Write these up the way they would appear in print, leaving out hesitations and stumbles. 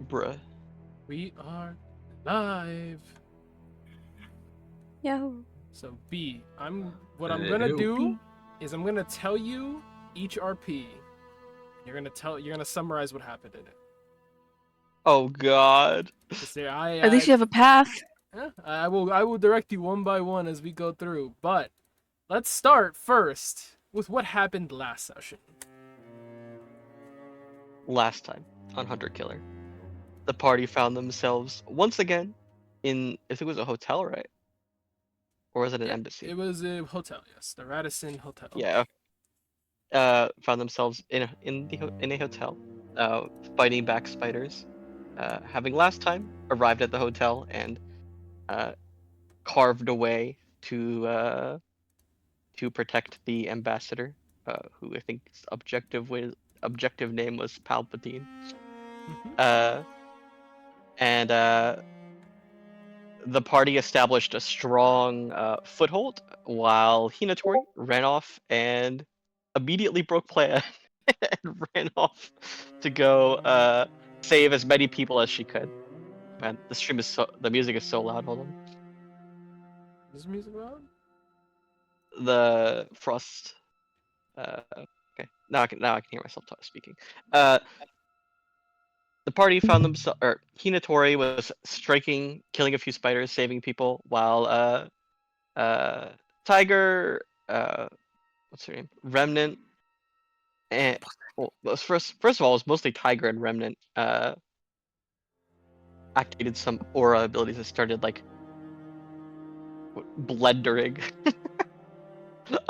Bruh. We are live. Yahoo. So B, what I'm gonna do is I'm gonna tell you each RP. You're gonna summarize what happened in it. Oh god. There, At least you have a path. I will direct you one by one as we go through. But let's start first with what happened last session. Last time on Hunter Killer, the party found themselves once again in, I think it was a hotel, right? Or was it an Yeah, embassy? it was a hotel. Yes, the Radisson Hotel. Yeah. Found themselves in a hotel, fighting back spiders. Having last time arrived at the hotel and uh, carved away to protect the ambassador, who I think objective name was Palpatine. Mm-hmm. Uh, and The party established a strong foothold while Hinatori ran off and immediately broke plan and ran off to go save as many people as she could. Man, the music is so loud. Hold on. Is music loud? The Frost. Okay, now I can hear myself speaking. Uh, the party found themselves, or Hinatori was striking, killing a few spiders, saving people, while Tiger, what's her name, Remnant, and well, first of all, it was mostly Tiger and Remnant. Activated some aura abilities that started like blendering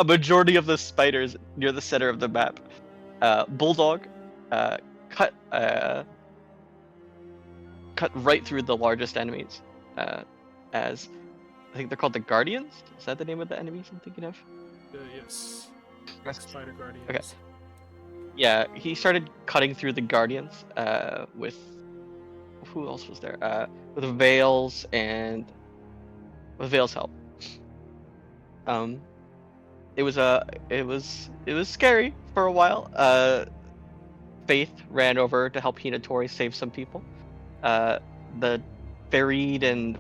a majority of the spiders near the center of the map. Bulldog, uh, cut uh, cut right through the largest enemies. As I think they're called the Guardians. Is that the name of the enemies I'm thinking of? Yes. Yes. Spider Okay. Guardians. Yeah, he started cutting through the Guardians with who else was there? With Vale's help. Um, it was scary for a while. Faith ran over to help Hinatori save some people. The Farid and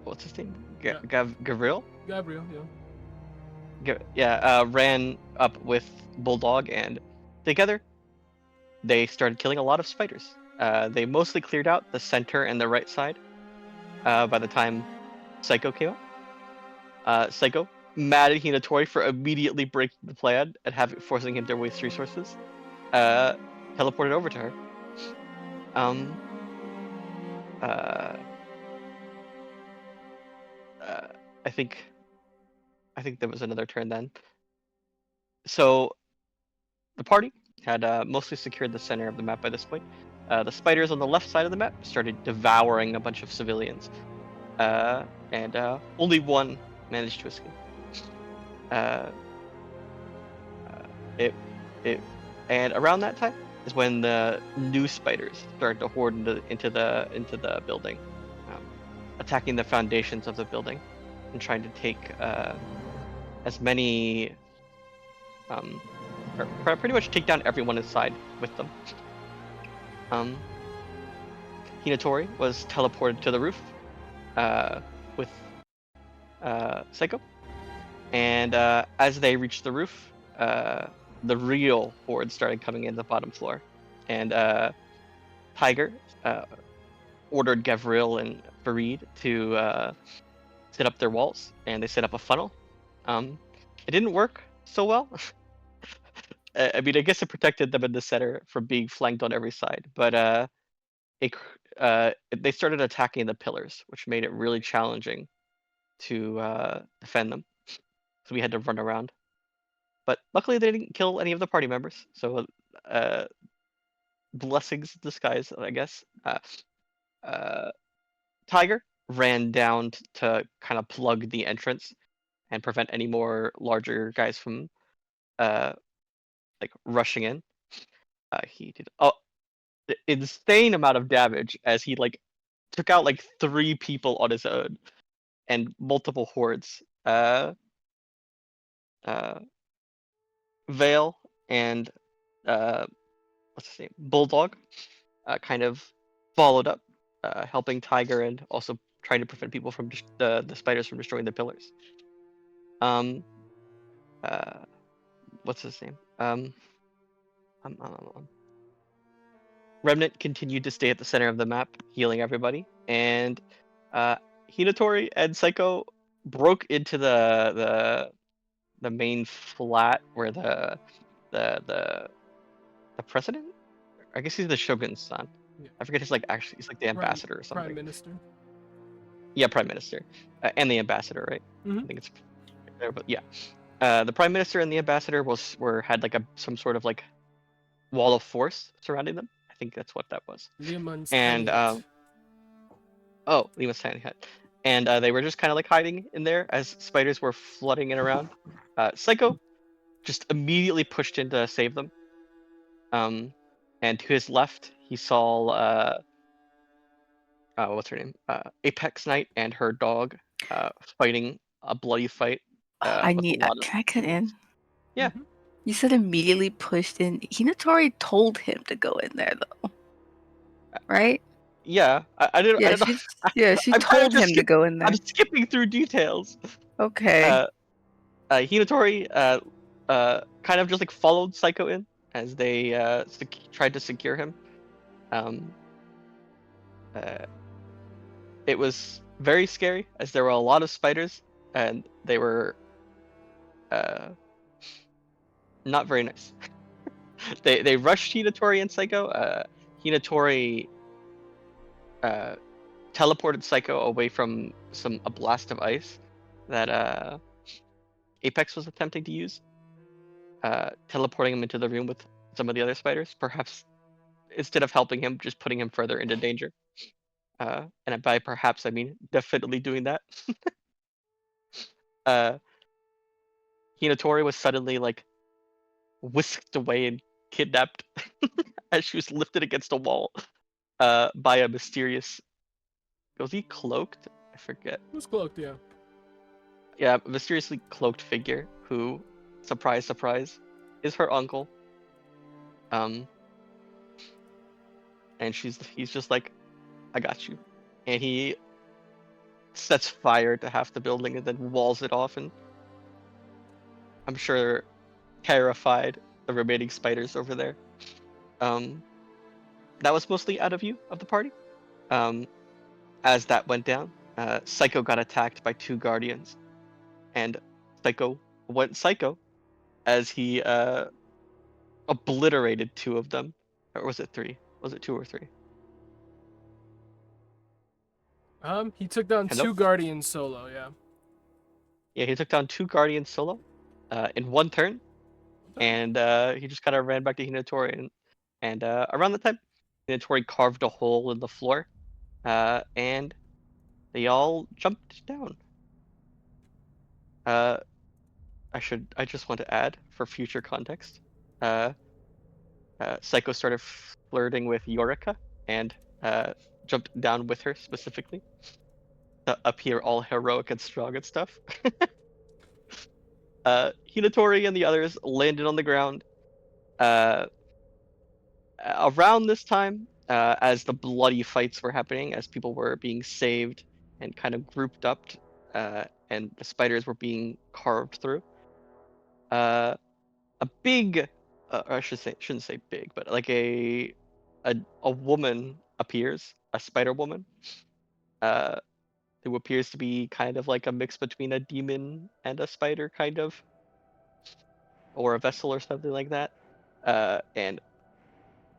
what's his name? Gavril? Gabriel, yeah. Ran up with Bulldog, and together they started killing a lot of spiders. They mostly cleared out the center and the right side by the time Psycho came up. Psycho, mad at Hinatori for immediately breaking the plan and forcing him to waste resources, teleported over to her. Um, uh, uh, I think there was another turn then. So the party had mostly secured the center of the map by this point. The spiders on the left side of the map started devouring a bunch of civilians, and only one managed to escape. Uh, it it and around that time is when the new spiders started to horde into the building, um, attacking the foundations of the building and trying to take as many pretty much take down everyone inside with them. Hinatori was teleported to the roof with Psycho, and as they reached the roof, the real horde started coming in the bottom floor, and Tiger ordered Gavril and Farid to set up their walls, and they set up a funnel. It didn't work so well. I mean, I guess it protected them in the center from being flanked on every side, but they started attacking the pillars, which made it really challenging to defend them. So we had to run around. But luckily, they didn't kill any of the party members. So uh, blessings in disguise, I guess. Uh, Tiger ran down to kind of plug the entrance and prevent any more larger guys from uh, like rushing in. He did insane amount of damage as he like took out like 3 people on his own and multiple hordes. Uh, Vale and what's his name? Bulldog kind of followed up, helping Tiger and also trying to prevent people from the spiders from destroying the pillars. Um, what's his name? Remnant continued to stay at the center of the map, healing everybody, and Hinatori and Psycho broke into the main flat where the president. I guess he's the shogun's son. Yeah. I forget his actually he's like the ambassador or something. Prime Minister. Yeah, prime minister, and the ambassador, right? Mm-hmm. I think it's there, but yeah. The prime minister and the ambassador had some sort of wall of force surrounding them. I think that's what that was. Leoman's And tiny hut. Lima's tiny hut. And they were just kind of hiding in there as spiders were flooding in around. Psycho just immediately pushed in to save them. And to his left, he saw what's her name? Apex Knight and her dog fighting a bloody fight. With a lot of... Can I cut in? Yeah. Mm-hmm. You said immediately pushed in. Hinatori told him to go in there, though, right? Yeah, I didn't. Yeah, I don't she I'm kind of told him to go in there. I'm skipping through details. Okay. Hinatori kind of just followed Psycho in as they tried to secure him. It was very scary as there were a lot of spiders and they were not very nice. They rushed Hinatori and Psycho. Hinatori teleported Psycho away from a blast of ice that Apex was attempting to use, teleporting him into the room with some of the other spiders, perhaps instead of helping him, just putting him further into danger. And by perhaps, I mean definitely doing that. Hinatori was suddenly whisked away and kidnapped as she was lifted against a wall by a mysterious... Was he cloaked? I forget. He was cloaked, yeah. Yeah, a mysteriously cloaked figure who, surprise, surprise, is her uncle. And he's just like, I got you. And he sets fire to half the building and then walls it off, and I'm sure terrified the remaining spiders over there. That was mostly out of view of the party. As that went down, Psycho got attacked by 2 guardians, and Psycho went psycho as he obliterated 2 of them. Or was it 3? Was it 2 or 3? He took down Hello? 2 guardians solo, yeah. Yeah, he took down 2 guardians solo in 1 turn, and he just kind of ran back to Hinatori, and around the time, Hinatori carved a hole in the floor, and they all jumped down. I just want to add, for future context, Psycho started flirting with Yorika and jumped down with her specifically to appear all heroic and strong and stuff. Hinatori and the others landed on the ground. Around this time, as the bloody fights were happening, as people were being saved and kind of grouped up, and the spiders were being carved through, a big, or I shouldn't say big, but a woman appears, a spider woman, who appears to be kind of like a mix between a demon and a spider, kind of, or a vessel or something like that. And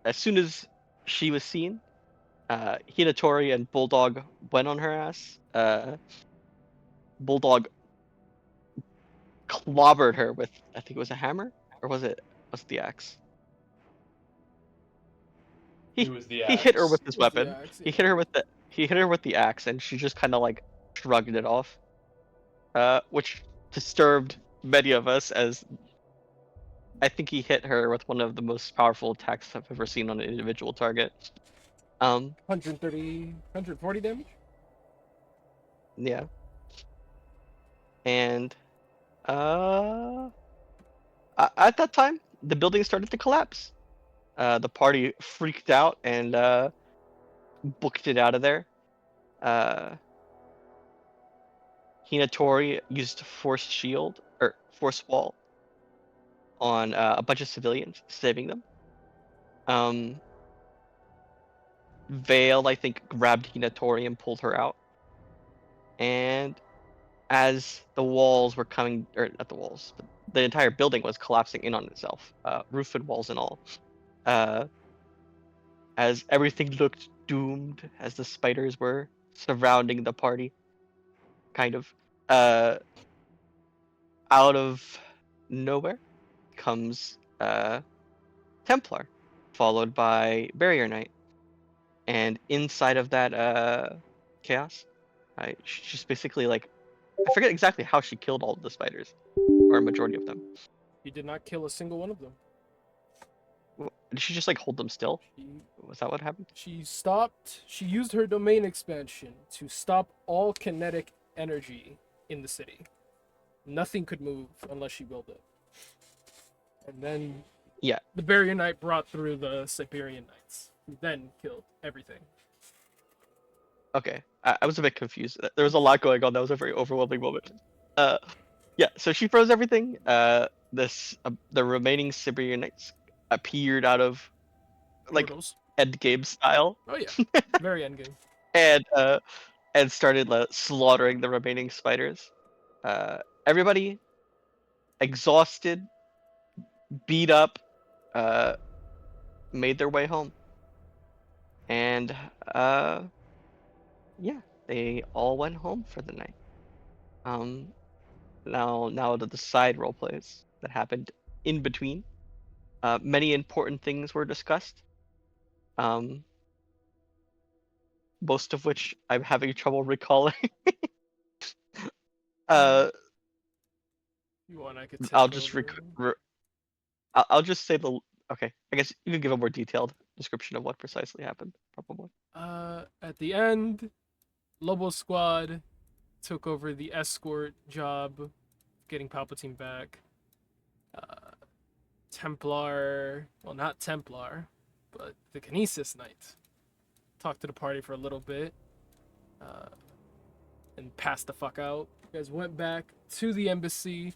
as soon as she was seen, Hinatori and Bulldog went on her ass. Bulldog clobbered her with, I think it was a hammer, or was it the axe? He hit her with his weapon. Axe, yeah. He hit her with the axe, and she just kind of shrugged it off, which disturbed many of us, as I think he hit her with one of the most powerful attacks I've ever seen on an individual target. 140 damage? Yeah. And at that time, the building started to collapse. The party freaked out and booked it out of there. Uh, Hinatori used force wall on a bunch of civilians, saving them. Vale, I think, grabbed Hinatori and pulled her out. And as the walls were coming, or not the walls, but the entire building was collapsing in on itself, roof and walls and all. As everything looked doomed, as the spiders were surrounding the party, kind of. Out of nowhere comes Templar, followed by Barrier Knight, and inside of that chaos, she's just basically like, I forget exactly how she killed all of the spiders, or a majority of them. He did not kill a single one of them. Did she just like hold them still? She, Was that what happened? she used her domain expansion to stop all kinetic energy in the city. Nothing could move unless she willed it. And then Yeah. the Barrier Knight brought through the Siberian Knights, who then killed everything. Okay, I was a bit confused. There was a lot going on. That was a very overwhelming moment. Yeah. So she froze everything. The remaining Siberian Knights appeared out of like Portals. endgame style. Oh yeah, very endgame. And started slaughtering the remaining spiders. Everybody exhausted, beat up, made their way home. And yeah, they all went home for the night. Now to the side role plays that happened in between. Many important things were discussed. Most of which I'm having trouble recalling. You want I could take I'll just over. I'll just say okay. I guess you could give a more detailed description of what precisely happened, probably. At the end, Lobo Squad took over the escort job, getting Palpatine back. Templar, well, not Templar, but the Kinesis Knight talked to the party for a little bit, and passed the fuck out. You guys went back to the embassy,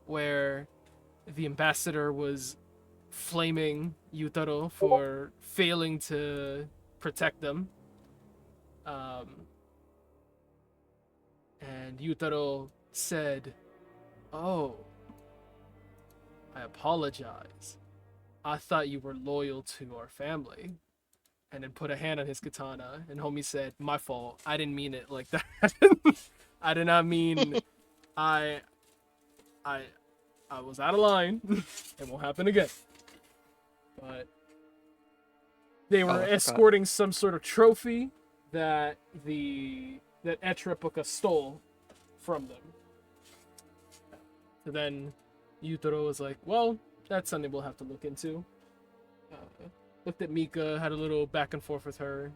where the ambassador was flaming Yutaro for failing to protect them. And Yutaro said, "Oh, I apologize. I thought you were loyal to our family." And then put a hand on his katana, and homie said, "My fault. I didn't mean it like that. I did not mean I was out of line. It won't happen again." But they were escorting some sort of trophy that Etripica stole from them. So then Yutaro was like, "Well, that's something we'll have to look into." Looked at Mika, had a little back and forth with her,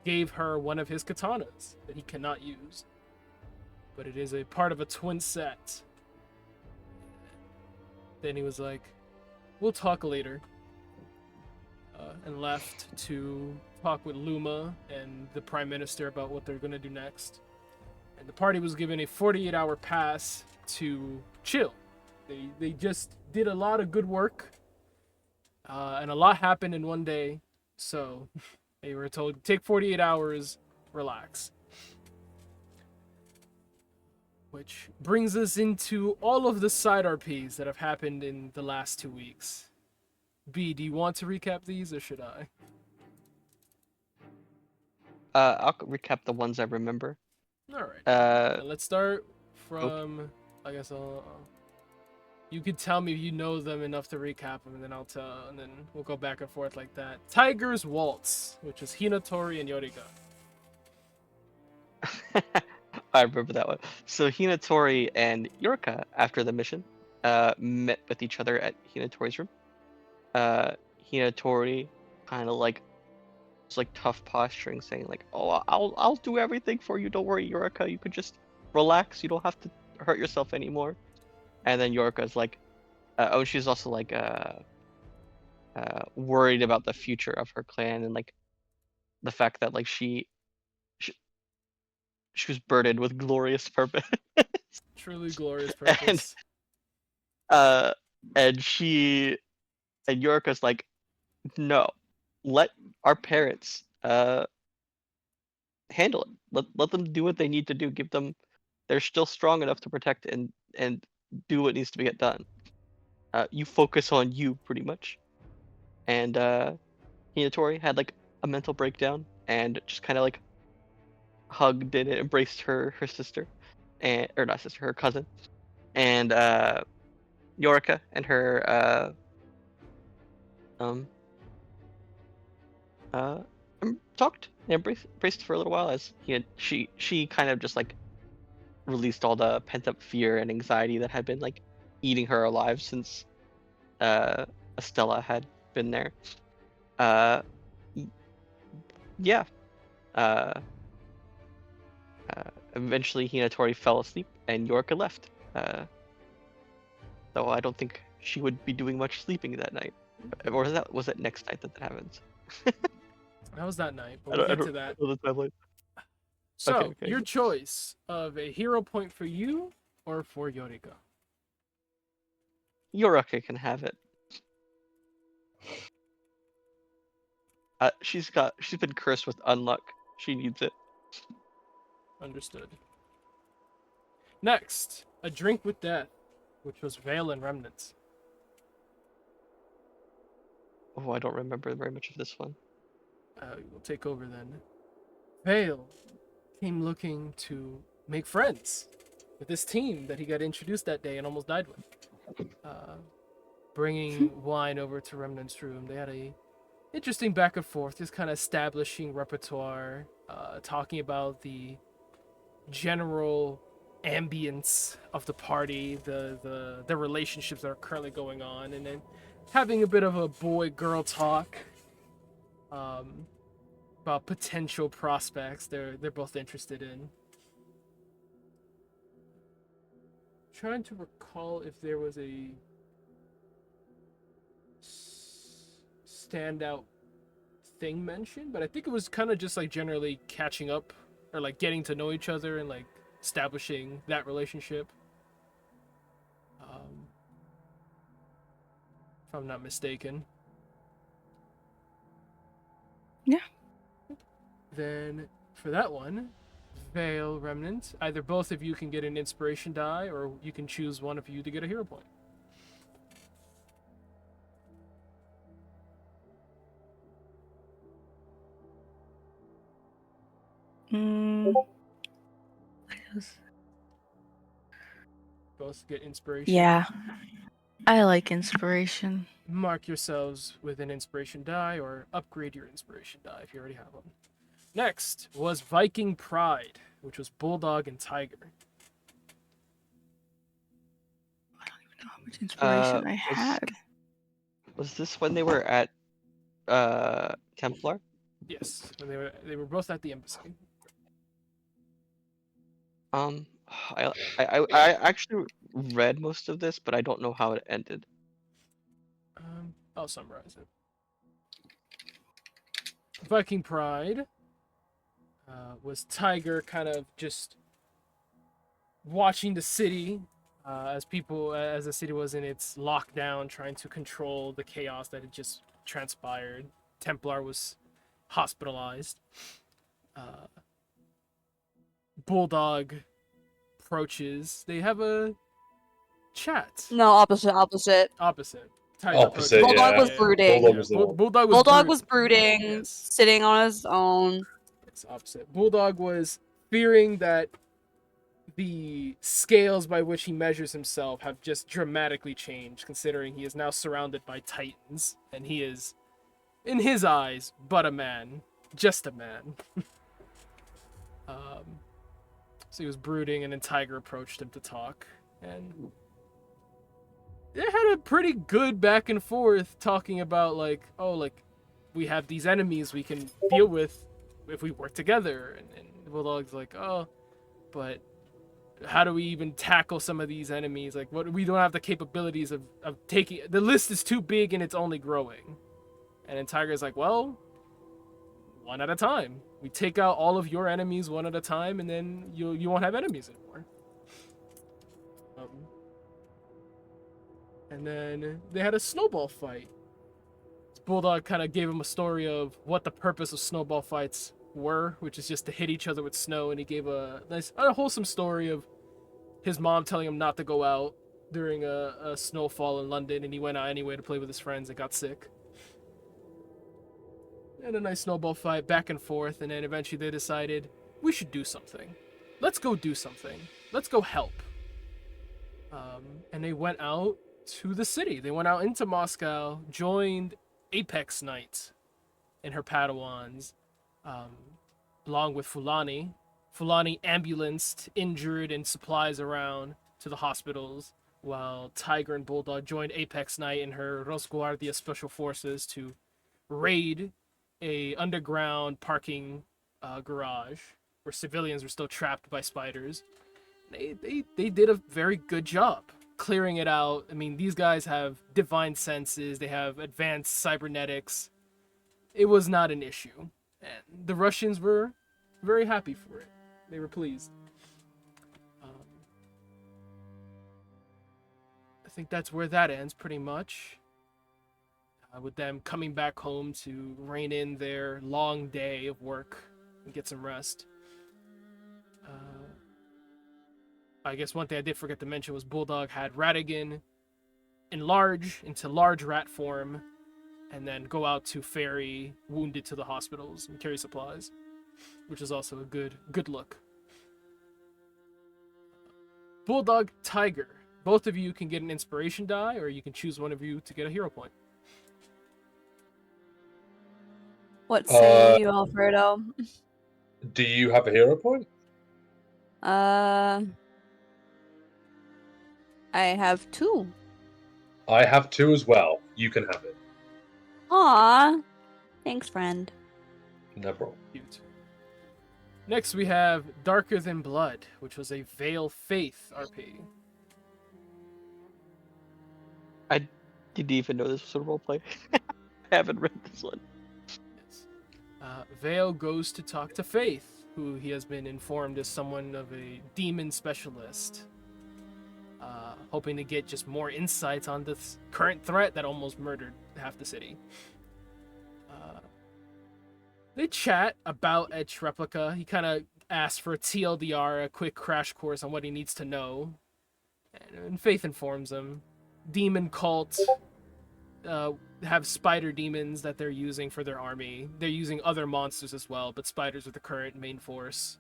gave her one of his katanas that he cannot use, but it is a part of a twin set. Then he was like, "We'll talk later," and left to talk with Luma and the Prime Minister about what they're going to do next. And the party was given a 48-hour pass to chill. They just did a lot of good work, and a lot happened in one day, so they were told, take 48 hours, relax. Which brings us into all of the side RPs that have happened in the last 2 weeks. B, do you want to recap these, or should I? I'll recap the ones I remember. Alright. Let's start from, I guess you could tell me if you know them enough to recap them, and then I'll tell, and then we'll go back and forth like that. Tiger's Waltz, which is Hinatori and Yorika. I remember that one. So Hinatori and Yorika, after the mission, met with each other at Hinatori's room. Hinatori kind of like was like tough posturing, saying like, "Oh, I'll do everything for you. Don't worry, Yorika. You could just relax. You don't have to hurt yourself anymore." And then Yorika's like, she's also like, worried about the future of her clan and like the fact that like she, she was burdened with glorious purpose. Truly glorious and purpose. uh and Yorika's like, no, let our parents handle it. Let them do what they need to do. Give them, they're still strong enough to protect and do what needs to get done. You focus on you pretty much. And Hinatori had like a mental breakdown and just kind of like hugged and embraced her sister, and or not sister, her cousin, and Yorika and her um uh talked and embraced for a little while as she kind of just like released all the pent up fear and anxiety that had been like eating her alive since Estella had been there. Uh, yeah. Uh, Eventually, Hinatori fell asleep and Yorika left. Though I don't think she would be doing much sleeping that night. Or was that next night that happens? That was that night, but we'll get to that. Know the timeline. So, Okay. your choice of a hero point for you or for Yorika? Yorika can have it. She's been cursed with unluck. She needs it. Understood. Next, A Drink with Death, which was Veil and Remnants. Oh, I don't remember very much of this one. We'll take over then. Veil came looking to make friends with this team that he got introduced that day and almost died with. Bringing wine over to Remnant's room. They had a interesting back and forth, just kind of establishing repertoire, talking about the general ambience of the party, the relationships that are currently going on, and then having a bit of a boy-girl talk about potential prospects they're both interested in. Trying to recall if there was a standout thing mentioned, but I think it was kind of just like generally catching up or like getting to know each other and like establishing that relationship. If I'm not mistaken. Yeah. Then for that one, Veil Remnant, either both of you can get an inspiration die, or you can choose one of you to get a hero point. Both get inspiration. Yeah. I like inspiration. Mark yourselves with an inspiration die or upgrade your inspiration die if you already have one. Next was Viking Pride, which was Bulldog and Tiger. I don't even know how much inspiration I had. Was this when they were at Templar? Yes, they were both at the embassy. I actually read most of this, but I don't know how it ended. I'll summarize it. Viking Pride was Tiger kind of just watching the city as the city was in its lockdown, trying to control the chaos that had just transpired. Templar was hospitalized. Bulldog approaches. They have a chat. No, opposite. Tiger Opposite. Bulldog Yeah. was brooding. Bulldog was brooding, yes. sitting on his own. It's opposite. Bulldog was fearing that the scales by which he measures himself have just dramatically changed, considering he is now surrounded by titans, and he is, in his eyes, but a man. Just a man. So he was brooding, and then Tiger approached him to talk, and they had a pretty good back and forth talking about like, oh, like we have these enemies we can deal with if we work together, and Bulldog's like, oh, but how do we even tackle some of these enemies? Like, we don't have the capabilities of taking, the list is too big and it's only growing. And then Tiger's like, well, one at a time. We take out all of your enemies one at a time, and then you won't have enemies anymore. And then they had a snowball fight. Bulldog kind of gave him a story of what the purpose of snowball fights were, which is just to hit each other with snow, and he gave a nice, wholesome story of his mom telling him not to go out during a snowfall in London, and he went out anyway to play with his friends and got sick. And a nice snowball fight, back and forth, and then eventually they decided, we should do something. Let's go do something. Let's go help. And they went out to the city. They went out into Moscow, joined Apex Knight and her Padawans, along with Fulani. Fulani ambulanced injured and supplies around to the hospitals, while Tiger and Bulldog joined Apex Knight and her Rosguardia Special Forces to raid a underground parking garage where civilians were still trapped by spiders. They did a very good job clearing it out. I mean, these guys have divine senses. They have advanced cybernetics. It was not an issue. And the Russians were very happy for it. They were pleased. I think that's where that ends pretty much. With them coming back home to rein in their long day of work and get some rest. I guess one thing I did forget to mention was Bulldog had Ratigan enlarge into large rat form and then go out to ferry wounded to the hospitals and carry supplies, which is also a good look. Bulldog, Tiger. Both of you can get an inspiration die, or you can choose one of you to get a hero point. What say you, Alfredo? Do you have a hero point? I have 2. I have 2 as well. You can have it. Aw. Thanks, friend. No problem. Cute. Next we have Darker Than Blood, which was a Veil Faith RP. I didn't even know this was a roleplay. I haven't read this one. Yes. Veil goes to talk to Faith, who he has been informed is someone of a demon specialist. Hoping to get just more insights on this current threat that almost murdered half the city. They chat about Etch Replica. He kind of asks for a TLDR, a quick crash course on what he needs to know. And Faith informs him. Demon cult have spider demons that they're using for their army. They're using other monsters as well, but spiders are the current main force.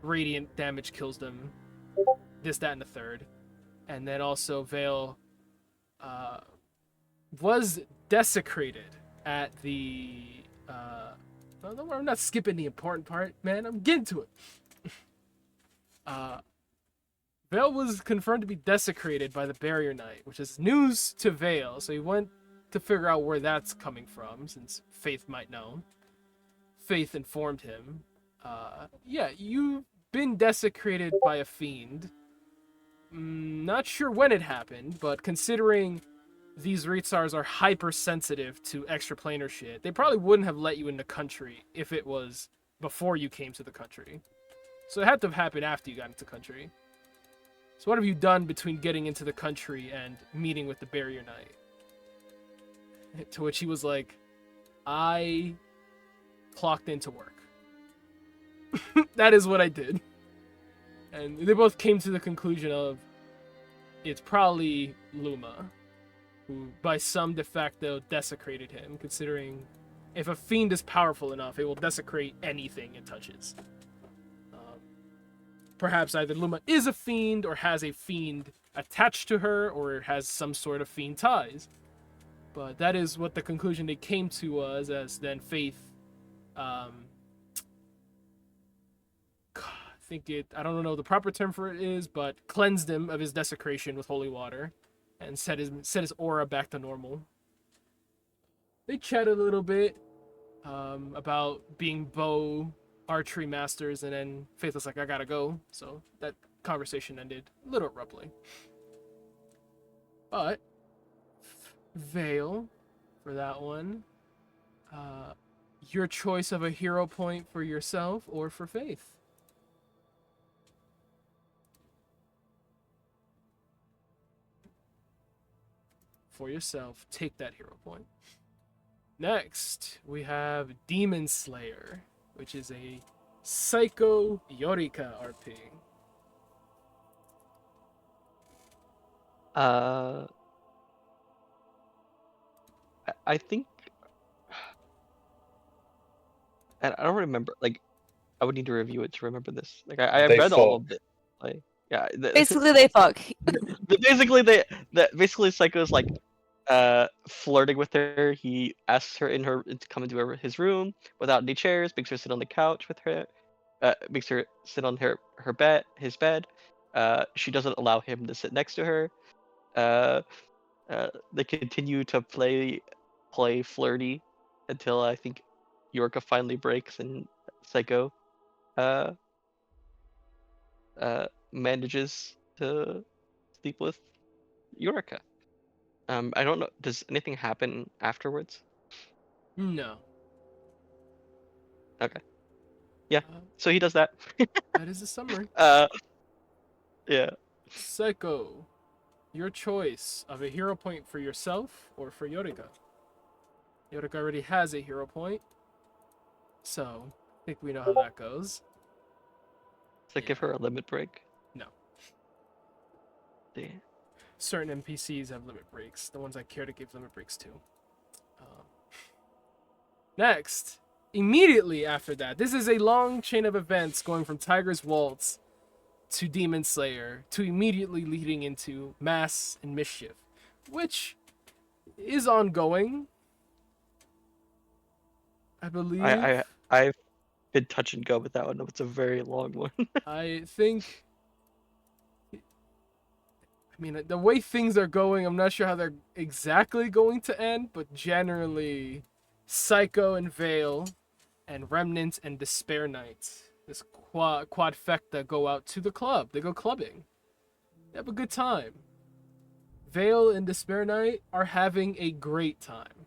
Radiant damage kills them. This, that, and the third. And then also Veil was desecrated at the... I'm not skipping the important part, man. I'm getting to it. Veil was confirmed to be desecrated by the Barrier Knight, which is news to Veil. So he went to figure out where that's coming from, since Faith might know. Faith informed him. Yeah, you've been desecrated by a fiend. Not sure when it happened, but considering these Ritsars are hypersensitive to extraplanar shit, they probably wouldn't have let you in the country if it was before you came to the country. So it had to have happened after you got into the country. So what have you done between getting into the country and meeting with the Barrier Knight? To which he was like, I clocked into work. That is what I did. And they both came to the conclusion of it's probably Luma, who by some de facto desecrated him, considering if a fiend is powerful enough, it will desecrate anything it touches. Perhaps either Luma is a fiend, or has a fiend attached to her, or has some sort of fiend ties. But that is what the conclusion they came to was, as then Faith, I don't know the proper term for it is, but cleansed him of his desecration with holy water, and set his aura back to normal. They chatted a little bit about being bow archery masters, and then Faith was like, I gotta go. So that conversation ended a little abruptly. But Veil for that one. Your choice of a hero point for yourself or for Faith. For yourself, take that hero point. Next, we have Demon Slayer, which is a Psycho Yorika RP. I think I don't remember. Like, I would need to review it to remember this. Like, I They read all fuck. of it. Like, yeah. Basically, they fuck. Basically Psycho's like flirting with her. He asks her to come into his room without any chairs, makes her sit on the couch with her, makes her sit on his bed. She doesn't allow him to sit next to her. They continue to play flirty until I think Yorka finally breaks and Psycho uh, manages to sleep with Yorka. I don't know. Does anything happen afterwards? No. Okay. Yeah. Uh, So he does that. that is a summary. uh, yeah. Psycho, your choice of a hero point for yourself or for Yorika. Yorika already has a hero point, so I think we know how that goes. So give her a limit break. No. Damn. Certain NPCs have limit breaks, the ones I care to give limit breaks to. Next, immediately after that, this is a long chain of events going from Tiger's Waltz to Demon Slayer to immediately leading into Mass and Mischief, which is ongoing. I believe. I've been touch and go with that one. It's a very long one. I think. I mean, the way things are going, I'm not sure how they're exactly going to end, but generally, Psycho and Veil, and Remnant and Despair Knight, this quadfecta, go out to the club. They go clubbing. They have a good time. Veil and Despair Knight are having a great time.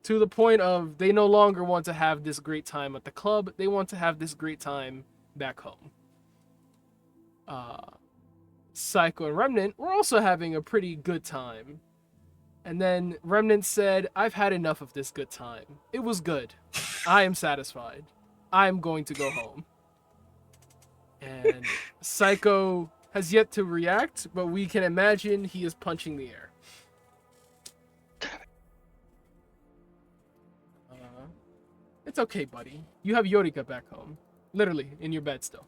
To the point of they no longer want to have this great time at the club. They want to have this great time back home. Psycho and Remnant were also having a pretty good time. And then Remnant said, I've had enough of this good time. It was good. I am satisfied. I'm going to go home. And Psycho has yet to react, but we can imagine he is punching the air. It's okay, buddy. You have Yorika back home. Literally, in your bed still.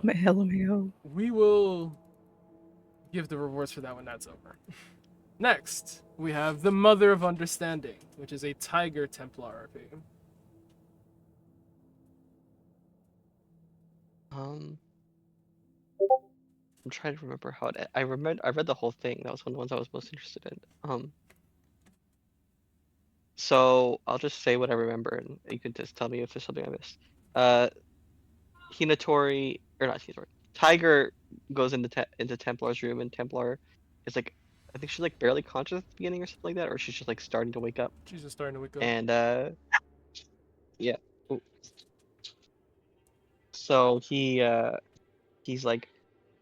We will give the rewards for that when that's over. Next, we have the Mother of Understanding, which is a Tiger Templar RP. I'm trying to remember how it. I read the whole thing. That was one of the ones I was most interested in. So I'll just say what I remember, and you can just tell me if there's something I missed. Hinatori, or not Hinatori. Tiger goes into Templar's room, and Templar is like, I think she's like barely conscious at the beginning or something like that, or she's just like starting to wake up. She's just starting to wake up. And yeah. Ooh. So he's like,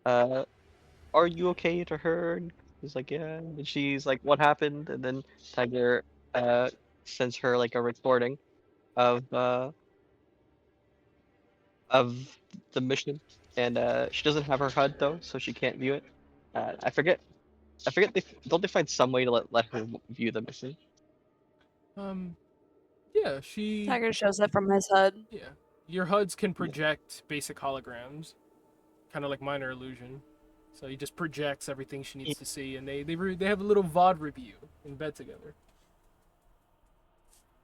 are you okay to her? And he's like, yeah. And she's like, what happened? And then Tiger sends her like a recording of the mission, and she doesn't have her HUD though, so she can't view it. I forget. Don't they find some way to let her view the mission? Yeah, she. Tiger shows up from his HUD. Yeah, your HUDs can project basic holograms, kind of like minor illusion. So he just projects everything she needs to see, and they have a little VOD review in bed together.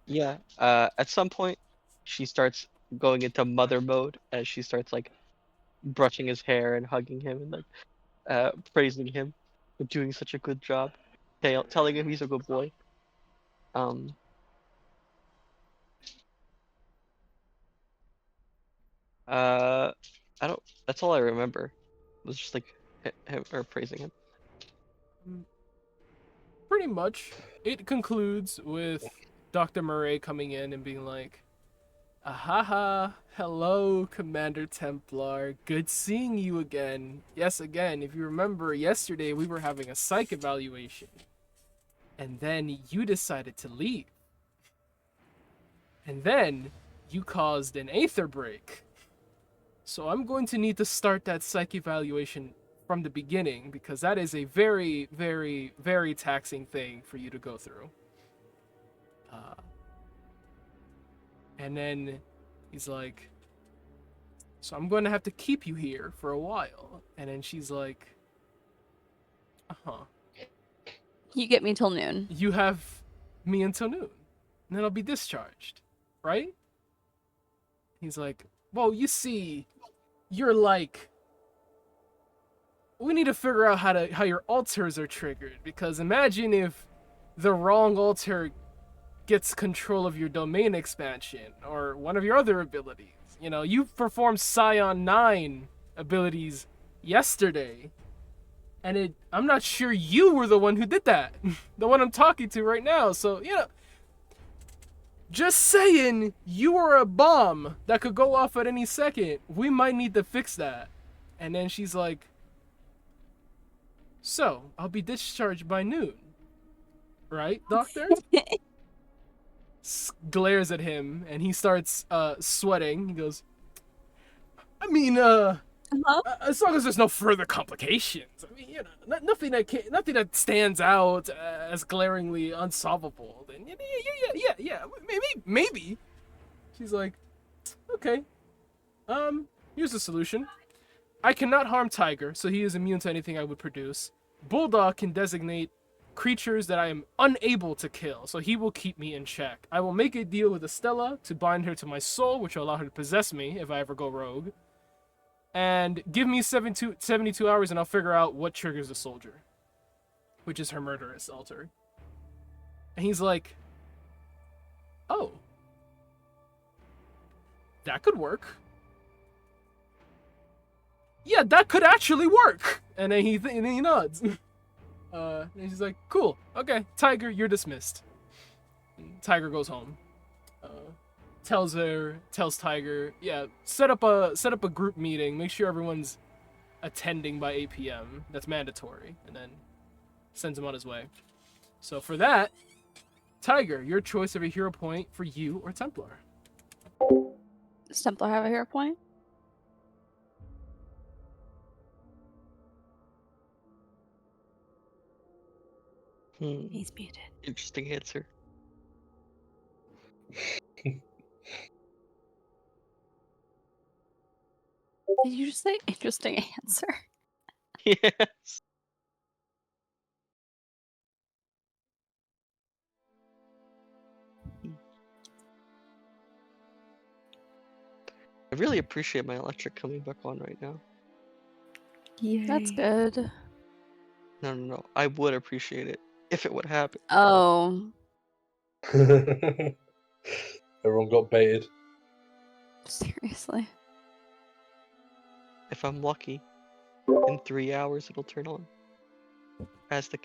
Yeah. At some point, she starts going into mother mode as she starts like brushing his hair and hugging him and like praising him for doing such a good job, telling him he's a good boy. I don't. That's all I remember. It was just like him or praising him. pretty much. It concludes with Dr. Murray coming in and being like, "Ahaha, hello, Commander Templar. Good seeing you again. Yes, again, if you remember, yesterday we were having a psych evaluation. And then you decided to leave. And then you caused an aether break. So I'm going to need to start that psych evaluation from the beginning, because that is a very, very, very taxing thing for you to go through." And then he's like, "So I'm going to have to keep you here for a while." And then she's like, "Uh-huh. You get me till noon. You have me until noon. And then I'll be discharged, right?" He's like, "Well, you see, you're like... We need to figure out how your alters are triggered, because imagine if the wrong alter gets control of your domain expansion or one of your other abilities. You know, you performed Scion 9 abilities yesterday, and I'm not sure you were the one who did that. The one I'm talking to right now. So, you know, just saying, you were a bomb that could go off at any second. We might need to fix that." And then she's like, "So, I'll be discharged by noon. Right, doctor?" Glares at him, and he starts sweating. He goes, "I mean, as long as there's no further complications. I mean, you know, nothing that stands out as glaringly unsolvable. Then yeah, maybe." She's like, "Okay, here's the solution. I cannot harm Tiger, so he is immune to anything I would produce. Bulldog can designate creatures that I am unable to kill, so he will keep me in check. I will make a deal with Estella to bind her to my soul, which will allow her to possess me if I ever go rogue. And give me 72 hours and I'll figure out what triggers the soldier, which is her murderous altar." And he's like, "Oh, that could work. Yeah, that could actually work." And then he nods. And she's like, "Cool, okay, Tiger, you're dismissed." And Tiger goes home. Tells Tiger, "Yeah, set up a group meeting. Make sure everyone's attending by 8 p.m. That's mandatory." And then sends him on his way. So for that, Tiger, your choice of a hero point for you or Templar. Does Templar have a hero point? He's muted. Interesting answer. Did you just say interesting answer? Yes. I really appreciate my electric coming back on right now. Yay. That's good. No. I would appreciate it if it would happen. Oh, Everyone got baited. seriously. If I'm lucky, in 3 hours it'll turn on. As the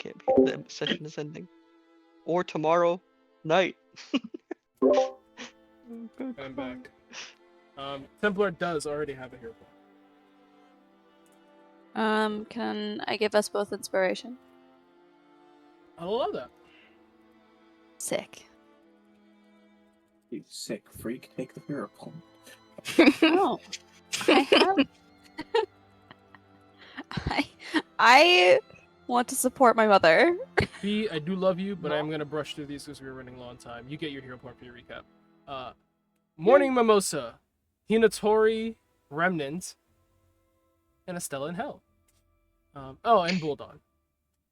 session is ending. Or tomorrow night. I'm back. Templar does already have a hero point. Can I give us both inspiration? I love that. Sick. You sick freak, take the hero point. Oh, I have. I want to support my mother. B, I do love you, but I'm gonna brush through these because we're running low on time. You get your hero point for your recap. Morning Mimosa, Hinatori, Remnant, and Estella in Hell. Oh, and Bulldog.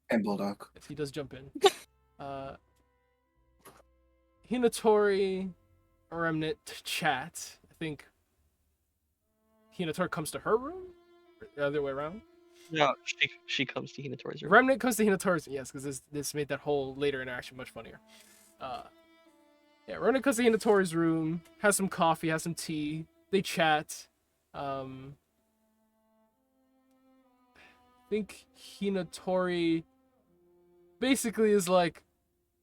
And Bulldog. Yes, he does jump in. Hinatori, Remnant, chat. I think Hinatori comes to her room? Or the other way around? No, she comes to Hinatori's room. Remnant comes to Hinatori's, yes, because this made that whole later interaction much funnier. Yeah, Remnant comes to Hinatori's room, has some coffee, has some tea. They chat. I think Hinatori basically is like,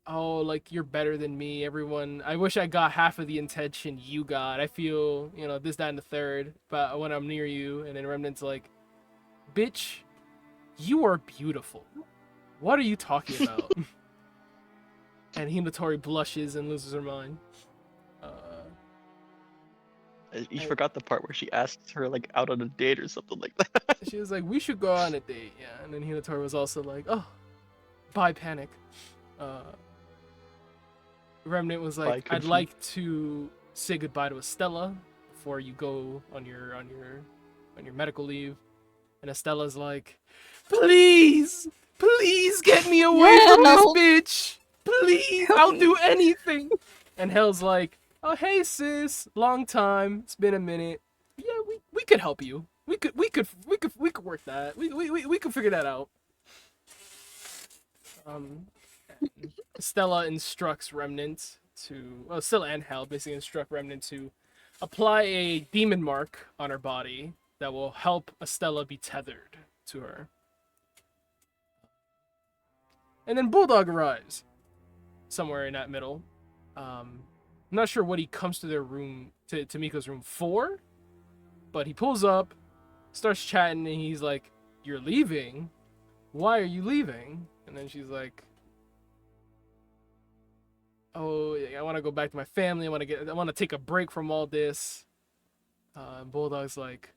oh, like you're better than me. Everyone, I wish I got half of the attention you got. I feel, this, that, and the third, but when I'm near you. And then Remnant's like, bitch, you are beautiful. What are you talking about? And Hinatori blushes and loses her mind. You forgot the part where she asked her like out on a date or something like that. She was like, we should go on a date, yeah. And then Hinatori was also like, oh, bye, Panic. Remnant was like, I'd like to say goodbye to Estella before you go on your medical leave. And Estella's like, please get me away from this bitch. Please, I'll do anything. And Hell's like, oh hey sis, long time. It's been a minute. Yeah, we could help you. We could work that. We could figure that out. Stella instructs Remnant to, well, Stella and Hell basically instruct Remnant to apply a demon mark on her body that will help Estella be tethered to her. And then Bulldog arrives somewhere in that middle. I'm not sure what he comes to their room, to Miko's room for, but he pulls up, starts chatting, and he's like, you're leaving? Why are you leaving? And then she's like, oh, I want to go back to my family. I want to take a break from all this. And Bulldog's like,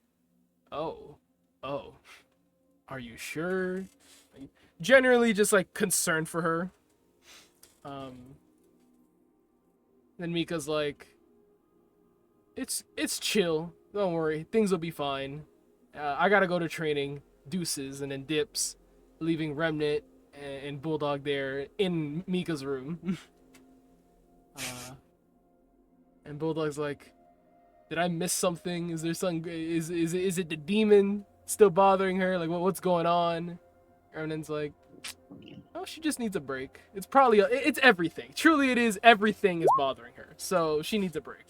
oh, are you sure? Like, generally just like concerned for her. Then Mika's like, it's chill. Don't worry, things will be fine. I gotta go to training. Deuces, and then dips, leaving Remnant and Bulldog there in Mika's room. And Bulldog's like, did I miss something? Is there something? Is it the demon still bothering her? Like, what's going on? Remnant's like, oh, she just needs a break. It's probably it's everything. Truly, it is everything is bothering her. So she needs a break.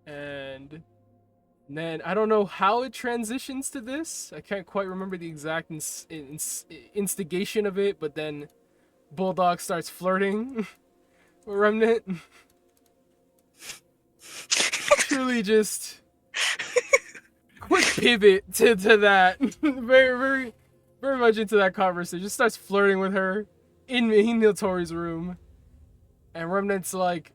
And then I don't know how it transitions to this. I can't quite remember the exact instigation of it, but then Bulldog starts flirting with Remnant. Truly just quick pivot to that. very much into that conversation. Just starts flirting with her in Hinatori's room. And Remnant's like,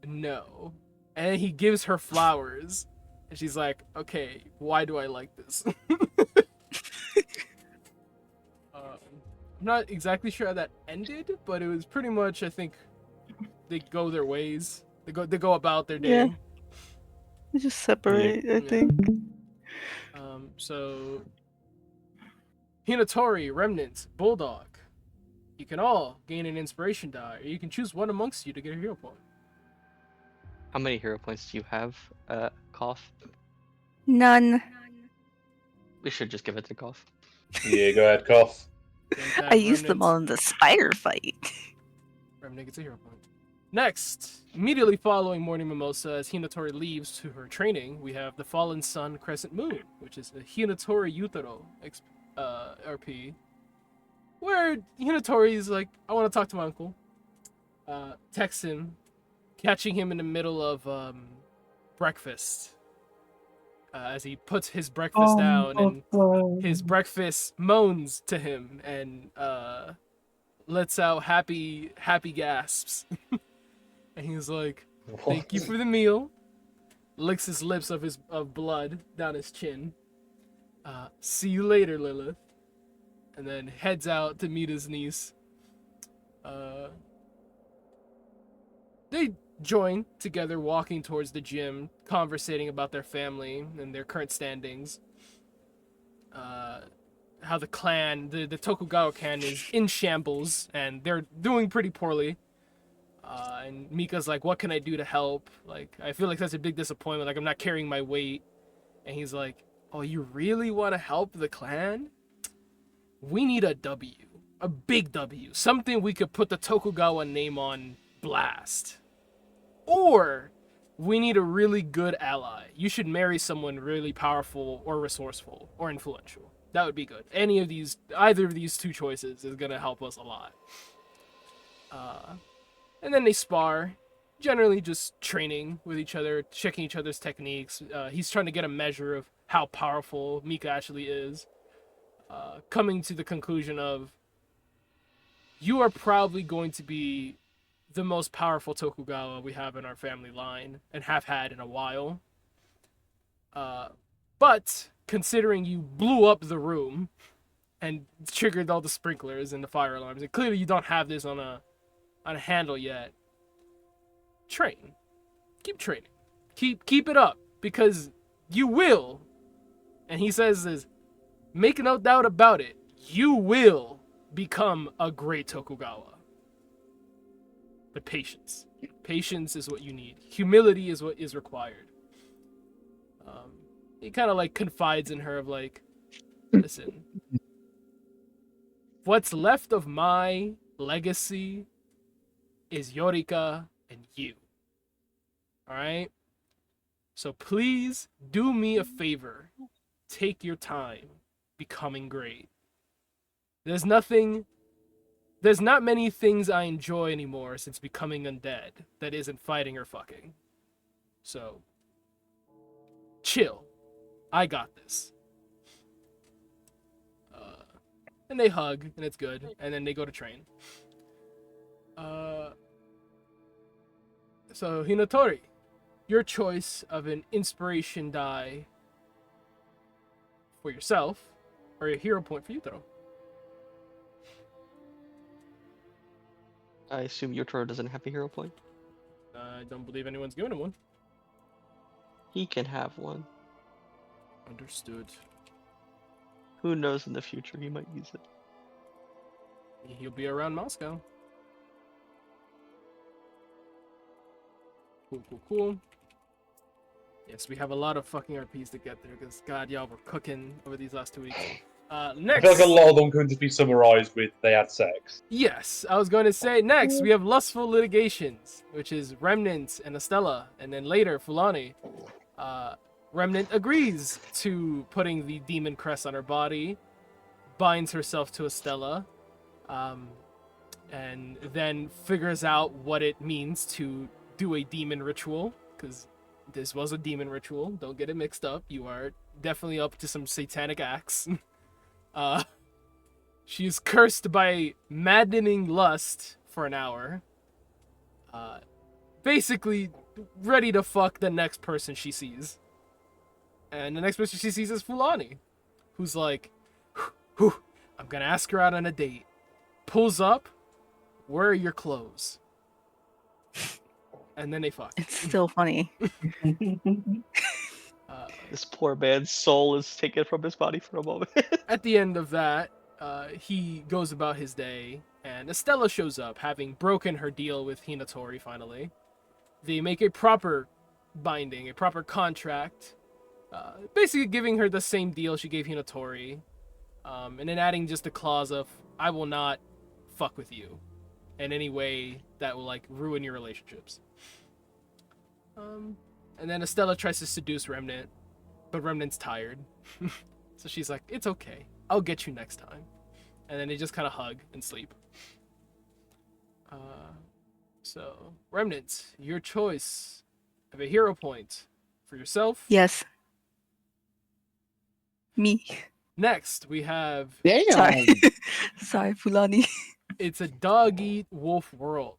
no. And he gives her flowers. And she's like, okay, why do I like this? I'm not exactly sure how that ended, but it was pretty much, I think, they go their ways. They go about their day. Yeah. They just separate, I think. So Hinatori, Remnant, Bulldog. You can all gain an inspiration die, or you can choose one amongst you to get a hero point. How many hero points do you have, Cough? None. We should just give it to Cough. Yeah, go ahead, Cough. I used them all in the spider fight. Remnant gets a hero point. Next, immediately following Morning Mimosa, as Hinatori leaves to her training, we have the Fallen Sun Crescent Moon, which is a Hinatori Yutaro RP, where Hinatori's like, I want to talk to my uncle. Texts him, catching him in the middle of breakfast. As he puts his breakfast down, and his breakfast moans to him and lets out happy gasps. And he's like, thank you for the meal. Licks his lips of blood down his chin. See you later, Lilith. And then heads out to meet his niece. They join together, walking towards the gym, conversating about their family and their current standings. How the clan, the Tokugawa clan, is in shambles, and they're doing pretty poorly. And Mika's like, what can I do to help? Like, I feel like that's a big disappointment. Like, I'm not carrying my weight. And he's like, oh, you really want to help the clan? We need a W. A big W. Something we could put the Tokugawa name on blast. Or we need a really good ally. You should marry someone really powerful or resourceful or influential. That would be good. Either of these two choices is gonna help us a lot. And then they spar, generally just training with each other, checking each other's techniques. He's trying to get a measure of how powerful Mika actually is, coming to the conclusion of, you are probably going to be the most powerful Tokugawa we have in our family line and have had in a while. But considering you blew up the room and triggered all the sprinklers and the fire alarms, and clearly you don't have this on a handle yet, train. Keep training. Keep it up, because you will. And he says this, make no doubt about it, you will become a great Tokugawa. But patience. Patience is what you need. Humility is what is required. He kind of like confides in her of like, listen, what's left of my legacy is Yorika and you. Alright? So please do me a favor. Take your time becoming great. There's not many things I enjoy anymore since becoming undead that isn't fighting or fucking. So, chill. I got this. And they hug, and it's good. And then they go to train. So, Hinotori, your choice of an inspiration die for yourself, or a hero point for Yutaro. I assume Yotaro doesn't have a hero point. I don't believe anyone's given him one. He can have one. Understood. Who knows, in the future he might use it. He'll be around Moscow. Cool. Yes, we have a lot of fucking RPs to get there, because God, y'all were cooking over these last 2 weeks. I Next. feel like a lot of them going to be summarized with they had sex. Yes, I was going to say next we have Lustful Litigations, which is Remnant and Estella, and then later Fulani. Remnant agrees to putting the demon crest on her body, binds herself to Estella, and then figures out what it means to do a demon ritual, because this was a demon ritual. Don't get it mixed up. You are definitely up to some satanic acts. She is cursed by maddening lust for an hour. Basically, ready to fuck the next person she sees. And the next person she sees is Fulani, who's like, I'm gonna ask her out on a date. Pulls up, where are your clothes? And then they fuck. It's still funny. This poor man's soul is taken from his body for a moment. At the end of that, he goes about his day, and Estella shows up, having broken her deal with Hinatori finally. They make a proper binding, a proper contract, basically giving her the same deal she gave Hinatori, and then adding just a clause of, I will not fuck with you in any way that will like ruin your relationships. And then Estella tries to seduce Remnant, but Remnant's tired. So she's like, it's okay, I'll get you next time. And then they just kind of hug and sleep. So, Remnant, your choice of a hero point for yourself. Yes. Me. Next, we have, Sorry. Sorry, Fulani. it's a dog-eat-wolf world.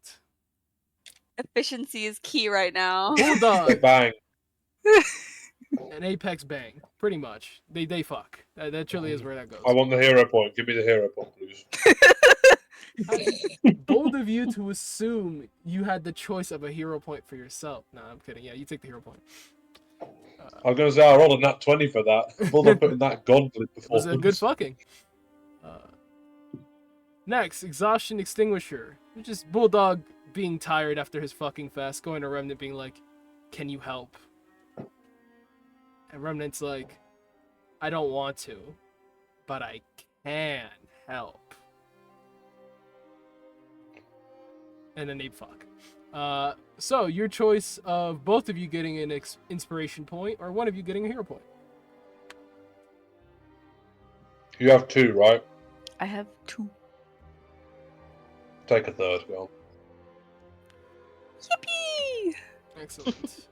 Efficiency is key right now. Bulldog Bang. and Apex Bang, pretty much. They fuck. That truly is where that goes. I want the hero point. Give me the hero point, please. Bold of you to assume you had the choice of a hero point for yourself. No, I'm kidding. Yeah, you take the hero point. I was going to say, I rolled a nat 20 for that. Bulldog putting that gauntlet It was performance. a good fucking. Next, Exhaustion Extinguisher, which is Bulldog being tired after his fucking fest, going to Remnant being like, can you help? And Remnant's like, I don't want to, but I can help. And then they fuck. So your choice of both of you getting an inspiration point, or one of you getting a hero point. You have 2, right? I have 2. Take a third, go on. Yippee! Excellent.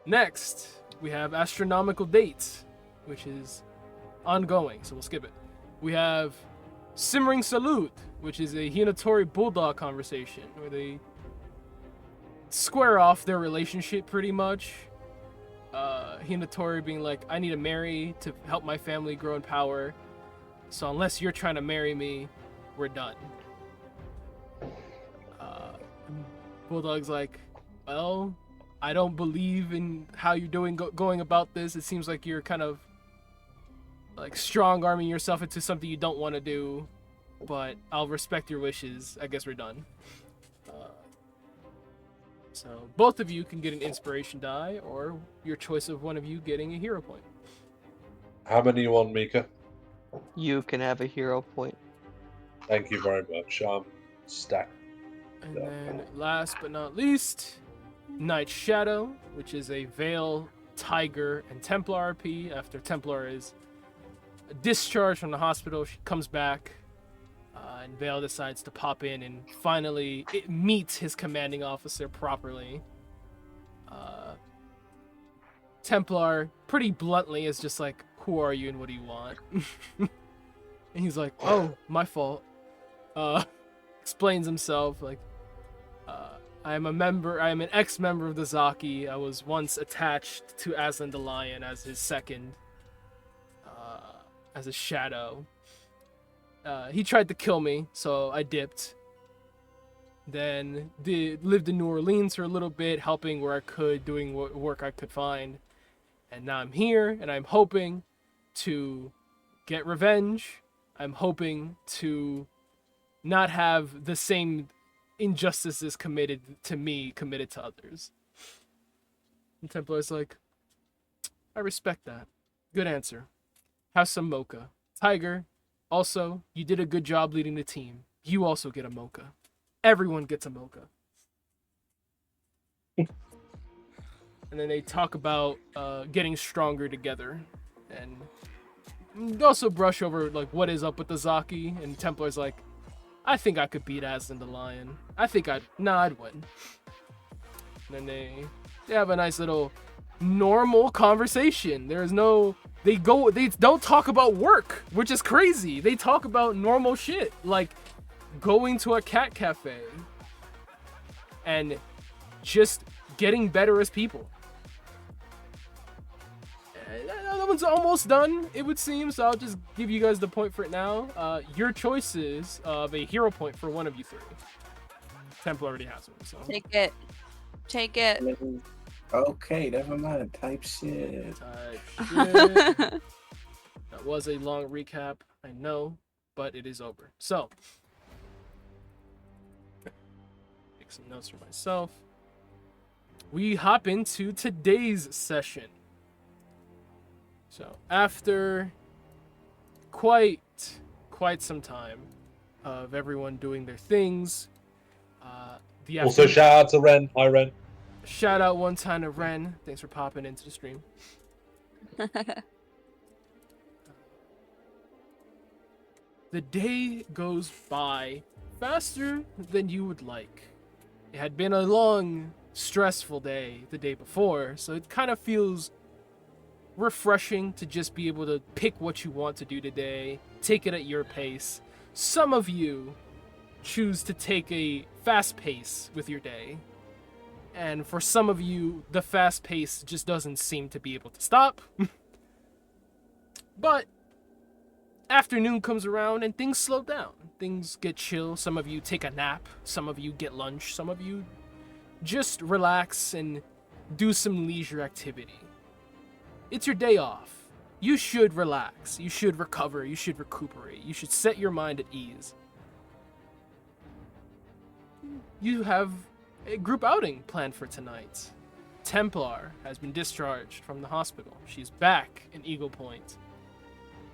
Next, we have astronomical dates, which is ongoing, so we'll skip it. We have simmering salute, which is a Hinatori bulldog conversation where they square off their relationship pretty much. Hinatori being like, I need to marry to help my family grow in power, so unless you're trying to marry me, we're done. Bulldog's like, well, I don't believe in how you're going about this. It seems like you're kind of like strong-arming yourself into something you don't want to do, but I'll respect your wishes. I guess we're done. So both of you can get an inspiration die, or your choice of one of you getting a hero point. How many you want, Mika? You can have a hero point. Thank you very much. Stacked. And then last but not least, Night Shadow, which is a Veil, Tiger, and Templar RP. After Templar is discharged from the hospital, she comes back, and Veil decides to pop in and finally it meets his commanding officer properly. Templar, pretty bluntly, is just like, who are you and what do you want? And he's like, oh, my fault. Explains himself, like, I am an ex-member of the Zaki. I was once attached to Aslan the Lion as his second, as a shadow. He tried to kill me, so I dipped. Then lived in New Orleans for a little bit, helping where I could, doing what work I could find. And now I'm here, and I'm hoping to get revenge. I'm hoping to not have the same injustices committed to me committed to others. And Templar's like, I respect that. Good answer. Have some mocha. Tiger, also, you did a good job leading the team. You also get a mocha. Everyone gets a mocha. And then they talk about getting stronger together. And also brush over like what is up with the Zaki. And Templar's like, I think I could beat Aslan the Lion. I'd win. And then they have a nice little normal conversation. They don't talk about work, which is crazy. They talk about normal shit, like going to a cat cafe and just getting better as people. That one's almost done, it would seem, so I'll just give you guys the point for it now. Your choices of a hero point for one of you three. Temple already has one, so. Take it. Take it. Okay, never mind. Type shit. That was a long recap, I know, but it is over. So, make some notes for myself. We hop into today's session. So after quite some time of everyone doing their things, Also, shout out to Ren. Hi, Ren. Shout out one time to Ren. Thanks for popping into the stream. The day goes by faster than you would like. It had been a long, stressful day the day before, so it kind of feels refreshing to just be able to pick what you want to do today, take it at your pace. Some of you choose to take a fast pace with your day, and for some of you, the fast pace just doesn't seem to be able to stop. But afternoon comes around and things slow down. Things get chill. Some of you take a nap, some of you get lunch, some of you just relax and do some leisure activity. It's your day off. You should relax. You should recover. You should recuperate. You should set your mind at ease. You have a group outing planned for tonight. Templar has been discharged from the hospital. She's back in Eagle Point.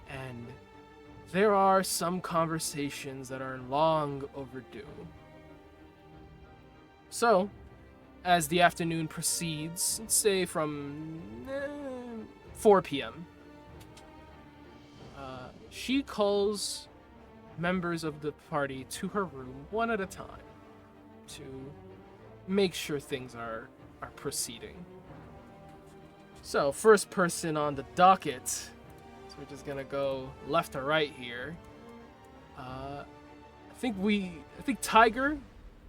And there are some conversations that are long overdue. So, as the afternoon proceeds, let's say from 4 p.m., she calls members of the party to her room one at a time to make sure things are proceeding. So, first person on the docket, so we're just gonna go left to right here. I think Tiger,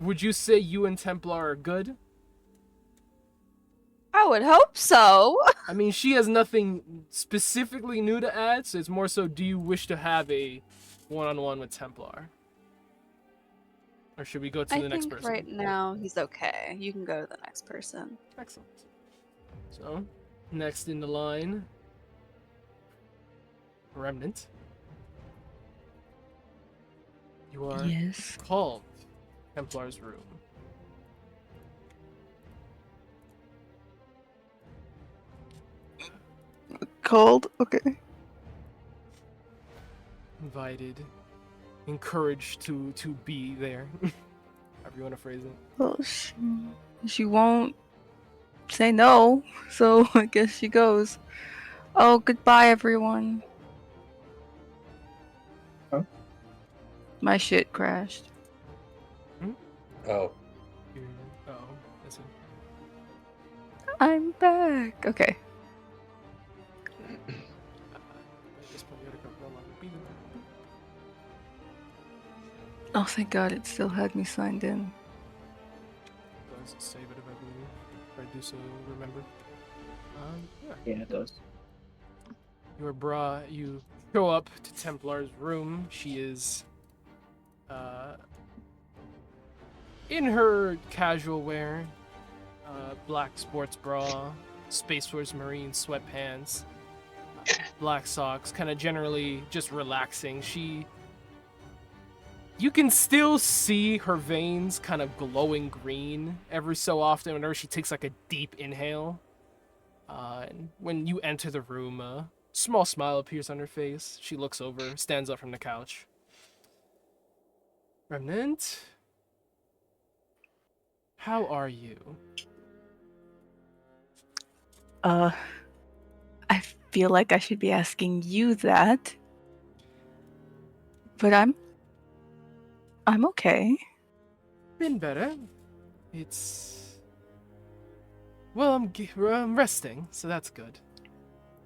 would you say you and Templar are good? I would hope so. I mean, she has nothing specifically new to add, so it's more so, do you wish to have a one-on-one with Templar? Or should we go to I the next think person? right now he's okay. You can go to the next person. Excellent. So, next in the line, Remnant. You are Yes. called Templar's room. Cold? Okay. Invited, encouraged to be there. However you want to phrase it. Well, she won't say no, so I guess she goes. Oh, goodbye, everyone. Huh? My shit crashed. Oh. Oh, that's it. I'm back. Okay. At this point, you gotta go along with me. Oh, thank God it still had me signed in. Does save it if I believe. If I do so, remember. Yeah. Yeah, it does. You show up to Templar's room. She is in her casual wear, black sports bra, Space Force Marine sweatpants, black socks, kind of generally just relaxing. You can still see her veins kind of glowing green every so often whenever she takes like a deep inhale. And when you enter the room, a small smile appears on her face. She looks over, stands up from the couch. Remnant? How are you? I feel like I should be asking you that. But I'm okay. Been better. Well, I'm resting, so that's good.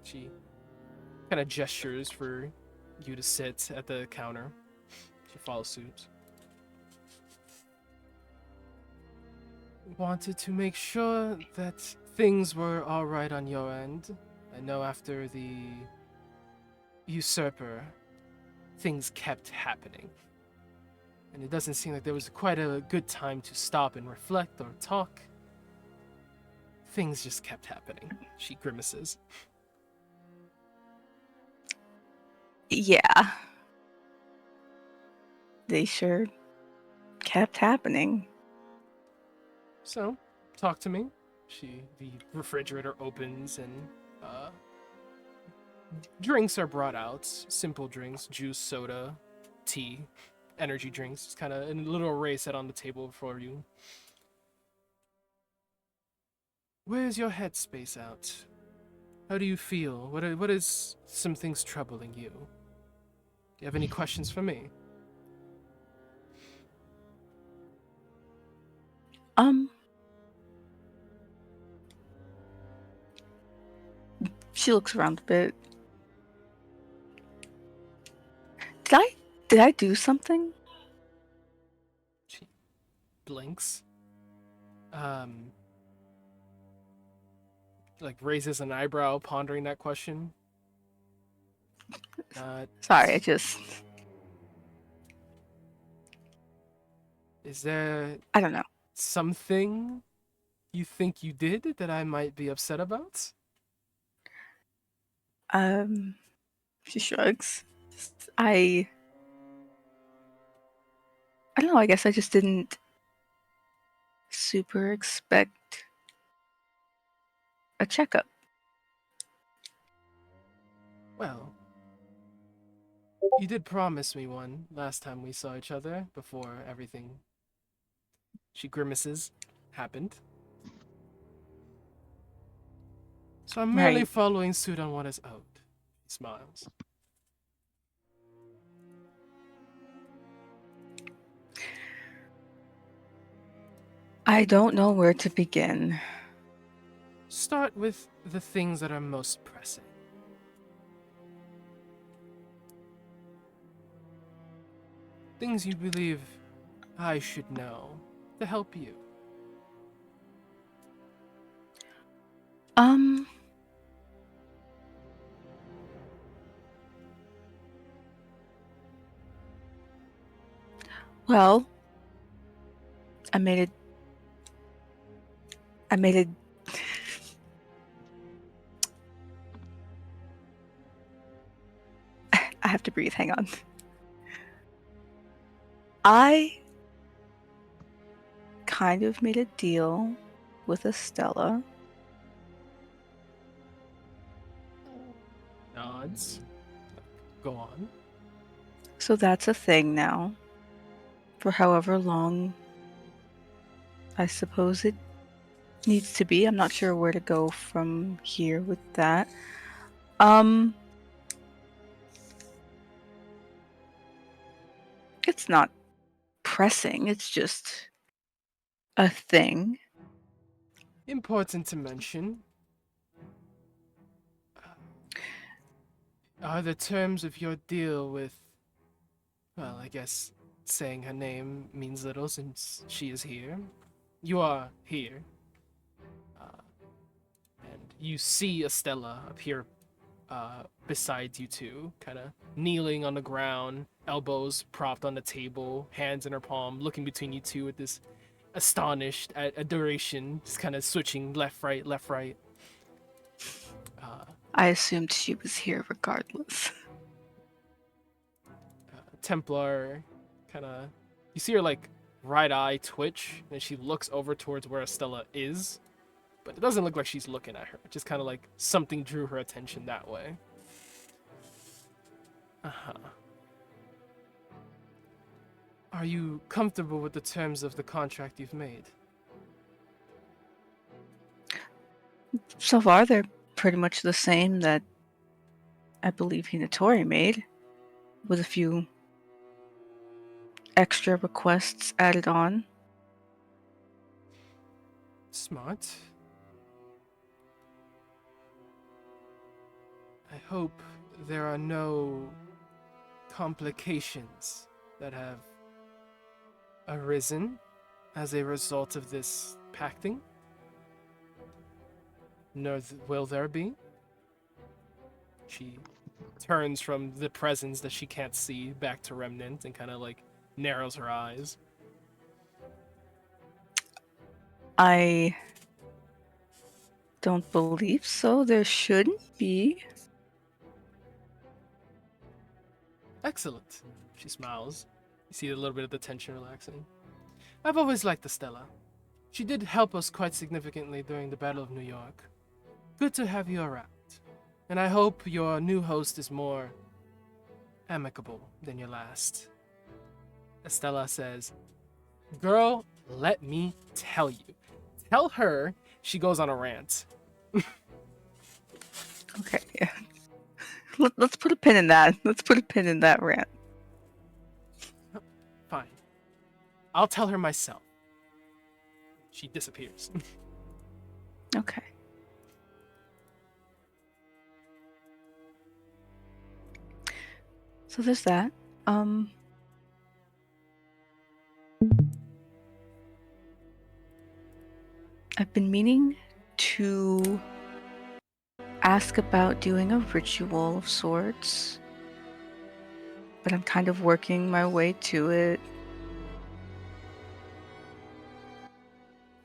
She kind of gestures for you to sit at the counter. She follows suit. Wanted to make sure that things were all right on your end. I know after the usurper, things kept happening. And it doesn't seem like there was quite a good time to stop and reflect or talk. Things just kept happening. She grimaces. Yeah. They sure kept happening. So, talk to me. The refrigerator opens and drinks are brought out. Simple drinks, juice, soda, tea, energy drinks. It's kind of a little array set on the table for you. Where's your headspace out? How do you feel? What is some things troubling you? Do you have any questions for me? She looks around a bit. Did I do something? She blinks. Like raises an eyebrow, pondering that question. Sorry, I just... Is there I don't know. something you think you did that I might be upset about? She shrugs. I don't know, I guess I just didn't super expect a checkup. Well, you did promise me one last time we saw each other before everything she grimaces, happened. So I'm merely Right. following suit on what is owed. He smiles. I don't know where to begin. Start with the things that are most pressing. Things you believe I should know to help you. Um, well, I made a I have to breathe, hang on. I kind of made a deal with Estella. Nods. Go on. So that's a thing now. For however long I suppose it needs to be. I'm not sure where to go from here with that. It's not pressing, it's just a thing. Important to mention are the terms of your deal with, well, I guess saying her name means little since she is here. You are here. And you see Estella appear beside you two, kind of kneeling on the ground, elbows propped on the table, hands in her palm, looking between you two with this astonished adoration, just kind of switching left, right, left, right. I assumed she was here regardless. Templar kind of, you see her like right eye twitch, and she looks over towards where Estella is, but it doesn't look like she's looking at her. It's just kind of like something drew her attention that way. Uh-huh. Are you comfortable with the terms of the contract you've made? So far, they're pretty much the same that I believe Hinatori made, with a few extra requests added on. Smart. I hope there are no complications that have arisen as a result of this pacting. Nor will there be. She turns from the presence that she can't see back to Remnant and kind of like narrows her eyes. I don't believe so. There shouldn't be. Excellent. She smiles. You see a little bit of the tension relaxing. I've always liked Estella. She did help us quite significantly during the Battle of New York. Good to have you around. And I hope your new host is more amicable than your last. Estella says, "Girl, let me tell you." Tell her she goes on a rant. Okay, yeah. Let's put a pin in that. Let's put a pin in that rant. Fine. I'll tell her myself. She disappears. Okay. So there's that. I've been meaning to ask about doing a ritual of sorts, but I'm kind of working my way to it.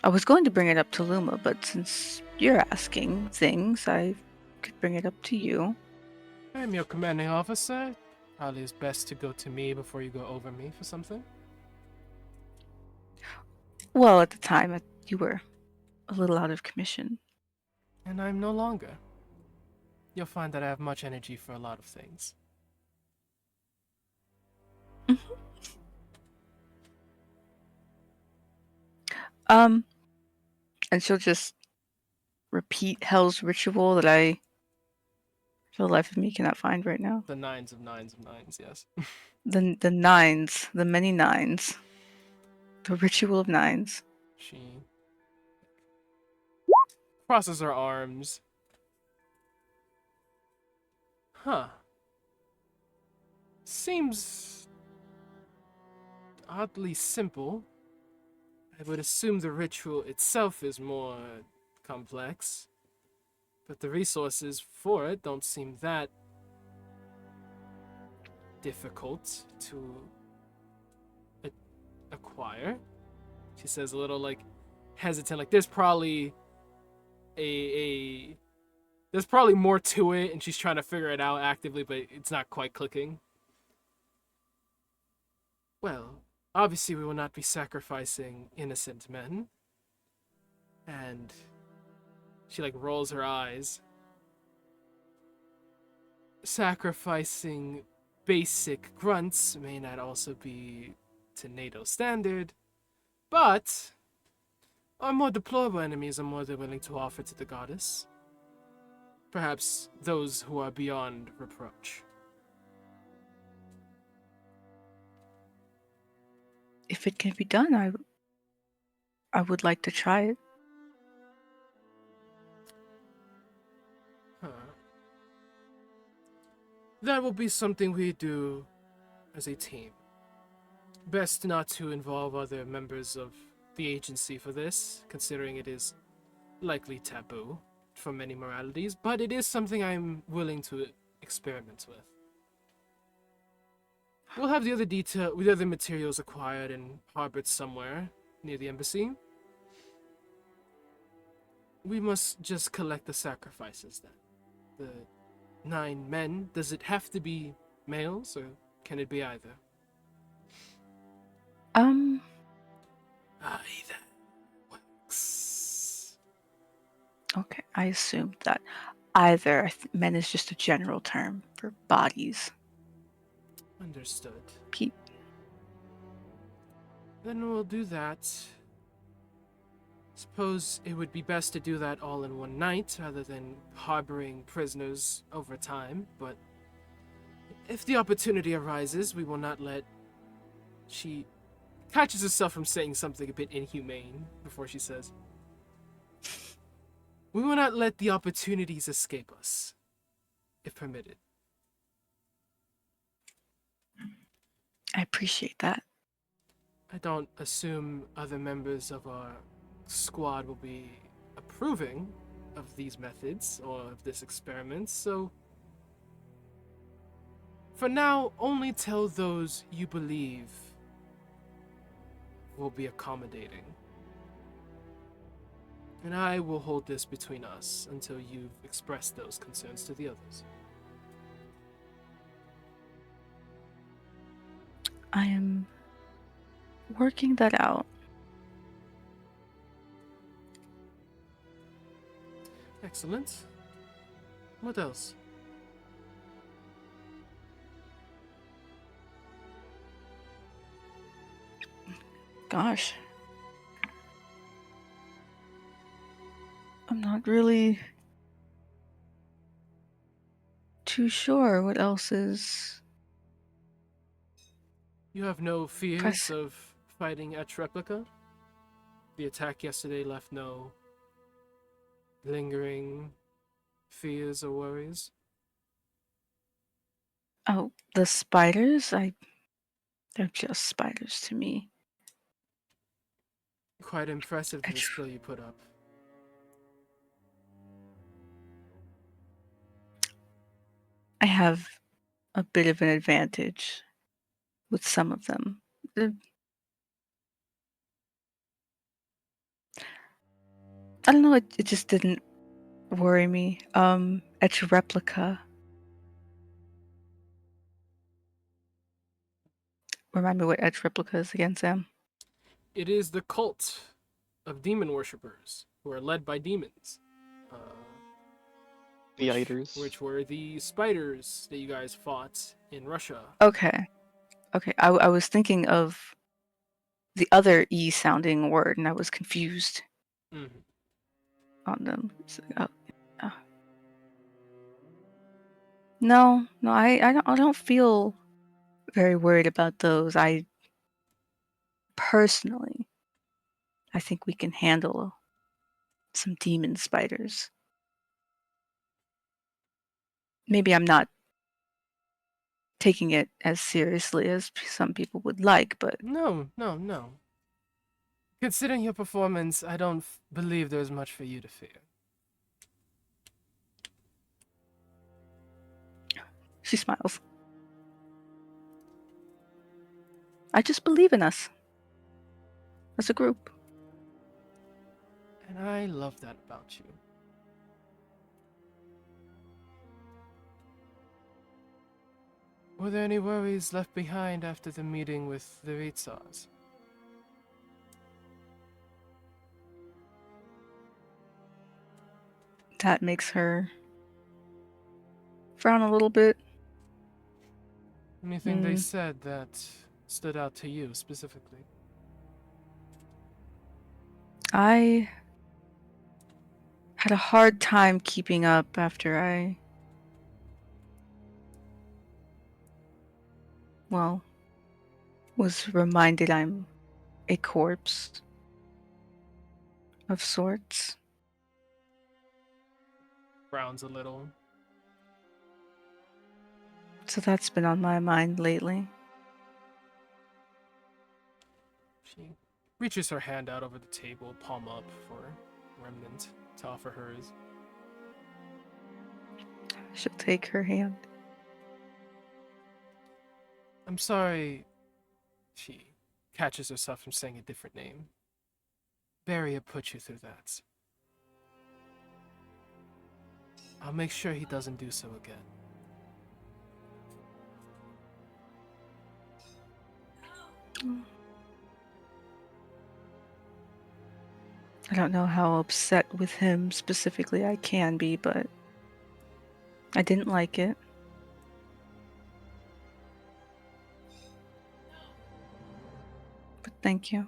I was going to bring it up to Luma, but since you're asking things, I could bring it up to you. I'm your commanding officer. Probably it's best to go to me before you go over me for something. Well, at the time, you were a little out of commission. And I'm no longer. You'll find that I have much energy for a lot of things. And she'll just repeat Hell's ritual that I, for the life of me, cannot find right now. The nines of nines of nines, yes. The nines, the many nines. The ritual of nines. She crosses her arms. Huh. Seems oddly simple. I would assume the ritual itself is more complex, but the resources for it don't seem that difficult to acquire. She says a little like hesitant, like there's probably there's probably more to it, and she's trying to figure it out actively, but it's not quite clicking. Well, obviously we will not be sacrificing innocent men. And she like rolls her eyes. Sacrificing basic grunts may not also be to NATO standard, but our more deplorable enemies are more than willing to offer to the goddess. Perhaps those who are beyond reproach. If it can be done, I would like to try it. Huh. That will be something we do as a team. Best not to involve other members of the agency for this, considering it is likely taboo for many moralities, but it is something I'm willing to experiment with. We'll have the other materials acquired and harbored somewhere near the embassy. We must just collect the sacrifices then. The 9 men, does it have to be males or can it be either? Either works. Okay, I assumed that. Either men is just a general term for bodies. Understood. Pete. Then we'll do that. Suppose it would be best to do that all in one night rather than harboring prisoners over time, but if the opportunity arises, we will not let... She catches herself from saying something a bit inhumane before she says, we will not let the opportunities escape us, if permitted. I appreciate that. I don't assume other members of our squad will be approving of these methods or of this experiment, so for now, only tell those you believe will be accommodating. And I will hold this between us until you've expressed those concerns to the others. I am working that out. Excellent. What else? Gosh. I'm not really too sure what else is. You have no fears of fighting Etch Replica? The attack yesterday left no lingering fears or worries? Oh, the spiders? They're just spiders to me. Quite impressive the display you put up. I have a bit of an advantage with some of them. I don't know, it just didn't worry me. Etch Replica. Remind me what Etch Replica is again, Sam. It is the cult of demon worshippers who are led by demons. The Eaters. Which were the spiders that you guys fought in Russia. Okay. I was thinking of the other E sounding word, and I was confused on them. No, I don't feel very worried about those. Personally, I think we can handle some demon spiders. Maybe I'm not taking it as seriously as some people would like, but No. Considering your performance, I don't believe there's much for you to fear. she smiles. I just believe in us as a group. And I love that about you. Were there any worries left behind after the meeting with the Ritsars? That makes her frown a little bit. Anything they said that stood out to you specifically? I had a hard time keeping up after I, was reminded I'm a corpse of sorts. Frowns a little. So that's been on my mind lately. She reaches her hand out over the table, palm up for Remnant to offer hers. She'll take her hand. I'm sorry. She catches herself from saying a different name. Barrier put you through that. I'll make sure he doesn't do so again. I don't know how upset with him specifically I can be, but I didn't like it. But thank you.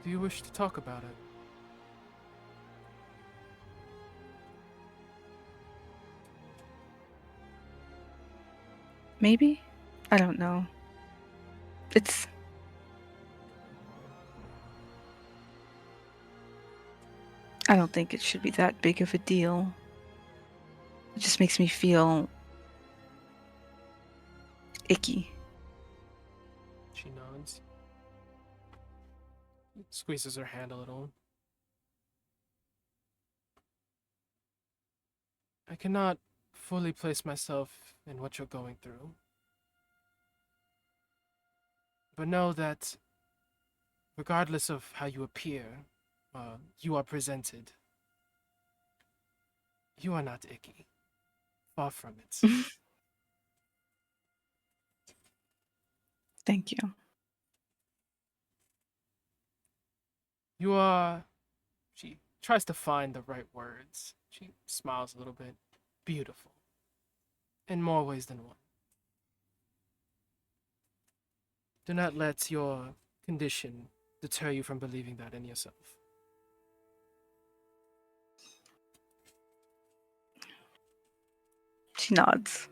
Do you wish to talk about it? Maybe? I don't know. I don't think it should be that big of a deal. It just makes me feel icky. She nods. Squeezes her hand a little. I cannot fully place myself in what you're going through. But know that regardless of how you appear, you are presented, you are not icky. Far from it. Thank you. You are... She tries to find the right words. She smiles a little bit. Beautiful. In more ways than one. Do not let your condition deter you from believing that in yourself. She nods.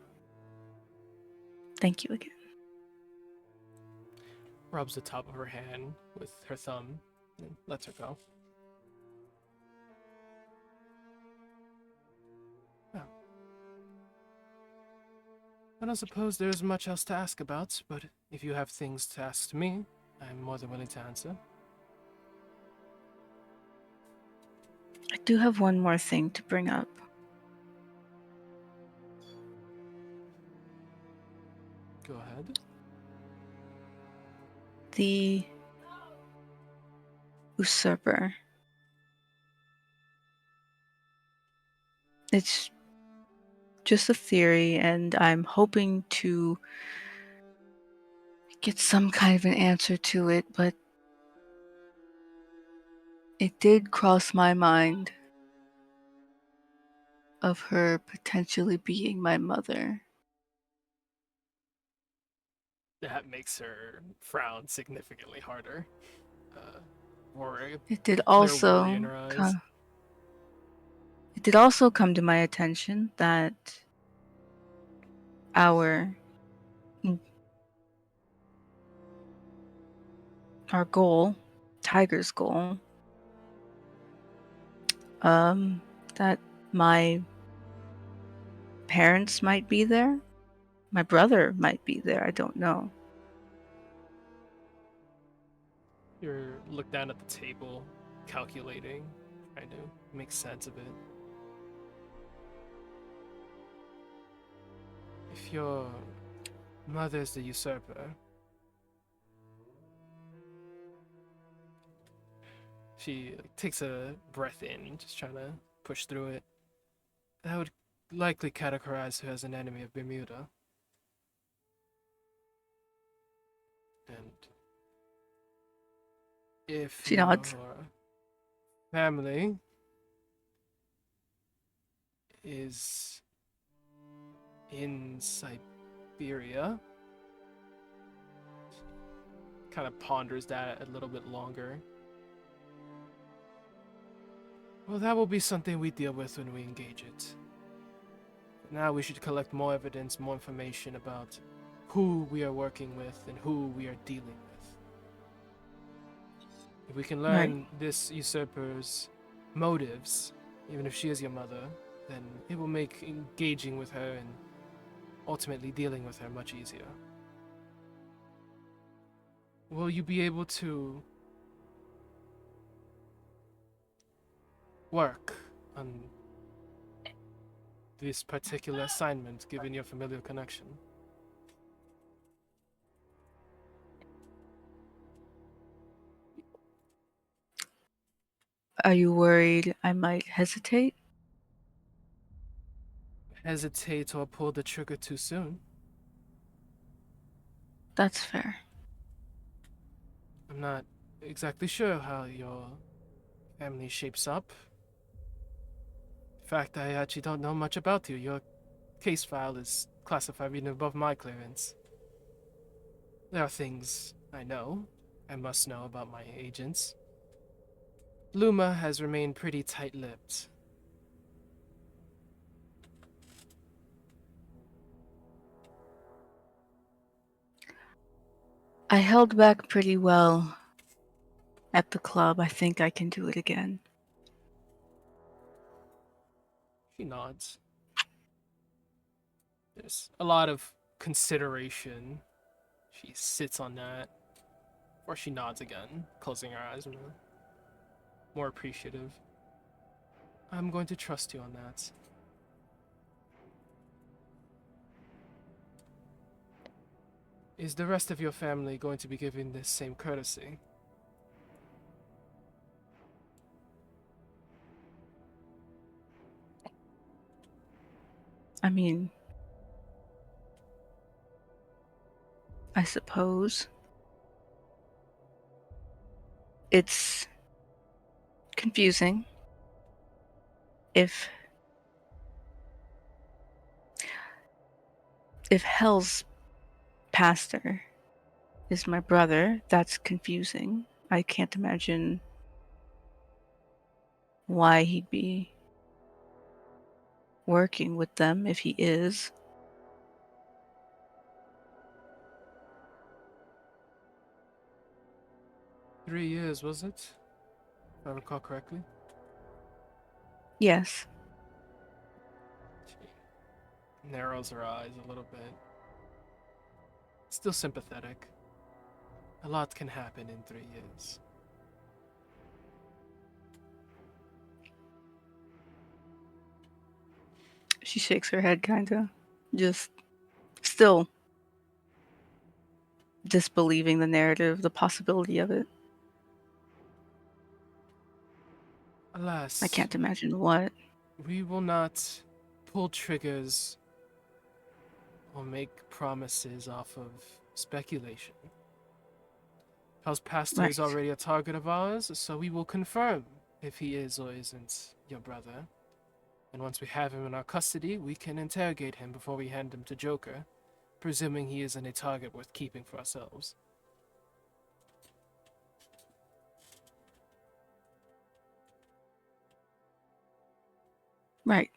Thank you again. Rubs the top of her hand with her thumb and lets her go. Well, I don't suppose there's much else to ask about, but if you have things to ask me, I'm more than willing to answer. I do have one more thing to bring up. Go ahead. The usurper. It's just a theory, and I'm hoping to get some kind of an answer to it, but it did cross my mind of her potentially being my mother. That makes her frown significantly harder. Worry, It did clear worry also in her eyes. it did also come to my attention that our goal, Tiger's goal, that my parents might be there. My brother might be there. I don't know. You look down at the table, calculating, trying to make sense of it. If your mother's the usurper, she takes a breath in, just trying to push through it. That would likely categorize her as an enemy of Bermuda. And if She your nods. family is in Siberia, kind of ponders that a little bit longer. Well, that will be something we deal with when we engage it. Now we should collect more evidence, more information about who we are working with and who we are dealing with. If we can learn this usurper's motives, even if she is your mother, then it will make engaging with her and ultimately dealing with her much easier. Will you be able to work on this particular assignment given your familial connection? Are you worried I might hesitate? Hesitate or pull the trigger too soon? That's fair. I'm not exactly sure how your family shapes up. In fact, I actually don't know much about you. Your case file is classified even above my clearance. There are things I know, I must know about my agents. Luma has remained pretty tight-lipped. I held back pretty well at the club. I think I can do it again. She nods. There's a lot of consideration. She sits on that. Or she nods again, closing her eyes, more appreciative. I'm going to trust you on that. Is the rest of your family going to be given this same courtesy? I mean, I suppose it's confusing if Hell's pastor is my brother. That's confusing. I can't imagine why he'd be working with them if he is. Three years, was it? If I recall correctly. Yes. She narrows her eyes a little bit. Still sympathetic. A lot can happen in 3 years. She shakes her head, kinda. Just still disbelieving the narrative, the possibility of it. Alas, I can't imagine what. we will not pull triggers or make promises off of speculation. Hell's pastor is Right. already a target of ours, so we will confirm if he is or isn't your brother. And once we have him in our custody, we can interrogate him before we hand him to Joker. presuming he isn't a target worth keeping for ourselves. Right.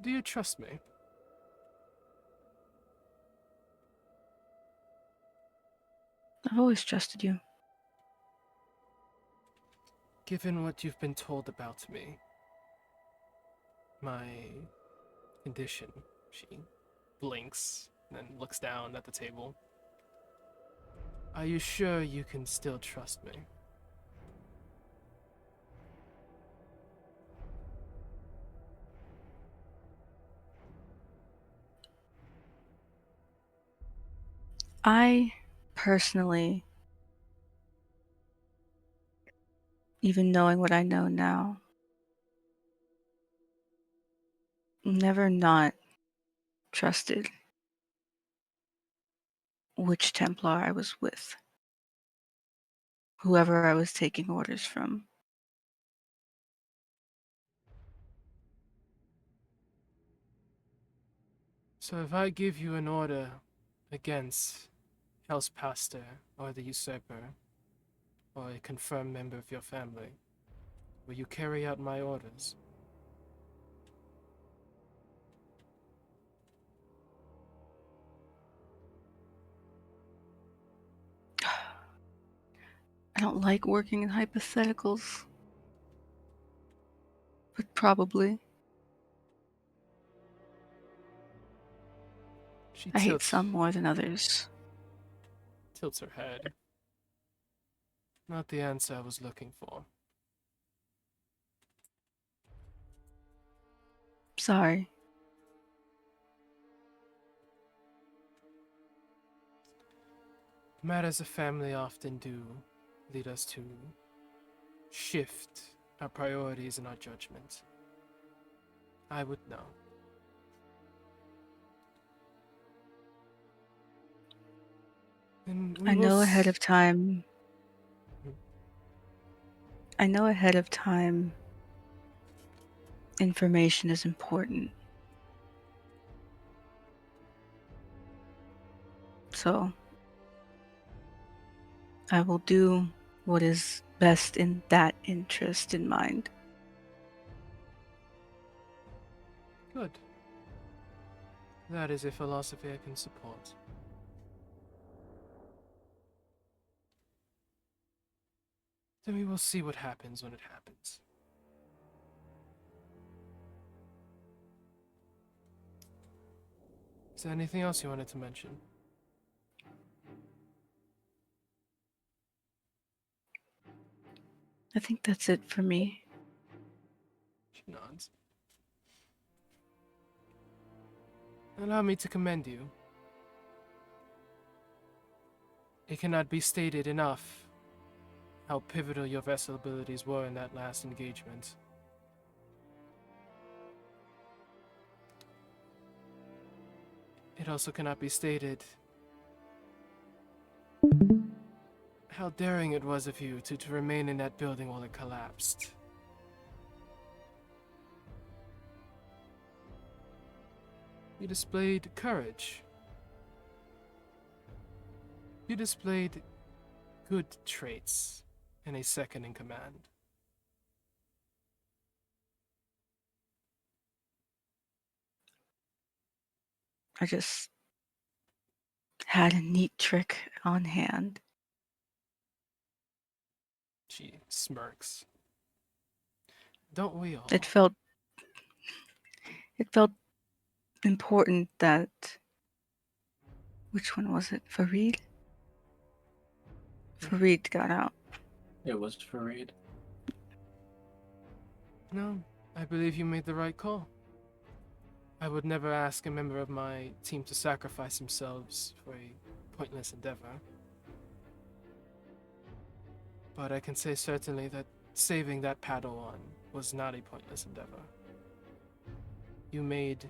Do you trust me? I've always trusted you. Given what you've been told about me, my condition, she blinks and then looks down at the table. Are you sure you can still trust me? I personally, even knowing what I know now, never not trusted which Templar I was with, whoever I was taking orders from. So if I give you an order against Hell's Pastor or the Usurper, or a confirmed member of your family, will you carry out my orders? I don't like working in hypotheticals, but probably. She I hate some more than others. tilts her head. Not the answer I was looking for. Sorry. Matters of family often do lead us to shift our priorities and our judgment. I would know. And we I will know ahead of time. I know ahead of time information is important. So I will do what is best in that interest in mind. Good. That is a philosophy I can support. Then we will see what happens when it happens. Is there anything else you wanted to mention? I think that's it for me. She nods. Allow me to commend you. It cannot be stated enough how pivotal your vessel abilities were in that last engagement. It also cannot be stated how daring it was of you to remain in that building while it collapsed. You displayed courage. You displayed good traits in a second in command. I just had a neat trick on hand. She smirks. Don't we all? It felt important that, which one was it? Farid? Farid got out. It was Farid. No, I believe you made the right call. I would never ask a member of my team to sacrifice themselves for a pointless endeavor. But I can say certainly that saving that Padawan was not a pointless endeavor. You made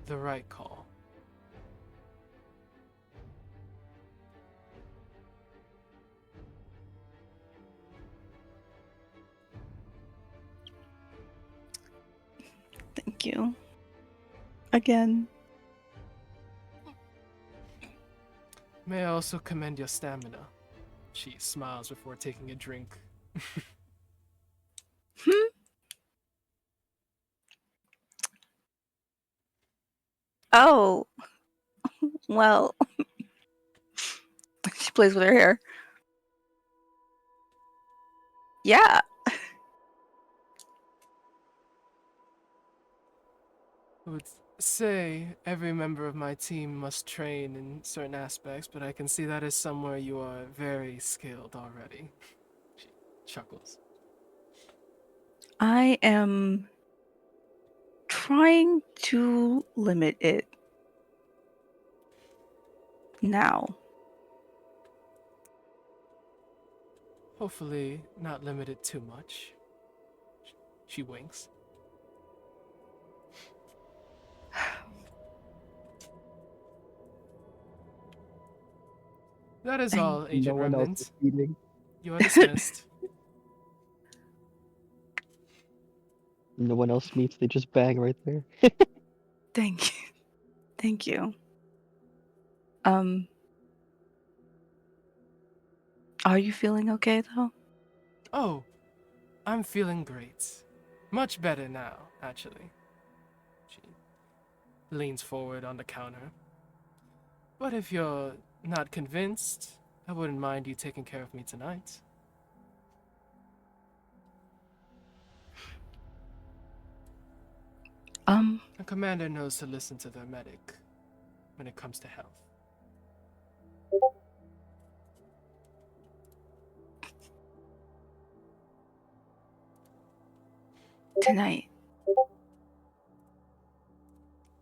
the right call. again. May I also commend your stamina? She smiles before taking a drink. Hmm? Oh, well. She plays with her hair. Yeah. I would say every member of my team must train in certain aspects, but I can see that is somewhere you are very skilled already. She chuckles. I am trying to limit it now. Hopefully, not limited too much. She winks. That is And all, Agent No one else is Remnant. eating. You are dismissed. No one else meets. They just bang right there. Thank you. Thank you. Are you feeling okay though? Oh, I'm feeling great. Much better now, actually. She leans forward on the counter. But if you're not convinced, I wouldn't mind you taking care of me tonight. A commander knows to listen to their medic when it comes to health. Tonight.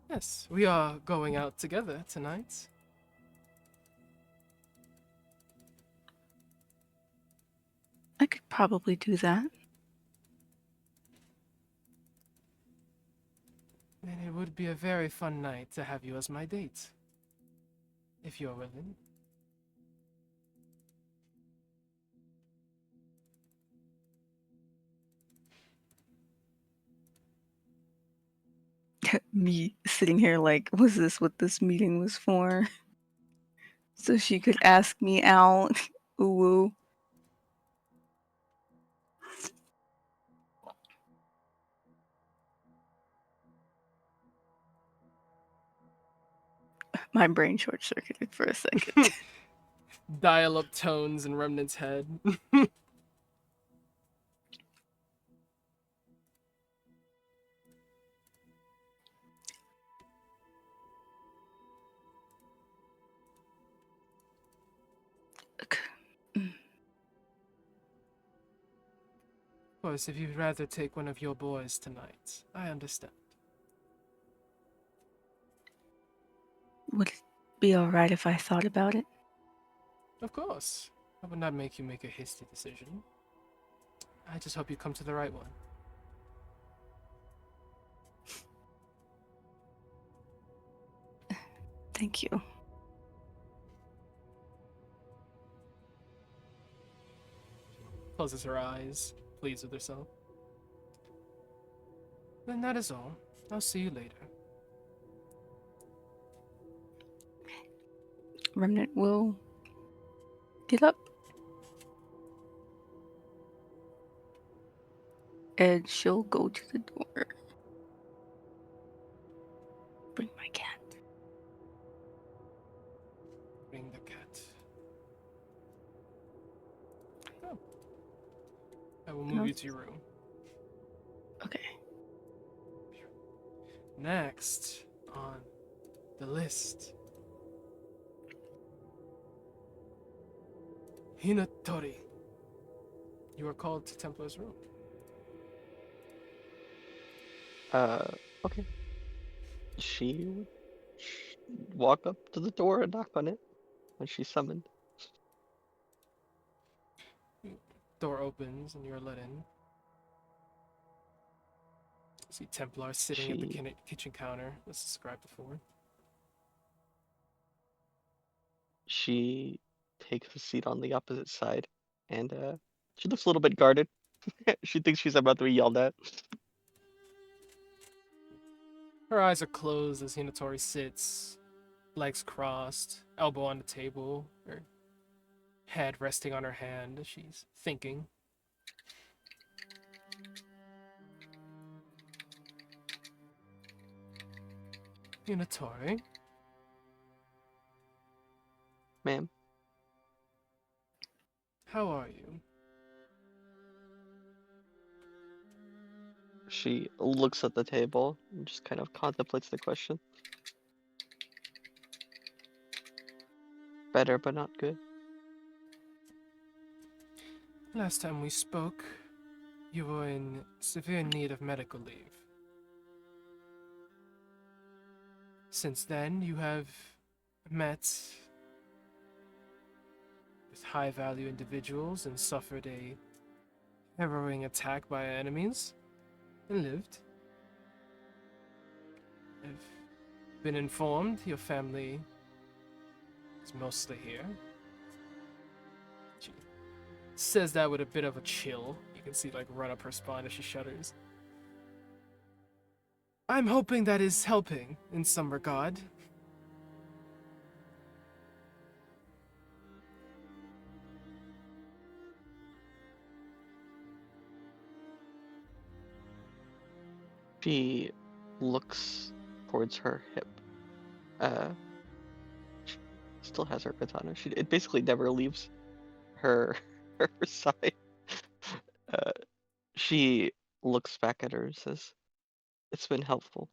Yes, we are going out together tonight. I could probably do that. And it would be a very fun night to have you as my date. If you're willing. Me sitting here like, was this what this meeting was for? So she could ask me out. Ooh woo. My brain short circuited for a second. Dial up tones in Remnant's head. Of course, if you'd rather take one of your boys tonight, I understand. Would it be alright if I thought about it? Of course. I would not make you make a hasty decision. I just hope you come to the right one. Thank you. Closes her eyes, pleased with herself. Then that is all. I'll see you later. Remnant will get up. And she'll go to the door. Bring my cat. Bring the cat. Oh. I will move you to your room. Okay. Next on the list, Hinatori. You are called to Templar's room. Okay. She would walk up to the door and knock on it when she's summoned. Door opens and you're let in. See Templar sitting at the kitchen counter, as described before. She takes a seat on the opposite side, and she looks a little bit guarded. She thinks she's about to be yelled at. Her eyes are closed as Hinatori sits, legs crossed, elbow on the table, her head resting on her hand as she's thinking. Hinatori, Ma'am. how are you? She looks at the table and just kind of contemplates the question. Better, but not good. Last time we spoke, you were in severe need of medical leave. Since then, you have met with high-value individuals and suffered a harrowing attack by enemies and lived. I've been informed your family is mostly here. She says that with a bit of a chill. You can see like run up her spine as she shudders. I'm hoping that is helping in some regard. She looks towards her hip. She still has her katana. It basically never leaves her her side. Uh, she looks back at her and says, "It's been helpful,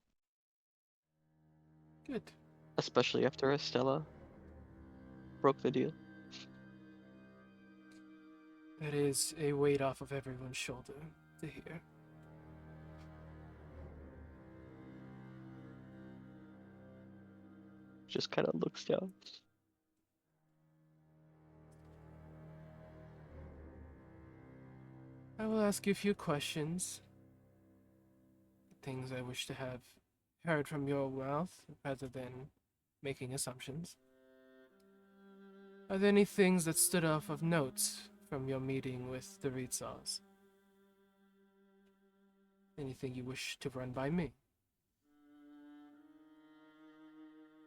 Good. especially after Estella broke the deal." That is a weight off of everyone's shoulder to hear. Just kind of looks down. I will ask you a few questions. Things I wish to have heard from your mouth rather than making assumptions. Are there any things that stood off of notes from your meeting with the Ritsas? Anything you wish to run by me?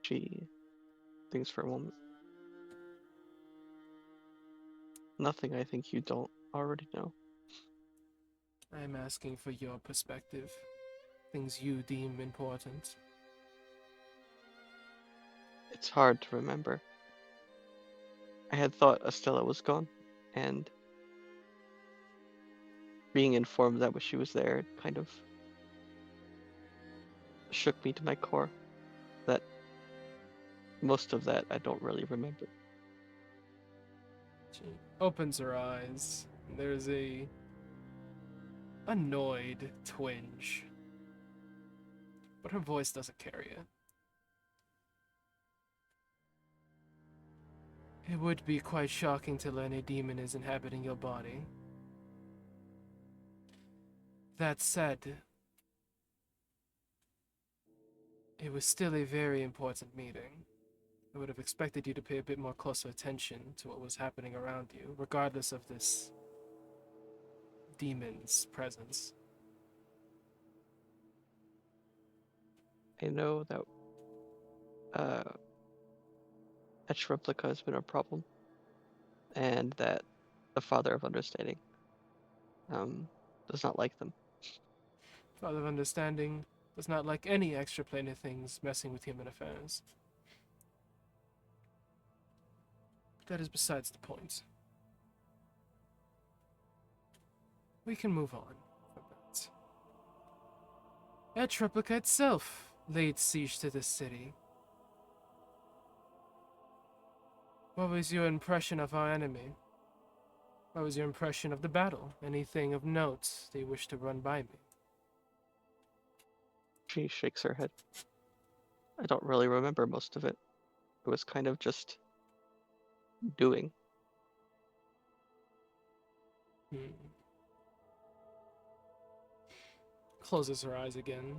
She thinks for a moment. Nothing I think you don't already know. I'm asking for your perspective. Things you deem important. It's hard to remember. I had thought Estella was gone, and being informed that she was there kind of shook me to my core. That most of that I don't really remember. She opens her eyes. There's a annoyed twinge, but her voice doesn't carry it. It would be quite shocking to learn a demon is inhabiting your body. That said, it was still a very important meeting. I would have expected you to pay a bit more closer attention to what was happening around you, regardless of this demon's presence. I know that Etch Replica has been a problem, and that the Father of Understanding does not like them. Father of Understanding does not like any extraplanar things messing with human affairs. That is besides the point. We can move on from that. Etch Replica itself laid siege to this city. What was your impression of our enemy? What was your impression of the battle? Anything of note that you wish to run by me? She shakes her head. I don't really remember most of it. It was kind of just doing. Closes her eyes again.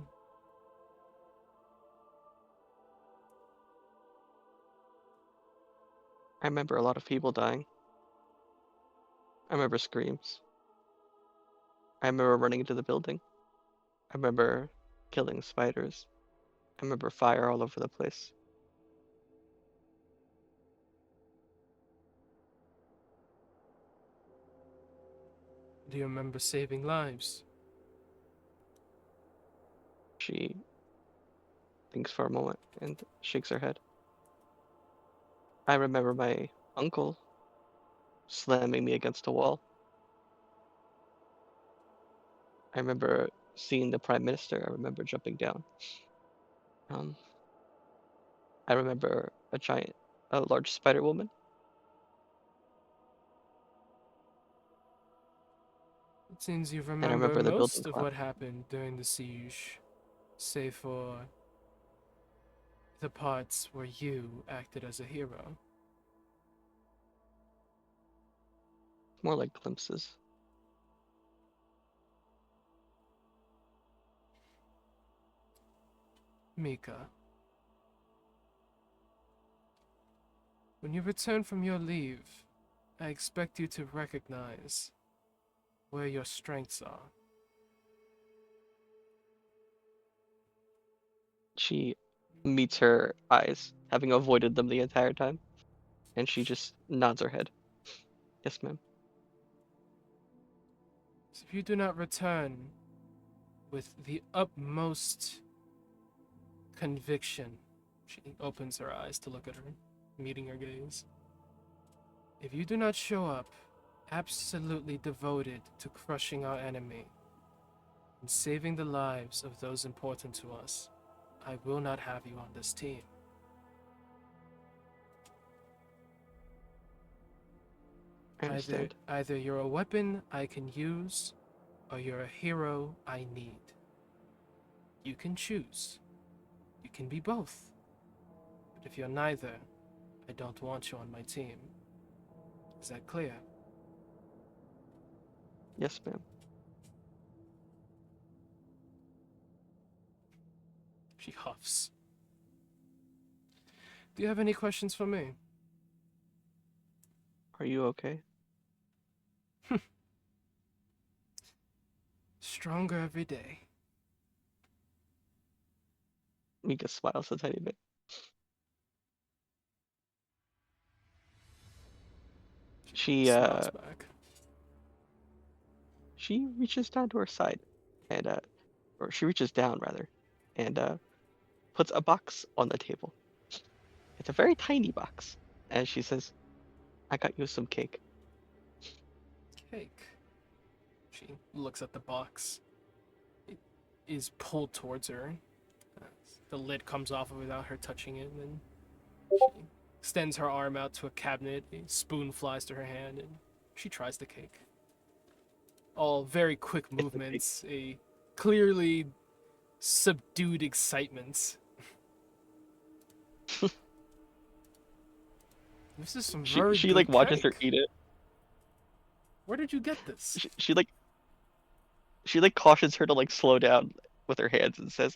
I remember a lot of people dying. I remember screams. I remember running into the building. I remember killing spiders. I remember fire all over the place. Do you remember saving lives? She thinks for a moment and shakes her head. I remember my uncle slamming me against a wall. I remember seeing the Prime Minister. I remember jumping down. I remember a large spider woman. It seems you And I remember remember the building most of what collapse. happened during the siege, save for the parts where you acted as a hero. More like glimpses. Mika, when you return from your leave, I expect you to recognize where your strengths are. She meets her eyes, having avoided them the entire time, and she just nods her head. Yes, ma'am. So if you do not return with the utmost conviction, she opens her eyes to look at her, meeting her gaze. If you do not show up absolutely devoted to crushing our enemy and saving the lives of those important to us, I will not have you on this team. I understand. Either you're a weapon I can use, or you're a hero I need. You can choose. You can be both. But if you're neither, I don't want you on my team. Is that clear? Yes, ma'am. She huffs. Do you have any questions for me? Are you okay? Stronger every day. Mika smiles a tiny bit. She Smiles back. she reaches down to her side, and or she reaches down rather, and puts a box on the table. It's a very tiny box, and she says, "I got you some cake." Cake. She looks at the box. It is pulled towards her. The lid comes off without her touching it, and then she extends her arm out to a cabinet. A spoon flies to her hand, and she tries the cake. All very quick movements, a clearly subdued excitement. This is some very She good like watches her cake. eat it. Where did you get this? She like cautions her to like slow down with her hands and says,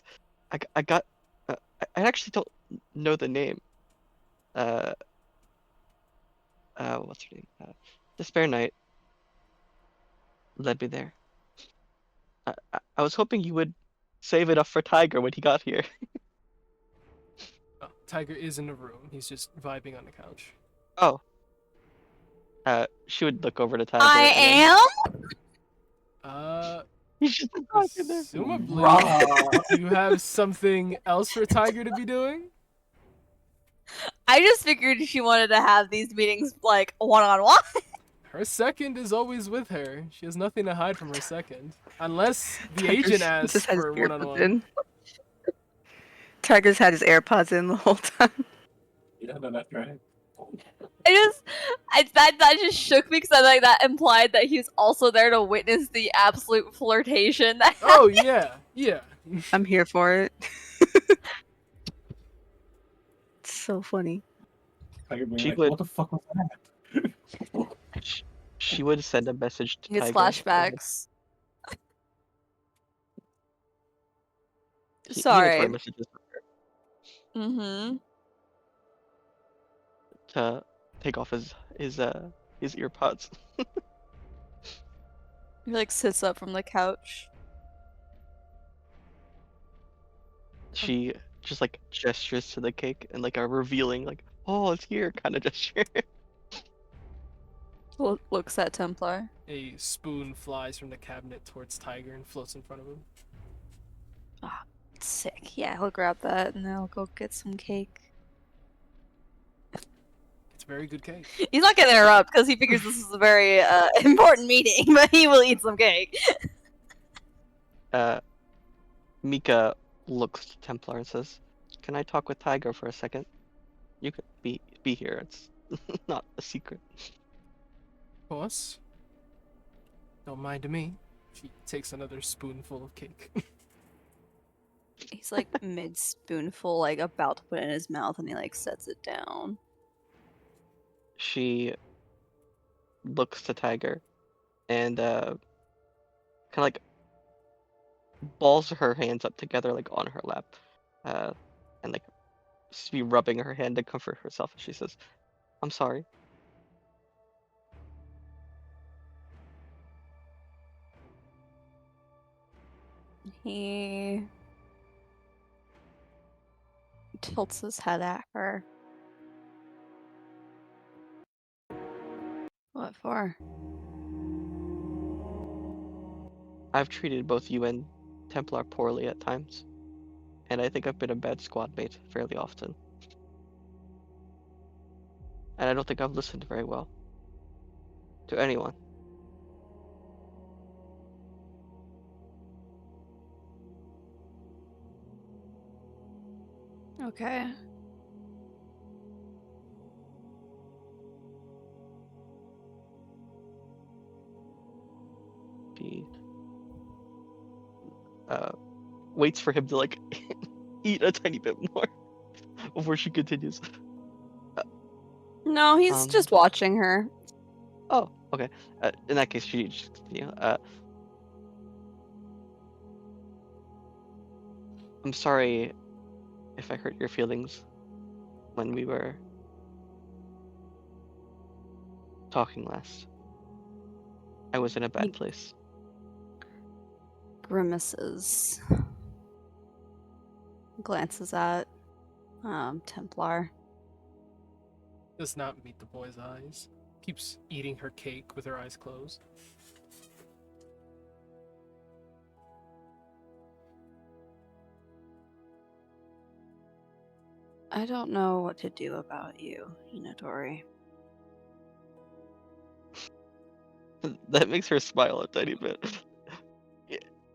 I got I actually don't know the name. Uh what's her name? Despair Knight led me there. I was hoping you would save enough for Tiger when he got here. Oh, Tiger is in the room. He's just vibing on the couch. Oh. She would look over to Tiger I and am. he's just a dog in there. Presumably, Rah. you have something else for Tiger to be doing? I just figured she wanted to have these meetings like one-on-one. Her second is always with her. She has nothing to hide from her second. Unless the Tiger's agent asks just has for earpods one-on-one. in. Tiger's had his AirPods in the whole time. Yeah, no, that's right. That just shook me because I like that implied that he was also there to witness the absolute flirtation. That Oh, yeah. Yeah. I'm here for it. It's so funny. I could be She like, would- what the fuck was that? She would send a message to his Tiger. flashbacks. He would Sorry. write messages Mm-hmm. to take off his earpods. He like sits up from the couch. She just like gestures to the cake and like a revealing like, oh, it's here kind of gesture. Looks at Templar. A spoon flies from the cabinet towards Tiger and floats in front of him. Ah, sick. Yeah, he'll grab that and they'll go get some cake. It's a very good cake. He's not gonna interrupt because he figures this is a very important meeting, but he will eat some cake. Mika looks to Templar and says, "Can I talk with Tiger for a second? You could be here. It's not a secret." Of course. Don't mind me. She takes another spoonful of cake. He's like mid spoonful, like about to put it in his mouth, and he like sets it down. She looks to Tiger and kind of like balls her hands up together like on her lap, and like be rubbing her hand to comfort herself. And she says, "I'm sorry." He tilts his head at her. What for? I've treated both you and Templar poorly at times, and I think I've been a bad squad mate fairly often. And I don't think I've listened very well to anyone. Okay. She waits for him to like eat a tiny bit more before she continues. No, he's just watching her. Oh, okay. In that case, she just continue. I'm sorry if I hurt your feelings when we were talking last. I was in a bad place. Grimaces. Glances at Templar. Does not meet the boy's eyes. Keeps eating her cake with her eyes closed. I don't know what to do about you, Hinadori. That makes her smile a tiny bit.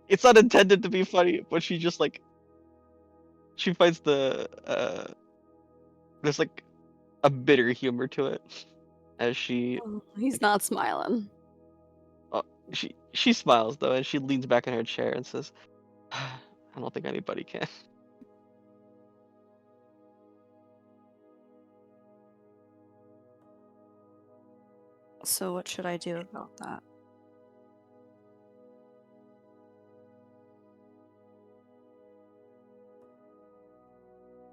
It's not intended to be funny, but she just like she finds there's like a bitter humor to it as she He's like, not smiling. she smiles though, and she leans back in her chair and says, "I don't think anybody can." So what should I do about that?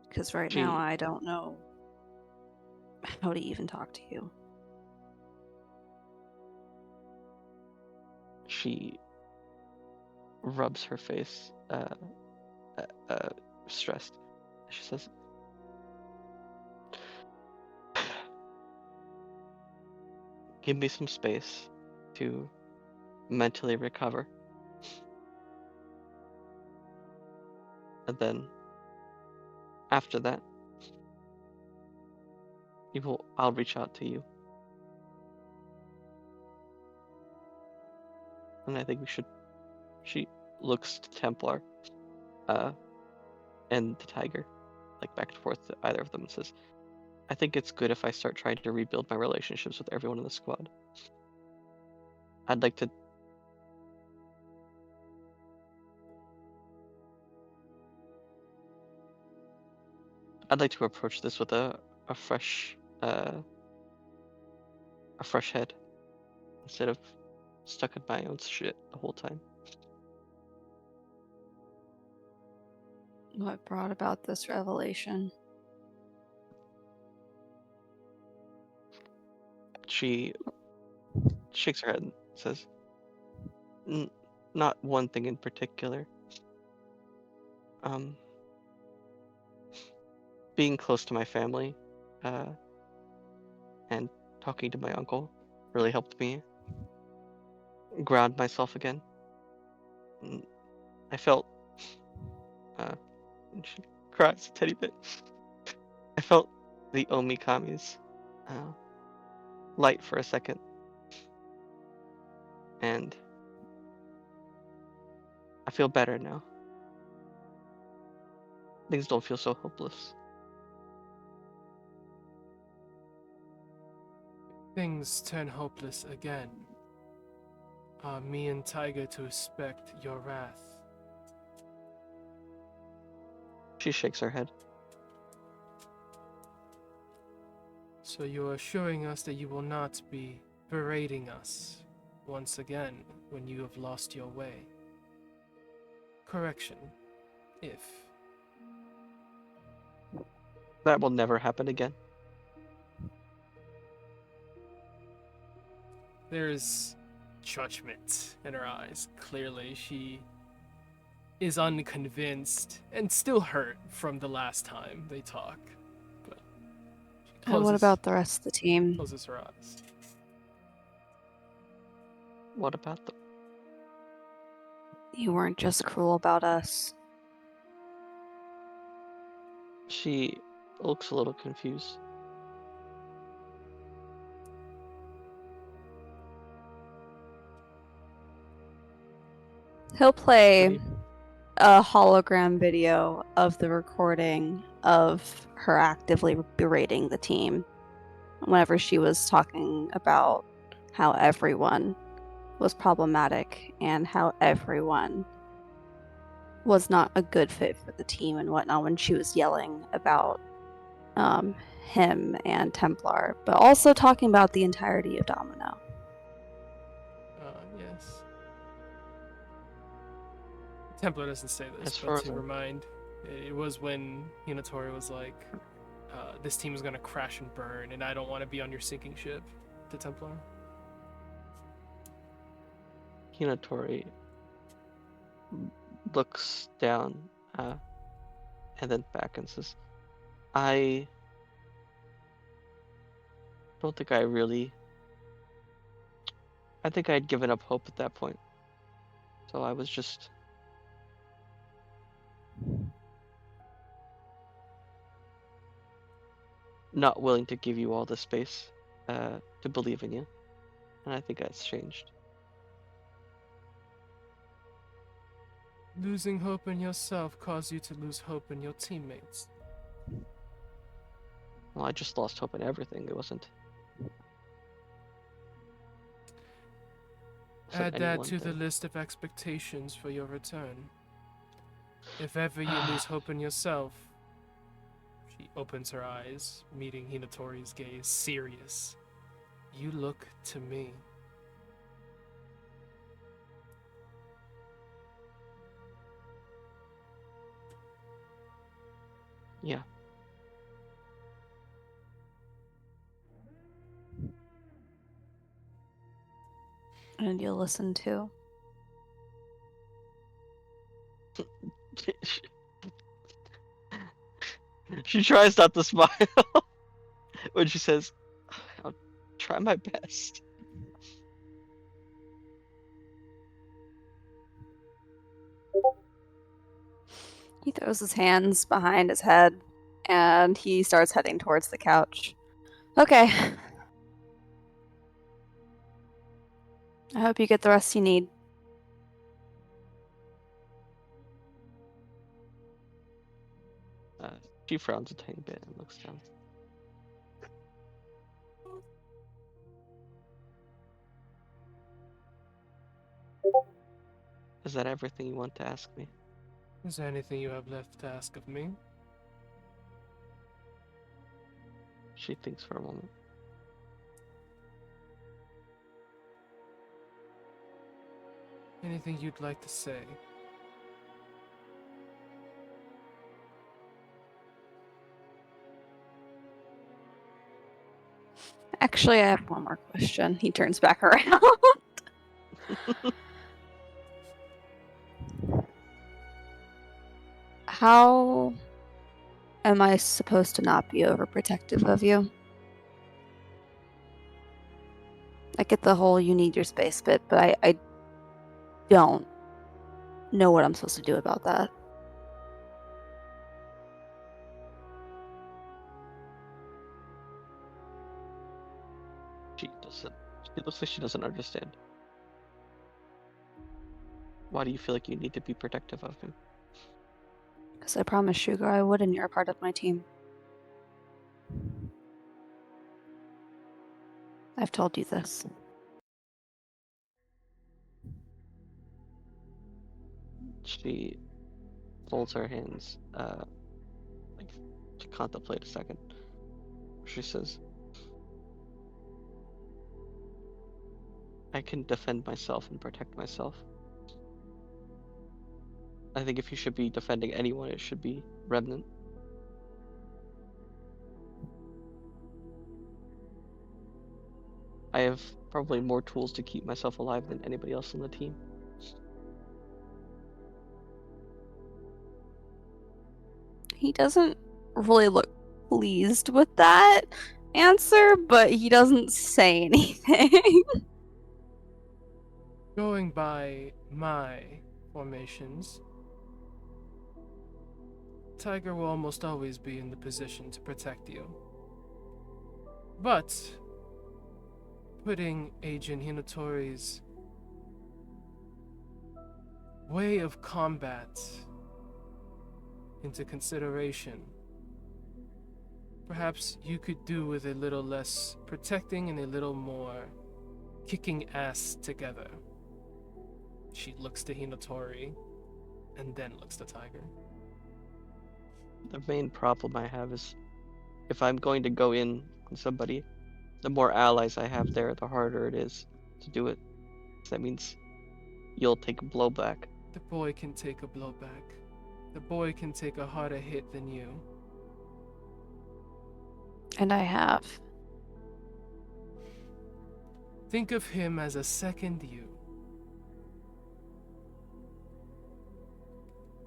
Because right now I don't know how to even talk to you. She rubs her face, stressed. She says, "Give me some space to mentally recover, and then after that, I'll reach out to you." And I think we should. She looks to Templar, and to Tiger, like back and forth to either of them, and says, "I think it's good if I start trying to rebuild my relationships with everyone in the squad. I'd like to." I'd like to approach this with a fresh head instead of stuck in my own shit the whole time. What brought about this revelation? She shakes her head and says, "Not one thing in particular. being close to my family and talking to my uncle really helped me ground myself again. I felt she cries a tiny bit. I felt the Omikami's light for a second, and I feel better now. Things don't feel so hopeless. Things turn hopeless again. Are me and Tiger to expect your wrath? She shakes her head. So you are assuring us that you will not be berating us once again when you have lost your way. Correction, if. That will never happen again. There's judgment in her eyes. Clearly, she is unconvinced and still hurt from the last time they talk. But she And what about the rest of the team? closes her eyes. What about them? You weren't just cruel about us. She looks a little confused. He'll play What a hologram video of the recording of her actively berating the team whenever she was talking about how everyone was problematic and how everyone was not a good fit for the team and whatnot when she was yelling about him and Templar, but also talking about the entirety of Domino. Yes. Templar doesn't say this, As but far to as remind, it was when Hinatori was like, this team is going to crash and burn, and I don't want to be on your sinking ship, to Templar. Hinatori looks down and then back and says, I don't think I think I had given up hope at that point. So I was just not willing to give you all the space to believe in you. And I think that's changed. Losing hope in yourself caused you to lose hope in your teammates. Well, I just lost hope in everything. It wasn't Add any that one to the thing. list of expectations for your return. If ever you lose hope in yourself, she opens her eyes, meeting Hinatori's gaze, serious. You look to me. Yeah. And you'll listen too. She tries not to smile when she says, I'll try my best. He throws his hands behind his head and he starts heading towards the couch. Okay. I hope you get the rest you need. She frowns a tiny bit and looks down. Is that everything you want to ask me? Is there anything you have left to ask of me? She thinks for a moment. Anything you'd like to say? Actually, I have one more question. He turns back around. How Am I supposed to not be overprotective of you? I get the whole you need your space bit, but I don't know what I'm supposed to do about that. She doesn't. It looks like she doesn't understand. Why do you feel like you need to be protective of him? Because I promised Sugar I would, and you're a part of my team. I've told you this. She folds her hands, like to contemplate a second. She says, I can defend myself and protect myself. I think if you should be defending anyone, it should be Remnant. I have probably more tools to keep myself alive than anybody else on the team. He doesn't really look pleased with that answer, but he doesn't say anything. Going by my formations, Tiger will almost always be in the position to protect you. But putting Agent Hinatori's way of combat into consideration, perhaps you could do with a little less protecting and a little more kicking ass together. She looks to Hinatori and then looks to Tiger. The main problem I have is if I'm going to go in on somebody, the more allies I have there, the harder it is to do it. So that means you'll take a blowback. The boy can take a blowback. The boy can take a harder hit than you. And I have. Think of him as a second you.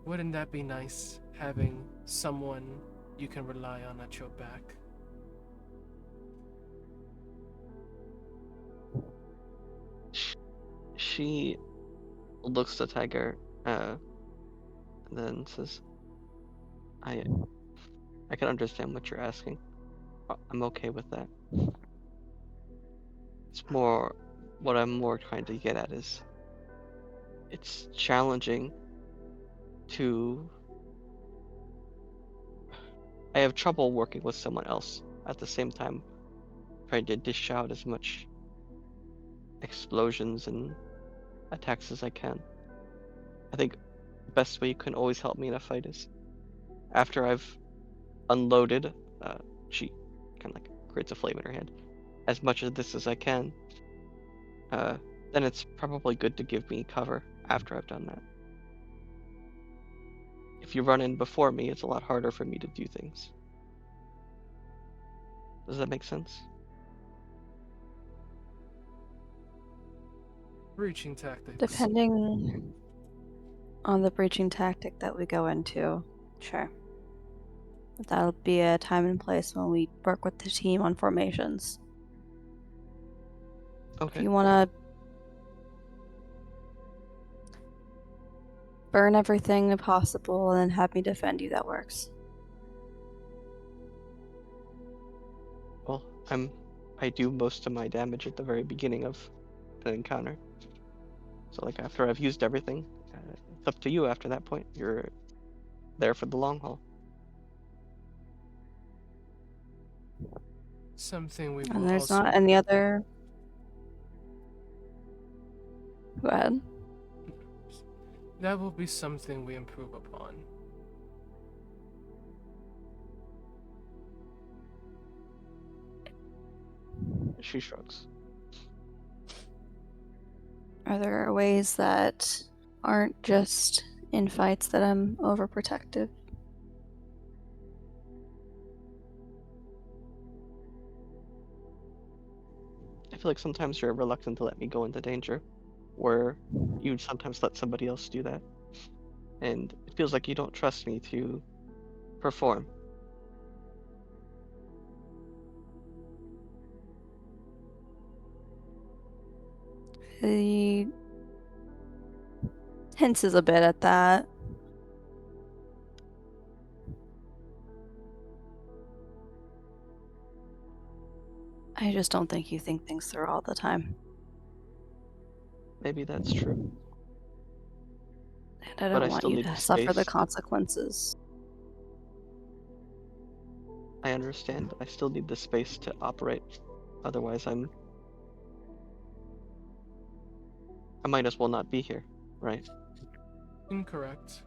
Wouldn't that be nice, having someone you can rely on at your back? She looks to Tiger, and then says, I can understand what you're asking. I'm okay with that. It's more, what I'm more trying to get at is, it's challenging to, I have trouble working with someone else at the same time, trying to dish out as much explosions and attacks as I can. I think the best way you can always help me in a fight is after I've unloaded, she kind of like creates a flame in her hand, as much of this as I can, then it's probably good to give me cover after I've done that. If you run in before me, it's a lot harder for me to do things. Does that make sense? Breaching tactics. Depending on the breaching tactic that we go into, sure. But that'll be a time and place when we work with the team on formations. Okay. If you want to burn everything possible and then have me defend you, that works. Well, I do most of my damage at the very beginning of an encounter. So like after I've used everything, it's up to you after that point. You're there for the long haul. Something we will And there's also... not any other... Go ahead. That will be something we improve upon. She shrugs. Are there ways that aren't just in fights that I'm overprotective? I feel like sometimes you're reluctant to let me go into danger, where you sometimes let somebody else do that. And it feels like you don't trust me to perform. He hints a bit at that. I just don't think you think things through all the time. Maybe that's true. And I But don't I want still you need to the suffer the space. consequences. I understand, but I still need the space to operate. Otherwise, I might as well not be here, right? Incorrect.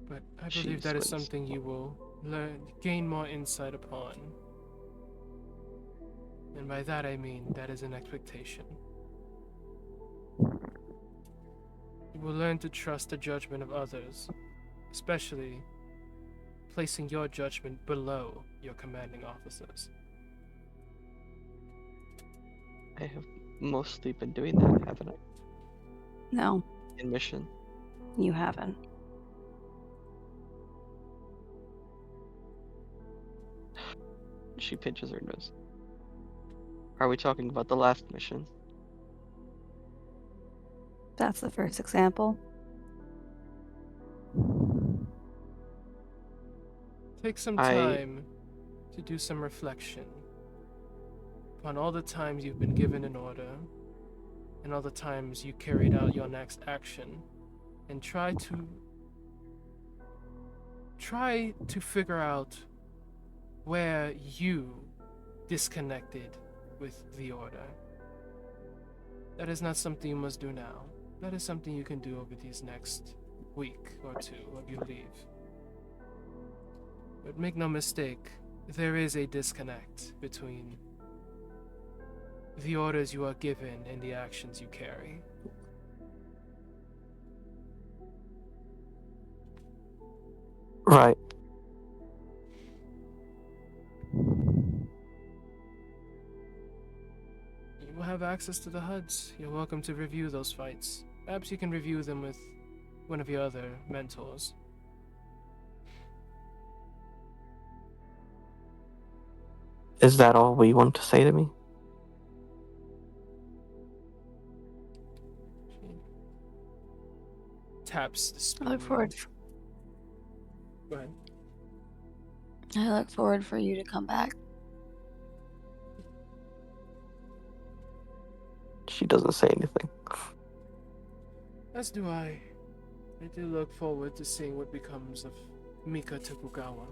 But I believe She that is squints. something you will gain more insight upon. And by that I mean that is an expectation. You will learn to trust the judgment of others, especially placing your judgment below your commanding officers. I have mostly been doing that, haven't I? No, In mission. you haven't. She pinches her nose. Are we talking about the last mission? That's the first example. Take some I time to do some reflection upon all the times you've been given an order and all the times you carried out your next action, and try to figure out where you disconnected with the order. That is not something you must do now. That is something you can do over these next week or two of your leave. But make no mistake, there is a disconnect between the orders you are given and the actions you carry. right. You will have access to the HUDs. You're welcome to review those fights. Perhaps you can review them with one of your other mentors. Is that all we want to say to me? She taps the spoon. I look forward. Go ahead. I look forward for you to come back. She doesn't say anything. As do I. I do look forward to seeing what becomes of Mika Tokugawa.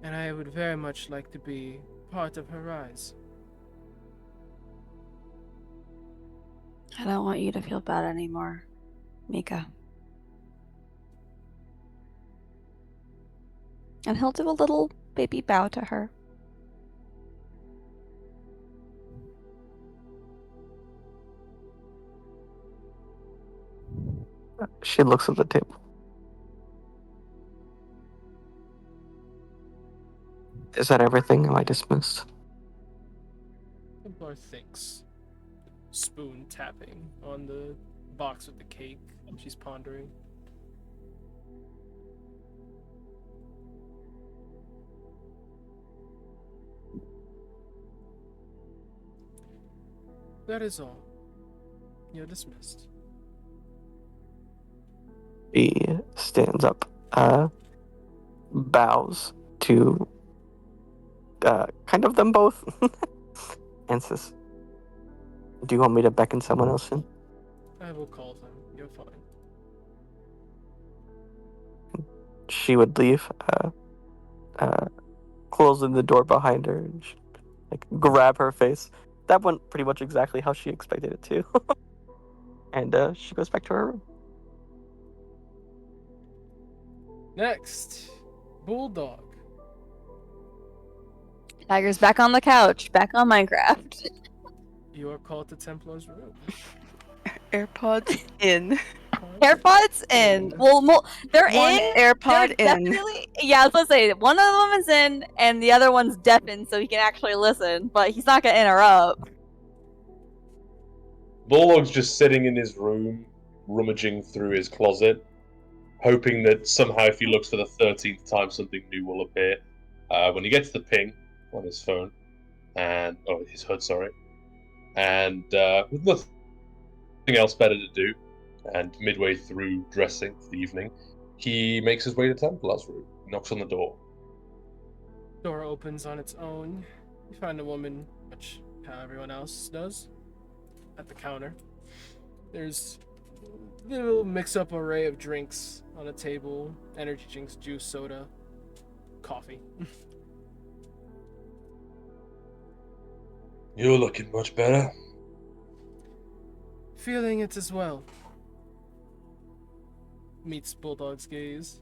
And I would very much like to be part of her rise. I don't want you to feel bad anymore, Mika. And he'll do a little baby bow to her. She looks at the table. Is that everything? Am I dismissed? Templar thinks. Spoon tapping on the box with the cake. She's pondering. That is all. You're dismissed. She stands up, bows to kind of them both, and says, "Do you want me to beckon someone else in?" I will call them. You're fine. She would leave, closing the door behind her, and like grab her face. That went pretty much exactly how she expected it to. And she goes back to her room. Next, Bulldog. Tiger's back on the couch, back on Minecraft. You are called to Templar's room. AirPods in. AirPods in. Well, they're One in. AirPod They're in. definitely. Yeah, I was gonna say one of them is in, and the other one's deafened, so he can actually listen, but he's not gonna interrupt. Bulldog's just sitting in his room, rummaging through his closet, hoping that somehow, if he looks for the 13th time, something new will appear. When he gets the ping on his phone, and his hood, sorry, and with nothing else better to do, and midway through dressing for the evening, he makes his way to Templar's room, knocks on the door. Door opens on its own. You find a woman, which how everyone else does, at the counter. There's a little mix-up array of drinks on a table: energy drinks, juice, soda, coffee. You're looking much better. Feeling it as well. Meets Bulldog's gaze.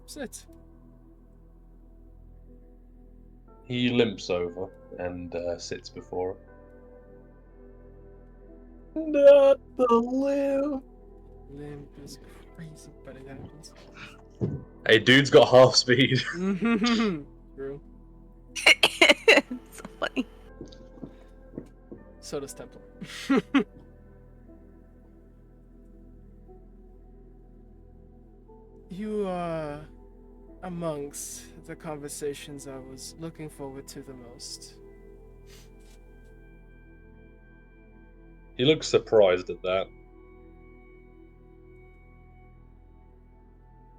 Sit. He limps over and sits before her. Not the limp. Limp is crazy, but it happens. Hey, dude's got half speed. True. It's so funny. So does Templar. You are amongst the conversations I was looking forward to the most. He looks surprised at that.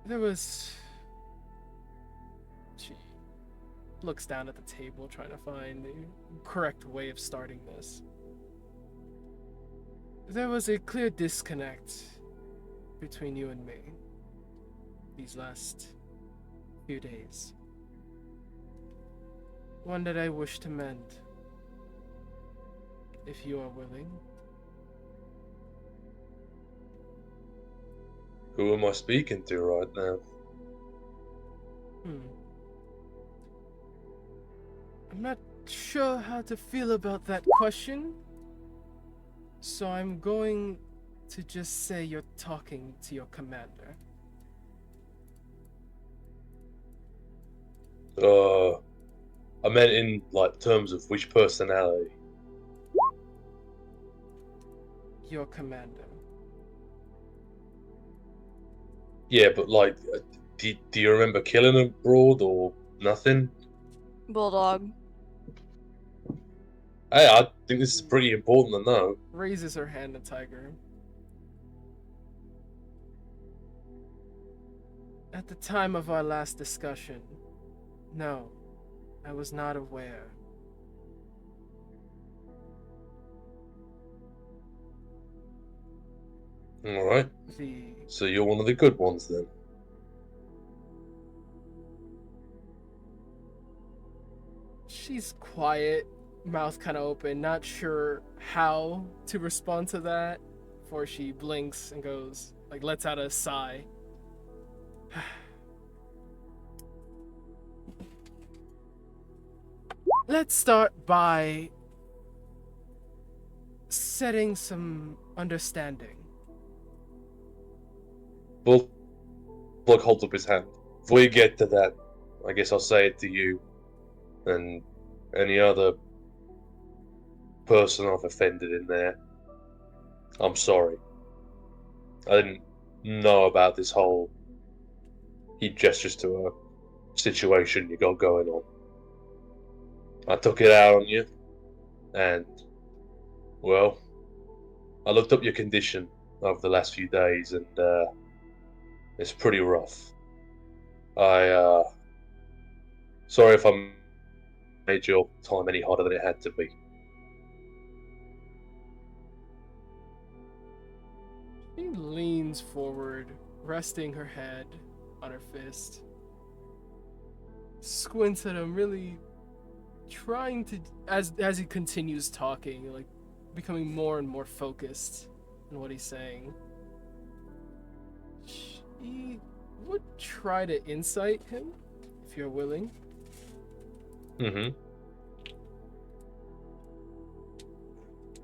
There was... She looks down at the table, trying to find the correct way of starting this. There was a clear disconnect between you and me these last few days. One that I wish to mend, if you are willing. Who am I speaking to right now? I'm not sure how to feel about that question, so I'm going to just say you're talking to your commander. I meant in like terms of which personality. Your commander. Yeah, but like, do you remember killing abroad or nothing? Bulldog. Hey, I think this is pretty important to know. Raises her hand to Tiger. At the time of our last discussion, no, I was not aware. Alright. The So you're one of the good ones then. She's quiet, mouth kind of open, not sure how to respond to that, before she blinks and goes, like, lets out a sigh. Let's start by setting some understanding. Bulldog holds up his hand. Before you get to that, I guess I'll say it to you and any other person I've offended in there. I'm sorry. I didn't know about this whole... He gestures to a situation you got going on. I took it out on you, and, well, I looked up your condition over the last few days, and it's pretty rough. Sorry if I made your time any harder than it had to be. She leans forward, resting her head on her fist. Squints at him, really trying to, as he continues talking, like becoming more and more focused on what he's saying. She would try to insight him, if you're willing. Mm-hmm.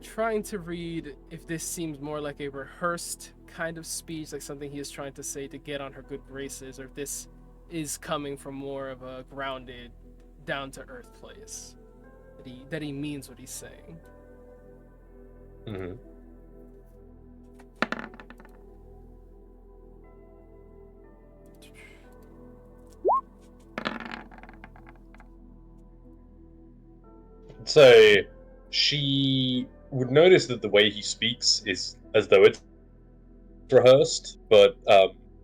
Trying to read if this seems more like a rehearsed kind of speech, like something he is trying to say to get on her good graces, or if this is coming from more of a grounded, down-to-earth place. That he means what he's saying. Mm-hmm. say she would notice that the way he speaks is as though it's rehearsed, but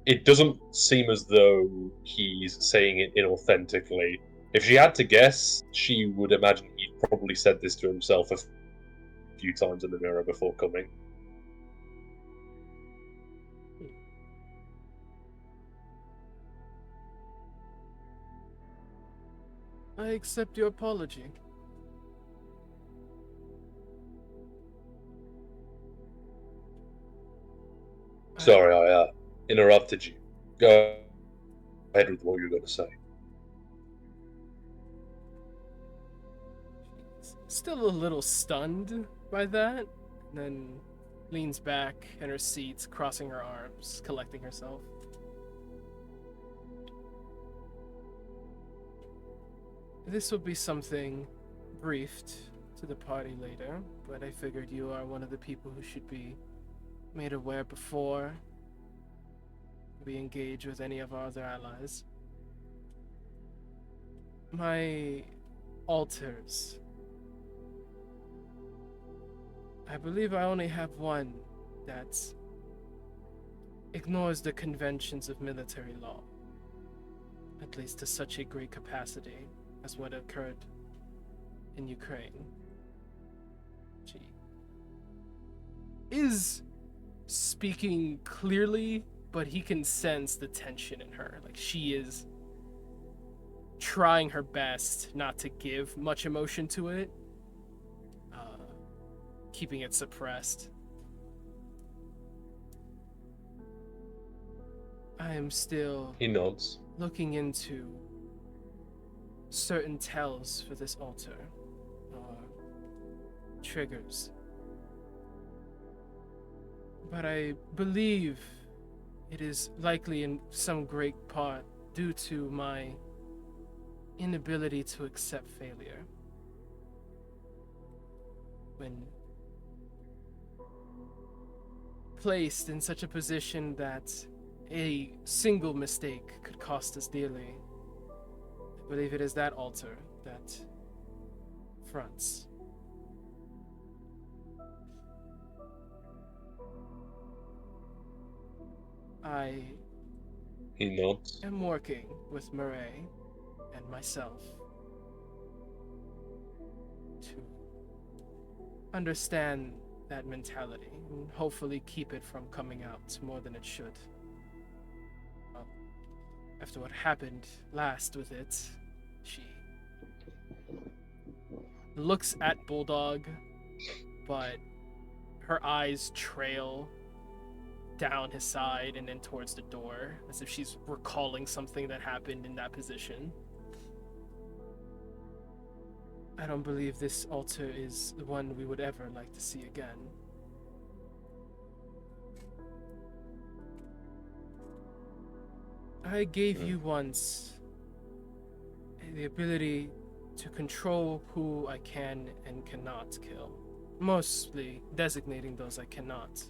it doesn't seem as though he's saying it inauthentically. If she had to guess, she would imagine he'd probably said this to himself a few times in the mirror before coming. I accept your apology. Sorry, I interrupted you. Go ahead with what you were going to say. She's still a little stunned by that, and then leans back in her seat, crossing her arms, collecting herself. This will be something briefed to the party later, but I figured you are one of the people who should be made aware before we engage with any of our other allies. My altars. I believe I only have one that ignores the conventions of military law, at least to such a great capacity as what occurred in Ukraine. She is speaking clearly, but he can sense the tension in her. Like, she is trying her best not to give much emotion to it, keeping it suppressed. I am still He nods. looking into certain tells for this altar, or triggers. But I believe it is likely in some great part due to my inability to accept failure. When placed in such a position that a single mistake could cost us dearly, I believe it is that altar that fronts. He nods. am working with Murray and myself to understand that mentality and hopefully keep it from coming out more than it should. Well, after what happened last with it, she looks at Bulldog, but her eyes trail down his side and then towards the door, as if she's recalling something that happened in that position. I don't believe this altar is the one we would ever like to see again. I gave you once the ability to control who I can and cannot kill, mostly designating those I cannot.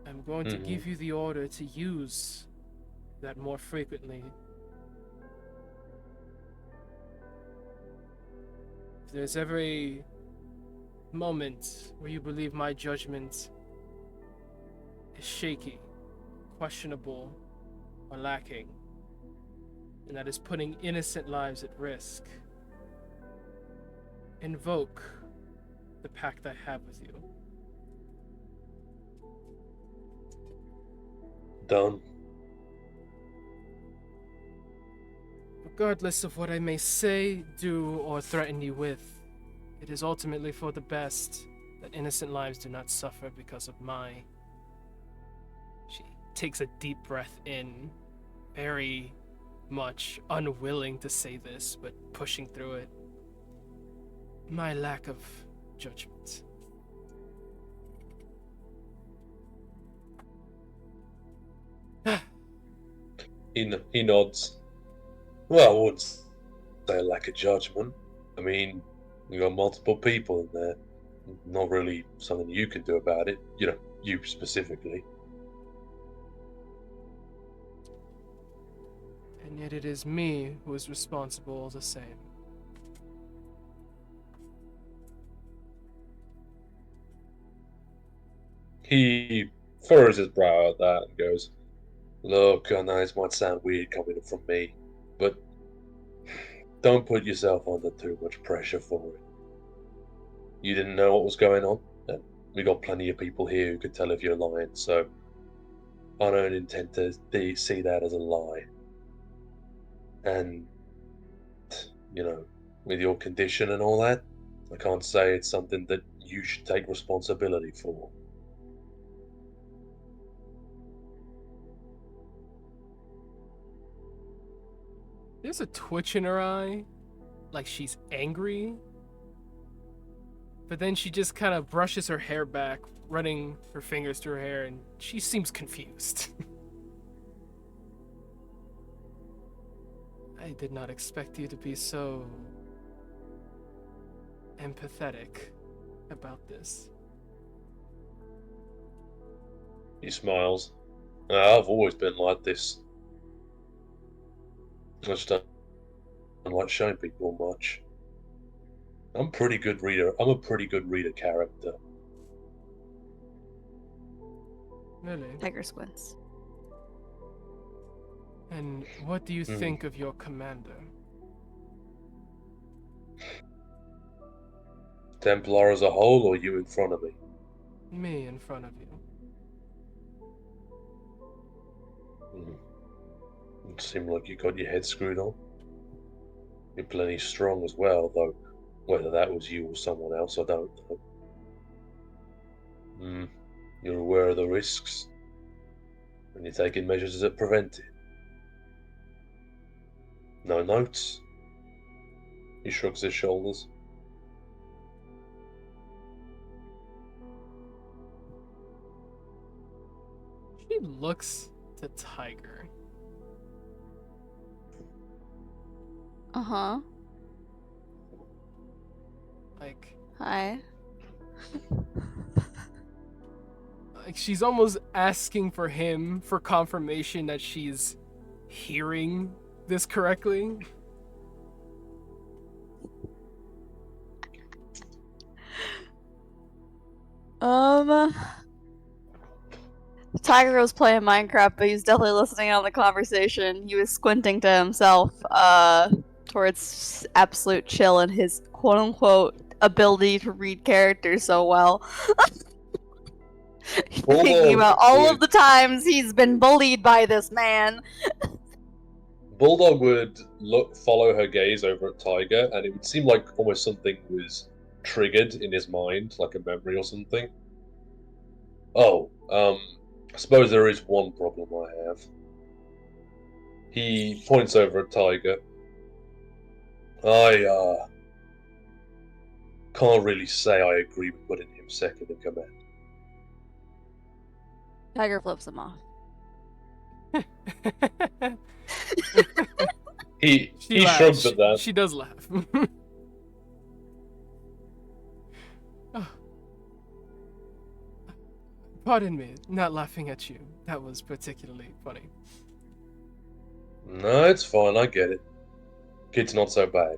I'm going to give you the order to use that more frequently. If there's ever a moment where you believe my judgment is shaky, questionable, or lacking, and that is putting innocent lives at risk, invoke the pact I have with you. Done. Regardless of what I may say, do, or threaten you with, it is ultimately for the best that innocent lives do not suffer because of my... She takes a deep breath in, very much unwilling to say this, but pushing through it. My lack of judgment. He nods. Well, I wouldn't say lack of judgment. I mean, you got multiple people in there. Not really something you can do about it. You know, you specifically. And yet it is me who is responsible all the same. He furrows his brow at that and goes, "Look, I know this might sound weird coming from me, but don't put yourself under too much pressure for it. You didn't know what was going on, and we got plenty of people here who could tell if you're lying, so I don't intend to see that as a lie. And, with your condition and all that, I can't say it's something that you should take responsibility for." There's a twitch in her eye, like she's angry. But then she just kind of brushes her hair back, running her fingers through her hair, and she seems confused. I did not expect you to be so empathetic about this. He smiles. I've always been like this. I just don't like showing people much. I'm a pretty good reader character. Really? Tiger squints. And what do you think of your commander? Templar as a whole, or you in front of me? Me in front of you. It seemed like you got your head screwed on. You're plenty strong as well, though whether that was you or someone else, I don't know. You're aware of the risks, and you're taking measures to prevent it. No notes? He shrugs his shoulders. She looks to Tiger. Uh-huh. Like Hi. she's almost asking for him for confirmation that she's hearing this correctly. Tiger was playing Minecraft, but he's definitely listening on the conversation. He was squinting to himself, towards absolute chill and his quote-unquote ability to read characters so well. Thinking about all of the times he's been bullied by this man. Bulldog would follow her gaze over at Tiger, and it would seem like almost something was triggered in his mind, like a memory or something. Oh, I suppose there is one problem I have. He points over at Tiger. I can't really say I agree with putting him second in command. Tiger flips him off. He shrugs at that. She does laugh. Oh. Pardon me, not laughing at you. That was particularly funny. No, it's fine, I get it. Kid's not so bad.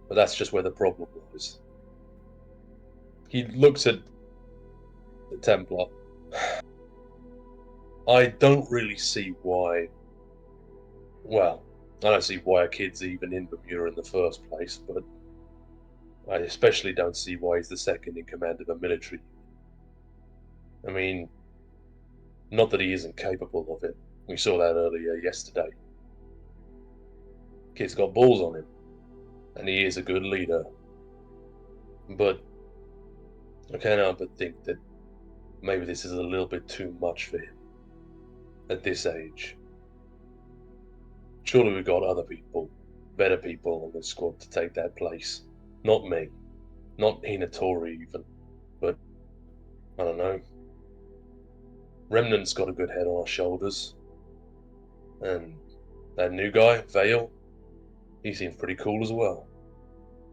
But that's just where the problem lies. He looks at the Templar. I don't really see why. Well, I don't see why a kid's even in Bermuda in the first place, but I especially don't see why he's the second in command of a military. I mean, not that he isn't capable of it. We saw that earlier yesterday. Kid's got balls on him, and he is a good leader. But I can't help but think that maybe this is a little bit too much for him at this age. Surely we've got other people, better people on the squad to take that place. Not me. Not Hinatori even. But, I don't know. Remnant's got a good head on our shoulders. And that new guy, Vale, he seems pretty cool as well.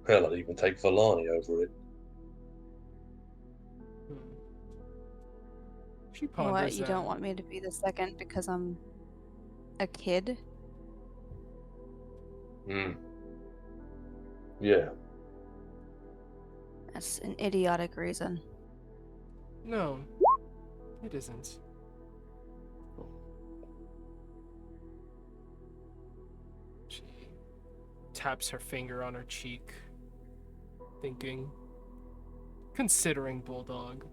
Hell, I'd even take Valani over it. She ponders What, you that. don't want me to be the second because I'm a kid? Hmm. Yeah. That's an idiotic reason. No, it isn't. She taps her finger on her cheek, thinking, considering Bulldog.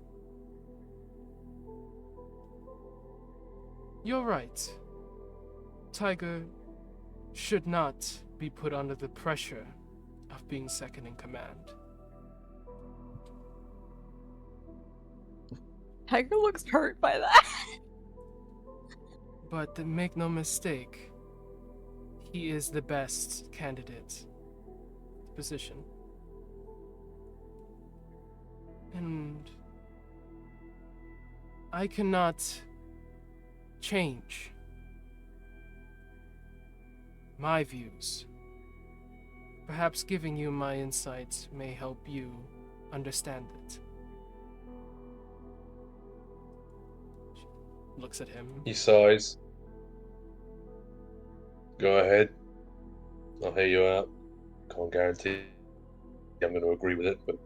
You're right. Tiger should not be put under the pressure of being second in command. Tiger looks hurt by that. But make no mistake, he is the best candidate position. And I cannot change my views. Perhaps giving you my insights may help you understand it. She looks at him. He sighs. Go ahead. I'll hear you out. Can't guarantee I'm going to agree with it, but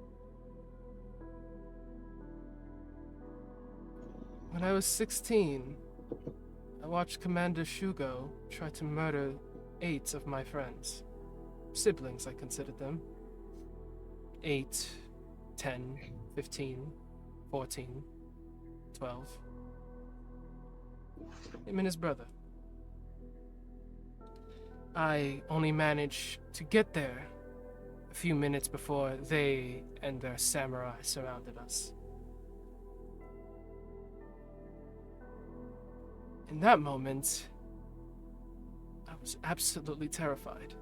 When I was 16, I watched Commander Shugo try to murder 8 of my friends. Siblings, I considered them. 8, 10, 15, 14, 12. Him and his brother. I only managed to get there a few minutes before they and their samurai surrounded us. In that moment, I was absolutely terrified.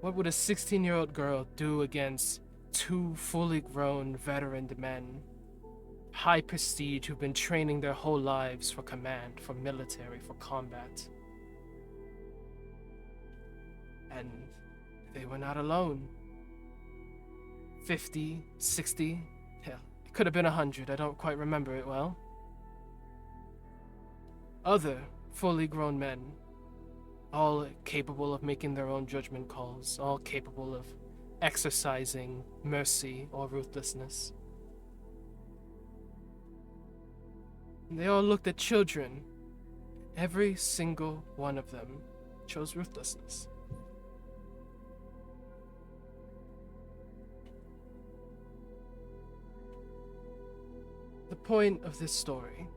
What would a 16-year-old girl do against 2 fully grown veteran men, high prestige, who've been training their whole lives for command, for military, for combat? And they were not alone. 50, 60, hell, it could have been 100, I don't quite remember it well. Other fully grown men, all capable of making their own judgment calls, all capable of exercising mercy or ruthlessness. And they all looked at children. Every single one of them chose ruthlessness. The point of this story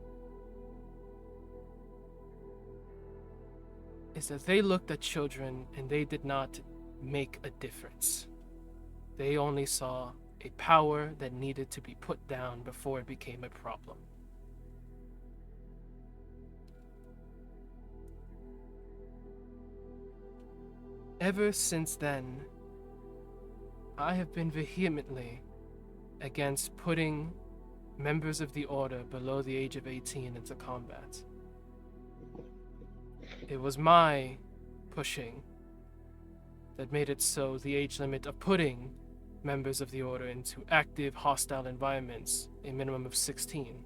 is that they looked at children and they did not make a difference. They only saw a power that needed to be put down before it became a problem. Ever since then, I have been vehemently against putting members of the Order below the age of 18 into combat. It was my pushing that made it so the age limit of putting members of the Order into active hostile environments a minimum of 16.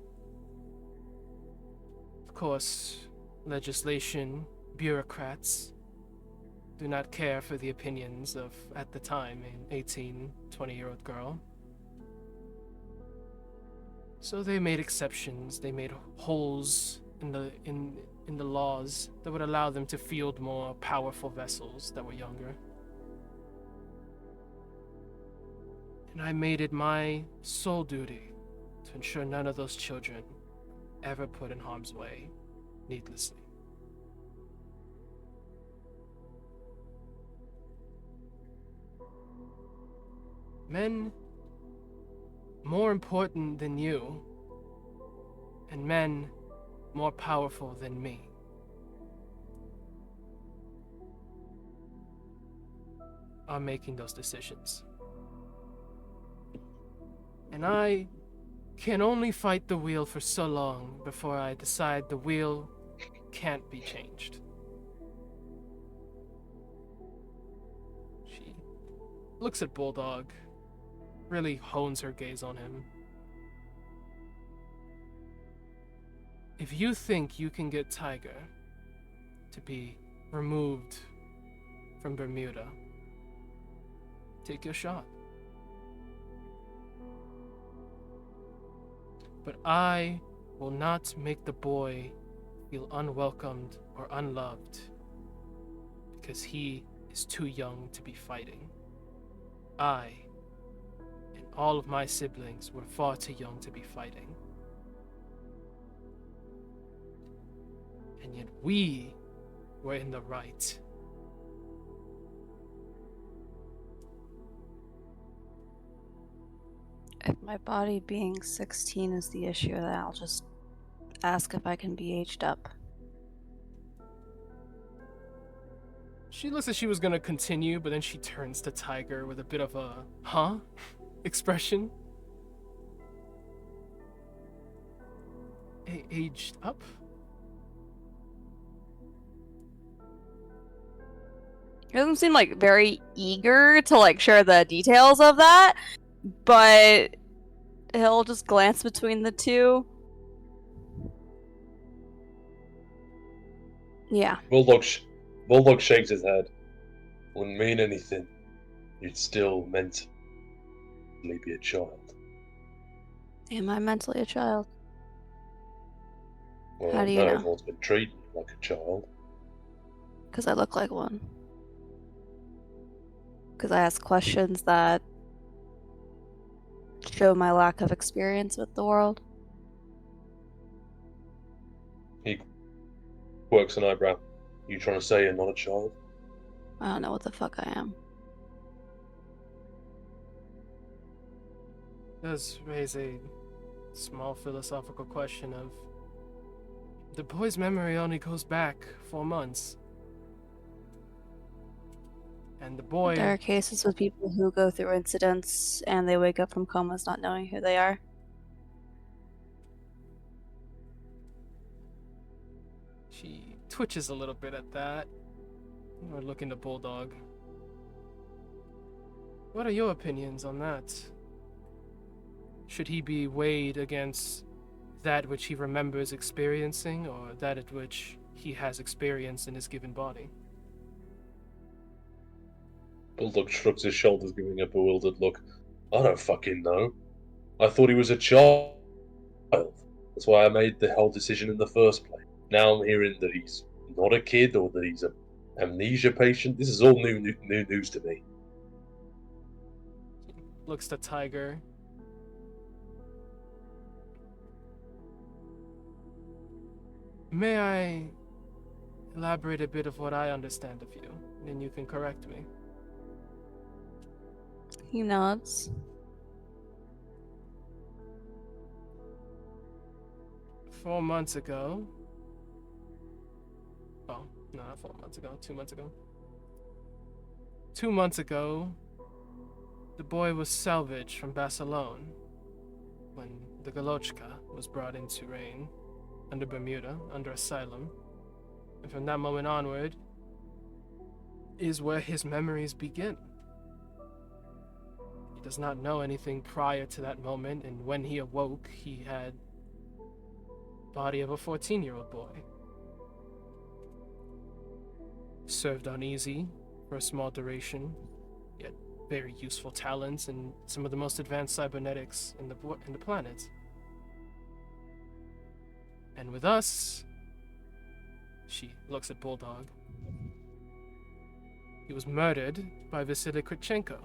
Of course, legislation, bureaucrats do not care for the opinions of, at the time, an 18, 20-year-old girl. So they made exceptions, they made holes in the laws that would allow them to field more powerful vessels that were younger. And I made it my sole duty to ensure none of those children ever put in harm's way needlessly. Men more important than you, and men more powerful than me, are making those decisions. And I can only fight the wheel for so long before I decide the wheel can't be changed. She looks at Bulldog, really hones her gaze on him. If you think you can get Tiger to be removed from Bermuda. Take your shot. But I will not make the boy feel unwelcomed or unloved because he is too young to be fighting. I and all of my siblings were far too young to be fighting. And yet we were in the right. If my body being 16 is the issue, then I'll just ask if I can be aged up. She looks like she was gonna continue, but then she turns to Tiger with a bit of a huh expression. Aged up? He doesn't seem like very eager to like share the details of that, but he'll just glance between the two. Yeah. Bulldog shakes his head. Wouldn't mean anything. You'd still mentally be a child. Am I mentally a child? Well, How do you no, know? everyone's been treating you like a child. Because I look like one. Because I ask questions that show my lack of experience with the world. He quirks an eyebrow. You trying to say you're not a child? I don't know what the fuck I am. Does raise a small philosophical question of the boy's memory only goes back 4 months. And the boy There are cases with people who go through incidents and they wake up from comas not knowing who they are. She twitches a little bit at that. We're looking to Bulldog. What are your opinions on that? Should he be weighed against that which he remembers experiencing, or that at which he has experienced in his given body? Bulldog shrugs his shoulders, giving a bewildered look. I don't fucking know. I thought he was a child. That's why I made the whole decision in the first place. Now I'm hearing that he's not a kid or that he's an amnesia patient. This is all new news to me. Looks to Tiger. May I elaborate a bit of what I understand of you, then you can correct me. He nods. 4 months ago. Oh, no, not 4 months ago. 2 months ago. 2 months ago, the boy was salvaged from Barcelona when the Galochka was brought into reign under Bermuda, under asylum. And from that moment onward is where his memories begin. He does not know anything prior to that moment, and when he awoke, he had the body of a 14-year-old boy. Served uneasy for a small duration, yet very useful talents and some of the most advanced cybernetics in the planet. And with us, she looks at Bulldog. He was murdered by Vasily Kritchenko.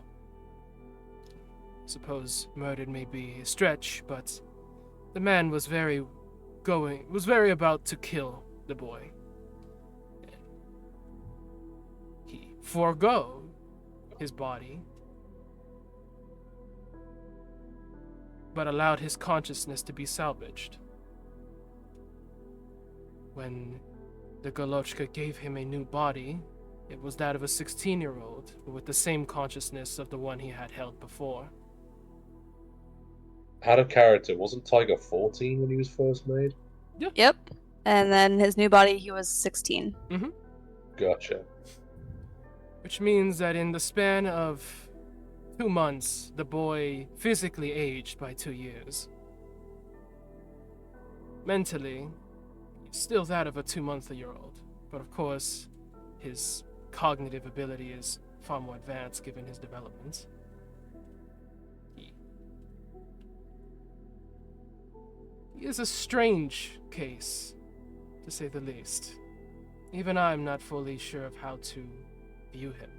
Suppose murdered may be a stretch, but the man was very about to kill the boy. He forego his body, but allowed his consciousness to be salvaged. When the Galochka gave him a new body, it was that of a 16-year-old, with the same consciousness of the one he had held before. Out of character, wasn't Tiger 14 when he was first made? Yep. And then his new body, he was 16. Mm-hmm. Gotcha. Which means that in the span of 2 months, the boy physically aged by 2 years. Mentally, he's still that of a 2-month-year-old, but of course, his cognitive ability is far more advanced given his developments. He is a strange case, to say the least. Even I'm not fully sure of how to view him.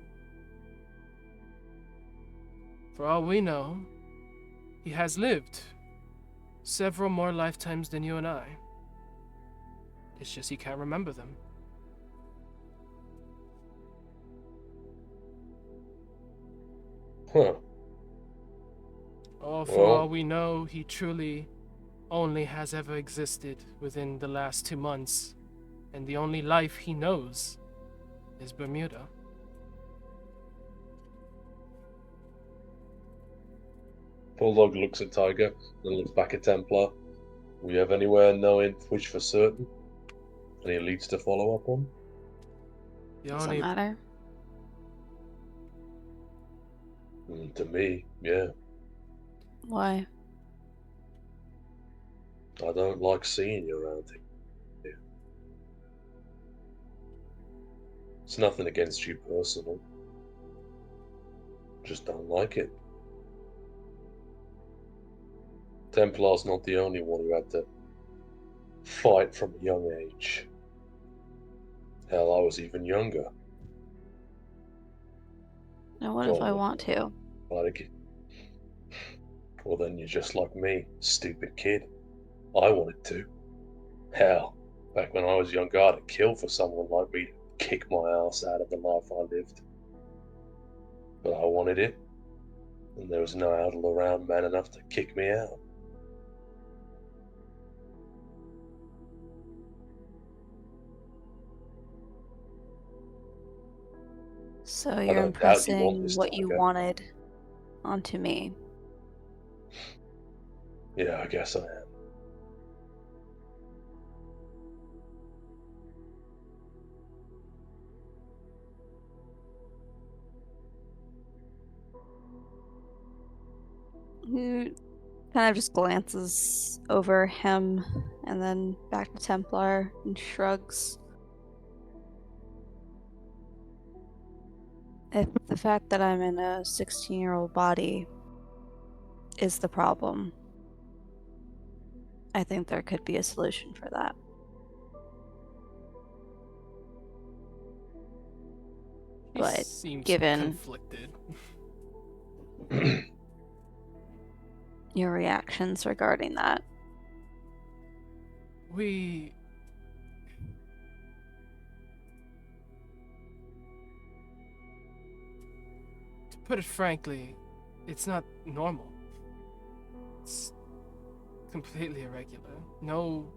For all we know, he has lived several more lifetimes than you and I. It's just he can't remember them. Huh. For Well, all we know, he truly only has ever existed within the last 2 months, and the only life he knows is Bermuda. Bulldog looks at Tiger, then looks back at Templar. We have anywhere knowing which for certain? Any leads to follow up on? Does it matter? To me, yeah. Why? I don't like seeing you around here. It's nothing against you personal. Just don't like it. Templar's not the only one who had to fight from a young age. Hell, I was even younger. Now what if I want to? Like it. Well, then you're just like me, stupid kid. I wanted to. Hell, back when I was younger, I'd have killed for someone like me to kick my ass out of the life I lived. But I wanted it, and there was no adult around man enough to kick me out. So you're don't doubt you want impressing this, what you Tiger. wanted onto me. Yeah, I guess I am. He kind of just glances over him and then back to Templar and shrugs. If the fact that I'm in a 16-year-old body is the problem, I think there could be a solution for that. He But seems given conflicted. your reactions regarding that, to put it frankly, it's not normal. It's completely irregular. No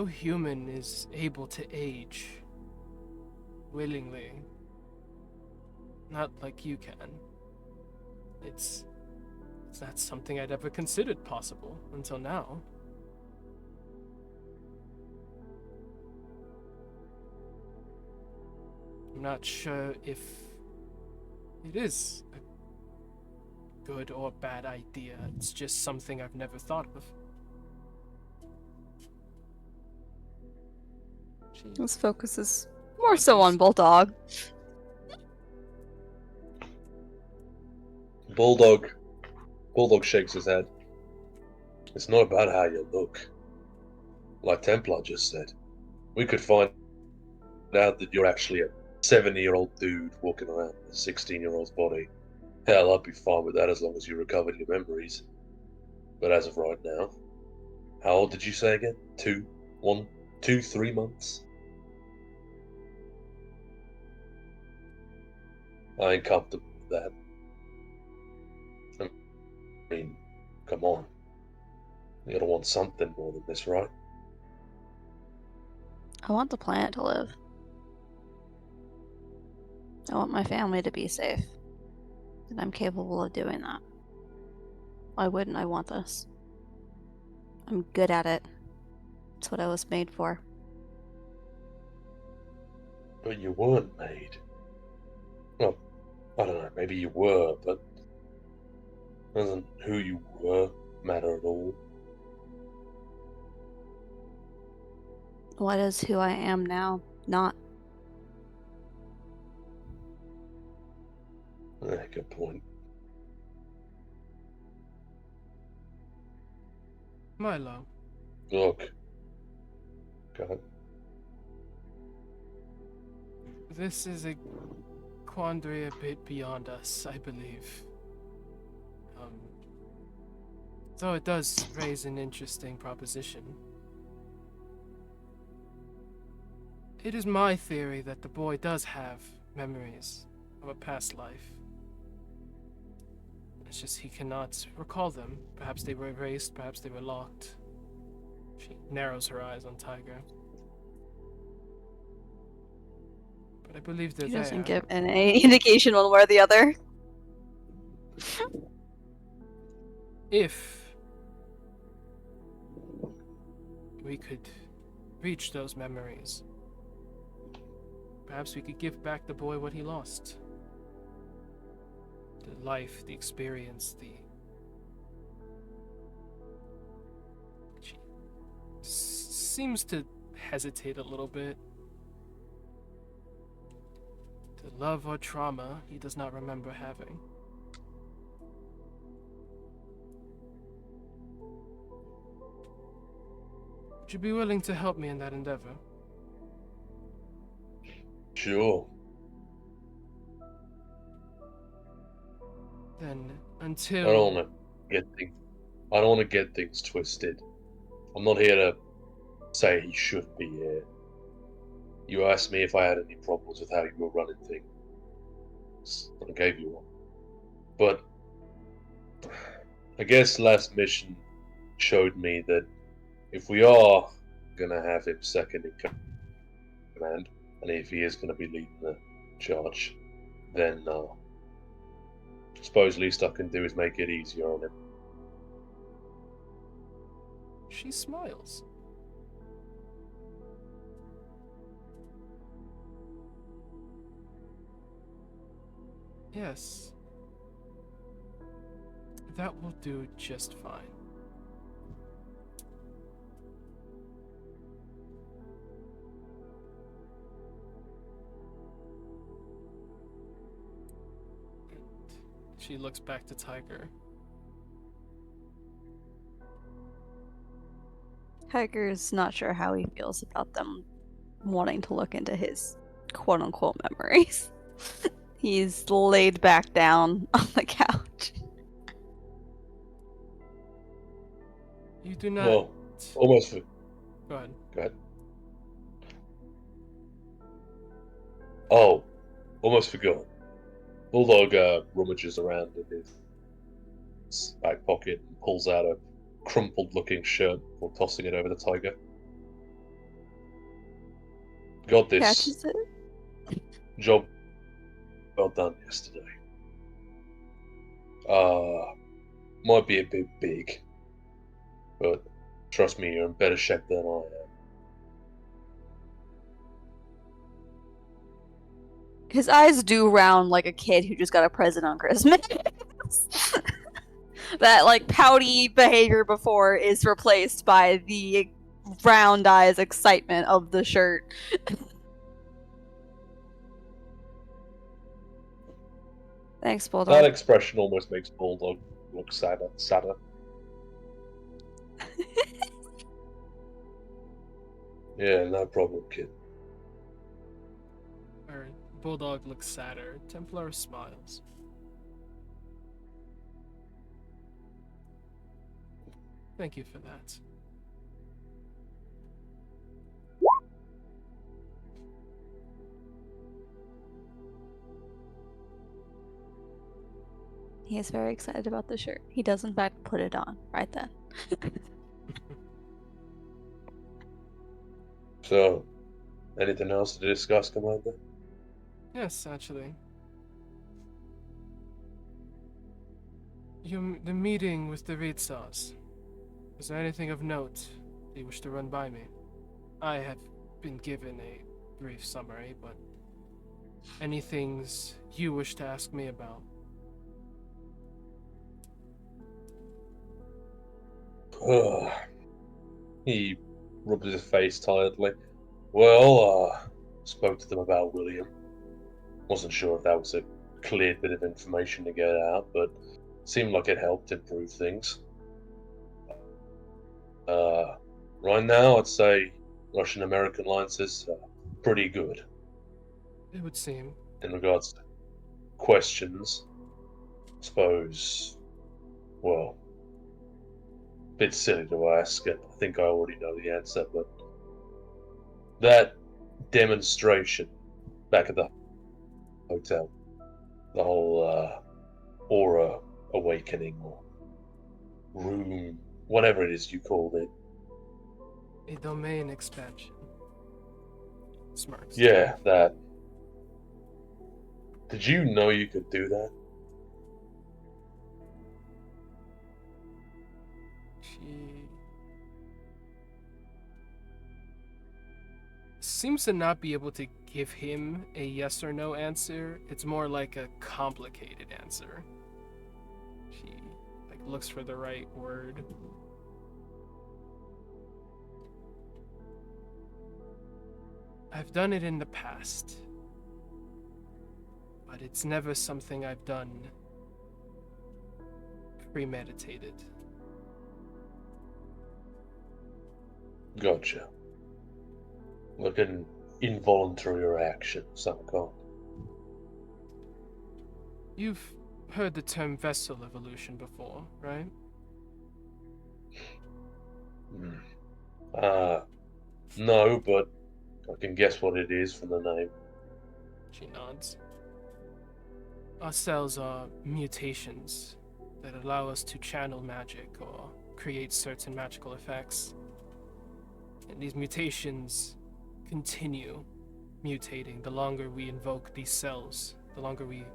human is able to age willingly. Not like you can. It's not something I'd ever considered possible until now. I'm not sure if it is a good or bad idea. It's just something I've never thought of. his focus is more so on Bulldog. Bulldog shakes his head. It's not about how you look. Like Templar just said, we could find out that you're actually a 70-year-old dude walking around in a 16-year-old's body. Hell, I'd be fine with that as long as you recovered your memories. But as of right now, how old did you say again? 3 months? I ain't comfortable with that. I mean, come on. You gotta want something more than this, right? I want the planet to live. I want my family to be safe. And I'm capable of doing that. Why wouldn't I want this? I'm good at it. It's what I was made for. But you weren't made. Well, I don't know, maybe you were, but doesn't who you were matter at all? What is who I am now not point. Milo, Look. Go ahead. this is a quandary a bit beyond us, I believe. Though it does raise an interesting proposition. It is my theory that the boy does have memories of a past life. It's just he cannot recall them. Perhaps they were erased, perhaps they were locked. She narrows her eyes on Tiger. But I believe they're He there. doesn't give any indication one way or the other. If we could reach those memories, perhaps we could give back the boy what he lost. The life, the experience, She seems to hesitate a little bit. The love or trauma he does not remember having. Would you be willing to help me in that endeavor? Sure. Then, I until... don't want to get things twisted. I'm not here to say he should be here. You asked me if I had any problems with how you were running things. I gave you one. But I guess last mission showed me that if we are gonna have him second in command, and if he is gonna be leading the charge, then I suppose least I can do is make it easier on him. She smiles. Yes. That will do just fine. She looks back to Tiger. Tiger's not sure how he feels about them wanting to look into his quote-unquote memories. He's laid back down on the couch. You do not... Well, almost. Go ahead. Go ahead. Oh, almost forgot. Bulldog rummages around in his back pocket and pulls out a crumpled-looking shirt before tossing it over the Tiger. Got this Catches it. job well done yesterday. Might be a bit big, but trust me, you're in better shape than I am. His eyes do round like a kid who just got a present on Christmas. That like pouty behavior before is replaced by the round eyes excitement of the shirt. Thanks, Bulldog. That expression almost makes Bulldog look sadder. Yeah, no problem, kid. Bulldog looks sadder. Templar smiles. Thank you for that. He is very excited about the shirt. He does in fact put it on right then. So, anything else to discuss, Commander? Yes, actually. The meeting with the Reedsaws. Is there anything of note that you wish to run by me? I have been given a brief summary, but any things you wish to ask me about? He rubs his face tiredly. Well, spoke to them about William. Wasn't sure if that was a clear bit of information to get out, but seemed like it helped improve things. Right now, I'd say Russian-American alliances are pretty good. It would seem. In regards to questions, I suppose, well, bit silly to ask, and I think I already know the answer, but that demonstration back at the hotel, the whole aura awakening or room, whatever it is you called it. A domain expansion. Smirks. Yeah, that. Did you know you could do that? She seems to not be able to give him a yes or no answer. It's more like a complicated answer. She looks for the right word. I've done it in the past, but it's never something I've done premeditated. Gotcha. Like an involuntary reaction of some kind. You've heard the term vessel evolution before, right? No, but I can guess what it is from the name. She nods. Our cells are mutations that allow us to channel magic or create certain magical effects. And these mutations continue mutating the longer we invoke these cells, the longer we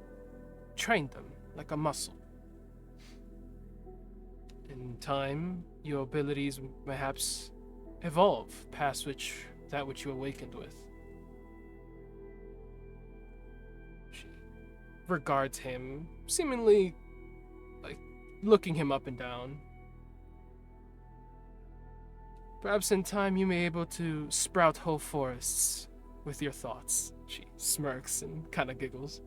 train them like a muscle. In time, your abilities perhaps evolve past that which you awakened with. She regards him, seemingly looking him up and down. Perhaps in time you may be able to sprout whole forests with your thoughts. She smirks and kind of giggles.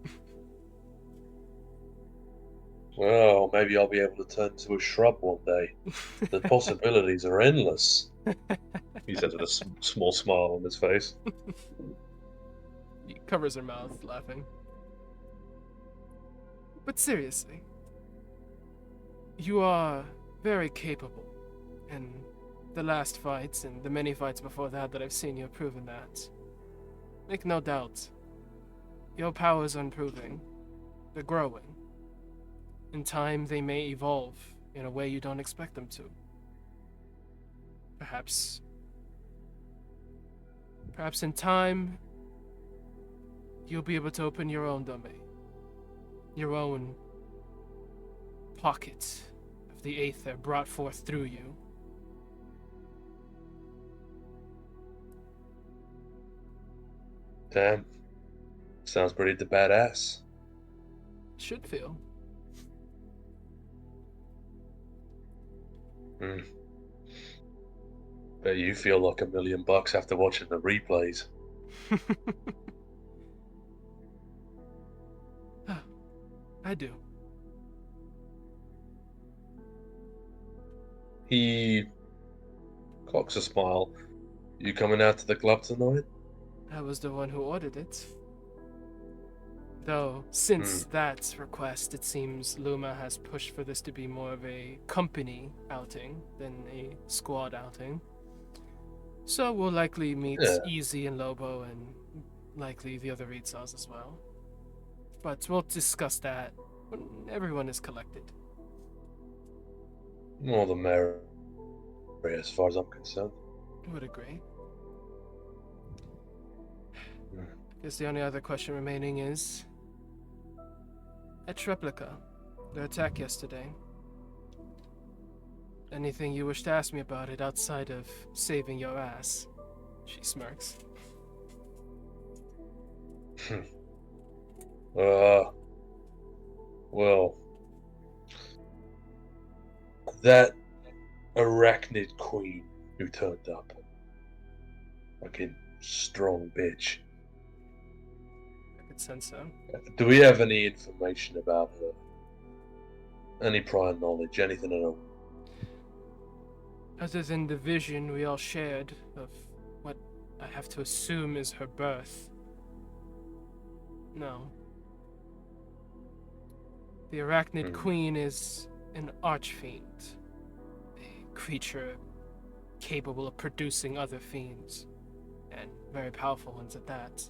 Well, maybe I'll be able to turn into a shrub one day. The possibilities are endless. He says with a small smile on his face. He covers her mouth, laughing. But seriously, you are very capable, and the last fights and the many fights before that I've seen you have proven that. Make no doubt, your powers are improving. They're growing. In time, they may evolve in a way you don't expect them to. Perhaps in time, you'll be able to open your own domain. Your own pocket of the aether brought forth through you. Damn. Sounds pretty badass. Should feel. Bet you feel like $1 million after watching the replays. I do. He cocks a smile. You coming out to the club tonight? I was the one who ordered it. Though, since that request, it seems Luma has pushed for this to be more of a company outing than a squad outing. So we'll likely meet Easy and Lobo and likely the other Rizas as well. But we'll discuss that when everyone is collected. More the merrier, as far as I'm concerned. I would agree. I guess the only other question remaining is... At Replica, their attack yesterday. Anything you wish to ask me about it outside of saving your ass? She smirks. Well, that arachnid queen who turned up. Fucking strong bitch. could sense so. Do we have any information about her? Any prior knowledge? Anything at all? Other than the vision we all shared of what I have to assume is her birth. No. The Arachnid Queen is an archfiend, a creature capable of producing other fiends, and very powerful ones at that.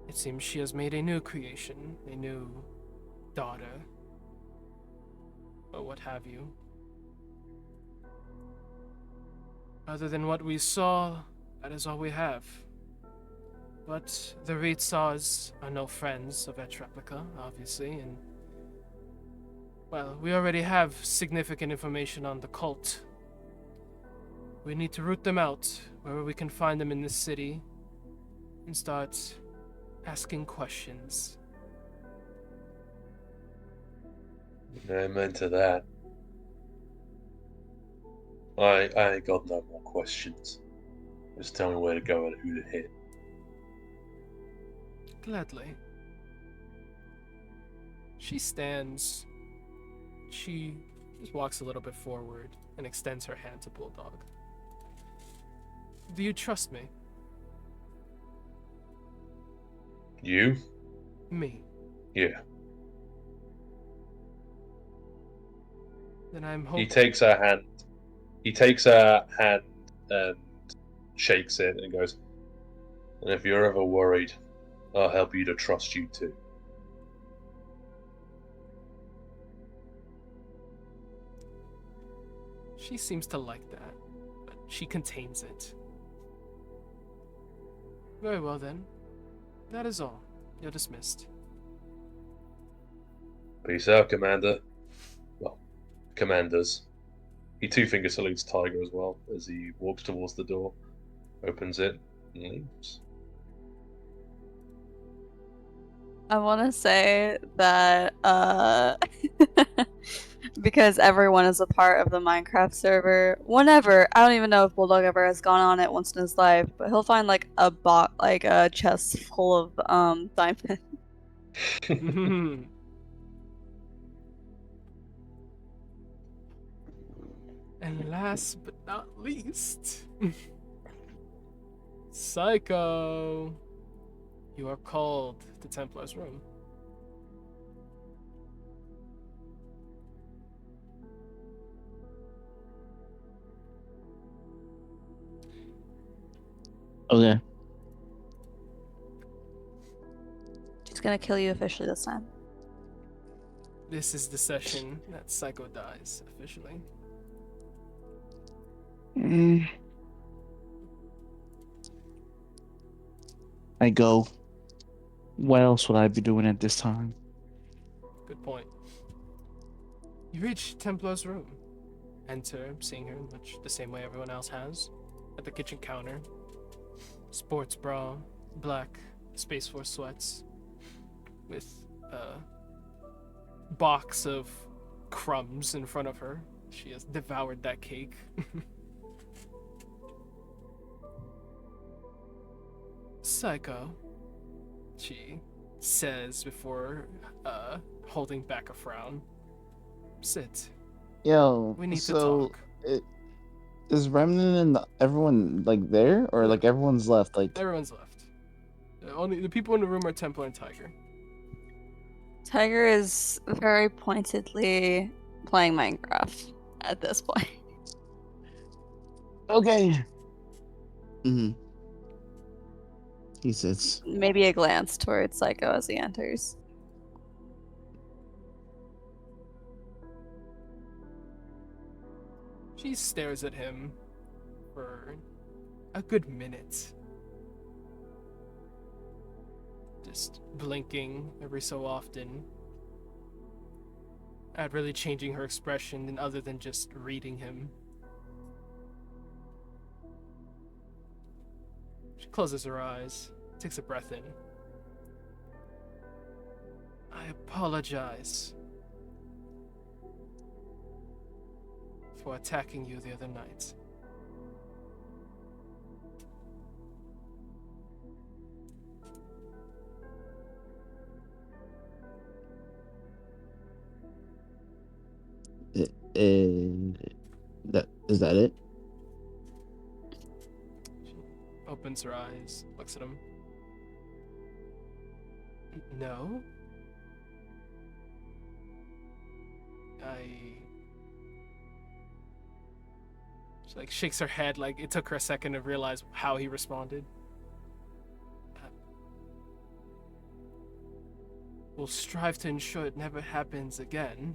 It seems she has made a new creation, a new daughter, or what have you. Other than what we saw, that is all we have. But the Reetsars are no friends of Etch Replica, obviously, and well, we already have significant information on the cult. We need to root them out wherever we can find them in this city and start asking questions. Amen to that. I ain't got no more questions. Just tell me where to go and who to hit. Gladly. She stands. She just walks a little bit forward and extends her hand to Bulldog. Do you trust me? You? Me. Yeah. Then I'm He hoping. takes her hand. He takes her hand and shakes it and goes, "And if you're ever worried, I'll help you to trust you too." She seems to like that, but she contains it. Very well then. That is all. You're dismissed. Peace out, Commander. Well, Commanders. He two-finger salutes Tiger as well as he walks towards the door, opens it, and leaves. I want to say that because everyone is a part of the Minecraft server. Whenever, I don't even know if Bulldog ever has gone on it once in his life, but he'll find like a chest full of diamonds. And last but not least, Psycho. You are called to Templar's room. Okay. She's gonna kill you officially this time. This is the session that Psycho dies officially. I go. What else would I be doing at this time? Good point. You reach Templar's room. Enter, seeing her much the same way everyone else has. At the kitchen counter. Sports bra, black Space Force sweats. With a box of crumbs in front of her. She has devoured that cake. Psycho, she says before holding back a frown. Sit. Yo, We need to so talk. is Remnant and everyone like there, or No. like everyone's left? Like, Everyone's left. Only the people in the room are Templar and Tiger. Tiger is very pointedly playing Minecraft at this point. okay. Mm-hmm. He sits. Maybe a glance towards Psycho as he enters. She stares at him for a good minute. Just blinking every so often. Not really changing her expression other than just reading him. She closes her eyes, takes a breath in. I apologize for attacking you the other night. Is that it? She opens her eyes, looks at him. No. She like shakes her head, like it took her a second to realize how he responded. We'll strive to ensure it never happens again.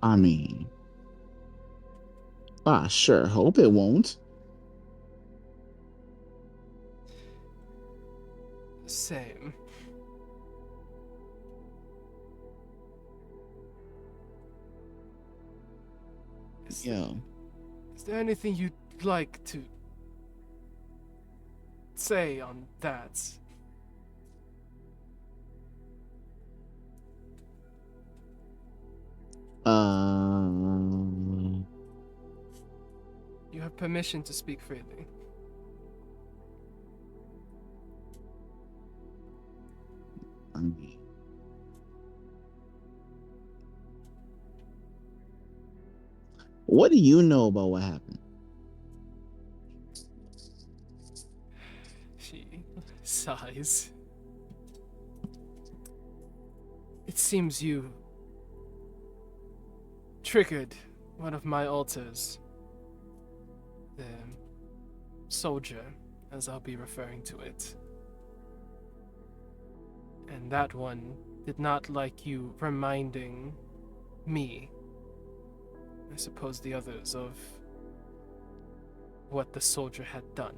I mean, I sure hope it won't. Same. Yeah. Is there anything you'd like to say on that? Um. You have permission to speak freely. I mean, what do you know about what happened? She sighs. It seems you triggered one of my altars. The soldier, as I'll be referring to it. And that one did not like you reminding me, I suppose the others, of what the soldier had done.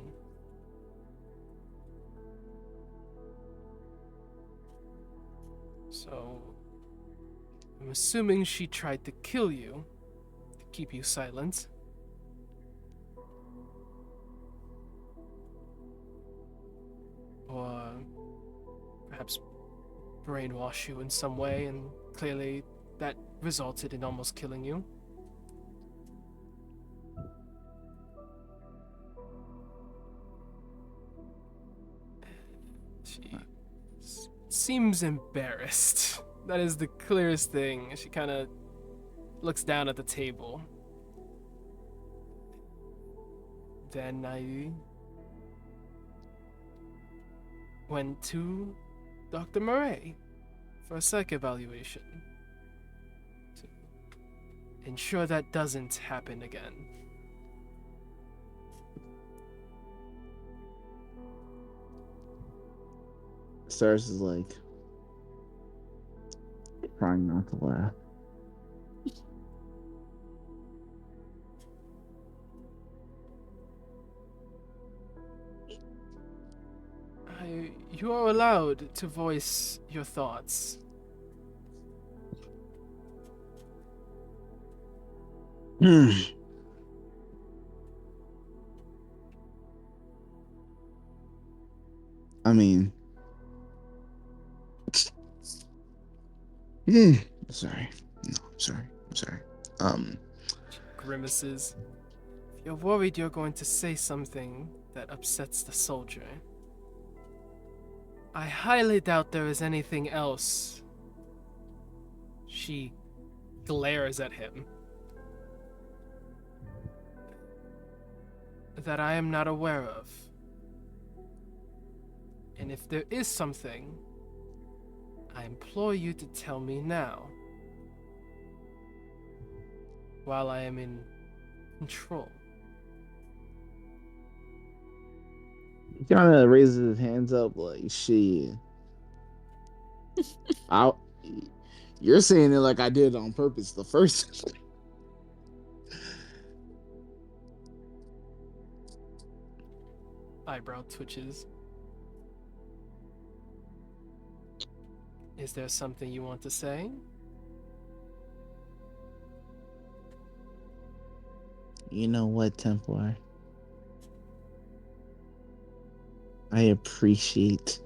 So, I'm assuming she tried to kill you to keep you silent. Or perhaps brainwash you in some way, and clearly that resulted in almost killing you. She seems embarrassed. That is the clearest thing. She kind of looks down at the table. Then I went to Dr. Murray for a psych evaluation to ensure that doesn't happen again. Stars is like trying not to laugh. You are allowed to voice your thoughts. I mean, sorry. No, I'm sorry. I'm sorry. She grimaces. If you're worried you're going to say something that upsets the soldier, I highly doubt there is anything else. She glares at him. That I am not aware of. And if there is something, I implore you to tell me now. While I am in control. He kind of raises his hands up like, shit. I, you're saying it like I did it on purpose the first. Eyebrow twitches. Is there something you want to say? You know what, Templar? I appreciate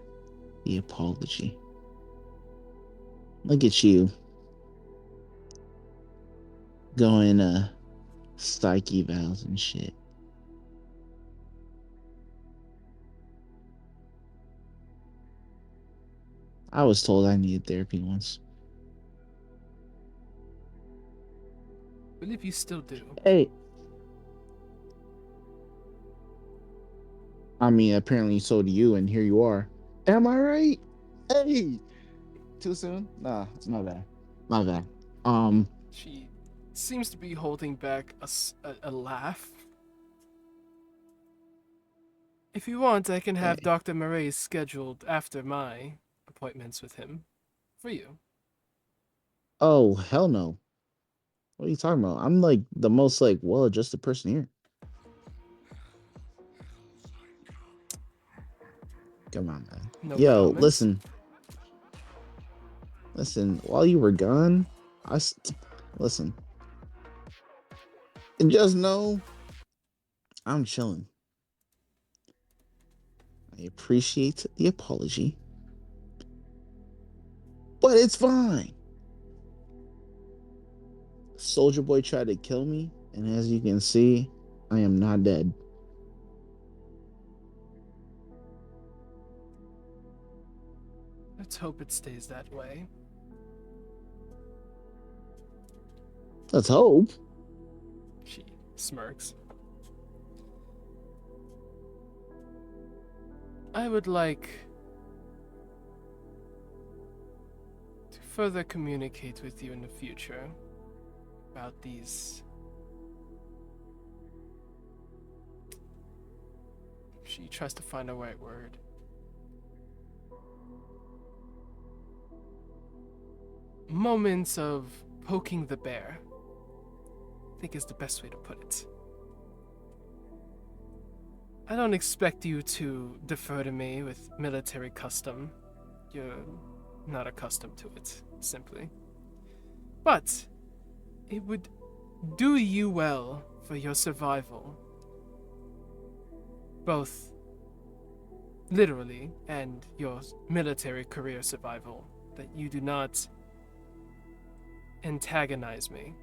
the apology. Look at you going psyche evals and shit. I was told I needed therapy once. I believe you still do. Hey. I mean, apparently so do you, and here you are. Am I right? Hey. Too soon? Nah, my bad. My bad. She seems to be holding back a laugh. If you want, I can have Hey. Dr. Murray scheduled after my appointments with him for you. Oh, hell no. What are you talking about? I'm like the most like well-adjusted person here. Come on, man. No Yo, comments? listen. Listen, while you were gone, listen. And just know I'm chilling. I appreciate the apology, but it's fine. Soldier Boy tried to kill me, and as you can see, I am not dead. Let's hope it stays that way. Let's hope. She smirks. I would like to further communicate with you in the future about these. She tries to find the right word. Moments of poking the bear, I think is the best way to put it. I don't expect you to defer to me with military custom. You're not accustomed to it, simply. But it would do you well for your survival, both literally and your military career survival, that you do not antagonize me.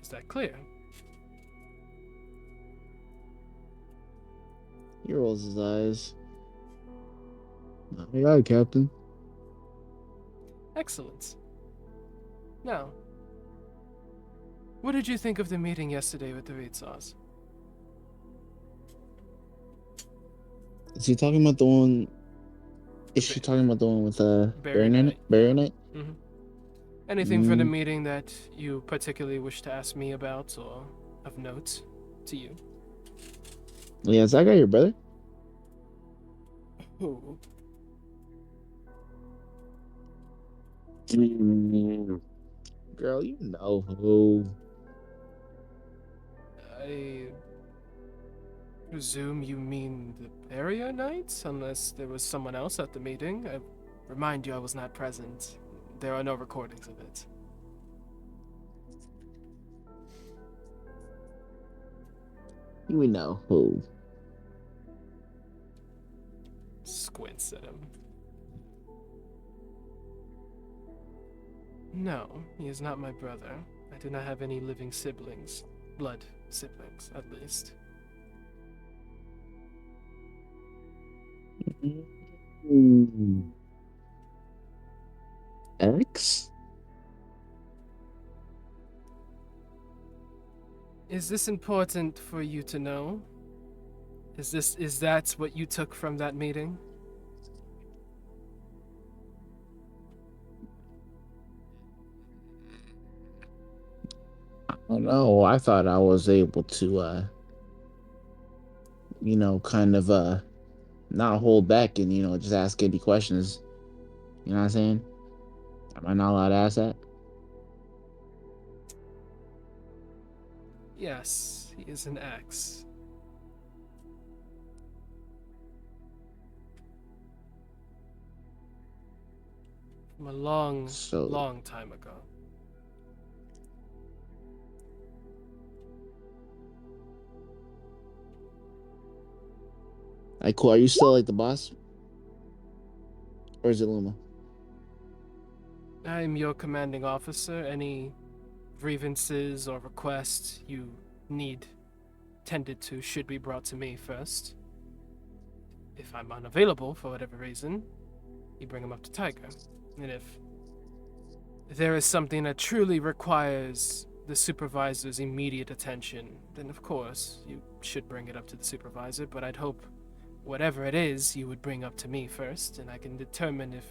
Is that clear? He rolls his eyes. Aye, aye, Captain. Excellent. Now, what did you think of the meeting yesterday with the Reed Saws? Is he talking about the one? Is she talking about the one with Barry Baron in it? Knight. Baron in it? Mm-hmm. Anything for the Mm, meeting that you particularly wish to ask me about or of note to you? yeah, is that guy your brother? Who? Mm, girl, you know who. I presume you mean the area Knights, unless there was someone else at the meeting. I remind you I was not present. There are no recordings of it. You know who. Squints at him. No, he is not my brother. I do not have any living siblings. Blood siblings, at least. Mm. X? Is this important for you to know? Is that what you took from that meeting? I don't know. I thought I was able to kind of not hold back and just ask any questions. You know what I'm saying? Am I not allowed to ask that? Yes, he is an ex. From a long, So, long time ago. cool. Are you still like the boss? Or is it Luma? I'm your commanding officer. Any grievances or requests you need tended to should be brought to me first. if I'm unavailable for whatever reason, you bring him up to Tiger. And if there is something that truly requires the supervisor's immediate attention, then of course you should bring it up to the supervisor, but I'd hope whatever it is you would bring up to me first, and I can determine if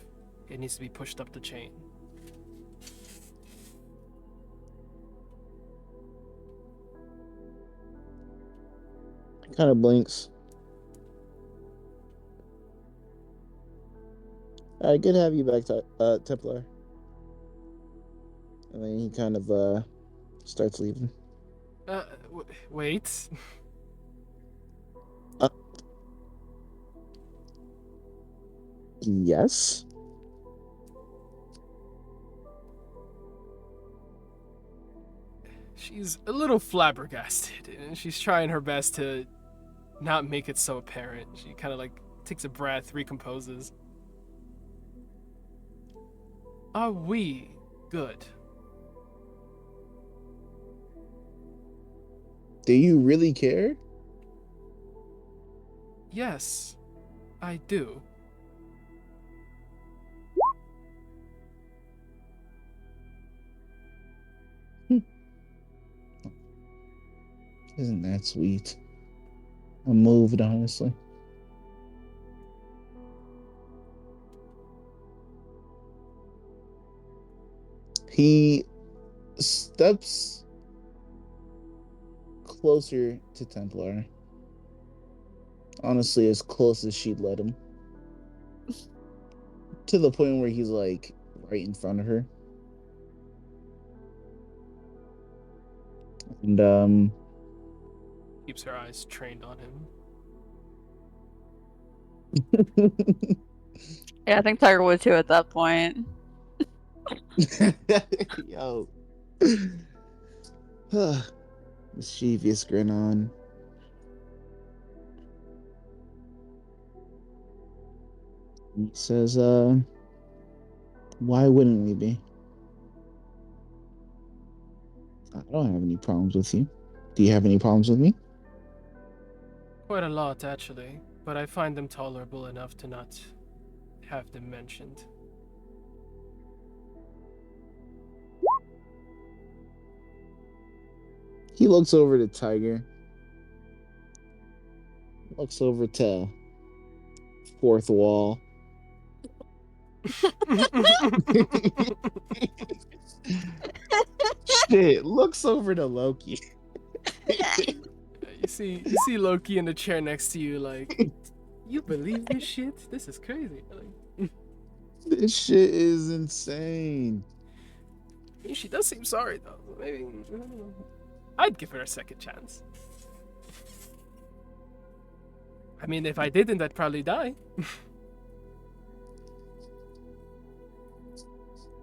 it needs to be pushed up the chain. Kind of blinks. All right, good to have you back, Templar. And then he kind of starts leaving. Wait. Uh, yes. She's a little flabbergasted, and she's trying her best to not make it so apparent. She kind of like takes a breath, recomposes. Are we good? Do you really care? Yes, I do. Isn't that sweet? I'm moved, honestly. He steps closer to Templar. Honestly, as close as she'd let him. To the point where he's like right in front of her. And Keeps her eyes trained on him. Yeah, I think Tiger would too at that point. Yo. Mischievous grin on. He says, why wouldn't we be? I don't have any problems with you. Do you have any problems with me? Quite a lot, actually, but I find them tolerable enough to not have them mentioned. He looks over to Tiger. Looks over to fourth wall. Shit, looks over to Loki. You see Loki in the chair next to you, like, you believe this shit? This is crazy. Like, This shit is insane. I mean, she does seem sorry though. Maybe I'd give her a second chance. I mean, if I didn't, I'd probably die.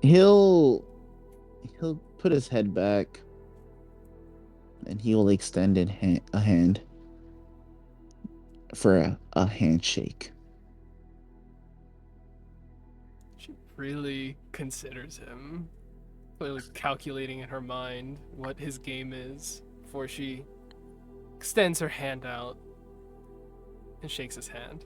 He'll put his head back and he will extend a hand for a handshake. She really considers him, clearly calculating in her mind what his game is before she extends her hand out and shakes his hand.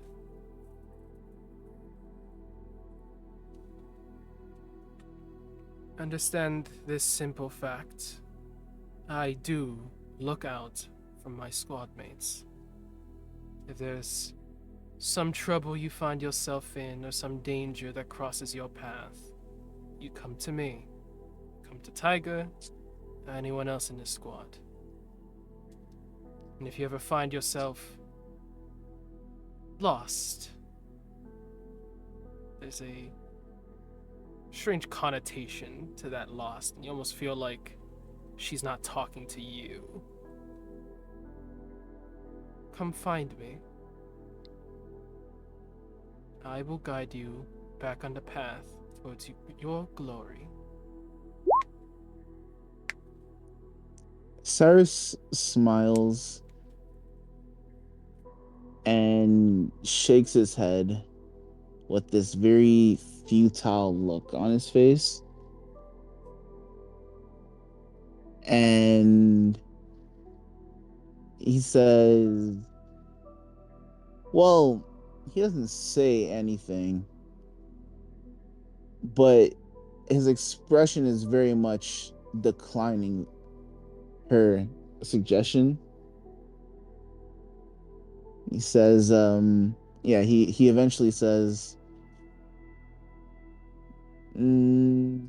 Understand this simple fact. I do look out for my squad mates. If there's some trouble you find yourself in or some danger that crosses your path, you come to me. Come to Tiger or anyone else in this squad. And if you ever find yourself lost, there's a strange connotation to that lost, and you almost feel like she's not talking to you. Come find me. I will guide you back on the path towards your glory. Cyrus smiles and shakes his head with this very futile look on his face. And he says, well, he doesn't say anything, but his expression is very much declining her suggestion. He says, yeah, he eventually says, mm,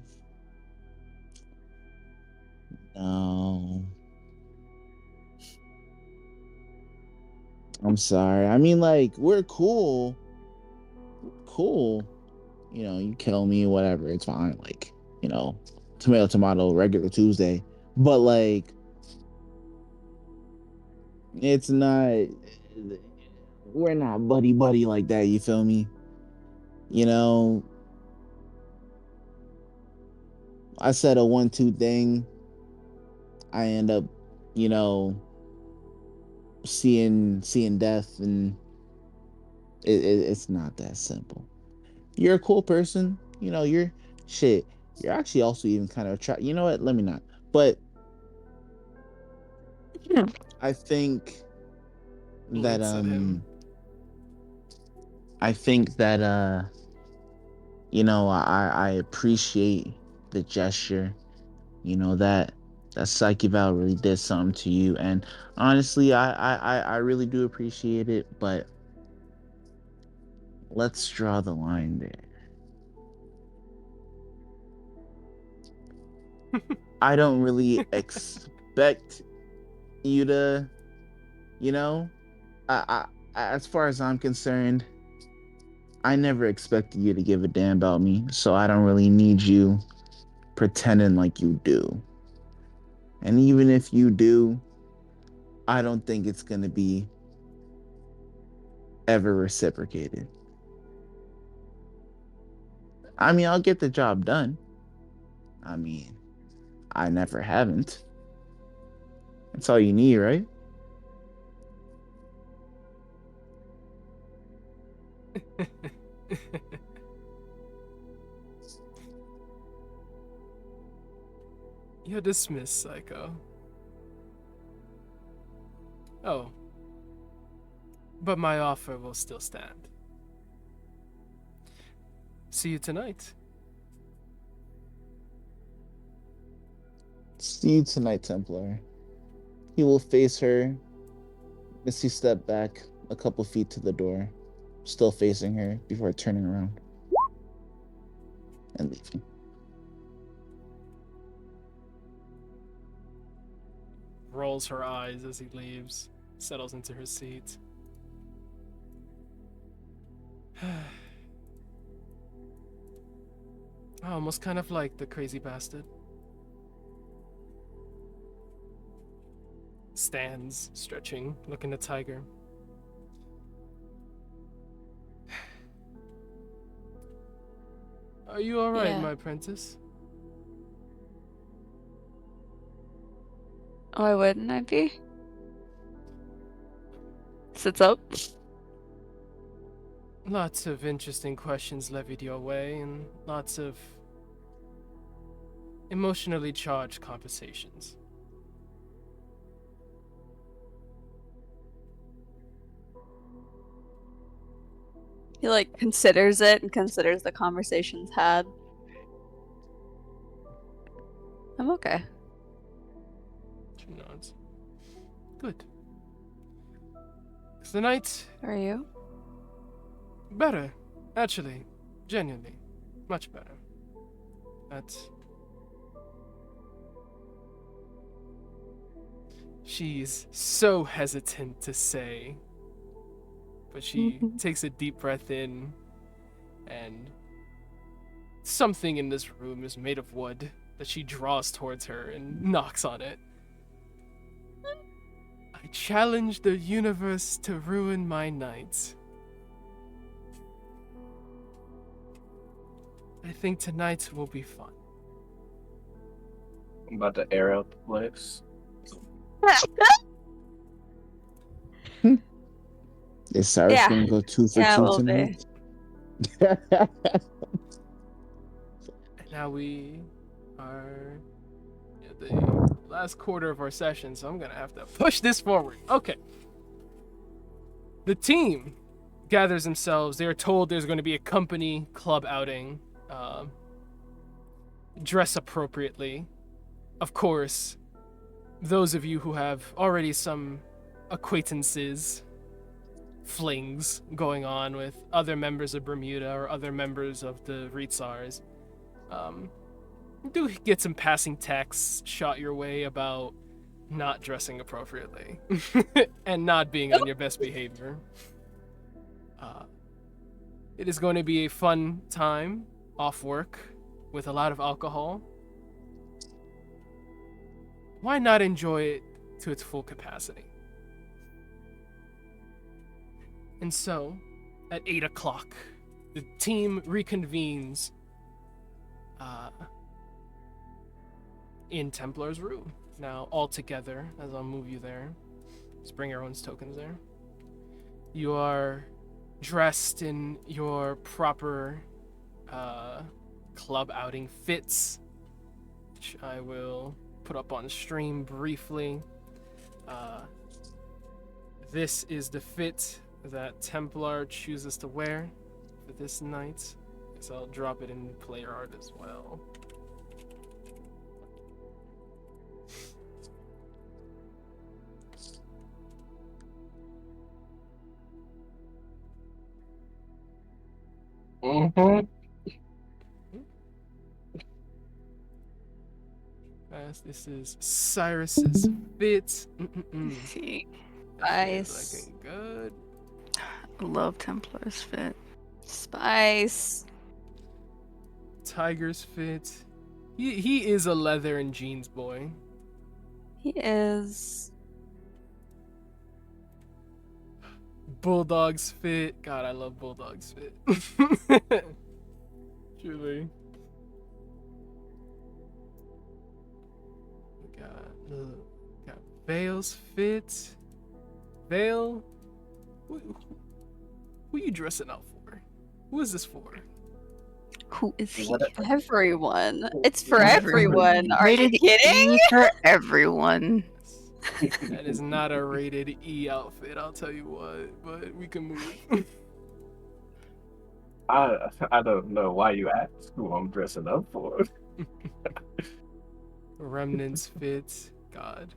no, I'm sorry. I mean, like, we're cool, cool. You know, you kill me, whatever, it's fine. Like, you know, tomato, tomato, regular Tuesday. But like, it's not. We're not buddy buddy like that. You feel me? You know, I said a 1-2 thing. I end up, you know, seeing death, and it's not that simple. You're a cool person. You know, you're shit. You're actually also even kind of attract. You know what? Let me not. But I think that Looks at him. I think that you know, I appreciate the gesture. You know that psyche Val really did something to you, and honestly, I really do appreciate it. But let's draw the line there. I don't really expect you to, you know, as far as I'm concerned, I never expected you to give a damn about me, so I don't really need you pretending like you do. And even if you do, I don't think it's gonna be ever reciprocated. I mean, I'll get the job done. I mean, I never haven't. That's all you need, right? You're dismissed, Psycho. Oh. But my offer will still stand. See you tonight. See you tonight, Templar. He will face her as he stepped back a couple feet to the door, still facing her before turning around and leaving. Rolls her eyes as he leaves, settles into her seat. Almost kind of like the crazy bastard. Stands, stretching, looking at Tiger. Are you alright, Yeah. my apprentice? Why wouldn't I be? Sits up. Lots of interesting questions levied your way, and lots of emotionally charged conversations. He like considers it and considers the conversations had. I'm okay. She nods. Good. Is the night How are you? better? Actually, genuinely, much better. But she's so hesitant to say, but she takes a deep breath in, and something in this room is made of wood that she draws towards her and knocks on it. I challenge the universe to ruin my night. I think tonight will be fun. I'm about to air out the place. Is Cyrus Yeah. gonna go 2 for Yeah, it 2 will be. tonight? And now we are at the last quarter of our session, so I'm gonna have to push this forward. Okay. The team gathers themselves. They are told there's going to be a company club outing. Dress appropriately. Of course, those of you who have already some acquaintances, flings going on with other members of Bermuda or other members of the Ritsars, do get some passing texts shot your way about not dressing appropriately and not being on your best behavior. It is going to be a fun time off work with a lot of alcohol. Why not enjoy it to its full capacity? And so, at 8 o'clock, the team reconvenes in Templar's room. Now, all together, as I'll move you there. Just bring your own tokens there. You are dressed in your proper club outing fits, which I will put up on stream briefly. This is the fit that Templar chooses to wear for this night. So I'll drop it in player art as well. This is Cyrus's fit. See, Spice. Looking good. I love Templar's fit. Spice. Tiger's fit. He is a leather and jeans boy. He is. Bulldog's fit. God, I love Bulldog's fit. Truly. Got Vale's fit. Vale, who you dressing up for? Who is this for? Who is he? Everyone. It's for everyone. Are you Rated kidding? E for everyone. That is not a rated E outfit, I'll tell you what, but we can move. I don't know why you asked who I'm dressing up for. Remnants fit. God.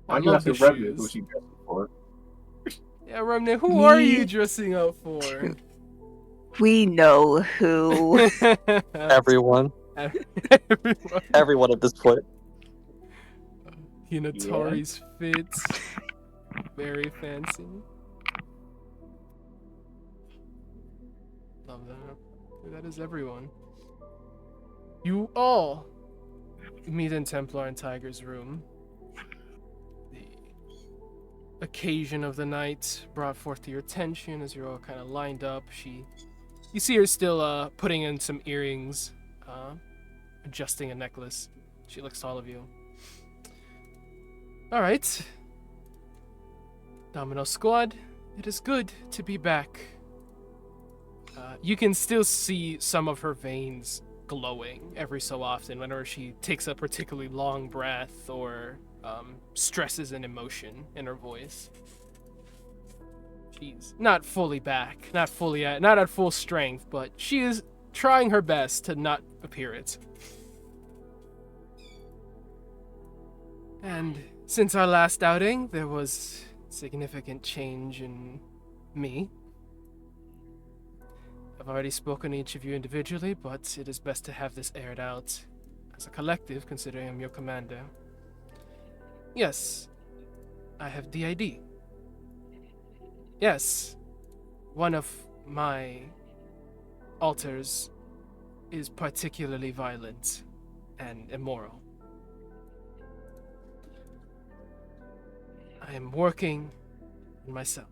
Why I you love asking the Remnant who shoes. she dressing for? Yeah, Remnant, who are you Me dressing up for? We know who. Everyone. Everyone. Everyone at this point. Hinatari's fit. Very fancy. Love that. That is everyone. You all meet in Templar and Tiger's room. The occasion of the night brought forth to your attention as you're all kind of lined up. You see her still putting in some earrings, adjusting a necklace. She looks to all of you. All right, Domino Squad, it is good to be back. You can still see some of her veins glowing every so often whenever she takes a particularly long breath or stresses an emotion in her voice. She's not fully back, not at full strength, but she is trying her best to not appear it. And since our last outing, there was significant change in me. I've already spoken to each of you individually, but it is best to have this aired out as a collective, considering I'm your commander. Yes, I have DID. Yes, one of my alters is particularly violent and immoral. I am working on myself.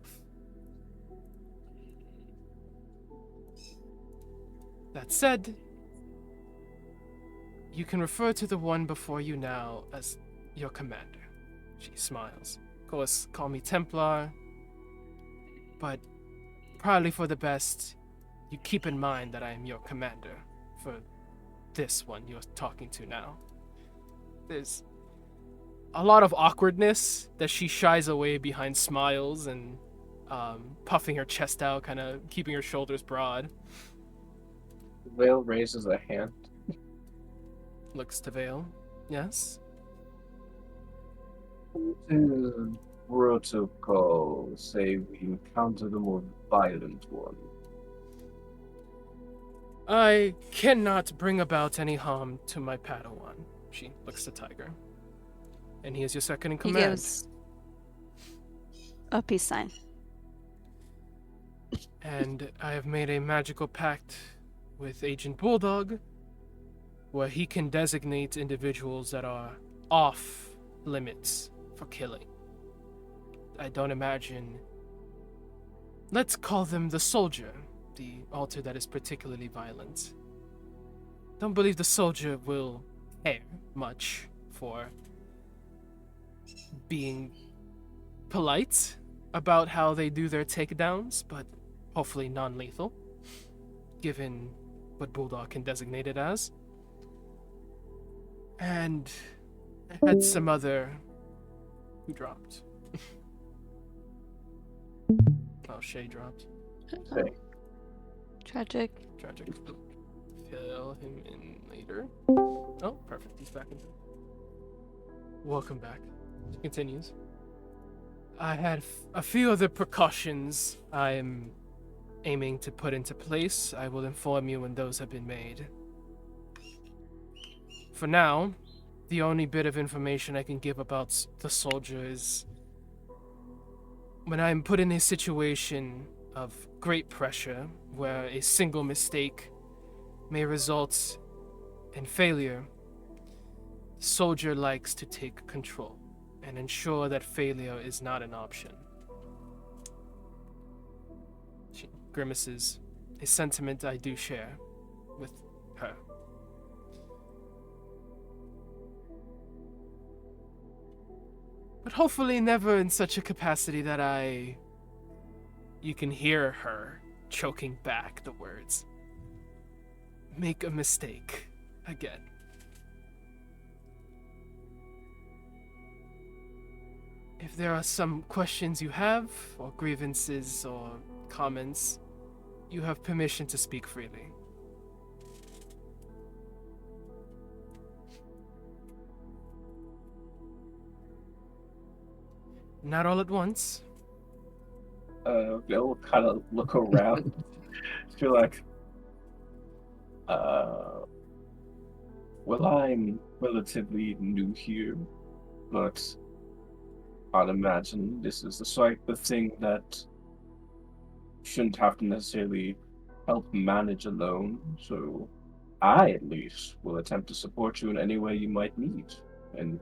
That said, you can refer to the one before you now as your commander. She smiles. Of course, call me Templar, but probably for the best, you keep in mind that I am your commander for this one you're talking to now. There's a lot of awkwardness that she shies away behind smiles and puffing her chest out, kind of keeping her shoulders broad. Vale raises a hand. Looks to Vale. Yes? To protocol, say we encounter the more violent one. I cannot bring about any harm to my Padawan. She looks to Tiger. And he is your second in He command. gives a peace sign. And I have made a magical pact with Agent Bulldog where he can designate individuals that are off limits for killing. I don't imagine. Let's call them the soldier, the altar that is particularly violent. Don't believe the soldier will care much for being polite about how they do their takedowns, but hopefully non-lethal, given what Bulldog can designate it as. And I had some other who dropped. Oh, Shay dropped. Okay. Tragic. Tragic. Fill him in later. Oh, perfect. He's back in. Welcome back. She continues. I had a few other precautions I am aiming to put into place. I will inform you when those have been made. For now, the only bit of information I can give about the soldier is when I'm put in a situation of great pressure where a single mistake may result in failure, the soldier likes to take control and ensure that failure is not an option. She grimaces, a sentiment I do share with her. But hopefully never in such a capacity that you can hear her choking back the words. Make a mistake again. If there are some questions you have, or grievances or comments, you have permission to speak freely. Not all at once. They'll kind of look around. Feel like, well, I'm relatively new here, but I'd imagine this is the sort of thing that shouldn't have to necessarily help manage alone. So I, at least, will attempt to support you in any way you might need in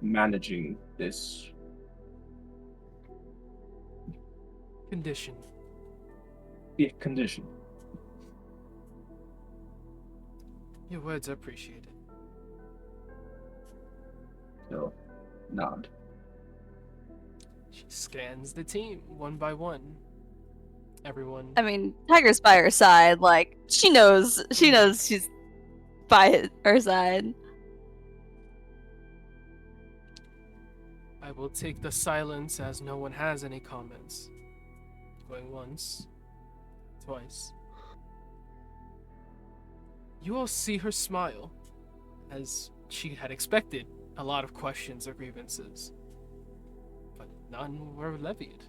managing this Condition. condition. Your words are appreciated. So, nod. She scans the team one by one. Everyone. I mean, Tiger's by her side. Like she knows she's by her side. I will take the silence as no one has any comments. Going once, twice. You all see her smile, as she had expected a lot of questions or grievances, but none were levied.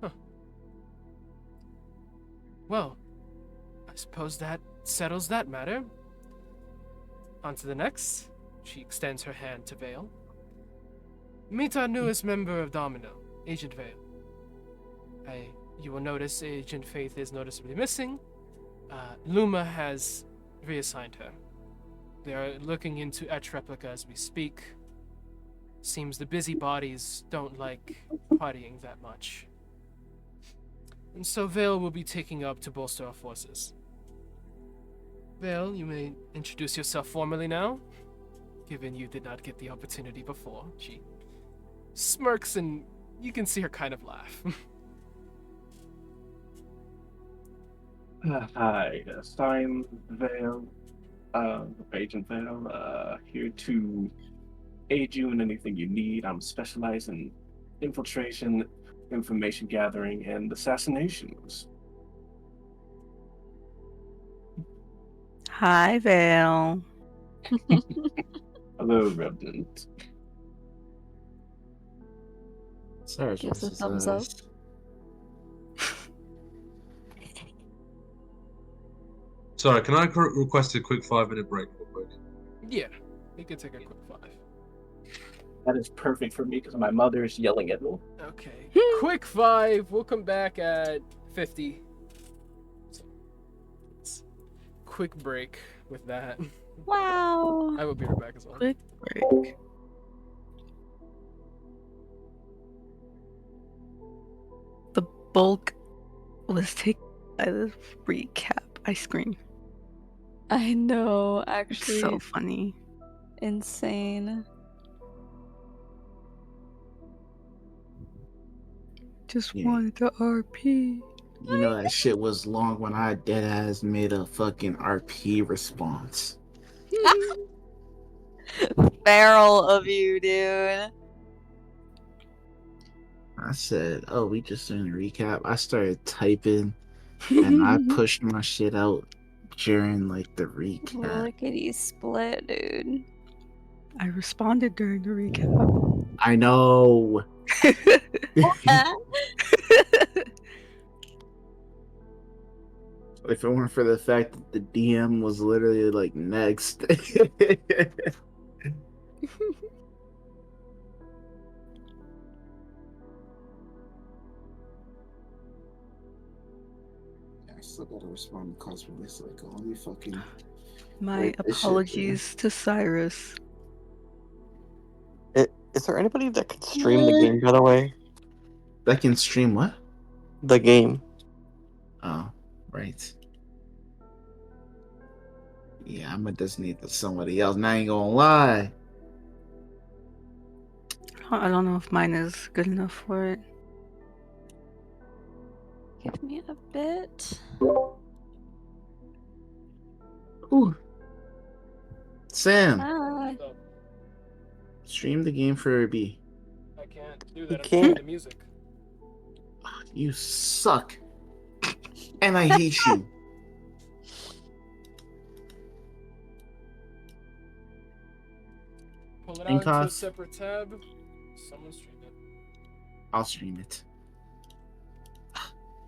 Huh. Well, I suppose that settles that matter. On to the next. She extends her hand to Vale. Meet our newest member of Domino, Agent Vale. You will notice Agent Faith is noticeably missing. Luma has reassigned her. They are looking into Etch Replica as we speak. Seems the busybodies don't like partying that much. And so Vale will be taking up to bolster our forces. Vale, you may introduce yourself formally now, given you did not get the opportunity before. She smirks and you can see her kind of laugh. Hi, yes, I'm Vale. Agent Vale, here to aid you in anything you need. I'm specialized in infiltration, information gathering, and assassinations. Hi, Vale. Hello, Revenant. Sorry, Gives a thumbs up. Sorry, can I request a quick 5-minute break real quick? Yeah, we can take a quick 5. That is perfect for me because my mother is yelling at me. Okay, quick 5. We'll come back at 50. So, quick break with that. Wow. I will be right back as well. Quick break. The bulk was taken by the recap. I scream. I know, It's actually, so funny. insane. Just Yeah. wanted to RP. You know that shit was long when I dead ass made a fucking RP response. Feral of you, dude. I said, "Oh, we just doing a recap." I started typing, and I pushed my shit out during like the recap. Lickety split, dude. I responded during the recap. I know. If it weren't for the fact that the DM was literally like next. I still gotta respond to cosplay cycle. Let me fucking. My Wait, this shit, apologies to Cyrus. Is there anybody that could stream the game, by the way? That can stream what? The game. Oh, right. Yeah, I'm gonna just need somebody else. And I ain't gonna lie. I don't know if mine is good enough for it. Give me a bit. Ooh. Sam, Ah. stream the game for B. I can't do You that. I'm can't. playing the music. You suck. And I hate you. Pull it And out into a cost. separate tab. Someone stream it. I'll stream it.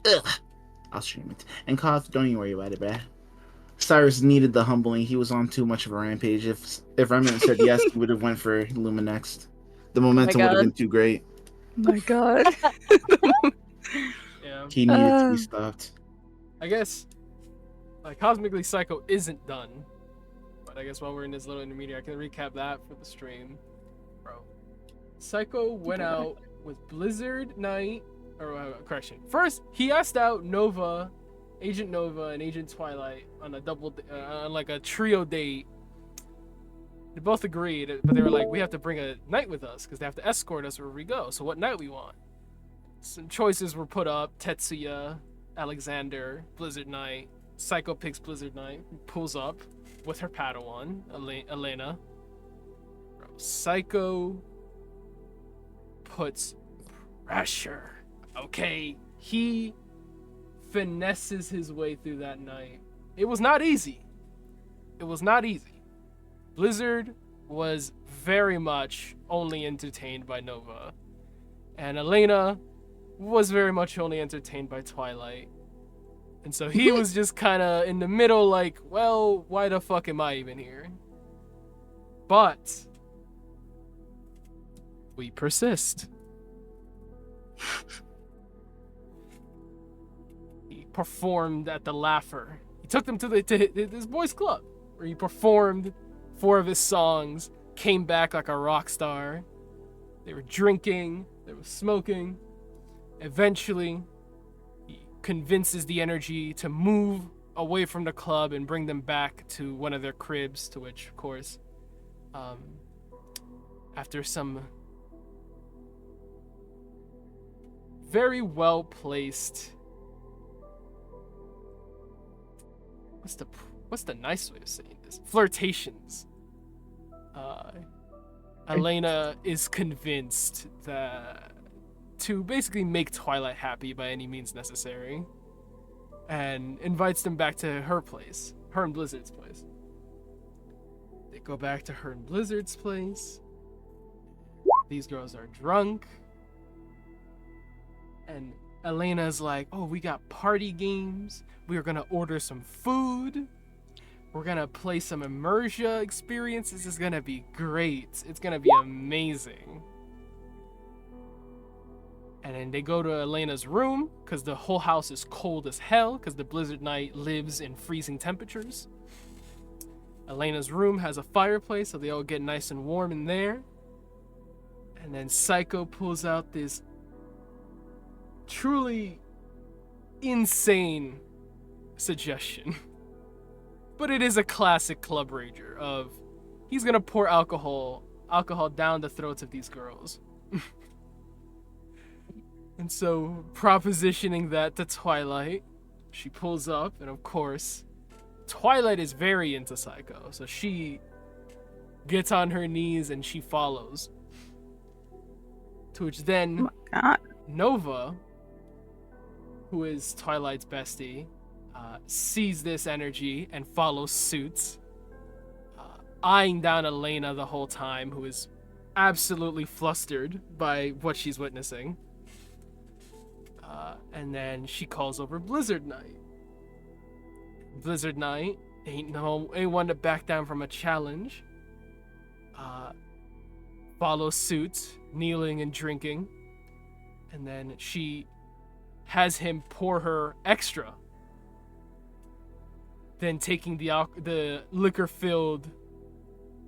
Ugh. I'll stream it. And Koth, don't even worry about it, bruh. Cyrus needed the humbling. He was on too much of a rampage. If Remnant said yes, he would have went for Luma next. The momentum would have been too great. My God. Yeah. He needed to be stopped. I guess, like, Cosmically Psycho isn't done. But I guess while we're in this little intermediate, I can recap that for the stream. Bro. Psycho went out with Blizzard Knight, or correction. First, he asked out Nova, Agent Nova, and Agent Twilight on a on like a trio date. They both agreed, but they were like, we have to bring a knight with us because they have to escort us wherever we go. So what knight we want? Some choices were put up: Tetsuya, Alexander, Blizzard Knight. Psycho picks Blizzard Knight, pulls up with her Padawan, Elena. Bro, Psycho puts pressure. Okay, he finesses his way through that night. It was not easy. It was not easy. Blizzard was very much only entertained by Nova, and Elena was very much only entertained by Twilight. And so he was just kind of in the middle, like, well, why the fuck am I even here? But we persist. He performed at the Laugher. He took them to this boys' club, where he performed 4 of his songs, came back like a rock star. They were drinking, they were smoking. Eventually, he convinces the energy to move away from the club and bring them back to one of their cribs, to which, of course, after some very well placed, what's the nice way of saying this? flirtations. Elena is convinced that to basically make Twilight happy by any means necessary, and invites them back to her place, her and Blizzard's place. They go back to her and Blizzard's place. These girls are drunk. And Elena's like, oh, we got party games. We are going to order some food. We're going to play some immersion experience. This is going to be great. It's going to be amazing. And then they go to Elena's room because the whole house is cold as hell because the Blizzard Knight lives in freezing temperatures. Elena's room has a fireplace, so they all get nice and warm in there. And then Psycho pulls out this truly insane suggestion. But it is a classic Club Rager of he's gonna pour alcohol down the throats of these girls. And so, propositioning that to Twilight, she pulls up, and of course, Twilight is very into Psycho, so she gets on her knees and she follows. To which then, Oh my God. Nova, who is Twilight's bestie, sees this energy and follows suit, eyeing down Elena the whole time, who is absolutely flustered by what she's witnessing. And then she calls over Blizzard Knight. Blizzard Knight ain't one to back down from a challenge. Follows suit, kneeling and drinking. And then she has him pour her extra. Then taking the liquor-filled,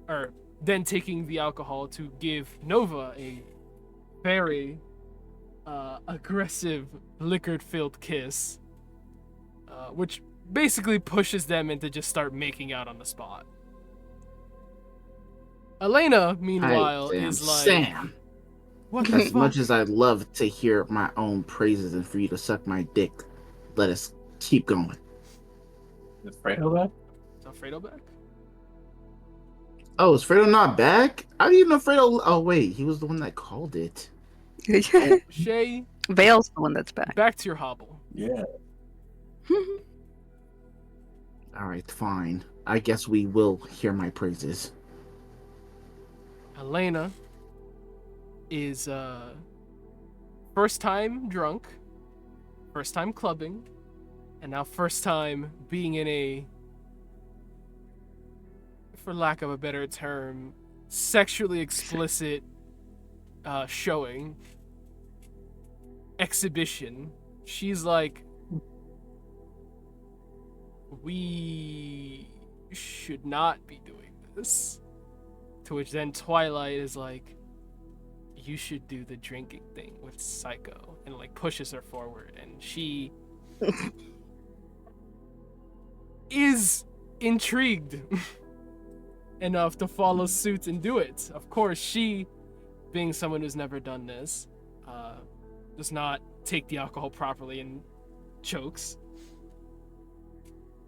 or then taking the alcohol to give Nova a very aggressive liquor-filled kiss, which basically pushes them into just start making out on the spot. Elena, meanwhile, is like, Sam. what the As fuck? much as I'd love to hear my own praises and for you to suck my dick, let us keep going. Is Fredo back? Is Alfredo back? Oh, is Fredo not back? I didn't even know Fredo. Oh, wait, he was the one that called it. Shay, Vale's the one that's back. back to your hobble. Yeah. All right, fine. I guess we will hear my praises. Elena is first time drunk, first time clubbing, and now first time being in a, for lack of a better term, sexually explicit showing, exhibition. She's like, we should not be doing this. To which then Twilight is like, you should do the drinking thing with Psycho, and like pushes her forward, and she is intrigued enough to follow suit and do it. Of course, she, being someone who's never done this, does not take the alcohol properly and chokes.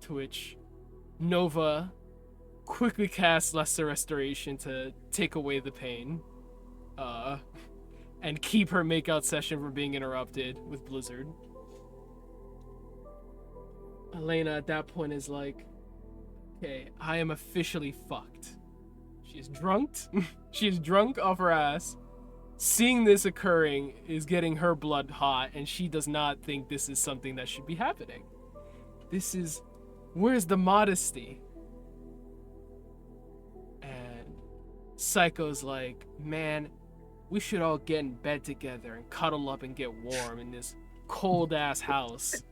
To which Nova quickly casts Lesser Restoration to take away the pain, and keep her makeout session from being interrupted with Blizzard. Elena at that point is like, okay, I am officially fucked. She is drunk. She is drunk off her ass. Seeing this occurring is getting her blood hot, and she does not think this is something that should be happening. This is, where's the modesty? And Psycho's like, man, we should all get in bed together and cuddle up and get warm in this cold ass house.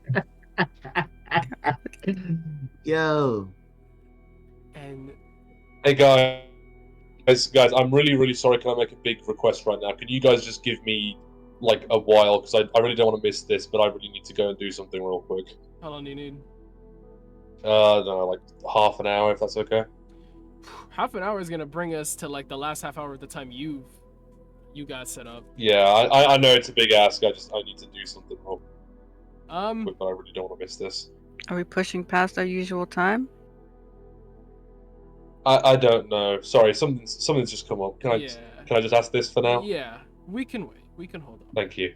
Yo. And Hey guys, I'm really sorry. Can I make a big request right now? Can you guys just give me like a while, because I really don't want to miss this, but I really need to go and do something real quick. how long do you need? I don't know, like half an hour, if that's okay. Half an hour is gonna bring us to like the last half hour of the time you got set up. Yeah, I know it's a big ask. I need to do something real Um, quick, but I really don't want to miss this. Are we pushing past our usual time? I don't know. Sorry, something's just come up. Can I just ask this for now? Yeah, we can wait. We can hold on. Thank you.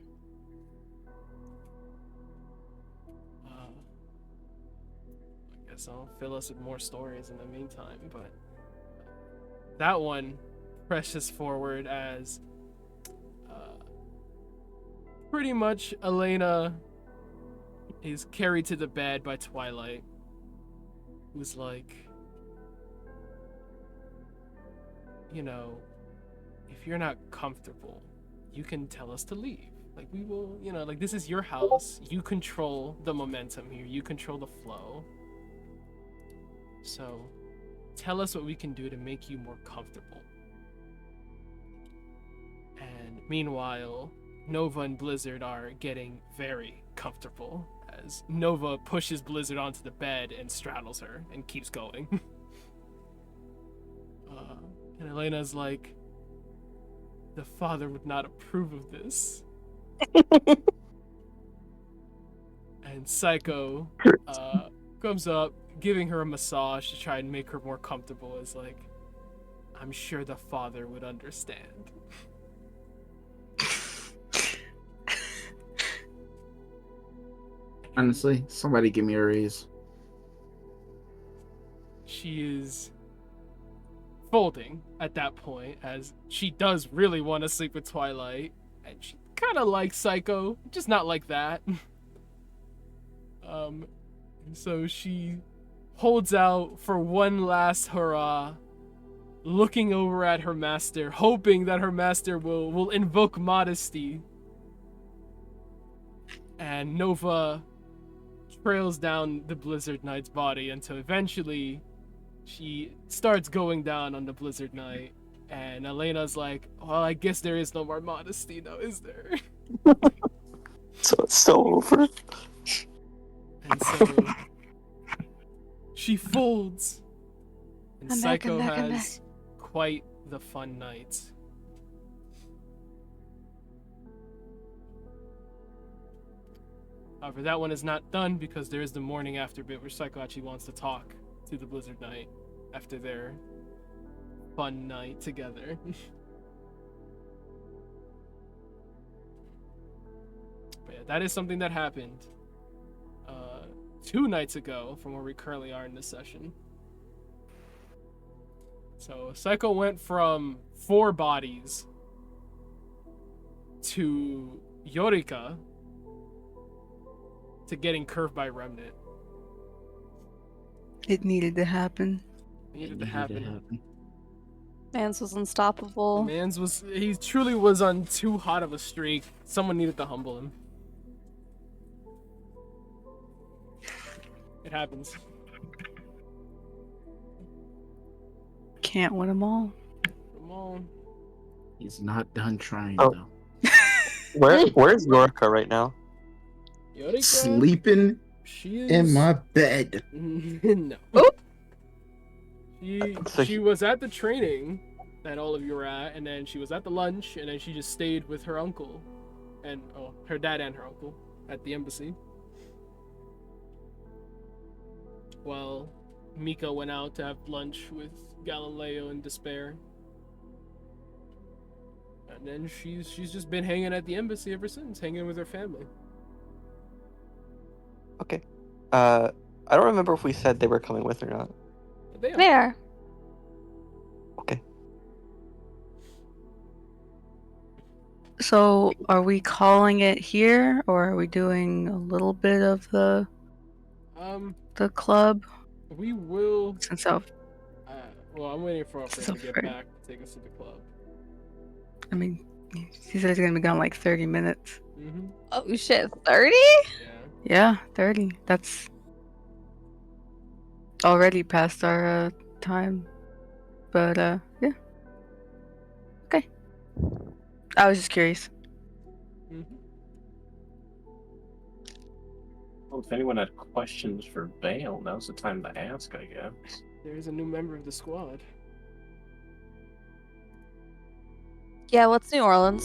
I guess I'll fill us with more stories in the meantime, but that one presses forward as pretty much Elena is carried to the bed by Twilight, who's like, you know, if you're not comfortable, you can tell us to leave. Like, we will, you know, like, this is your house. You control the momentum here. You control the flow. So, tell us what we can do to make you more comfortable. And meanwhile, Nova and Blizzard are getting very comfortable as Nova pushes Blizzard onto the bed and straddles her and keeps going. And Elena's like, the father would not approve of this. And Psycho comes up, giving her a massage to try and make her more comfortable. Is like, I'm sure the father would understand. Honestly, somebody give me a raise. She is folding at that point, as she does really want to sleep with Twilight, and she kind of likes Psycho, just not like that. So she holds out for one last hurrah, looking over at her master, hoping that her master will invoke modesty. And Nova trails down the Blizzard Knight's body until eventually she starts going down on the Blizzard Knight. And Elena's like, well, I guess there is no more modesty now, is there? So it's still over. And so she folds. And I'm back, Psycho I'm back, I'm has quite the fun night. However, that one is not done because there is the morning after bit where Psycho actually wants to talk to the Blizzard Knight after their fun night together. But yeah, that is something that happened 2 nights ago from where we currently are in this session. So Psycho went from 4 bodies to Yorika to getting curved by Remnant. It needed to happen. It needed to happen. Mans was unstoppable. He truly was on too hot of a streak. Someone needed to humble him. It happens. Can't win them all. Come on. He's not done trying Oh. though. Where's Yorika right now? Yorika, Sleeping she is... in my bed. No. She was at the training that all of you were at, and then she was at the lunch, and then she just stayed with her uncle, and her dad and her uncle at the embassy. While Mika went out to have lunch with Galileo and Despair. And then she's just been hanging at the embassy ever since, hanging with her family. Okay. I don't remember if we said they were coming with or not. But they are. There. Okay. So, are we calling it here, or are we doing a little bit of the club? We will. Since I've, well, I'm waiting for Alfred to get Alfred. back to take us to the club. I mean, he said it's gonna be gone like 30 minutes. Mm-hmm. Oh shit, 30? Yeah. Yeah, 30. That's already past our time. But yeah. Okay. I was just curious. Mm-hmm. Well, if anyone had questions for Bale, now's the time to ask, I guess. There is a new member of the squad. Yeah, what's New Orleans?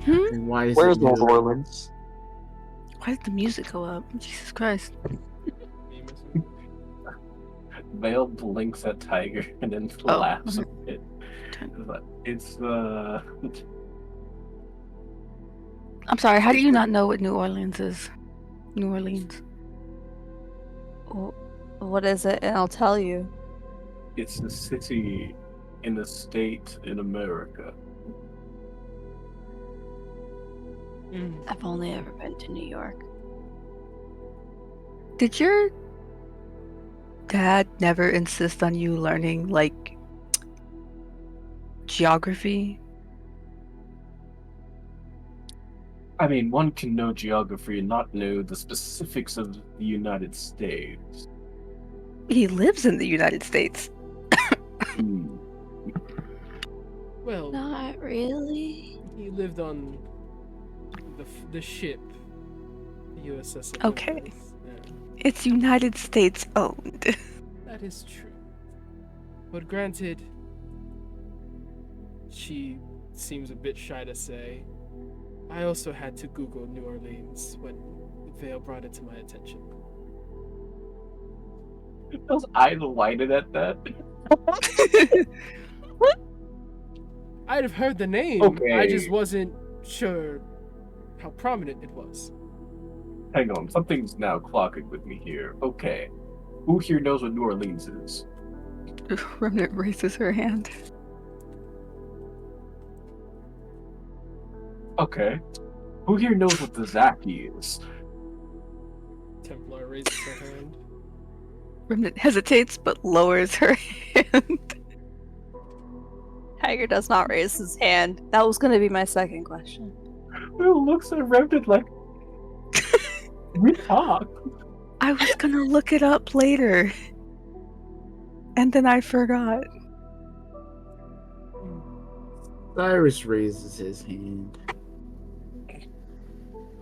And why is Where's it New new? Orleans? Why did the music go up? Jesus Christ. Vale blinks at Tiger and then Oh, laughs a okay. bit. It's I'm sorry. How do you not know what New Orleans is? New Orleans. What is it? And I'll tell you. it's a city in a state in America. I've only ever been to New York. Did your dad never insist on you learning, like, geography? I mean, one can know geography and not know the specifics of the United States. He lives in the United States. Hmm. Well, Not really. he lived on the ship, the USS Okay. Olympus. Yeah, It's United States owned. that is true. But granted, she seems a bit shy to say. I also had to Google New Orleans when Vale brought it to my attention. Those eyes widened at that. I'd have heard the name. Okay. I just wasn't sure how prominent it was. Hang on, something's now clocking with me here. Okay. Who here knows what New Orleans is? Remnant raises her hand. Okay. Who here knows what the Zaki is? Templar raises her hand. Remnant hesitates but lowers her hand. Tiger does not raise his hand. That was going to be my second question. Who looks at Remnant like we talk? I was gonna look it up later. And then I forgot. Cyrus raises his hand.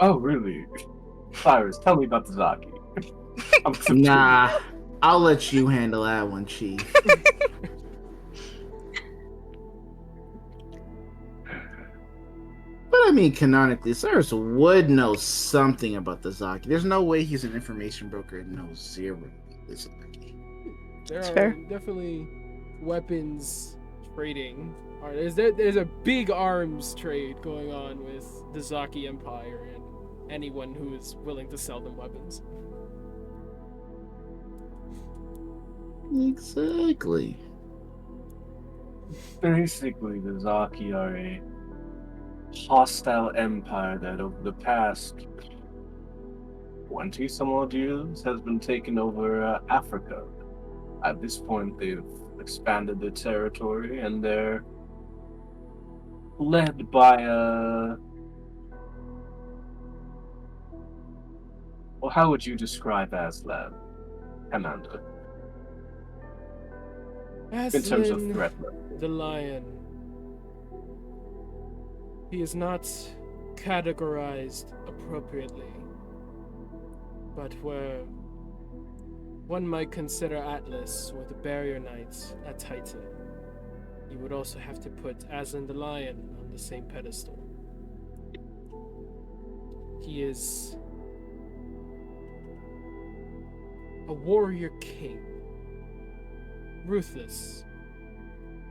Oh, really? Cyrus, tell me about the Zaki. I'm confused. Nah, I'll let you handle that one, Chief. But I mean, canonically, Cyrus would know something about the Zaki. There's no way he's an information broker and knows zero about the Zaki. There That's are fair. definitely weapons trading. There's a big arms trade going on with the Zaki Empire and anyone who is willing to sell them weapons. Exactly. Basically, the Zaki are a hostile empire that over the past 20 some odd years has been taking over Africa. At this point, they've expanded their territory and they're led by a. Well, how would you describe Aslan, Commander? In terms of Aslan threat level. the Lion. He is not categorized appropriately, but where one might consider Atlas or the Barrier Knights a Titan, you would also have to put Aslan the Lion on the same pedestal. He is a warrior king, ruthless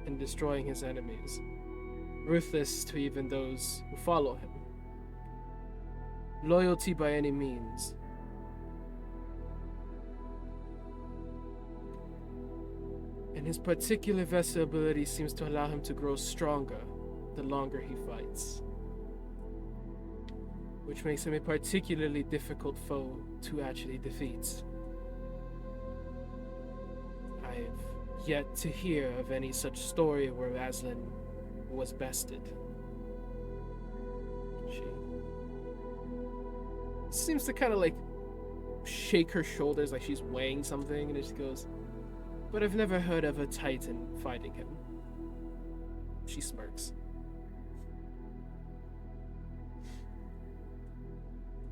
in destroying his enemies, ruthless to even those who follow him. Loyalty by any means. And his particular vessel ability seems to allow him to grow stronger the longer he fights, which makes him a particularly difficult foe to actually defeat. I've yet to hear of any such story where Aslan was bested. She seems to kind of like shake her shoulders like she's weighing something, and it just goes, "But I've never heard of a Titan fighting him." She smirks.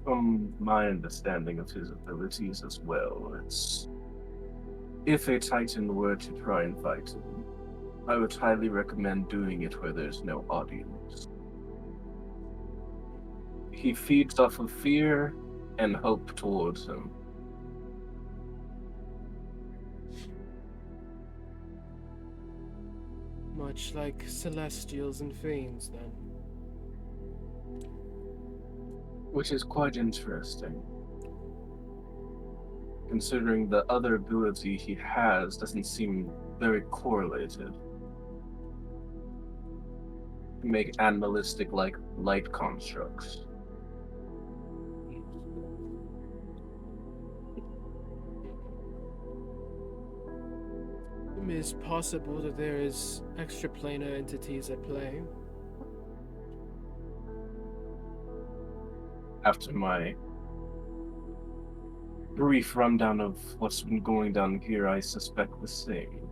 From my understanding of his abilities as well, it's if a Titan were to try and fight him, I would highly recommend doing it where there's no audience. He feeds off of fear and hope towards him. Much like Celestials and Fiends, then. Which is quite interesting. Considering the other ability he has doesn't seem very correlated. Make animalistic like light constructs. It is possible that there is extraplanar entities at play. After my brief rundown of what's been going down here, I suspect the same.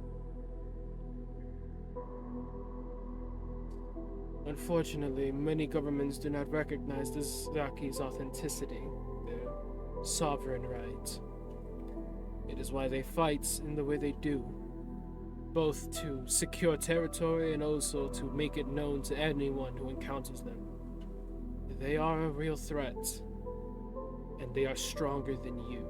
Unfortunately, many governments do not recognize the Zaki's authenticity, their sovereign right. It is why they fight in the way they do, both to secure territory and also to make it known to anyone who encounters them. They are a real threat, and they are stronger than you.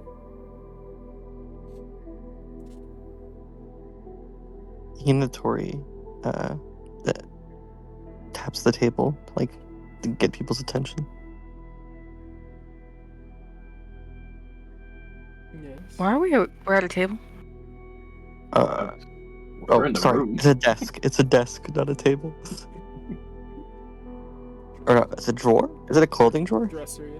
Hinatori that taps the table, like, to get people's attention. Yes. Why are we're at a table? We're in the Sorry, room. it's a desk. It's a desk, not a table. Or no, it's a drawer? Is it a clothing drawer? Dresser, yeah.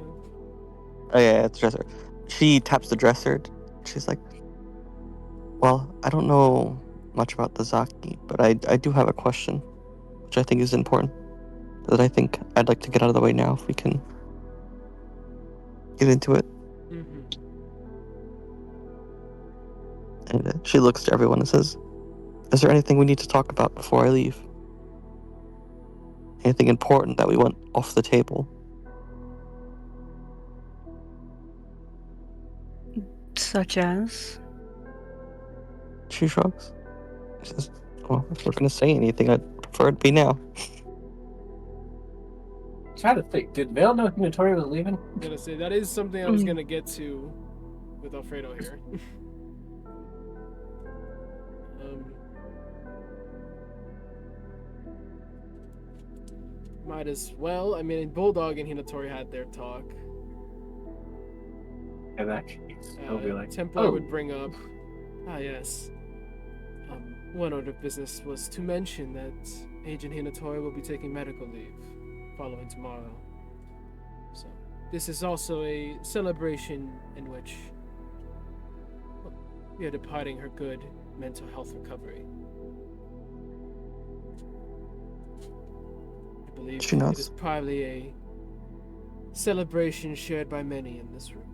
Oh yeah, it's a dresser. She taps the dresser. She's like, well, I don't know much about the Zaki, but I do have a question, which I think is important, that I think I'd like to get out of the way now if we can get into it. Mm-hmm. And she looks to everyone and says, is there anything we need to talk about before I leave? Anything important that we want off the table? Such as? She shrugs. She says, well, if we're going to say anything, I'd prefer it be now. Try to think. Did Vale know Hinatori was leaving? I'm gonna say that is something I was gonna get to with Alfredo here. Might as well. I mean, Bulldog and Hinatori had their talk. In that case, I'll be like, Templar oh. would bring up, yes. One order of business was to mention that Agent Hinatori will be taking medical leave following tomorrow. So, this is also a celebration in which we are departing her good mental health recovery. I believe She it nods. is probably a celebration shared by many in this room.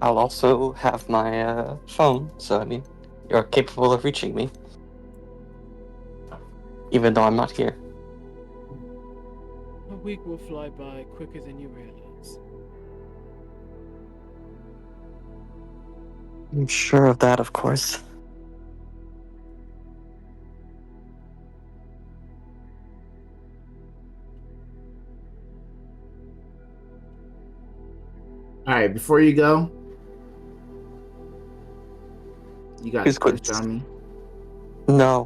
I'll also have my phone, so I mean, you're capable of reaching me. Even though I'm not here. A week will fly by quicker than you realize. I'm sure of that, of course. All right, before you go, you got a Who's crush good? on me? No.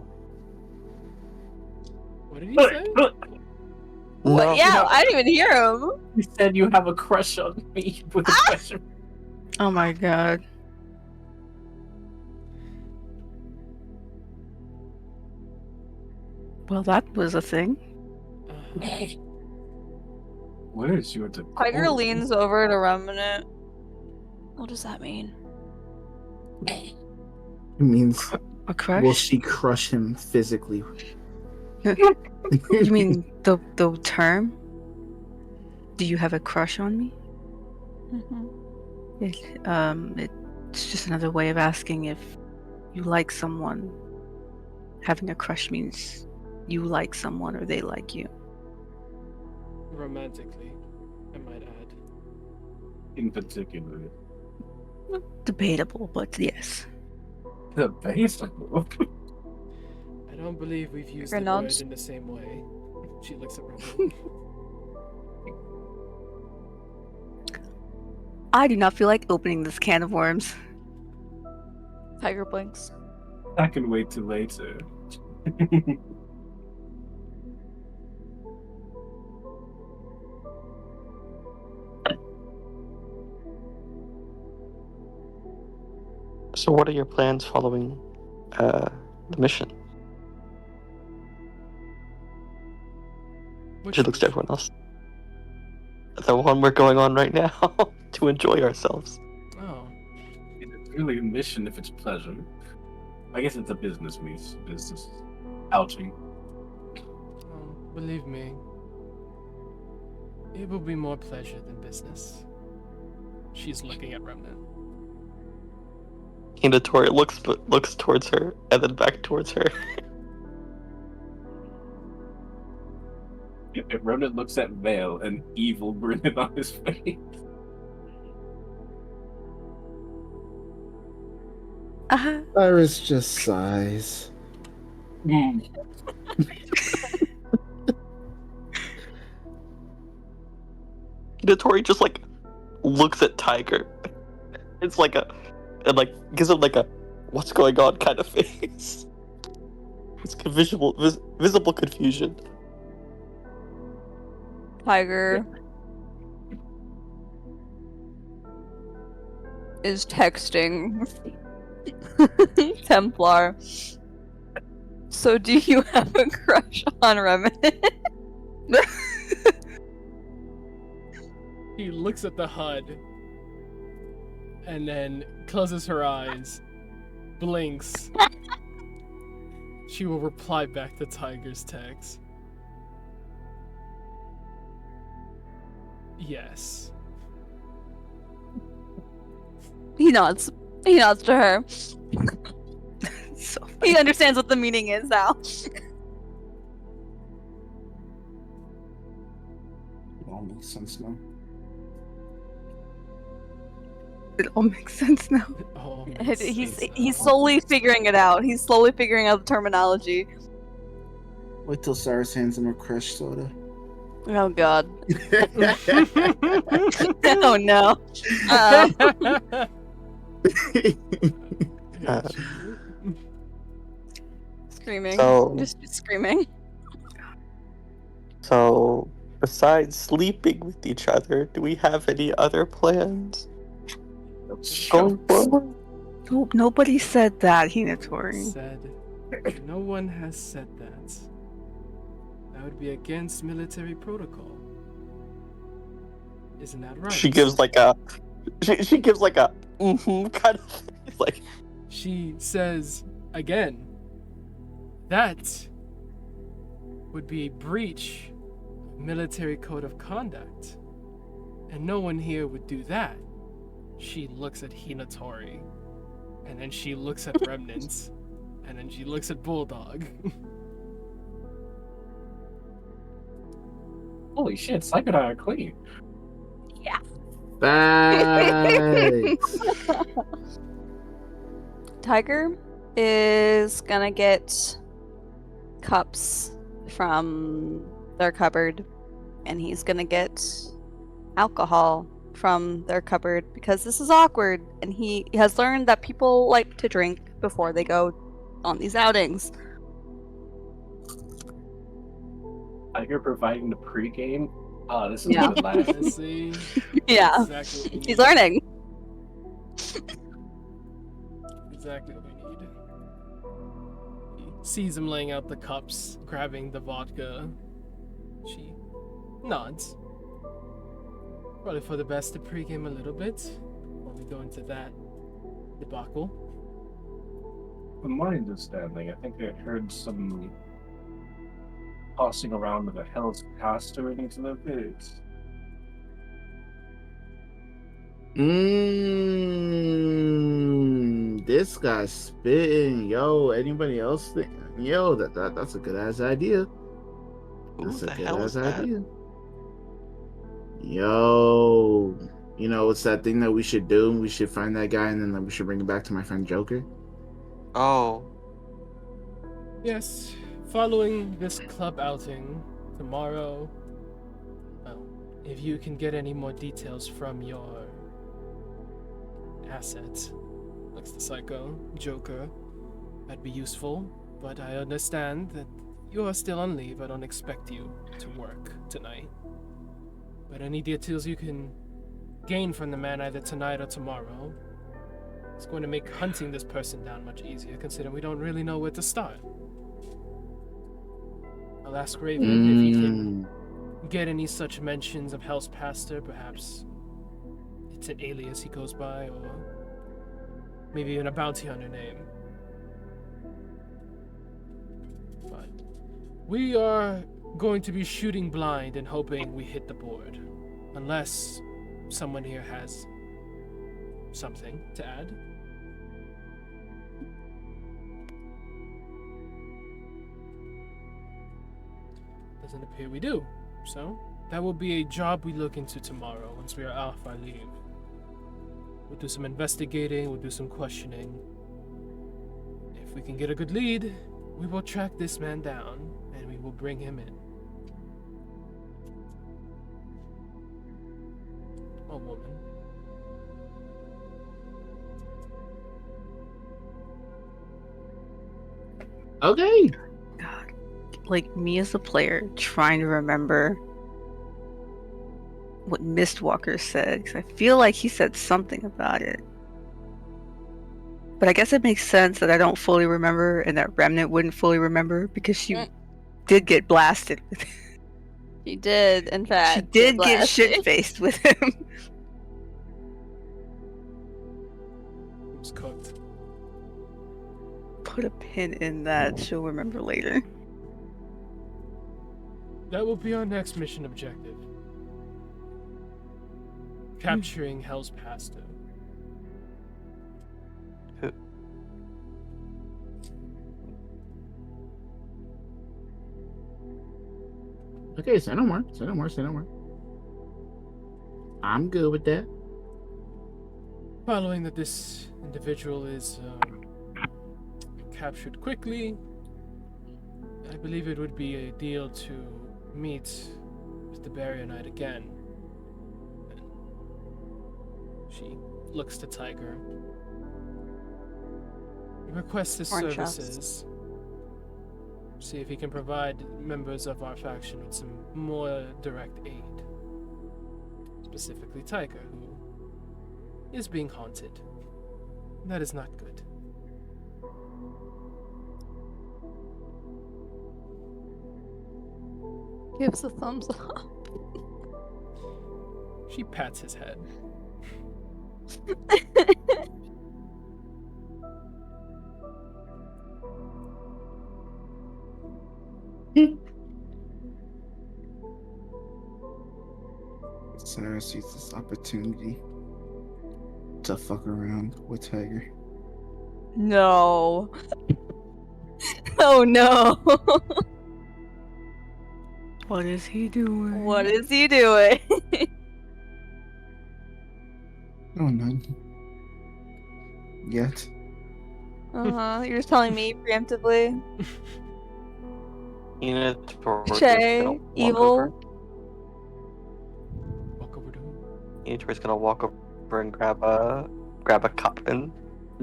What did he say? What? No. Yeah, I didn't even hear him. You said you have a crush on me with a question. Oh my god. Well, that was a thing. Where is your decorum? Tiger leans over to Remnant. What does that mean? It means, A crush? will she crush him physically? You mean the term? Do you have a crush on me? Mm-hmm. It's just another way of asking if you like someone. Having a crush means you like someone or they like you. Romantically, I might add. In particular? Debatable, but yes. Debatable. I don't believe we've used Finger the word nods. in the same way. She looks at Remnant. I do not feel like opening this can of worms. Tiger blinks. I can wait till later. So, what are your plans following the mission? Which She looks to mission? everyone else. The one we're going on right now to enjoy ourselves. Oh, It's really a mission if it's pleasure. I guess it's a business outing. oh, believe me, it will be more pleasure than business. She's looking at Remnant. Hinatori looks towards her and then back towards her. If Remnant looks at Vale, an evil grin on his face. Iris just sighs. Hinatori just like looks at Tiger. It's like and like gives him like a what's going on kind of face. It's visible confusion. Tiger is texting Templar. So do you have a crush on Remnant? He looks at the HUD and then closes her eyes, blinks. She will reply back to Tiger's text. Yes. He nods. He nods to her. So He understands what the meaning is now. It all makes sense now. it all makes sense now. Oh, He's slowly figuring it out. He's slowly figuring out the terminology. Wait till Cyrus hands him a crush soda. Oh god. Oh no. Uh, screaming. So- Just screaming. So, besides sleeping with each other, do we have any other plans going forward? Nope, nobody said that, Hinatori. said. No one has said that. That would be against military protocol. Isn't that right? She gives like a she gives like a kind of face, like She says again. That would be a breach of military code of conduct. And no one here would do that. She looks at Hinatori. And then she looks at Remnants. And then she looks at Bulldog. Holy shit, Psycho and I are clean. Thanks. Tiger is gonna get cups from their cupboard, and he's gonna get alcohol from their cupboard because this is awkward, and he has learned that people like to drink before they go on these outings. Tiger providing the pregame. Oh, this is Yeah. good laugh. Honestly, Yeah, exactly what we he's need. learning. Exactly what we need. He sees him laying out the cups, grabbing the vodka. She nods. Probably for the best to pregame a little bit before we go into that debacle. From my understanding, I think I heard some tossing around of a Hell's Caster into the bids. This guy's spitting. Yo, anybody else think? Yo, that's a good ass idea. who That's a the good hell ass is that? idea. Yo, you know what's that thing that we should do? We should find that guy and then we should bring it back to my friend Joker. Oh, Yes, following this club outing tomorrow, well, if you can get any more details from your asset, Looks the psycho. Joker. That'd be useful, but I understand that you are still on leave. I don't expect you to work tonight. But any details you can gain from the man either tonight or tomorrow, it's going to make hunting this person down much easier, considering we don't really know where to start. I'll ask Raven if he can get any such mentions of Hell's Pastor. Perhaps it's an alias he goes by, or maybe even a bounty hunter name. But we are going to be shooting blind and hoping we hit the board. Unless someone here has something to add. Doesn't appear we do. So, that will be a job we look into tomorrow once we are off our leave. We'll do some investigating, we'll do some questioning. If we can get a good lead, we will track this man down and we will bring him in. Or woman. Okay. God, like me as a player trying to remember what Mistwalker said, because I feel like he said something about it. But I guess it makes sense that I don't fully remember and that Remnant wouldn't fully remember because she did get blasted. She did, in fact. She did get blasted. shit-faced with him. It was cooked. Put a pin in that. She'll remember later. That will be our next mission objective. Capturing Hell's Pastor. Okay, say no more. Say no more. Say no more. I'm good with that. Following that this individual is captured quickly, I believe it would be a deal to meet with the Barrier Knight again. And she looks to Tiger. Request his Orange services. See if he can provide members of our faction with some more direct aid. Specifically Tiger, who is being haunted. That is not good. Gives a thumbs up. She pats his head. Sarah sees this opportunity to fuck around with Tiger. No. Oh no. What is he doing? What is he doing? Oh, none. Yet. You're just telling me preemptively. Shay, evil. Walk over to him. Tori's gonna walk over and grab a cup and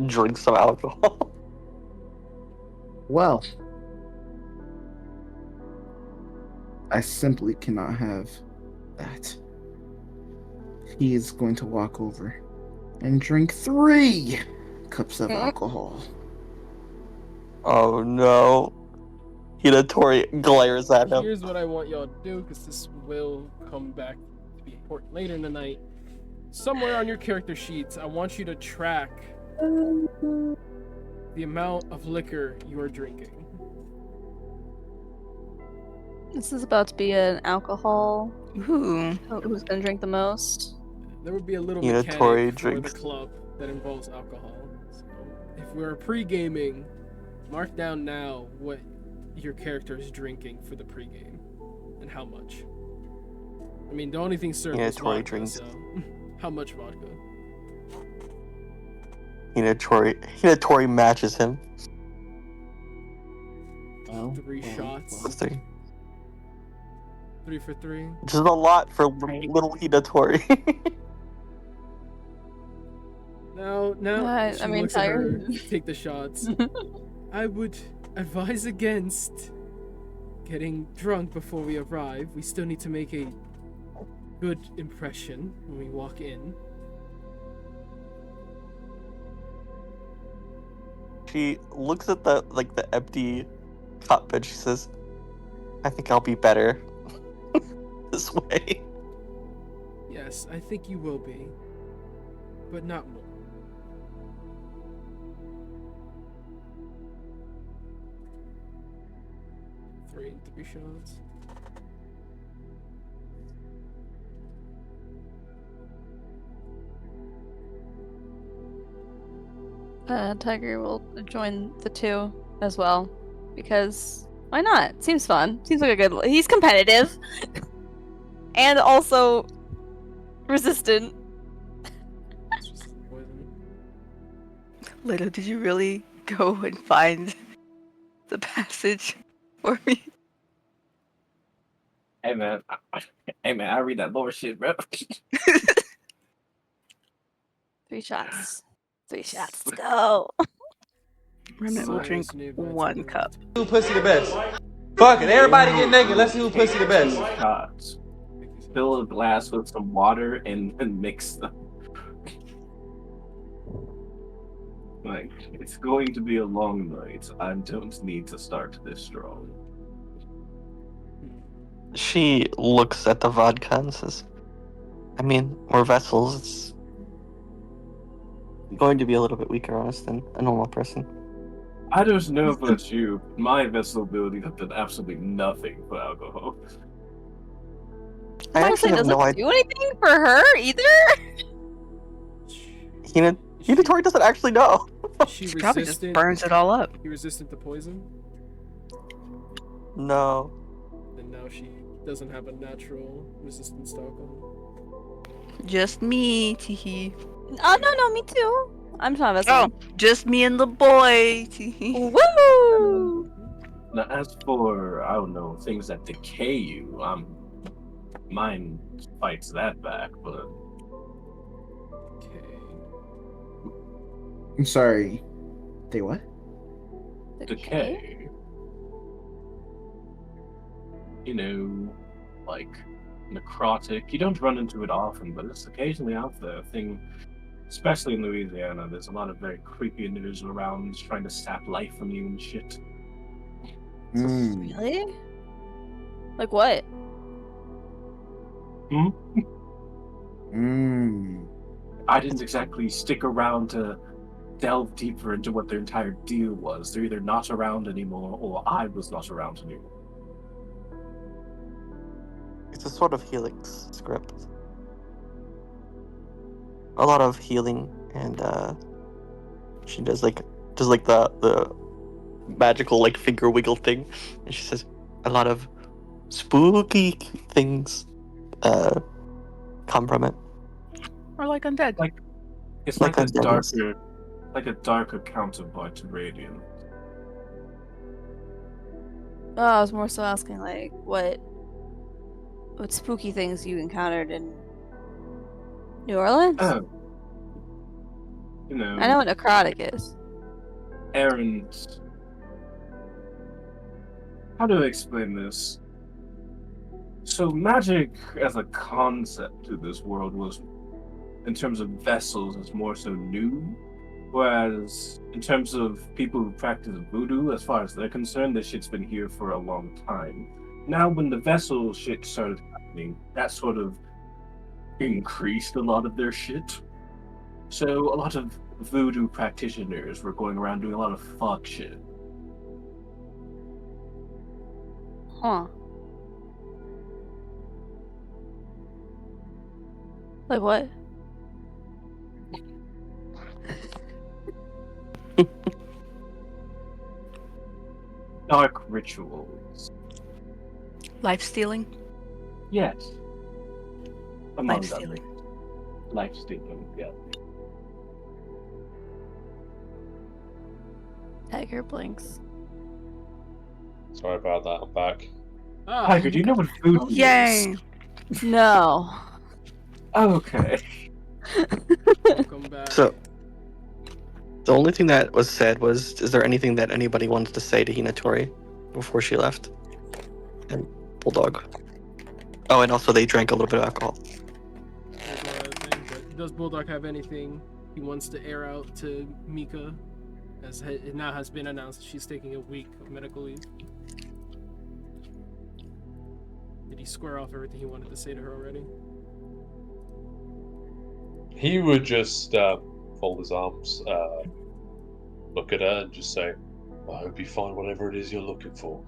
drink some alcohol. Well, I simply cannot have that. He is going to walk over and drink 3 cups of alcohol. Oh no. Tori glares at him. Here's what I want y'all to do, because this will come back to be important later in the night. Somewhere on your character sheets, I want you to track the amount of liquor you are drinking. This is about to be an alcohol. Ooh. Who's gonna drink the most? There would be a little Tori mechanic for drinks. the club that involves alcohol. So if we're pre-gaming, mark down now what your character is drinking for the pre-game and how much. I mean, the only thing served is Tori vodka, drinks. so how much vodka? Tori matches him. Well, 3 shots. Plus 3. 3 for 3. Which is a lot for little Tori. Now, she looks at her, Tiger. take the shots. I would advise against getting drunk before we arrive. We still need to make a good impression when we walk in. She looks at the empty cup and she says, "I think I'll be better this way." Yes, I think you will be, but not more. Three shots. Tiger will join the two as well, because why not? Seems fun. Seems like a good. He's competitive, and also resistant. It's just poison. Little did you really go and find the passage for me. Hey man, I read that bullshit, bro. 3 shots. 3 shots to go. Remnant will Science drink made by 1 Tiger. cup. Who pussy the best? Fuck it, everybody get naked. Let's see who pussy the best. Shots. Fill a glass with some water and mix them. Like, it's going to be a long night. I don't need to start this strong. She looks at the vodka and says, "I mean, we're vessels. It's going to be a little bit weaker on us than a normal person." I don't know about you. My vessel ability have done absolutely nothing for alcohol. I Honestly, actually have doesn't no idea. do anything for her either. Hinatori doesn't actually know. She She probably just resistant. burns it all up. You resistant to poison? No. Then now she doesn't have a natural resistance to alcohol. Just me, teehee. Oh no, me too. I'm not a Oh, vessel. just me and the boy, teehee. Woo! Now, as for, I don't know, things that decay you, mine fights that back, but Okay. I'm sorry. They what? decay. You know, like necrotic. You don't run into it often, but it's occasionally out there. Especially in Louisiana, there's a lot of very creepy individuals around trying to sap life from you and shit. Really? Like what? I didn't exactly stick around to delve deeper into what their entire deal was. They're either not around anymore, or I was not around anymore. It's a sort of helix script. A lot of healing, and she does the magical finger wiggle thing, and she says a lot of spooky things come from it. Or like undead. It's Like like, a deadness. a darker counterpart to Radiant. Oh, I was more so asking like what spooky things you encountered in New Orleans? Oh, you know, I know what necrotic is. errands. How do I explain this? So magic as a concept to this world was, in terms of vessels, is more so new. Whereas in terms of people who practice voodoo, as far as they're concerned, this shit's been here for a long time. Now when the vessel shit started happening, that sort of increased a lot of their shit. So a lot of voodoo practitioners were going around doing a lot of fuck shit. Huh. Like what? Dark rituals. Life stealing? Yes. Among Life others. stealing. Life stealing, yeah. Tiger blinks. Sorry about that. I'm back. Ah, Tiger, do you know what voodoo is? Yay! No. Okay. welcome back. So, The only thing that was said was, is there anything that anybody wanted to say to Hinatori before she left? And Bulldog. Oh, and also they drank a little bit of alcohol. There's no other thing, but does Bulldog have anything he wants to air out to Mika? As it now has been announced she's taking a week of medical leave. Did he square off everything he wanted to say to her already? He would just fold his arms, look at her, and just say, "I hope you find whatever it is you're looking for."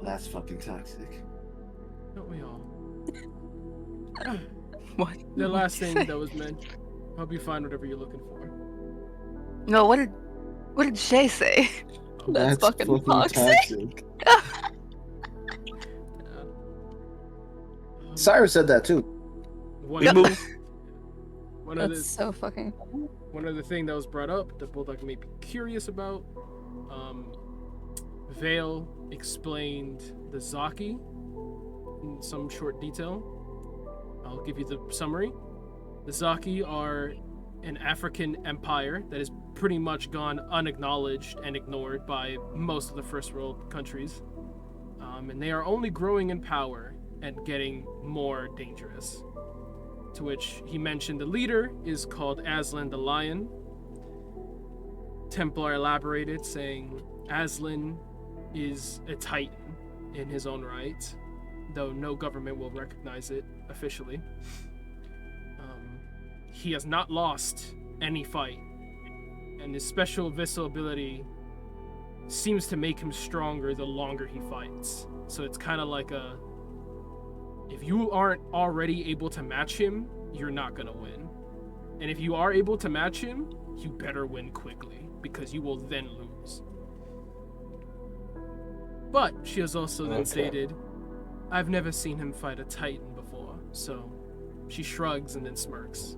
That's fucking toxic. Don't we all? What? The last thing that was mentioned. Hope you find whatever you're looking for. No, what did Shay say? That's fucking toxic. Cyrus said that too. One of That's so fucking. One other thing that was brought up that Bulldog may be curious about. Vale explained the Zaki in some short detail. I'll give you the summary. The Zaki are an African empire that has pretty much gone unacknowledged and ignored by most of the first world countries. And they are only growing in power and getting more dangerous. To which he mentioned the leader is called Aslan the Lion. Templar elaborated, saying Aslan is a titan in his own right, though no government will recognize it officially. He has not lost any fight, and his special Vissel ability seems to make him stronger the longer he fights. So it's kind of like if you aren't already able to match him, you're not gonna win. And if you are able to match him, you better win quickly, because you will then lose. But she has also then stated, I've never seen him fight a titan before, so she shrugs and then smirks.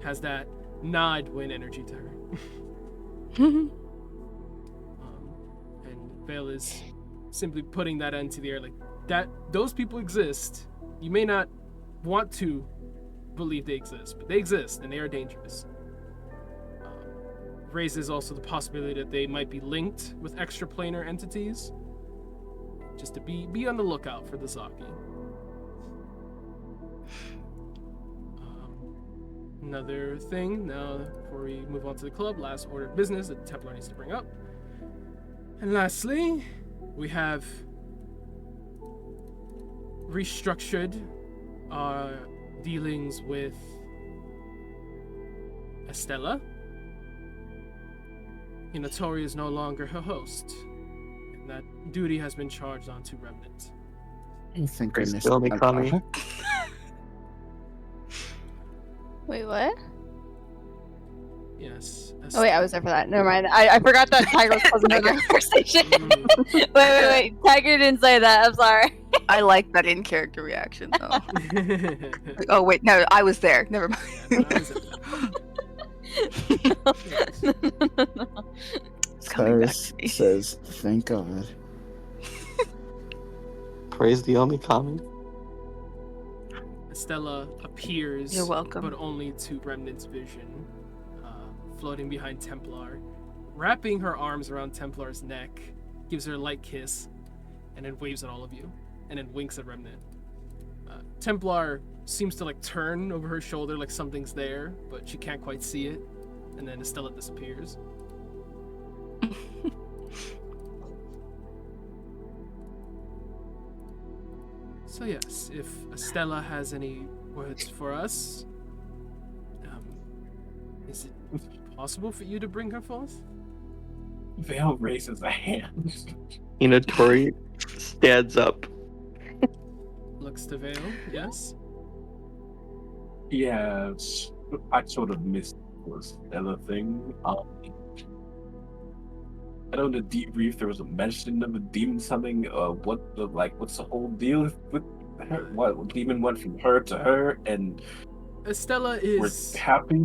Has that nod win energy to her. And Vale is simply putting that into the air, like, that those people exist. You may not want to believe they exist, but they exist and they are dangerous. Raises also the possibility that they might be linked with extraplanar entities. Just to be on the lookout for the Zaki. Another thing, now before we move on to the club, last order of business that Templar needs to bring up. And lastly, we have restructured our dealings with Estella. Hinatori is no longer her host, and that duty has been charged onto Remnant. Thank goodness. Still Mikami. Wait, what? Yes. Oh wait, I was there for that. Never mind. I forgot that Tiger was present in the conversation. wait. Tiger didn't say that. I'm sorry. I like that in-character reaction, though. Like, oh wait, no, I was there. Never mind. It's coming back Cyrus to me. says, "Thank God." Praise the Omikami. Estella appears, You're welcome. but only to Remnant's vision, floating behind Templar, wrapping her arms around Templar's neck, gives her a light kiss, and then waves at all of you, and then winks at Remnant. Templar seems to like turn over her shoulder like something's there, but she can't quite see it, and then Estella disappears. So yes, if Estella has any words for us, is it possible for you to bring her forth? Vale raises a hand. Hinatori stands up. Looks to Vale, yes? Yeah, I sort of missed the Stella thing. I know in the debrief there was a mention of a demon something. What's the whole deal with her? What demon went from her to her, and Estella we're is... happy.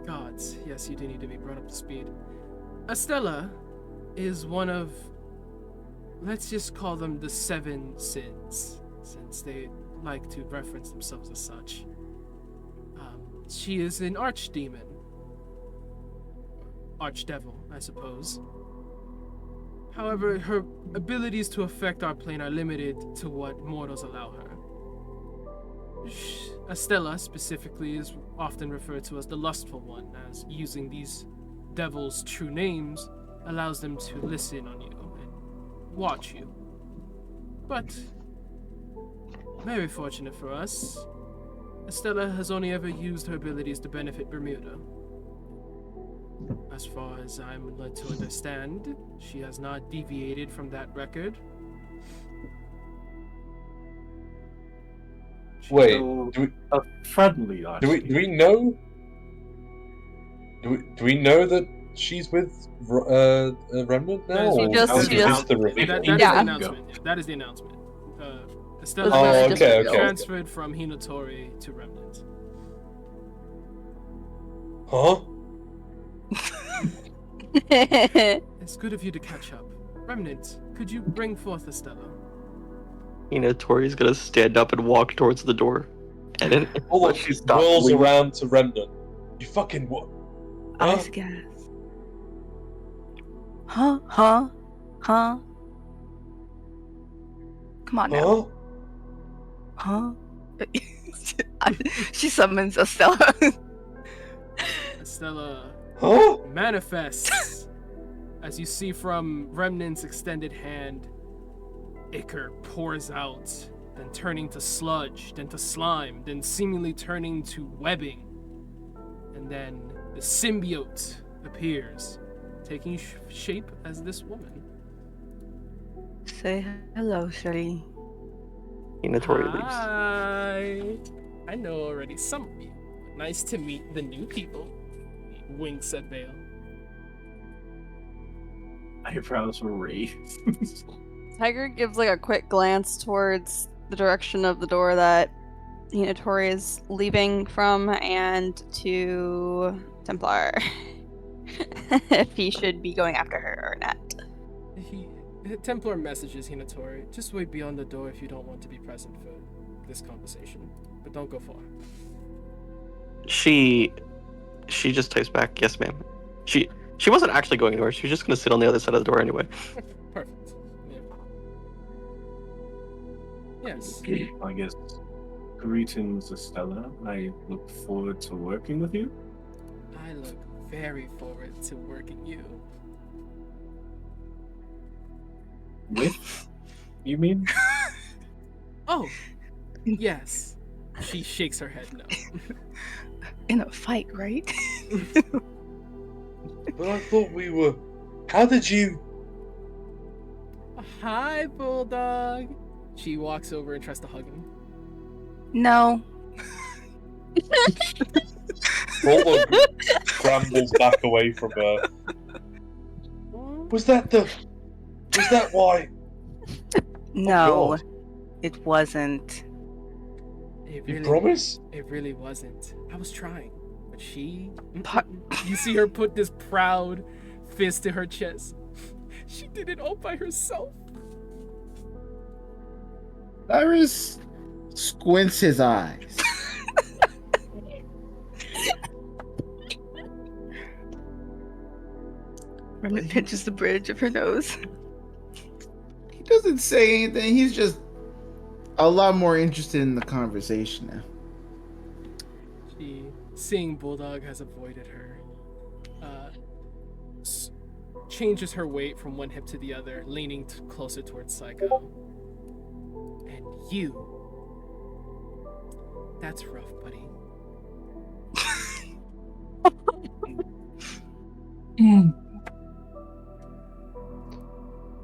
Gods, yes, you do need to be brought up to speed. Estella is one of, let's just call them the 7 sins, since they like to reference themselves as such. She is an archdemon. Archdevil, I suppose. However, her abilities to affect our plane are limited to what mortals allow her. Estella, specifically, is often referred to as the Lustful One, as using these devils' true names allows them to listen on you and watch you. But, very fortunate for us, Estella has only ever used her abilities to benefit Bermuda. As far as I'm led to understand, she has not deviated from that record. Wait, So, do a friendly we know? Do we know that she's with Remnant now? She Or just- is this the That reveal? is the Yeah. announcement. Yeah, that is the announcement. Estella Oh, has okay, okay. transferred from Hinatori to Remnant. Huh? It's good of you to catch up. Remnant, could you bring forth Estella? Tori's gonna stand up and walk towards the door. And then All of she she stops. whirls around to Remnant. You fucking what? Huh? Eyes gas. Huh? Huh? Huh? Come on now. Huh? Huh? She summons Estella. Estella Huh? manifests. As you see from Remnant's extended hand, ichor pours out, then turning to sludge, then to slime, then seemingly turning to webbing. And then the symbiote appears, taking shape as this woman. Say hello, Shirley. Tori leaves. Hi. I know already some of you. Nice to meet the new people. Winks at Vale. Eyebrows were raised. Tiger gives like a quick glance towards the direction of the door that Hinatori is leaving from and to Templar. If he should be going after her or not. Templar messages Hinatori. Just wait beyond the door if you don't want to be present for this conversation. But don't go far. She just types back, yes ma'am. She wasn't actually going anywhere, she was just gonna sit on the other side of the door anyway. Perfect. Yeah. Yes. I guess. Greetings, Estella. I look forward to working with you. I look very forward to working you. With? You mean? Oh, yes. She shakes her head no. In a fight, right? But I thought we were. How did you? Hi, Bulldog. She walks over and tries to hug him. No. Bulldog scrambles back away from her. Was that why? No. God. It wasn't. You promise? It really wasn't. I was trying, but she. Pa- You see her put this proud fist to her chest. She did it all by herself. Cyrus squints his eyes. Remnant pinches the bridge of her nose. He doesn't say anything. He's just a lot more interested in the conversation now. She, seeing Bulldog has avoided her, changes her weight from one hip to the other, leaning closer towards Psycho. And you. That's rough, buddy.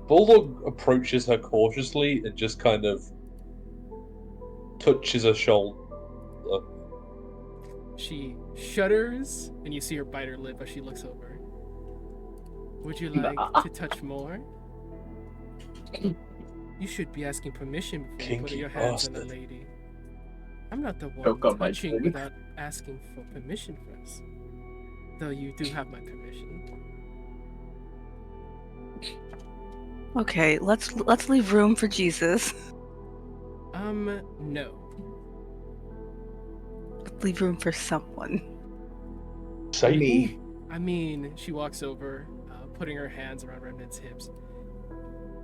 Bulldog approaches her cautiously and just kind of touches her shoulder. She shudders, and you see her bite her lip as she looks over. Would you like to touch more? You should be asking permission before you put Kinky your hands on a bastard. lady. I'm not the Choke one up my touching thing. without asking for permission first. Though you do have my permission. Okay, let's leave room for Jesus. No. leave room for someone. Say Me. I mean, she walks over, putting her hands around Remnant's hips.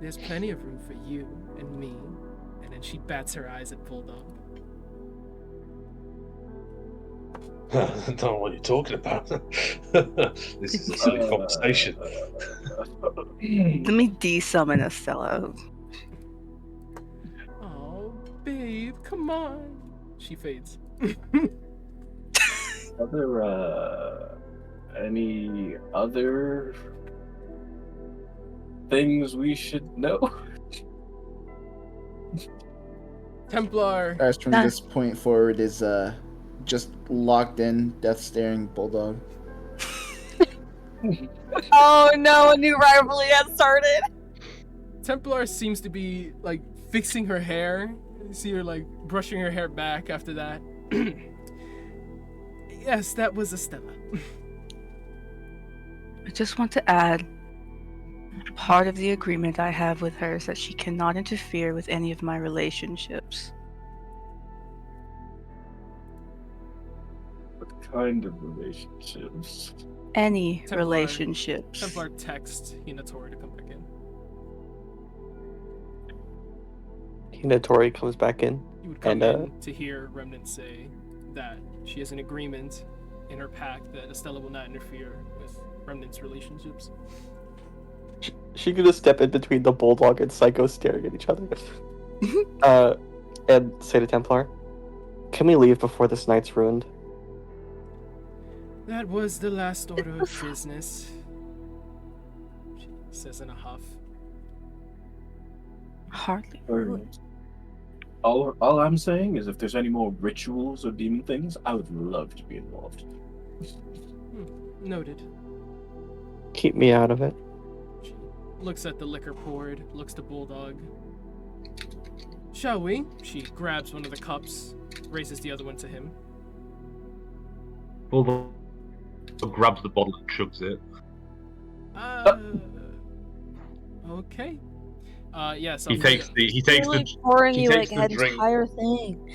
There's plenty of room for you and me. And then she bats her eyes at Bulldog. I don't know what you're talking about. This is a silly conversation. Let me de-summon Estella. Oh, babe, come on. She fades. Any other things we should know? Templar. As from this point forward is just locked in, death staring Bulldog. Oh no, a new rivalry has started. Templar seems to be like fixing her hair. You see her like brushing her hair back after that. Yes, that was Estella. I just want to add, part of the agreement I have with her is that she cannot interfere with any of my relationships. What kind of relationships? Any Templar- relationships. Templar text Hinatori to come back in. Hinatori comes back in. You would come And, in to hear Remnant say that she has an agreement in her pact that Estella will not interfere with Remnant's relationships. She could just step in between the Bulldog and Psycho staring at each other. And say to Templar, can we leave before this night's ruined? That was the last order of business, she says in a huff. Hardly. All I'm saying is, if there's any more rituals or demon things, I would love to be involved. Noted. Keep me out of it. She looks at the liquor poured, looks to Bulldog. Shall we? She grabs one of the cups, raises the other one to him. Bulldog grabs the bottle and chugs it. Okay. Yes. He takes Really the pouring he you takes like the an drink. entire thing.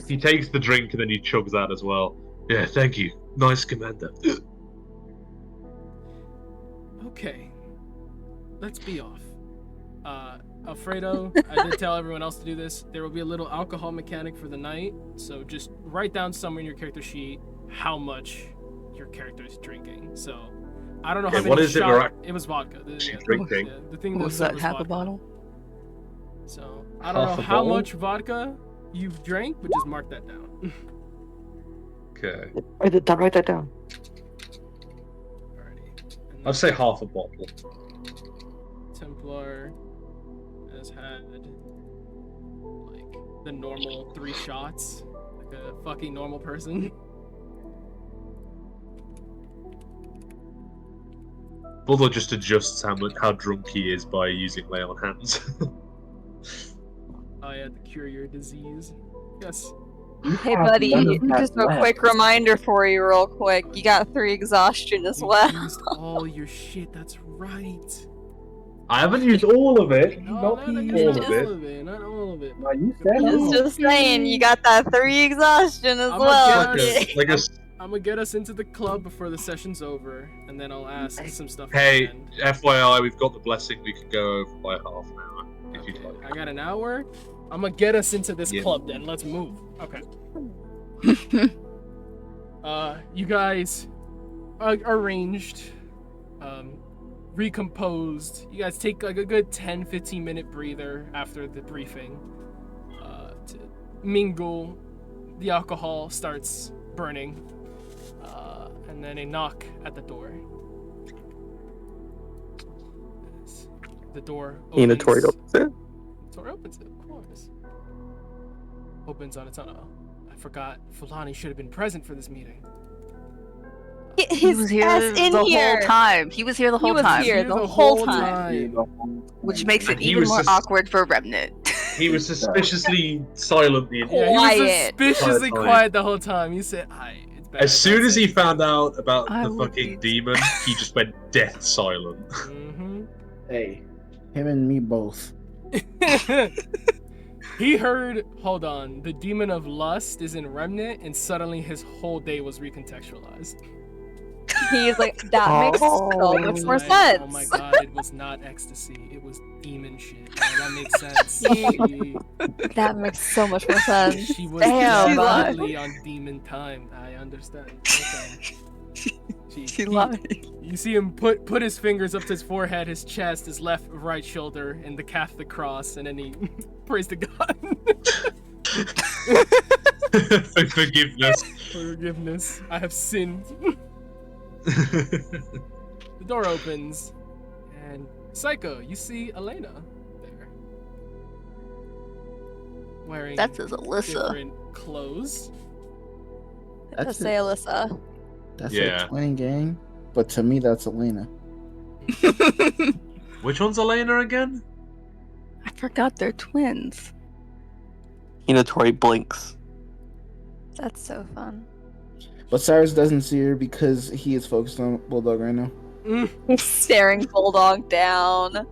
He takes the drink and then he chugs that as well. Yeah, thank you. Nice, Commander. Okay. Let's be off. Alfredo, I did tell everyone else to do this. There will be a little alcohol mechanic for the night, so just write down somewhere in your character sheet how much your character is drinking. So I don't know how Okay, many what is it we're It was vodka. drinking? The thing What was said that, half a vodka. bottle? So I don't Half know a how bottle? much vodka you've drank, but just mark that down. Okay. Write that down. Alrighty. And I'd say half a bottle. Templar has had like the normal 3 shots, like a fucking normal person. Bulldog just adjusts how drunk he is by using lay on hands. I had to cure your disease. Yes. Hey buddy, just a quick reminder for you real quick. You got 3 exhaustion as You well. used all your shit. That's right. I haven't used all of it. No, Not not all of it. all of it. Not all of it. Well, you said Just saying, you got that 3 exhaustion as I'm well. gonna Yeah. Like a I'm gonna get us into the club before the session's over, and then I'll ask some stuff. hey, at the end. FYI, we've got the blessing. We could go over by half an hour if you'd Okay, like. I got an hour. I'm gonna get us into this Yeah. club then. Let's move. Okay. You guys are arranged, recomposed. You guys take like a good 10-15 minute breather after the briefing to mingle. The alcohol starts burning, and then a knock at the door. The door opens. Hinatori opens it. Door opens it, of course. Opens on its own. Oh, I forgot. Fulani should have been present for this meeting. Get He his was here ass in the here. whole time. He was here the He whole was time. here the whole time. Which makes it And he even was more just- awkward for Remnant. He was suspiciously silent the Yeah, he was Quiet. suspiciously Quiet. quiet the whole time. He said, "Hi, it's bad." As soon as he found out about I the would fucking be- demon, he just went death silent. Mm-hmm. Hey, him and me both. He heard, hold on, the demon of lust is in Remnant, and suddenly his whole day was recontextualized. He's like, that makes so much more Like, sense. oh my god, it was not ecstasy, it was demon shit. Yeah, that makes sense. That makes so much more sense. She was Damn. definitely on demon time. I understand. Okay. She lied. You see him put his fingers up to his forehead, his chest, his left, right shoulder, and the Catholic cross, and then he prays to God. Forgiveness. Forgiveness. I have sinned. The door opens, and Psycho, you see Elena there. Wearing That says Alyssa. different clothes. Let's say Alyssa. That's Yeah. a twin gang, but to me, that's Elena. Which one's Elena again? I forgot they're twins. Hinatori blinks. That's so fun. But Cyrus doesn't see her because he is focused on Bulldog right now. He's staring Bulldog down.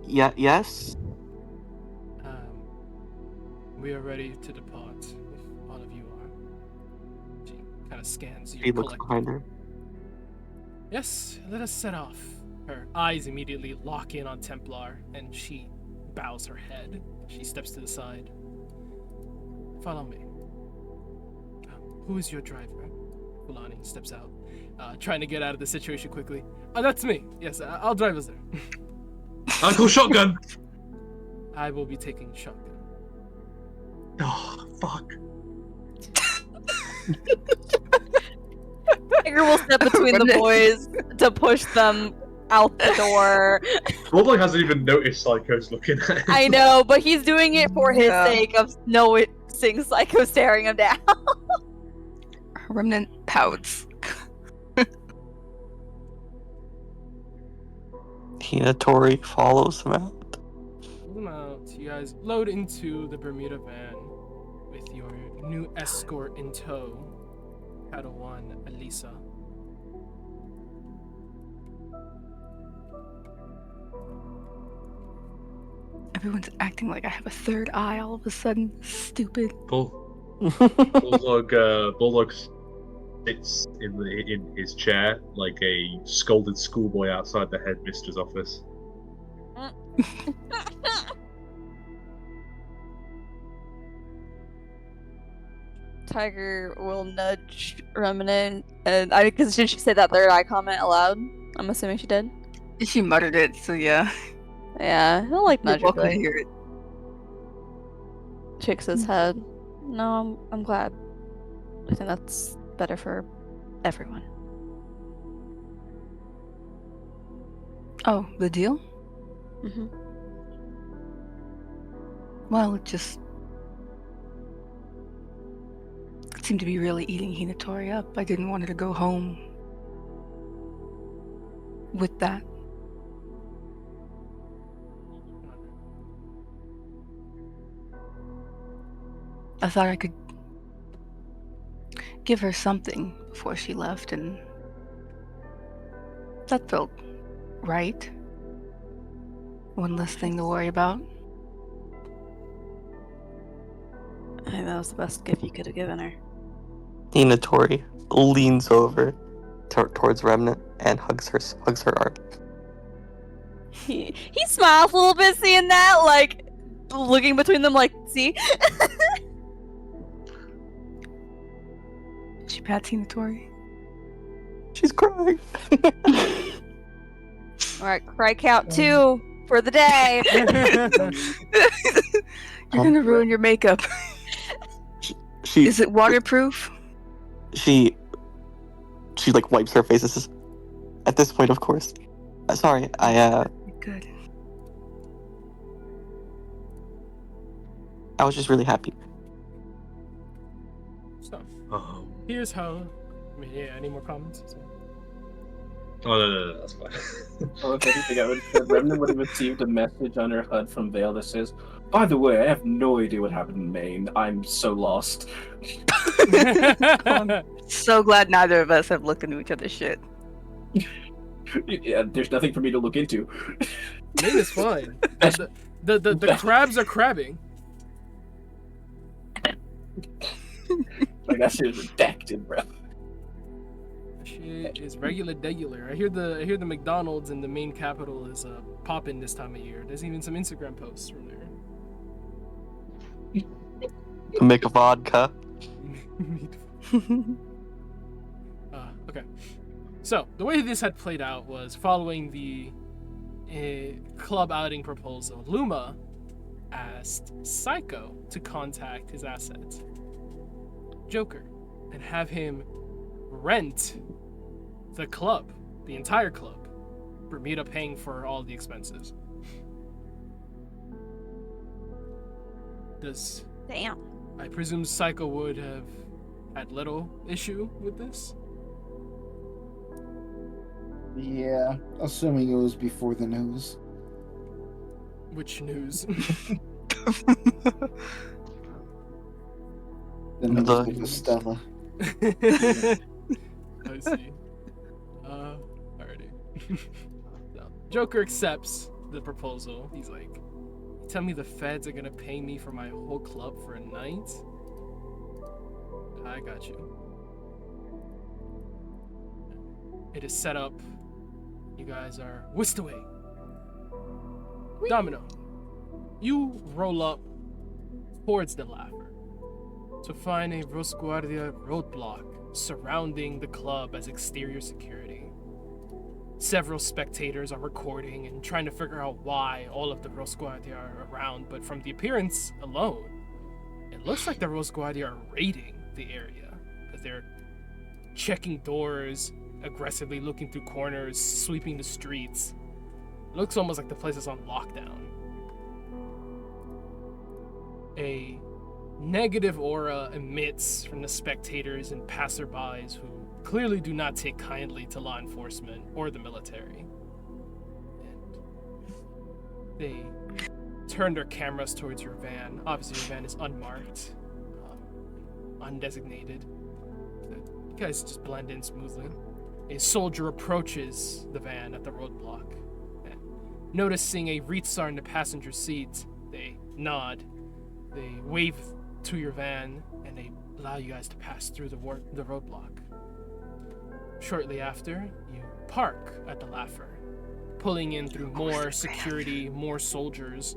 Yeah. Yes. We are ready to depart, if all of you are. She kind of scans you. He looks behind her. Yes, let us set off. Her eyes immediately lock in on Templar, and she bows her head. She steps to the side. Follow me. Who is your driver? Fulani steps out, trying to get out of the situation quickly. That's me. Yes, I'll drive us there. Uncle Shotgun! I will be taking shotgun. Oh, fuck. Tiger will step between the boys to push them out the door. Bulldog hasn't even noticed Psycho's looking at him. I know, but he's doing it for his sake of seeing Psycho staring him down. Remnant pouts. Hinatori follows him out. Pull out. You guys load into the Bermuda van with your new escort in tow. Padawan Elisa. Everyone's acting like I have a third eye all of a sudden. Stupid. Bulldog sits in his chair like a scolded schoolboy outside the headmistress office. Tiger will nudge Remnant, and because did she say that third eye comment aloud? I'm assuming she did. She muttered it, so yeah. Yeah, I don't like You're nudge. welcome to hear it. Shakes his head. No, I'm glad. I think that's better for everyone. Oh, the deal? Mm-hmm. Well, it just seemed to be really eating Hinatori up. I didn't want her to go home with that. I thought I could give her something before she left, and that felt right. One less thing to worry about. I think that was the best gift you could have given her. Hinatori leans over towards Remnant and hugs her arm. He smiles a little bit seeing that, like looking between them, like, see? She pats Hinatori. She's crying. Alright, cry count 2 for the day. You're gonna ruin your makeup. Is it waterproof? She like wipes her face. This is, at this point, of course. Sorry, Good. I was just really happy. So, here's how. I mean, yeah, any more comments? Oh, no, that's fine. Oh, if anything, I would Remnant would have received a message on her HUD from Vale that says, "By the way, I have no idea what happened in Maine. I'm so lost." I'm so glad neither of us have looked into each other's shit. Yeah, there's nothing for me to look into. Maine is fine. The crabs are crabbing. like that shit is redacted, bro. Shit is regular. I hear the McDonald's in the main capital is popping this time of year. There's even some Instagram posts from there. Make a vodka. Okay. So the way this had played out was following the club outing proposal. Luma asked Psycho to contact his asset, Joker, and have him rent the club, the entire club, for Mita paying for all the expenses. Damn. I presume Psycho would have had little issue with this? Yeah, assuming it was before the news. Which news? The news The- with Stella. I see. Alrighty. So, Joker accepts the proposal. He's like, "You tell me the feds are gonna pay me for my whole club for a night? I got you." It is set up. You guys are whisked away. Domino, you roll up towards the Laugher to find a Rosguardia roadblock surrounding the club as exterior security. Several spectators are recording and trying to figure out why all of the Rosguardia are around, but from the appearance alone, it looks like the Rosguardia are raiding the area, as they're checking doors, aggressively looking through corners, sweeping the streets. It looks almost like the place is on lockdown. A negative aura emits from the spectators and passerbys who clearly do not take kindly to law enforcement or the military. And they turn their cameras towards your van. Obviously, your van is unmarked, undesignated. You guys just blend in smoothly. A soldier approaches the van at the roadblock. And noticing a Ritsar in the passenger seat, they nod. They wave to your van, and they allow you guys to pass through the roadblock. Shortly after, you park at the Laugher, pulling in through more security, more soldiers.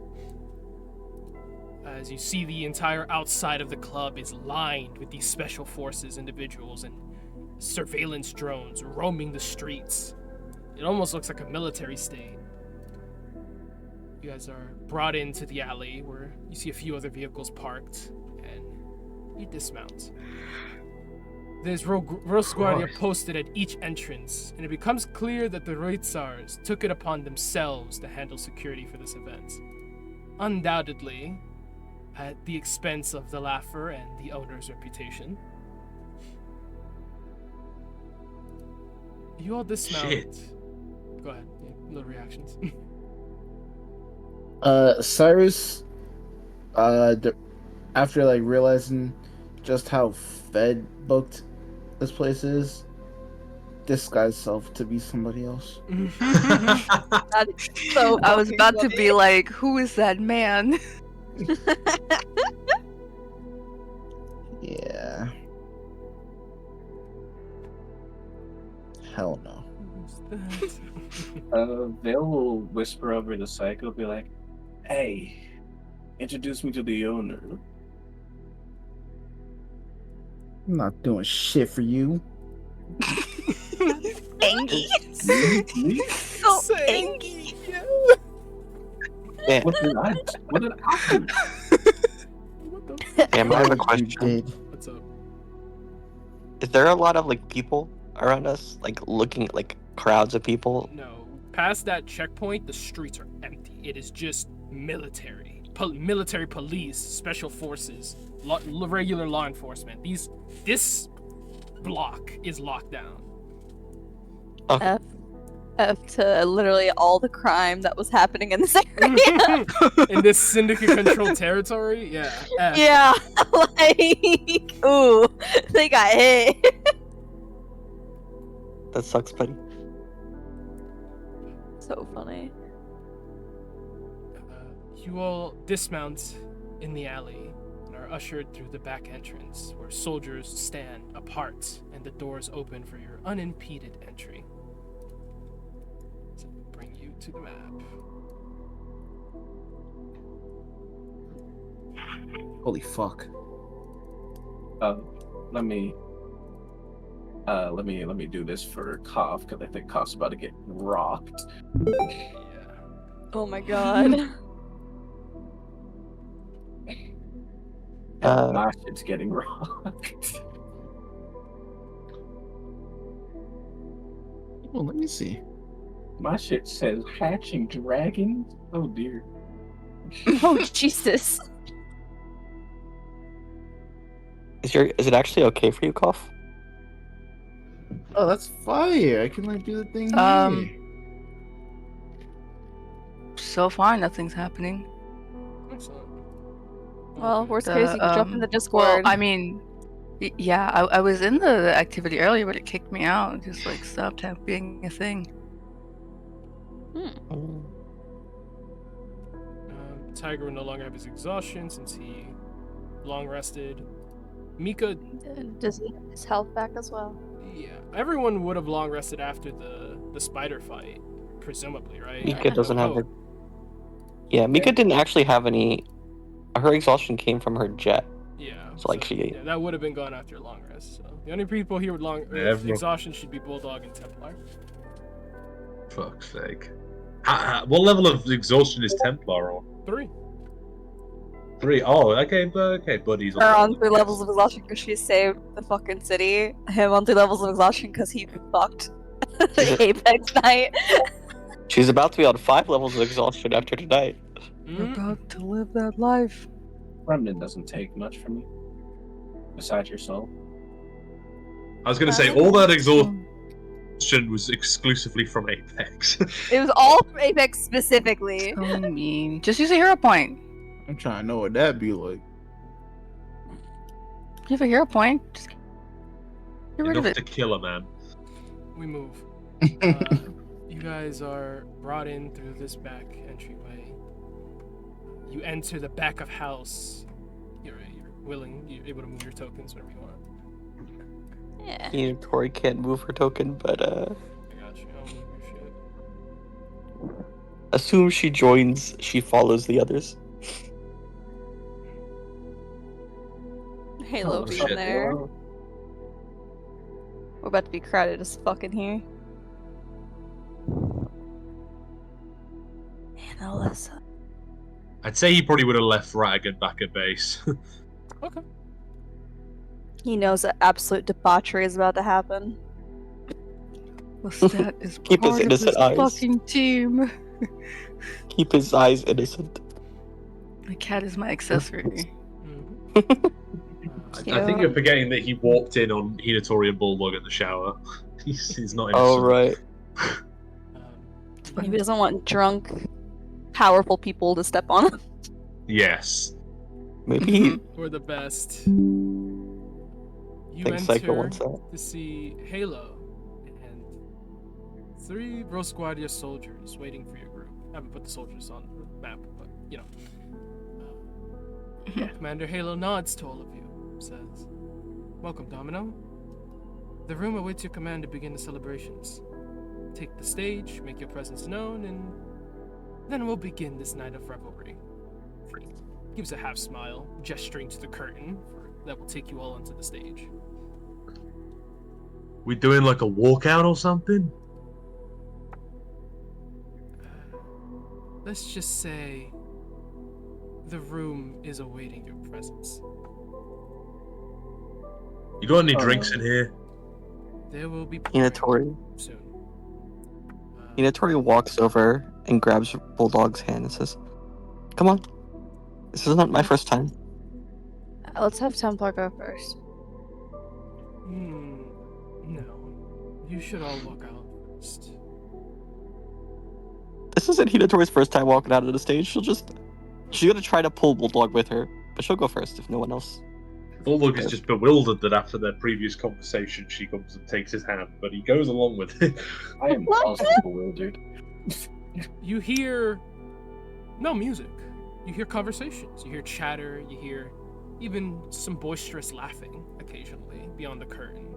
As you see, the entire outside of the club is lined with these special forces individuals and surveillance drones roaming the streets. It almost looks like a military state. You guys are brought into the alley where you see a few other vehicles parked, and you dismount. There's Rosguardia posted at each entrance, and it becomes clear that the Ritsars took it upon themselves to handle security for this event. Undoubtedly, at the expense of the Laugher and the owner's reputation. You all dismount. Shit. Go ahead. Yeah, little reactions. Cyrus, after like realizing just how fed booked this place is, disguise self to be somebody else. So I was about to funny. be like, who is that man? Yeah. Hell no. Who's that? Vale will whisper over to Psycho, be like, "Hey, introduce me to the owner." I'm not doing shit for you. Angie. Me? So angry. Yeah. What did I do? What the? Damn, I have a You question. did. What's up? Is there a lot of like people around us, like looking like crowds of people? No. Past that checkpoint, the streets are empty. It is just military. Military police, special forces, regular law enforcement. This block is locked down. F to literally all the crime that was happening in this area. In this syndicate-controlled territory? Yeah. F. Yeah, like, ooh, they got hit. That sucks, buddy. So funny. You all dismount in the alley and are are ushered through the back entrance, where soldiers stand apart and the doors open for your unimpeded entry. So bring you to the map. Holy fuck. Let me do this for Koff, because I think Koff's about to get rocked. Yeah. Oh my god. My shit's getting rocked. Oh, let me see. My shit says hatching dragons. Oh dear. Oh Jesus. Is it actually okay for you, Cough? Oh, that's fire. I can like do the thing here. So far, nothing's happening. Excellent. Well, Okay. worst case, you can jump in the Well, Discord. I mean, yeah, I was in the activity earlier, but it kicked me out. It just like stopped being a thing. Tiger will no longer have his exhaustion since he long rested. Mika, Does he have his health back as well? yeah, everyone would have long rested after the spider fight, presumably, right? Mika I doesn't would have hope. it. Yeah, Mika didn't actually have any. Her exhaustion came from her jet. Yeah, So, like, she- yeah, that would have been gone after a long rest. So the only people here with exhaustion should be Bulldog and Templar. Fuck's sake. What level of exhaustion is Templar on? 3. 3. Oh, okay, buddies. Her on 3 levels of exhaustion because she saved the fucking city. Him on 3 levels of exhaustion because he fucked Apex Night. She's about to be on 5 levels of exhaustion after tonight. You're about to live that life. Remnant doesn't take much from you. Besides your soul. I was going to say, all that exhaustion was exclusively from Apex. It was all from Apex specifically. So mean. Just use a hero point. I'm trying to know what that'd be like. You have a hero point. Just get rid of Enough it. to kill a man. We move. You guys are brought in through this back entryway. You enter the back of house. You're able to move your tokens whenever you want. Yeah. Tori can't move her token, but I got you. I'll move your shit. assume she joins, she follows the others. Halo being there. We're about to be crowded as fuck in here. And Alyssa. I'd say he probably would have left Ratigan back at base. Okay. He knows that absolute debauchery is about to happen. Lestat is Keep his part of innocent this eyes. fucking team. Keep his eyes innocent. The cat is my accessory. I think you're forgetting that he walked in on Hinatori and Bulldog in the shower. He's not innocent. Oh, right. He doesn't want drunk, powerful people to step on him. Yes. Maybe he... For the best. I You think Psycho enter wants that. to see Halo and 3 Rosquadia soldiers waiting for your group. I haven't put the soldiers on the map, but you know. Commander Halo nods to all of you, says, "Welcome, Domino. The room awaits your command to begin the celebrations. Take the stage, make your presence known, and then we'll begin this night of revelry." Gives a half smile, gesturing to the curtain that will take you all onto the stage. We doing like a walkout or something? Let's just say the room is awaiting your presence. You got any drinks in here? There will be Hinatori. soon. Hinatori walks over and grabs Bulldog's hand and says, "Come on. This isn't my first time." Let's have Templar go first. No. You should all walk out first. This isn't Hinatori's first time walking out of the stage. She's gonna try to pull Bulldog with her, but she'll go first if no one else. Bulldog is just bewildered that after their previous conversation she comes and takes his hand, but he goes along with it. I am also bewildered. You hear no music. You hear conversations. You hear chatter. You hear even some boisterous laughing occasionally beyond the curtain.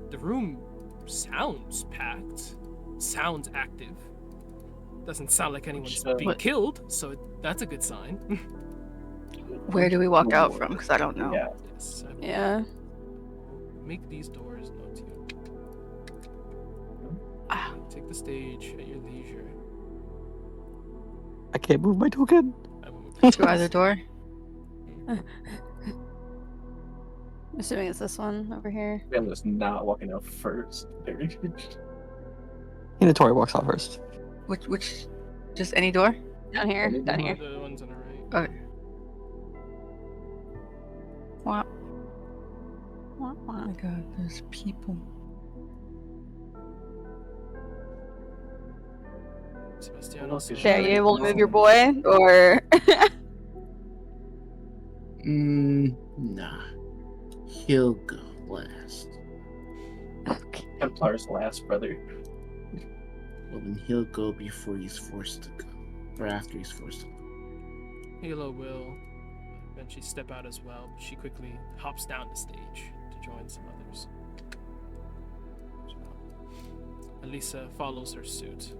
The room sounds packed, sounds active. Doesn't sound like anyone's being What- killed, so that's a good sign. Where do we walk out from? Because I don't know. Yeah. Yes, I will Yeah. make these doors known to you. Ah. Take the stage at your leisure. I can't move my token. I will move To either door. I'm assuming it's this one over here. I'm just not walking out first. Tori walks out first. Which, just any door? Down here. Down here. The ones on the right. Okay. Wow. Wah, Oh wah. my god, there's people. Sebastiano, Okay, are you able to move your boy? Or Nah. He'll go last. okay. Templar's last brother. Well, then he'll go before he's forced to go. Or after he's forced to go. Halo will eventually step out as well, but she quickly hops down the stage to join some others. So, Elisa follows her suit.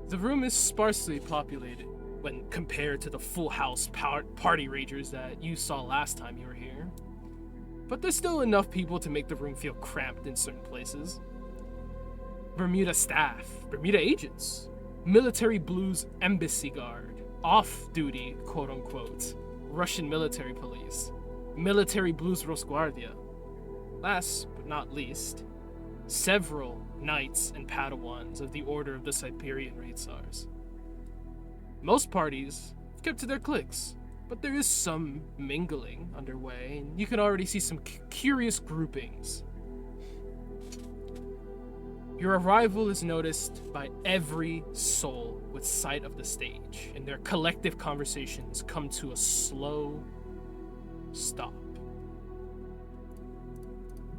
The room is sparsely populated when compared to the full house party ragers that you saw last time you were here. But there's still enough people to make the room feel cramped in certain places. Bermuda staff, Bermuda agents, military blues embassy guard, off-duty, quote-unquote, Russian military police, military blues Rosguardia. Last but not least, several knights and padawans of the Order of the Siberian Raitsars. Most parties kept to their cliques, but there is some mingling underway, and you can already see some curious groupings. Your arrival is noticed by every soul with sight of the stage, and their collective conversations come to a slow stop.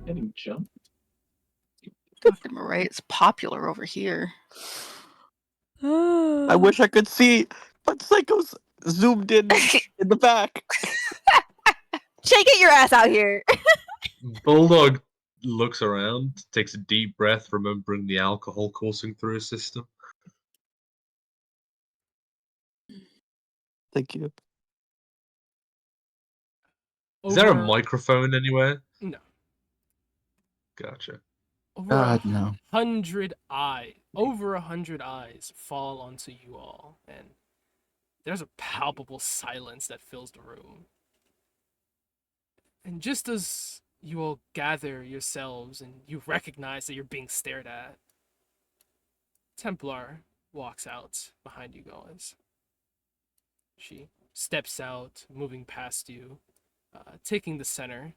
Getting jumped. Am I right? It's popular over here. I wish I could see, but Psycho's zoomed in the back. Shay, get your ass out here. Bulldog looks around, takes a deep breath, remembering the alcohol coursing through his system. Thank you. Is there a Over- microphone anywhere? No. Gotcha. Over God, no. 100 eyes, over 100 eyes fall onto you all, and there's a palpable silence that fills the room. And just as you all gather yourselves and you recognize that you're being stared at, Templar walks out behind you guys. She steps out, moving past you, taking the center.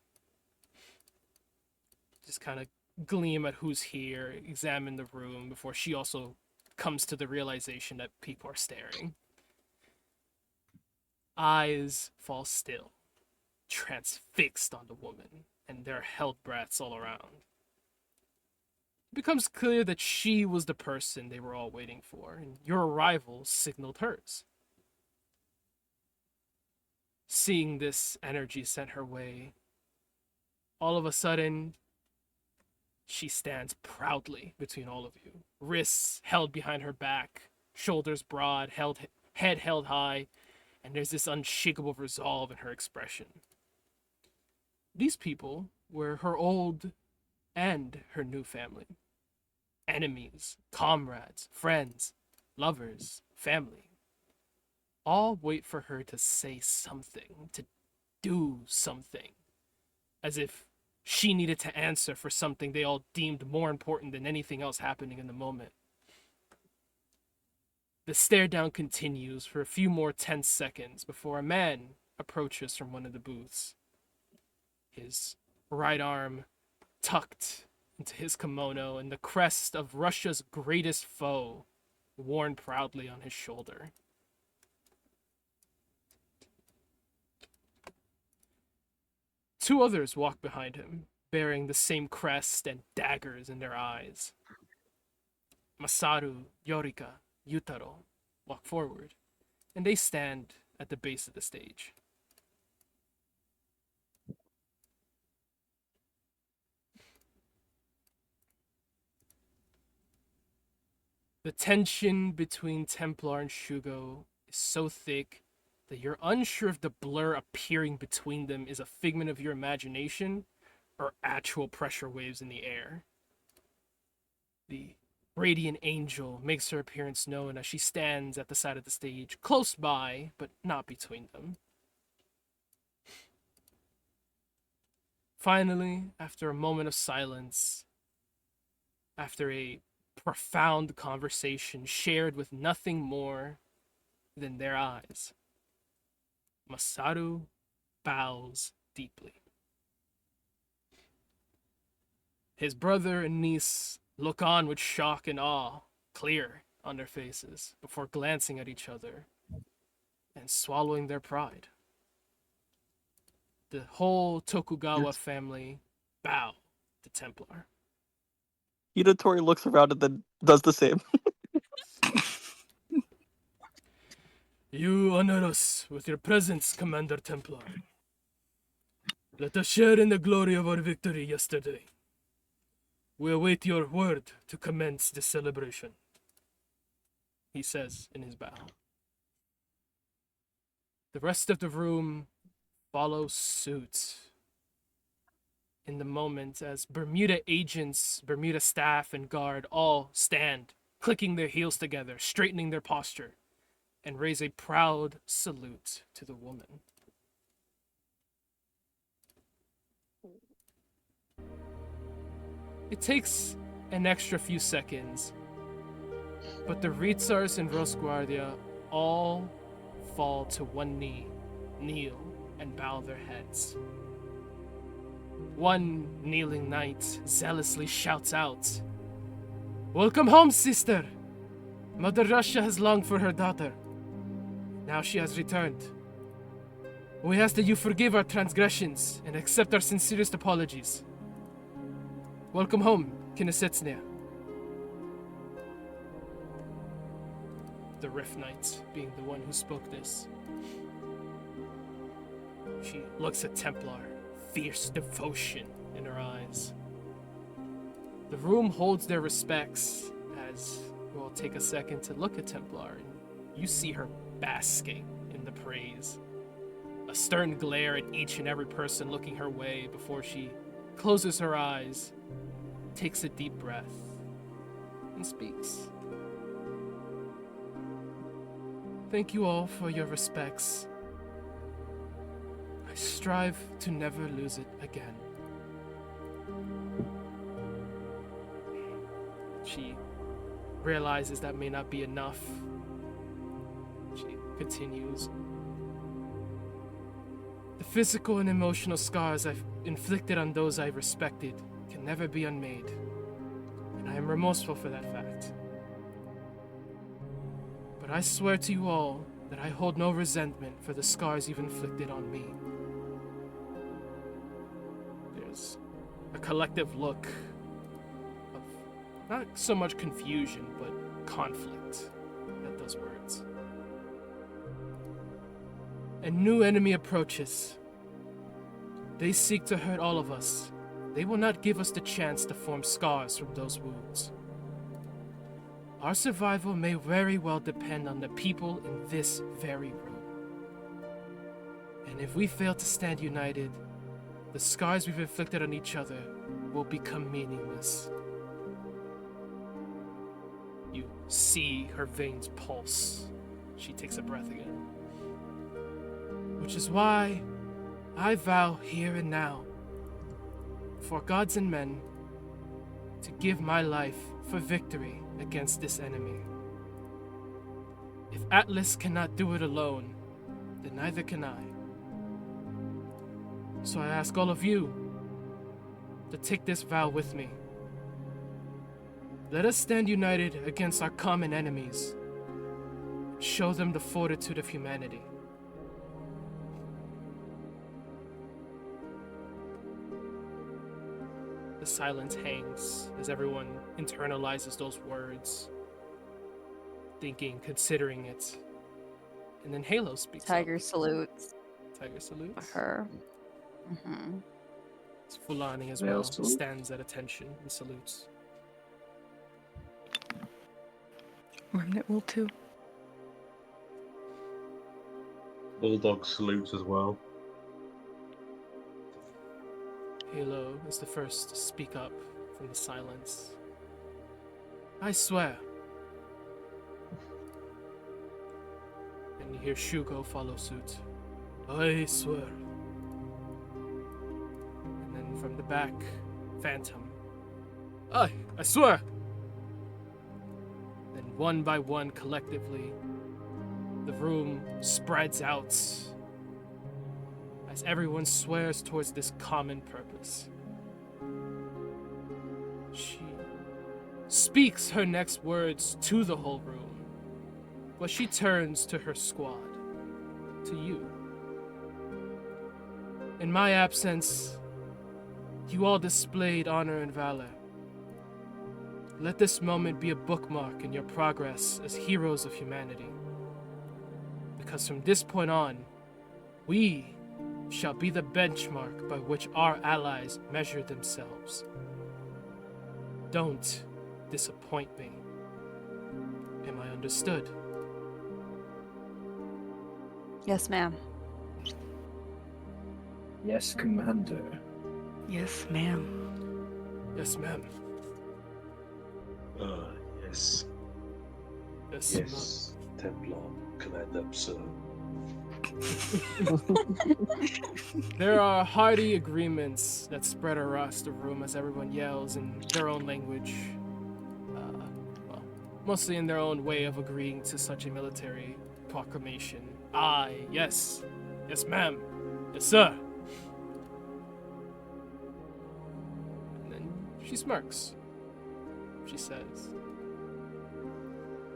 Just kind of gleam at who's here, examine the room before she also comes to the realization that people are staring. Eyes fall still, transfixed on the woman, and there are held breaths all around. It becomes clear that she was the person they were all waiting for, and your arrival signaled hers. Seeing this energy sent her way, all of a sudden, she stands proudly between all of you, wrists held behind her back, shoulders broad, head held high, and there's this unshakable resolve in her expression. These people were her old and her new family. Enemies, comrades, friends, lovers, family. All wait for her to say something, to do something, as if she needed to answer for something they all deemed more important than anything else happening in the moment. The stare down continues for a few more tense seconds before a man approaches from one of the booths. His right arm tucked into his kimono and the crest of Russia's greatest foe worn proudly on his shoulder. Two others walk behind him, bearing the same crest and daggers in their eyes. Masaru, Yorika, Yutaro walk forward, and they stand at the base of the stage. The tension between Templar and Shugo is so thick that you're unsure if the blur appearing between them is a figment of your imagination or actual pressure waves in the air. The radiant angel makes her appearance known as she stands at the side of the stage, close by, but not between them. Finally, after a moment of silence, after a profound conversation shared with nothing more than their eyes, Masaru bows deeply. His brother and niece look on with shock and awe clear on their faces before glancing at each other and swallowing their pride. The whole Tokugawa family bow to Templar. Hidatori looks around and then does the same. You honor us with your presence, Commander Templar. Let us share in the glory of our victory yesterday. We await your word to commence the celebration, he says in his bow. The rest of the room follows suit in the moment as Bermuda agents, Bermuda staff, and guard all stand, clicking their heels together, straightening their posture, and raise a proud salute to the woman. It takes an extra few seconds, but the Ritzars and Rosguardia all fall to one knee, kneel, and bow their heads. One kneeling knight zealously shouts out, "Welcome home, sister! Mother Russia has longed for her daughter. Now she has returned. We ask that you forgive our transgressions and accept our sincerest apologies. Welcome home, Kinesetsnia." The Rift Knight being the one who spoke this. She looks at Templar, fierce devotion in her eyes. The room holds their respects as we'll take a second to look at Templar, and you see her basking in the praise. A stern glare at each and every person looking her way before she closes her eyes, takes a deep breath, and speaks. Thank you all for your respects. I strive to never lose it again. She realizes that may not be enough. She continues. The physical and emotional scars I've inflicted on those I respected can never be unmade, and I am remorseful for that fact. But I swear to you all that I hold no resentment for the scars you've inflicted on me. There's a collective look of not so much confusion, but conflict at those words. A new enemy approaches. They seek to hurt all of us. They will not give us the chance to form scars from those wounds. Our survival may very well depend on the people in this very room. And if we fail to stand united, the scars we've inflicted on each other will become meaningless. You see her veins pulse. She takes a breath again. Which is why I vow here and now, for gods and men, to give my life for victory against this enemy. If Atlas cannot do it alone, then neither can I. So I ask all of you to take this vow with me. Let us stand united against our common enemies. Show them the fortitude of humanity. The silence hangs as everyone internalizes those words, thinking, considering it. And then Halo speaks Tiger up. salutes Tiger salutes. her. Mm-hmm. It's Fulani as Yeah, well. salute. Stands at attention and salutes. Remnant will too. Bulldog salutes as well. Halo is the first to speak up from the silence. I swear. And you hear Shugo follow suit. I swear. And then from the back, Phantom. I swear. Then one by one, collectively, the room spreads out as everyone swears towards this common purpose. She speaks her next words to the whole room, but she turns to her squad, to you. In my absence, you all displayed honor and valor. Let this moment be a bookmark in your progress as heroes of humanity. Because from this point on, we shall be the benchmark by which our allies measure themselves. Don't disappoint me. Am I understood? Yes, ma'am. Yes, Commander. Yes, ma'am. Yes, ma'am. Yes. Yes, Yes, Templar, Commander, sir. There are hearty agreements that spread across the room as everyone yells in their own language. Well, mostly in their own way of agreeing to such a military proclamation. Aye, yes. Yes, ma'am. Yes, sir. And then she smirks. She says,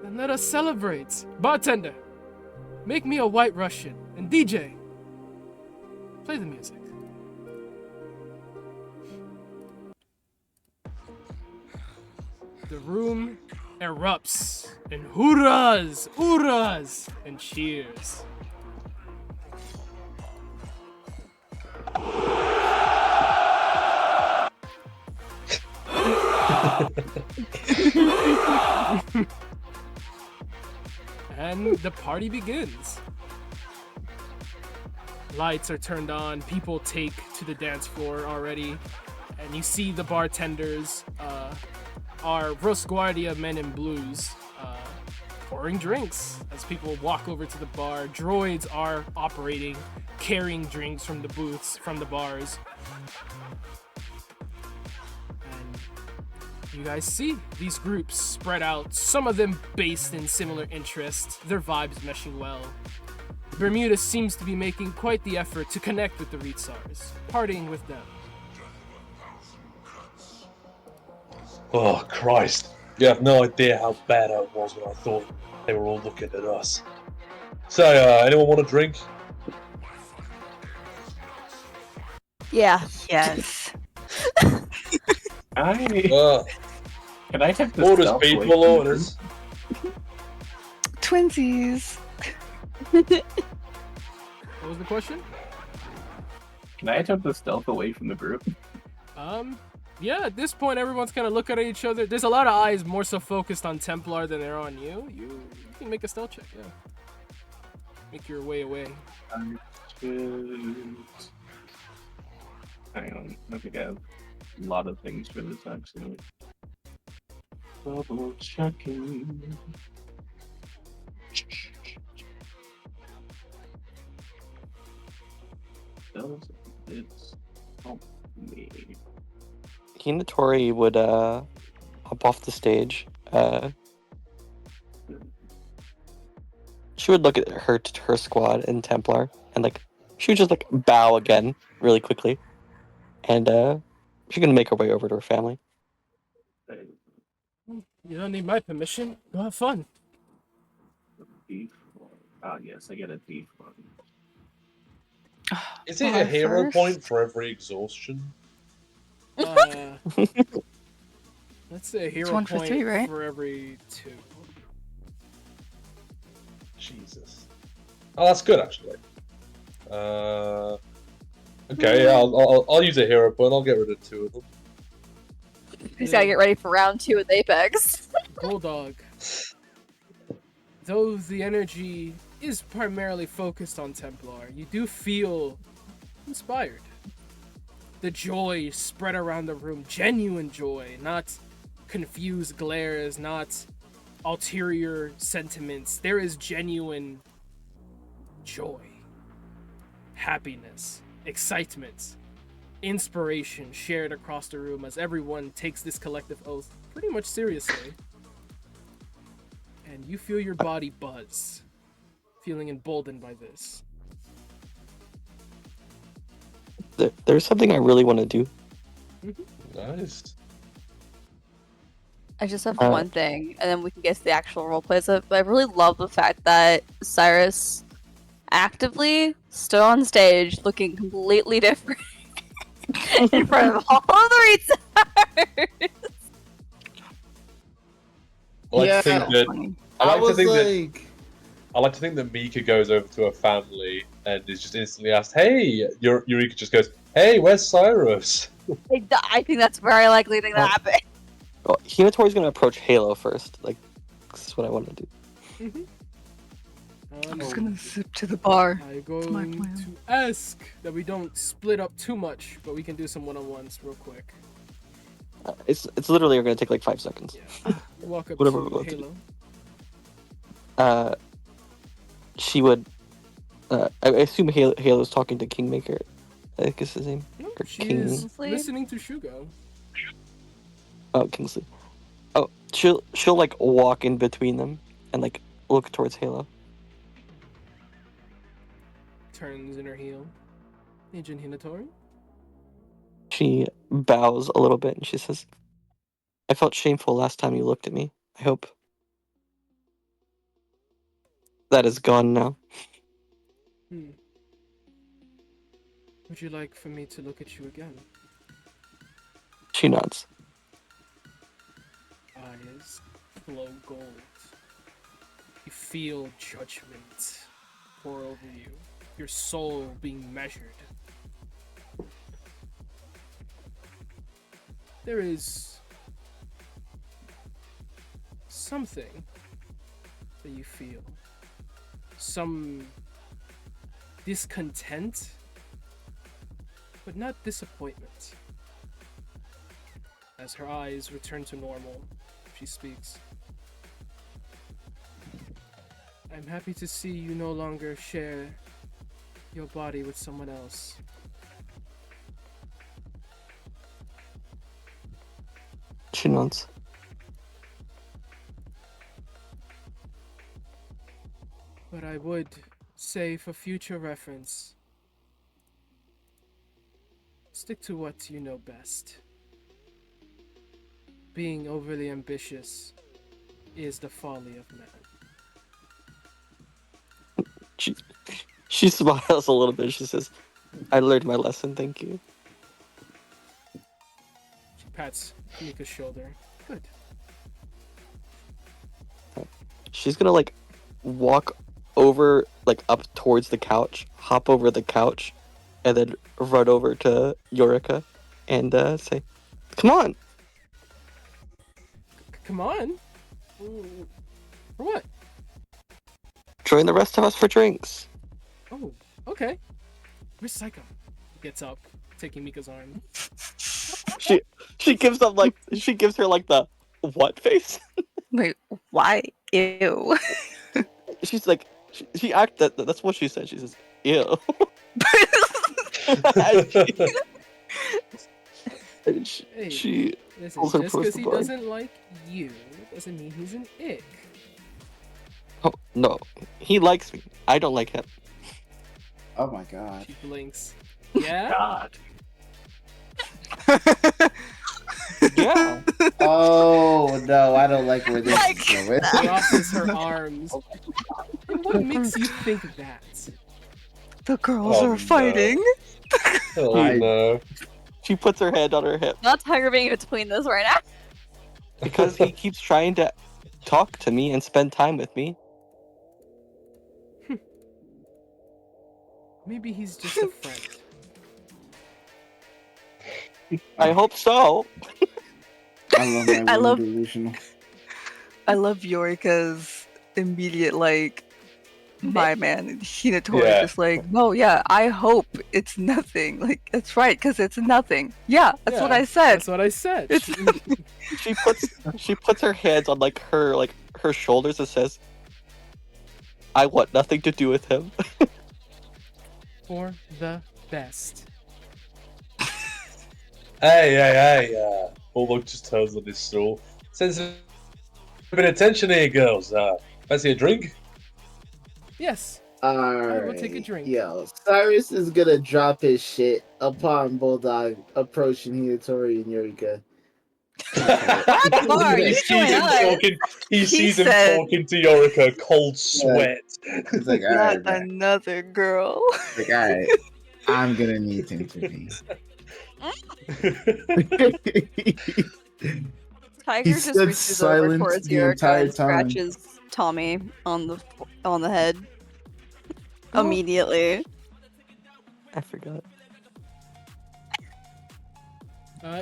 "Then let us celebrate. Bartender, make me a White Russian. And DJ, play the music." The room erupts in hurrahs, hurrahs, and cheers. And the party begins. Lights are turned on, people take to the dance floor already, and you see the bartenders, our Rosguardia men in blues, pouring drinks as people walk over to the bar. Droids are operating, carrying drinks from the booths, from the bars. And you guys see these groups spread out, some of them based in similar interests, their vibes meshing well. Bermuda seems to be making quite the effort to connect with the Ritsars, partying with them. Oh, Christ. You have no idea how bad I was when I thought they were all looking at us. So, anyone want a drink? Yeah. Yes. Can I take this orders, stealth people, away from the orders. Twinsies. What was the question? Can I attempt the stealth away from the group? Yeah, at this point, everyone's kind of looking at each other. There's a lot of eyes more so focused on Templar than they're on you. You can make a stealth check, yeah. Make your way away. I should... Hang on, I think I have a lot of things for this actually. Double checking. Does this help me? Hinatori would hop off the stage. She would look at her squad and Templar, and like she would just like bow again really quickly, and she's gonna make her way over to her family. You don't need my permission. Go have fun. Ah, yes, I get a D for Is it a hero point for every exhaustion? Let's say a hero one for point 3, right? for every 2. Jesus. Oh, that's good actually. Okay, yeah, I'll use a hero point. I'll get rid of 2 of them. He's gotta get ready for round 2 with Apex. Bulldog. though the energy is primarily focused on Templar, you do feel inspired. The joy spread around the room, genuine joy, not confused glares, not ulterior sentiments. There is genuine joy, happiness, excitement, inspiration shared across the room as everyone takes this collective oath pretty much seriously. And you feel your body buzz, feeling emboldened by this. There's something I really want to do. Nice. I just have one thing, and then we can get to the actual role plays. But I really love the fact that Cyrus actively stood on stage looking completely different in front of all of the retards. I like Yeah, to think that I like to think that Mika goes over to her family and is just instantly asked, "Hey," Eureka just goes, "Hey, where's Cyrus?" I think that's a very likely thing to happen. Well, Hinatori's gonna approach Halo first. Like, this is what I want to do. I'm just gonna zip to the bar. I'm going to ask that we don't split up too much, but we can do some one-on-ones real quick. It's literally gonna take like 5 seconds. Yeah. Walk up Whatever to we're about to Halo. do. She would. I assume Halo's talking to Kingmaker. I think is his name. No, Or she King. is listening to Shugo. Oh, Kingsley. Oh, she'll like walk in between them and like look towards Halo. Turns in her heel. Agent Hinatori. She bows a little bit and she says, "I felt shameful last time you looked at me. I hope that is gone now." Would you like for me to look at you again? She nods. Eyes glow gold. You feel judgment pour over you. Your soul being measured. There is something that you feel. Some discontent, but not disappointment. As her eyes return to normal, she speaks. I'm happy to see you no longer share your body with someone else. She nods. But I would say for future reference, stick to what you know best. Being overly ambitious is the folly of man. She smiles a little bit. She says, "I learned my lesson. Thank you." She pats Mika's shoulder. Good. She's gonna like walk over, like up towards the couch, hop over the couch, and then run over to Eureka and say, "Come on." Come on? For what? Join the rest of us for drinks. Oh, okay. Where's Psycho? He gets up, taking Mika's arm. She gives them like she gives her like the what face. Wait, why? Ew. She's like she that's what she said. She says, "Ew." Hey, she listen, pulls her just towards because the he bar. doesn't like you doesn't mean he's an ick. Oh no, he likes me. I don't like him. Oh my god. She blinks. Yeah? God. Yeah. Oh no, I don't like where this is going. Crosses her arms. And what makes you think that? The girls Oh, are fighting. Oh no. She puts her hand on her hip Not Tiger being between this right now. because he keeps trying to talk to me and spend time with me. Maybe he's just a friend. I hope so. I love my I love- delusional. I love Yorika's immediate like my man Hinatori Yeah. just like, no, yeah, I hope it's nothing. Like that's right, because it's nothing. Yeah, that's what Yeah, I said. That's what I said. It's She puts her hands on like her shoulders and says, "I want nothing to do with him." For the best. Hey. Bulldog just turns on his stool. Says a bit of attention here, girls. Fancy a drink? Yes. Alright. will take a drink. Yo, Cyrus is gonna drop his shit upon Bulldog approaching Hinatori and Yorika. Bar, he you sees join him us. talking. He sees him said- talking to Yorika, cold sweat. He's like, not alright, man. another girl. Like, alright. I'm gonna need to intervene. Tiger just stood reaches over silent towards the Yorika entire and time. scratches Tommy on the head. Oh. Immediately. I forgot.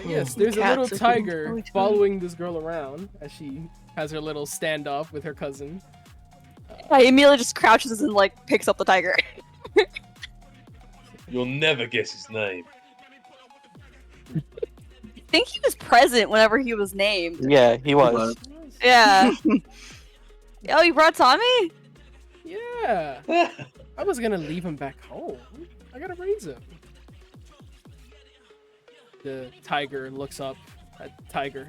Yes, there's a Cats little are getting tiger so excited. following this girl around as she has her little standoff with her cousin. He immediately just crouches and like picks up the tiger. You'll never guess his name. I think he was present whenever he was named. Yeah, he was. Yeah. Oh, you brought Tommy? Yeah. I was gonna leave him back home. I gotta raise him. The tiger looks up at Tiger.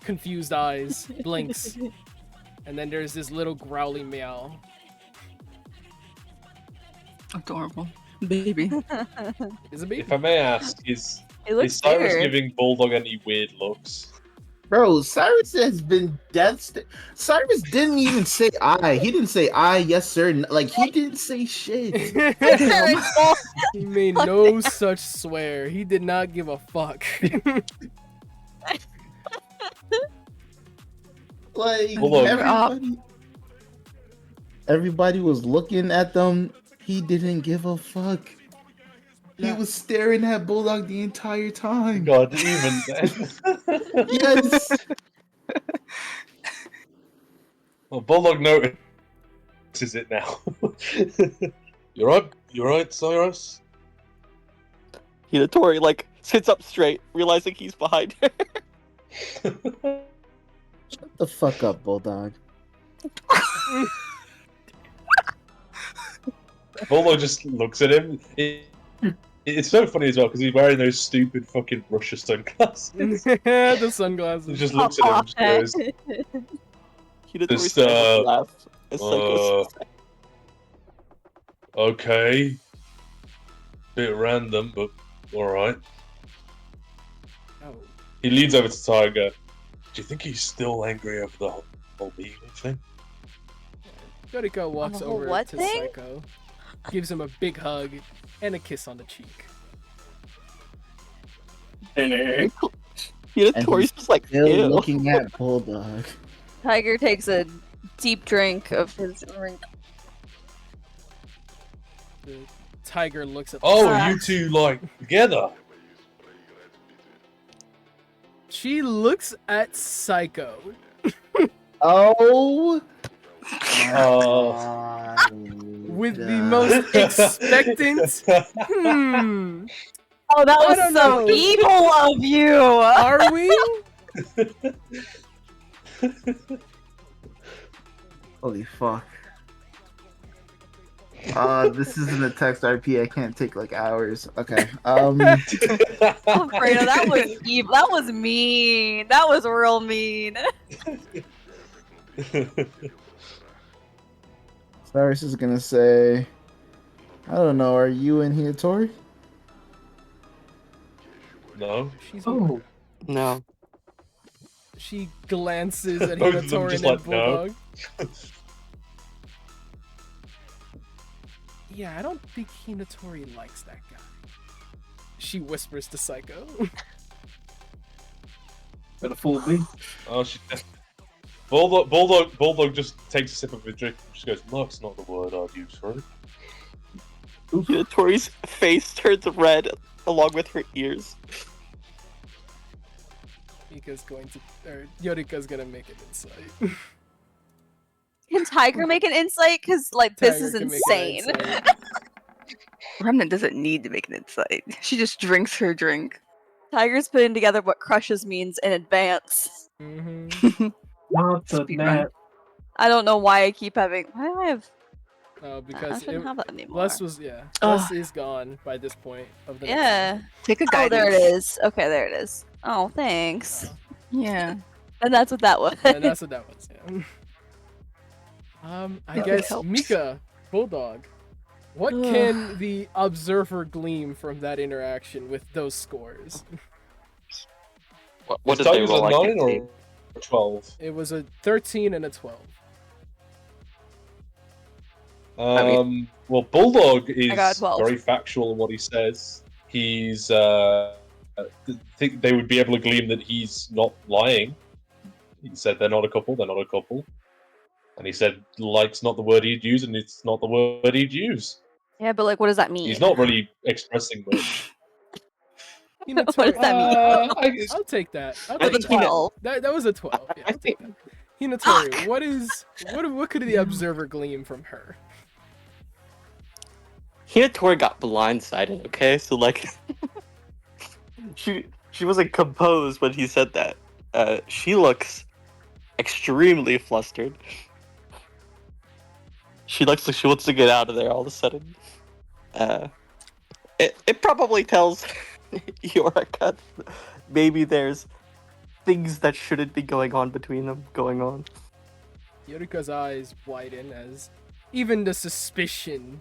Confused eyes, blinks. And then there's this little growly meow. Adorable. Baby. Is a baby. If I may ask, is Cyrus scared. giving Bulldog any weird looks? Bro, Cyrus has been Cyrus didn't even say I. He didn't say I, yes, sir. Like, he didn't say shit. He made no such swear. He did not give a fuck. Like, Bulldog. everybody was looking at them. He didn't give a fuck. He Yeah. was staring at Bulldog the entire time. God, even then. Yes. Well, Bulldog notices it now. You're right, Cyrus? Hinatori like sits up straight, realizing he's behind her. Shut the fuck up, Bulldog. Bulldog just looks at him. It's so funny as well because he's wearing those stupid fucking Russia sunglasses. The He sunglasses. just looks at him and just goes, Hinatori Just, starts to laugh. As Psycho says, okay. Bit random, but alright. Oh. He leans over to Tiger. Do you think he's still angry over the whole being thing? Yorika walks the whole over what to thing? Psycho, gives him a big hug and a kiss on the cheek. Hinatori's just like, Still ew. looking at Bulldog. Tiger takes a deep drink of his drink. The tiger looks at the Oh, Ah. you two, like, together? She looks at Psycho. Oh. With the most expectant. Oh, that I was don't so know. evil of you. Are we? Holy fuck. This isn't a text RP. I can't take like hours. Okay. Fredo, that was evil. That was mean. That was real mean. Cyrus is gonna say, I don't know. Are you in Hinatori? No. She's No. She glances at Both of them Hinatori just and like, no. Bulldog. Yeah, I don't think Hinatori likes that guy. She whispers to Psycho. Better fool me. Oh, she. Bulldog just takes a sip of his drink and just goes, "No, it's not the word I'd use for it." Hinatori's face turns red along with her ears. Yorika's gonna make it inside. Can Tiger make an insight? Because like this Tiger is can make an insane. insight. Remnant doesn't need to make an insight. She just drinks her drink. Tiger's putting together what crushes means in advance. Mm-hmm. Not the Speed net. run. I don't know why I keep having. Why do I have? I Because shouldn't have that anymore. Bless was Ugh. Bless is gone by this point of the next Yeah. game. Take a Oh, guidance. there it is. Okay, there it is. Oh, thanks. Yeah. And that's what that was. And that's what that was. Yeah. I If it guess helps. Mika, Bulldog. What Ugh. can the observer glean from that interaction with those scores? What His did they Tiger's a roll? I 9 can't or see. a 12? It was a 13 and a 12. Well, Bulldog I got a is 12. very factual in what he says. He's think they would be able to glean that he's not lying. He said they're not a couple, they're not a couple. And he said like's not the word he'd use, and it's not the word he'd use. Yeah, but like, what does that mean? He's not really expressing much. What does that mean? I'll take that. I'll I take think that. 12. That was a 12. Yeah, I I'll take think- that. Hinatori, what could the observer glean from her? Hinatori got blindsided, okay? So like she wasn't composed when he said that. She looks extremely flustered. She looks like she wants to get out of there all of a sudden. It probably tells Yorika maybe there's things that shouldn't be going on between them going on. Yorika's eyes widen as even the suspicion,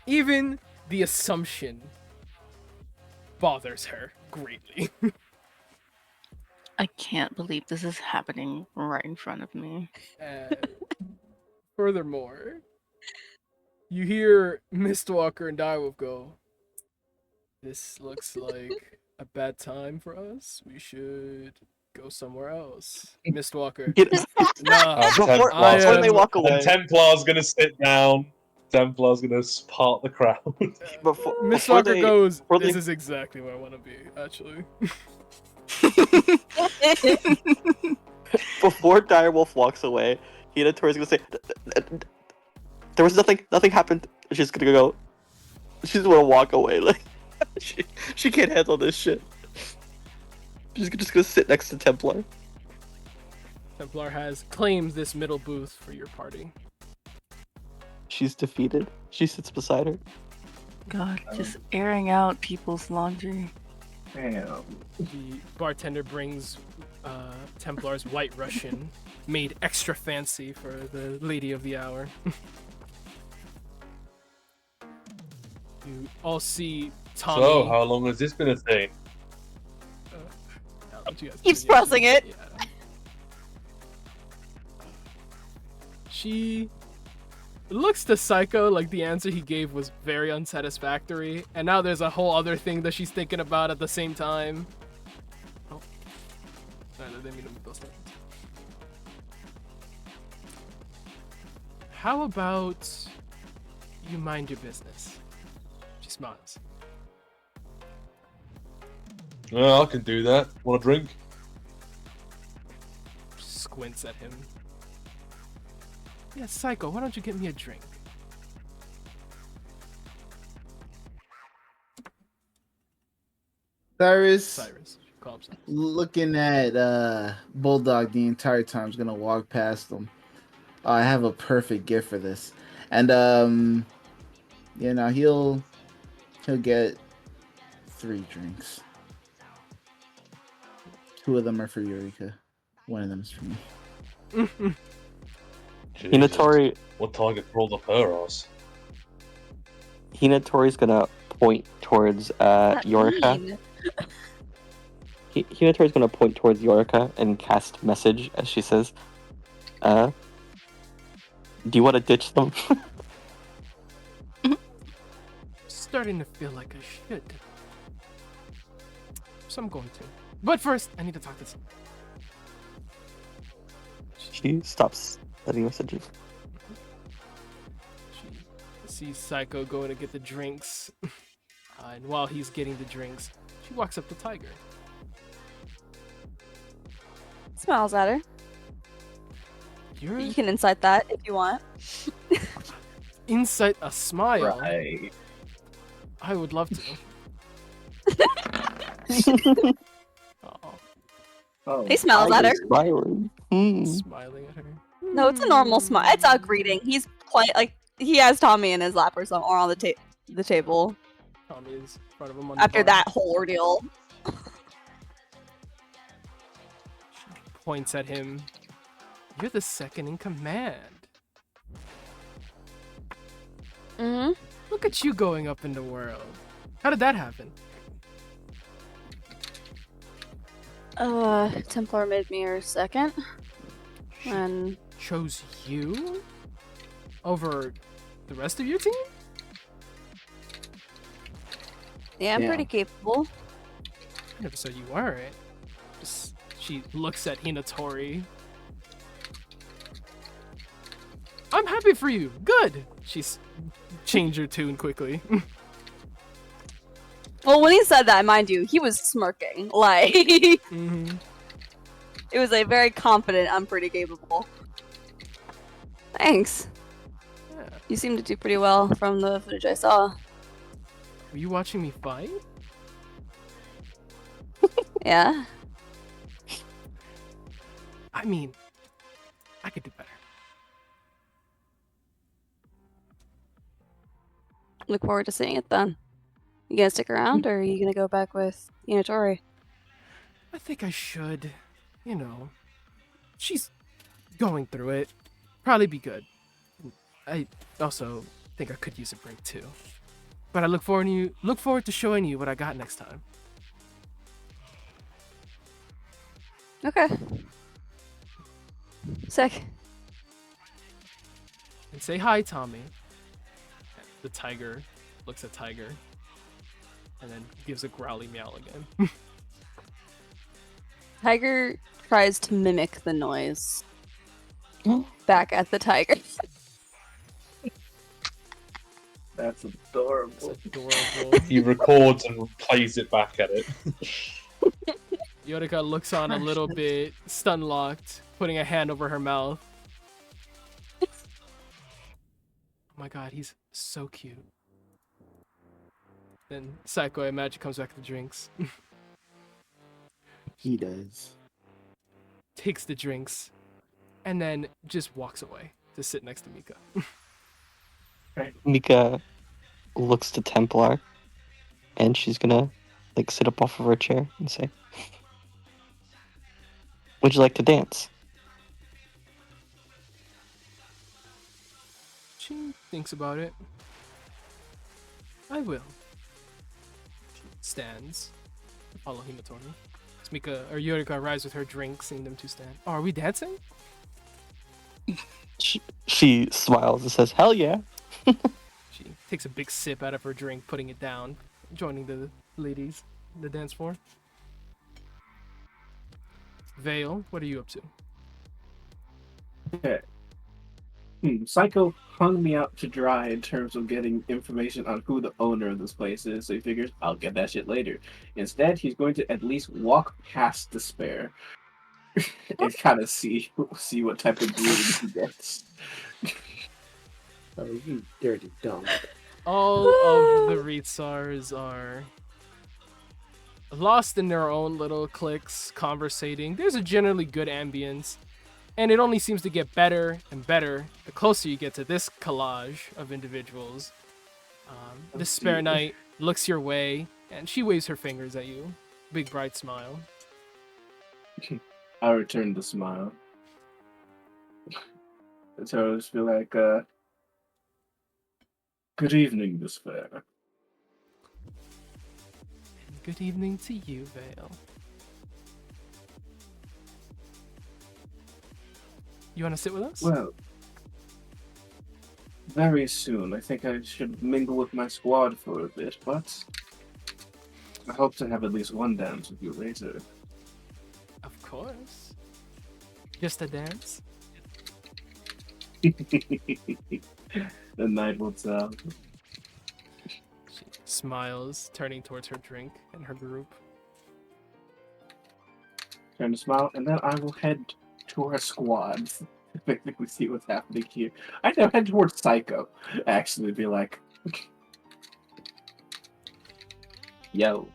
even the assumption bothers her greatly. I can't believe this is happening right in front of me. Furthermore, you hear Mistwalker and Direwolf go, "This looks like a bad time for us. We should go somewhere else." Mistwalker, nah. Before they walk away. And Templar's gonna sit down. Templar's gonna part the crowd. Before Mistwalker goes, before "This they- is exactly where I want to be, actually." Before Direwolf walks away, Hinatori's gonna say, "There was nothing happened." She's gonna go. She's gonna walk away. Like she can't handle this shit. She's just gonna sit next to Templar. Templar has claimed this middle booth for your party. She's defeated. She sits beside her. God, just airing out people's laundry. Damn. The bartender brings Templar's White Russian, made extra fancy for the lady of the hour. You all see Tommy. So, how long has this been a thing? I'll let you guys Keeps continue. pressing it. Yeah. She looks to Psycho like the answer he gave was very unsatisfactory, and now there's a whole other thing that she's thinking about at the same time. Oh, sorry, I didn't mean to move those things. How about you mind your business? She smiles. I can do that. Want a drink? Squints at him. Yeah, Psycho, why don't you get me a drink? Cyrus, Cyrus. Call him Cyrus. looking at Bulldog the entire time, is gonna walk past him. Oh, I have a perfect gift for this, and he'll get 3 drinks. 2 of them are for Eureka. 1 of them is for me. Hinatori. What target rolled up her ass? Hinatori's gonna point towards Yorika. Hinatori's gonna point towards Yorika and cast message as she says, "Do you want to ditch them?" Starting to feel like I should. So I'm going to. But first, I need to talk to someone. She stops sending messages. She sees Psycho going to get the drinks. And while he's getting the drinks, she walks up to Tiger. Smiles at her. You're You can incite that if you want. incite a smile. Right. I would love to. Oh, Oh, He smiles at her. Smiling. smiling at her. No, it's a normal smile. It's a greeting. He's playing like he has Tommy in his lap or something, or on the table. Tommy is in front of him on After the bar. that whole ordeal. She points at him. You're the second in command. Mm-hmm. Look at you going up in the world. How did that happen? Templar made me her second. And Chose you over the rest of your team? yeah, I'm Yeah. pretty capable. I never said you weren't. Just, she looks at Hinatori. I'm happy for you. Good. She's changed her tune quickly. Well, when he said that, mind you, he was smirking. Like Mm-hmm. it was a very confident, I'm pretty capable. Thanks. Yeah. You seem to do pretty well from the footage I saw. Were you watching me fight? Yeah. I mean, I could do better. Look forward to seeing it then. You gonna stick around, or are you gonna go back with Inatori? I think I should. You know, she's going through it. Probably be good. I also think I could use a break too. But I look forward to showing you what I got next time. Okay. Sick. And say hi, Tommy. The tiger looks at Tiger and then gives a growly meow again. Tiger tries to mimic the noise back at the tiger. That's adorable. It's adorable. He records and plays it back at it. Yorika looks on a little bit stun-locked, putting a hand over her mouth. Oh my god, he's so cute. Then Psycho, I imagine, comes back to the drinks. He does. Takes the drinks, and then just walks away to sit next to Mika. Mika looks to Templar, and she's gonna like sit up off of her chair and say, "Would you like to dance?" She thinks about it. I will. She stands. Follow Hinatori. As Mika or Yorika arrives with her drink, seeing them two stand. Oh, are we dancing? She smiles and says, "Hell yeah!" She takes a big sip out of her drink, putting it down, joining the ladies on the dance floor. Vale, what are you up to? Okay. Psycho hung me out to dry in terms of getting information on who the owner of this place is, so he figures I'll get that shit later. Instead, he's going to at least walk past Despair and kind of see what type of greeting he gets. Oh, you dirty dog. All of the Ritsars are lost in their own little cliques, conversating. There's a generally good ambience, and it only seems to get better and better the closer you get to this collage of individuals. The Spare Knight looks your way, and she waves her fingers at you. Big bright smile. I return the smile. So I just feel like, good evening, Despair. Good evening to you, Vale. You want to sit with us? Well, very soon. I think I should mingle with my squad for a bit, but I hope to have at least one dance with you later. Of course. Just a dance? The night will tell. She smiles, turning towards her drink and her group. Turn to smile, and then I will head to our squad basically see what's happening here. I know head towards Psycho, actually, be like, yo.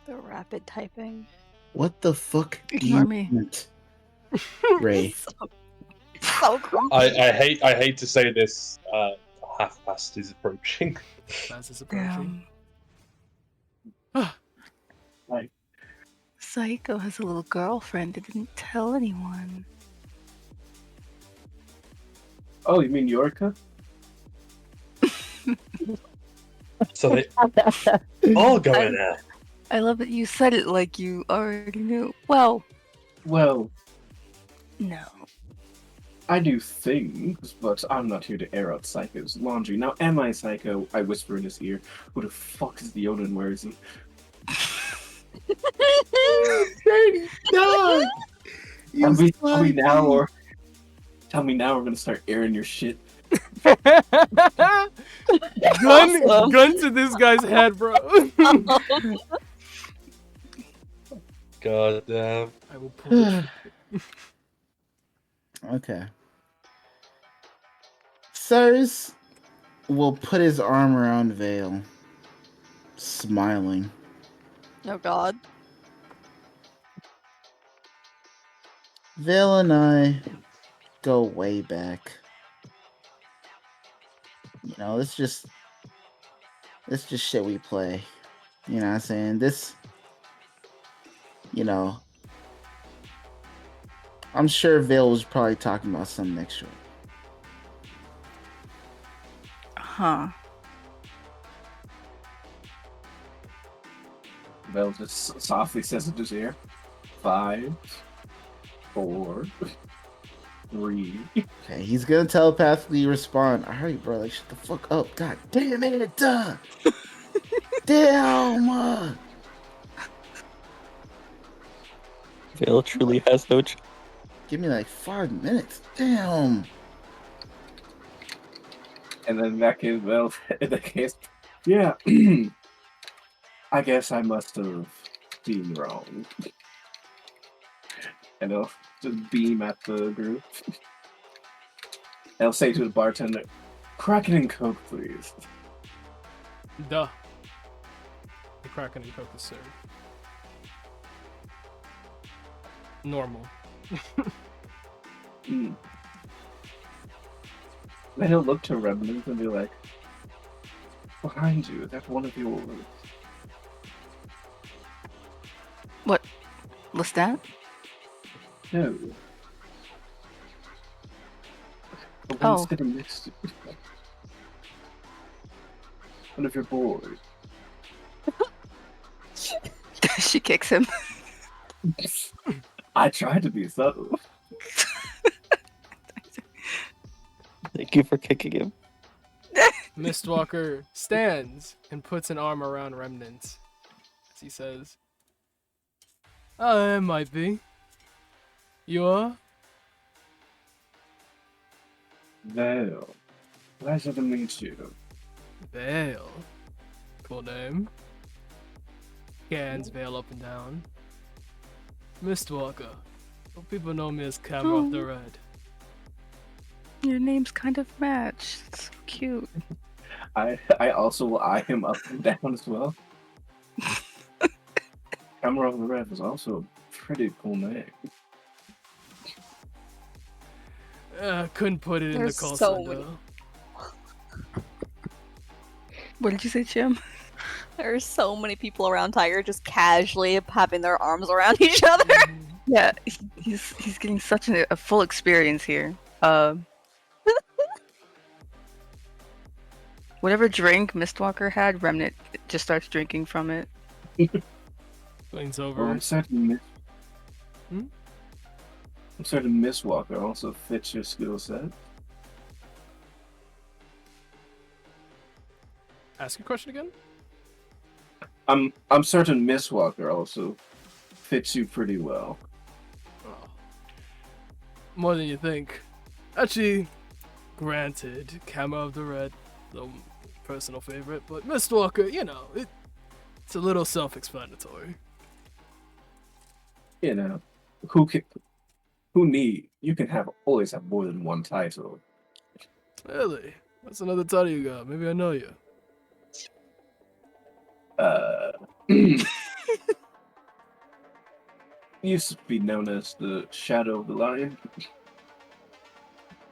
The rapid typing. What the fuck do Ignore you me. want, Ray? So grumpy. I hate to say this. Half past is approaching. As is approaching. Like, Psycho has a little girlfriend that didn't tell anyone. oh, you mean Yorka? So they all going out. I love that you said it like you already knew. Well, Well, no. I do things, but I'm not here to air out Psycho's laundry. Now, am I Psycho? I whisper in his ear. Who the fuck is the Odin? Where is he? No! Tell me now, or tell me now. We're gonna start airing your shit. Gun to this guy's head, bro. God damn. I will pull it. Okay. Sirs will put his arm around Vale, smiling. Oh God. Vale and I go way back. You know, it's just shit we play. You know what I'm saying? This, you know, I'm sure Vale was probably talking about something extra. Huh. Vel just softly says into his ear. 5, 4, 3. Okay, he's gonna telepathically respond. Alright, bro, like shut the fuck up. God damn it, duh. Damn. Vale truly has no choice. Give me like 5 minutes. Damn. And then in that case, Vel, in that case, yeah. I guess I must have been wrong. And he'll just beam at the group. And he'll say to the bartender, Kraken and Coke, please. Duh. The Kraken and Coke is served. Normal. Mm. Then he'll look to Remnant and be like, behind you, that's one of yours. What's that? No. The one Oh. sitting next to you. One of your boys. She kicks him. I tried to be subtle. Thank you for kicking him. Mistwalker stands and puts an arm around Remnant as he says, it might be. You are? Vale. Pleasure to meet you. Vale. Cool name. Scans Vale up and down. Mistwalker. Well, people know me as Camera of the Red. Your names kind of match. It's so cute. I also will eye him up and down as well. Camera of the Red is also a pretty cool name. Couldn't put it in the There's call so center. many- What did you say, Jim? There are so many people around Tiger just casually having their arms around each other. Yeah, he's getting such a full experience here. Whatever drink Mistwalker had, Remnant just starts drinking from it. Leans Well, over. I'm certain Hmm? I'm certain Miss Walker also fits your skill set. Ask your question again? I'm certain Miss Walker also fits you pretty well. Oh. More than you think. Actually, granted, Camera of the Red, the personal favorite, but Mistwalker, you know, it's a little self-explanatory. You know, who can Who need? You can always have more than one title. Really? What's another title you got? Maybe I know you. Used to be known as the Shadow of the Lion.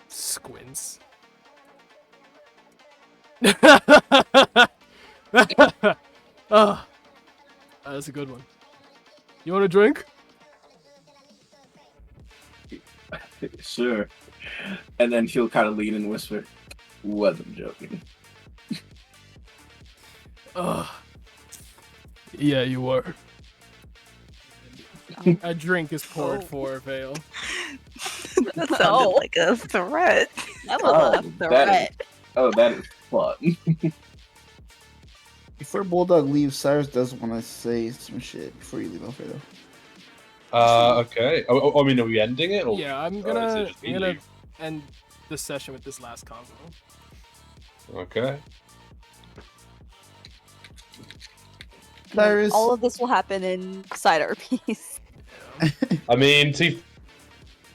Squints. Oh, that's a good one. You want a drink? Sure. And then he'll kind of lean and whisper, wasn't joking. Yeah, you were. A drink is poured for Vale. That sounded like a threat. That was a threat. That is fun. Before Bulldog leaves, Cyrus does want to say some shit before you leave, Alfredo. Okay. I mean, are we ending it? Or, Yeah, I'm is it gonna just me leave? end the session with this last convo. Okay. Cyrus. All of this will happen inside our piece. I mean,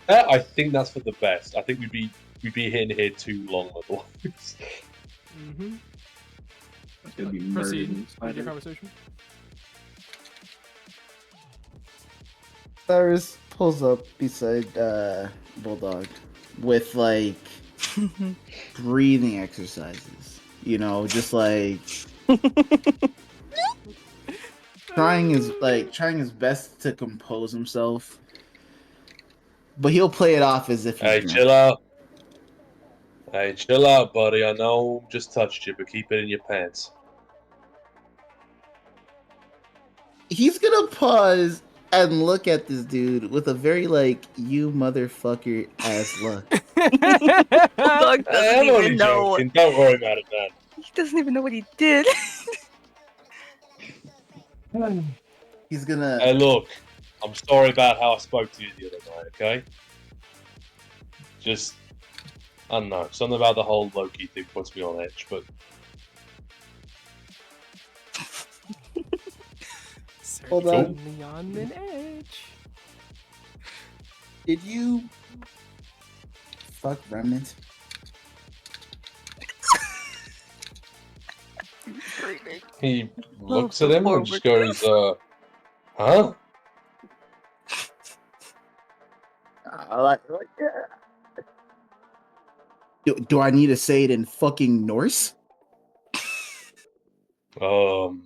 I think that's for the best. I think we'd be in here too long otherwise. Mm-hmm. It's gonna be murdered Proceed inside with your her. conversation. Cyrus pulls up beside Bulldog with like breathing exercises. You know, just like trying his best to compose himself. But he'll play it off as if he's Hey, drunk. chill out. Hey, chill out, buddy. I know just touched you, but keep it in your pants. He's gonna pause and look at this dude with a very like you motherfucker ass look. Bulldog doesn't I'm only even know. joking. Don't worry about it, man. He doesn't even know what he did. He's gonna. Hey, look. I'm sorry about how I spoke to you the other night, okay? Just, I don't know. Something about the whole Loki thing puts me on edge, but Hold on. Certainly on an edge. Did you fuck Remnant? he looks at him and just goes, huh? Do I need to say it in fucking Norse? Don't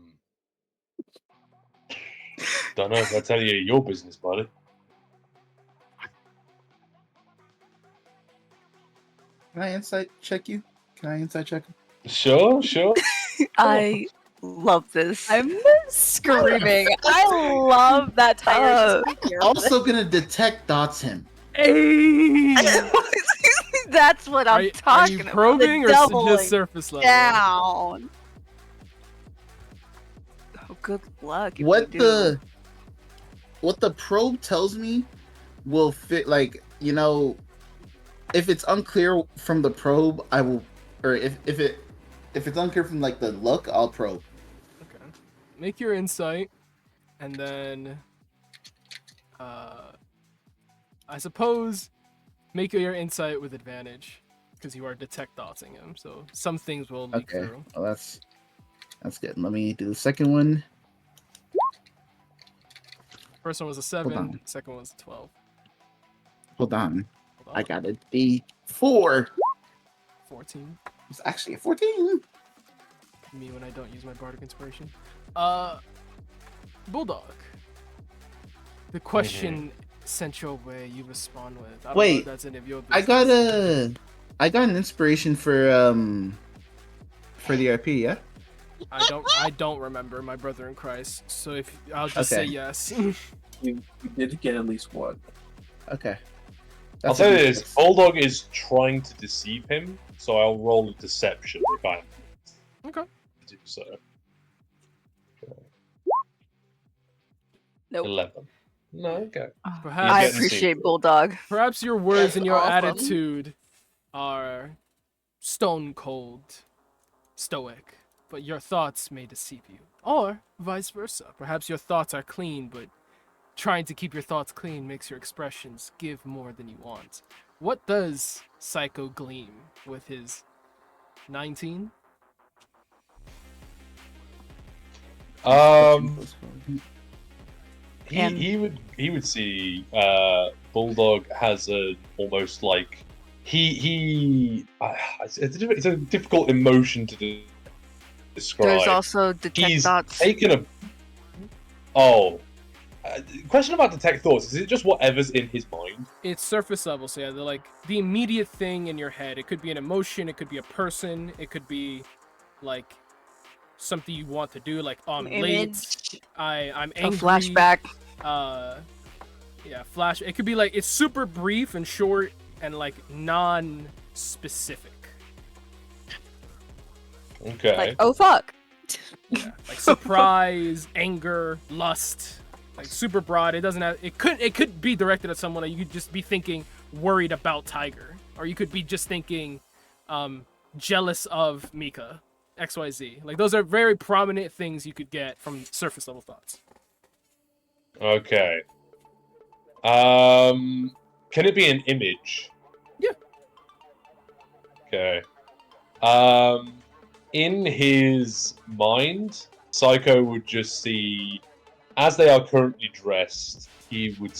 know if that's any of your business, buddy. Can I insight check you? Can I insight check? Sure. I love this. I'm screaming. I love that Tyler. Also gonna detect dots him. Hey! That's what I'm Are talking you about. probing or doubling just surface level? Down. Oh, good luck. If What you do. what the probe tells me will fit. Like, you know, if it's unclear from the probe, I will, or if it's unclear from like the look, I'll probe. Okay. Make your insight, and then, I suppose, make your insight with advantage, because you are detect dotsing him. So some things will leak Okay, through. well that's good. Let me do the second one. First one was a Hold 7. on. Second one was a 12. Hold on. Hold I on. got it. D4. 14. It's actually a 14. Me when I don't use my bardic inspiration. Bulldog. The question sent your way. You respond with. I don't know Wait, if that's any of your I business. got an inspiration for the RP, yeah? I don't remember, my brother in Christ. So if I'll just say Okay. yes. You did get at least one. Okay. I'll That's a tell you good this: guess. Bulldog is trying to deceive him, so I'll roll a deception if I Okay. do so. Nope. 11. No, okay. Perhaps I getting appreciate secret. Bulldog. Perhaps your words and your awesome. attitude are stone cold, stoic, but your thoughts may deceive you. Or vice versa. Perhaps your thoughts are clean, but trying to keep your thoughts clean makes your expressions give more than you want. What does Psycho gleam with his 19? He would see Bulldog has a almost like it's a difficult emotion to describe. There's also detect He's thoughts. taken question about detect thoughts. Is it just whatever's in his mind? It's surface level, so yeah, they're like the immediate thing in your head. It could be an emotion, it could be a person, it could be like something you want to do, like I'm late, I'm angry. A flashback. Yeah, flash. It could be like it's super brief and short and like non-specific. Okay. Like, oh fuck. Yeah, like surprise, anger, lust, like super broad. It doesn't have. It could be directed at someone. That you could just be thinking worried about Tiger, or you could be just thinking jealous of Mika. XYZ. Like those are very prominent things you could get from surface level thoughts. Okay. Can it be an image? Yeah. Okay. In his mind, Psycho would just see, as they are currently dressed, he would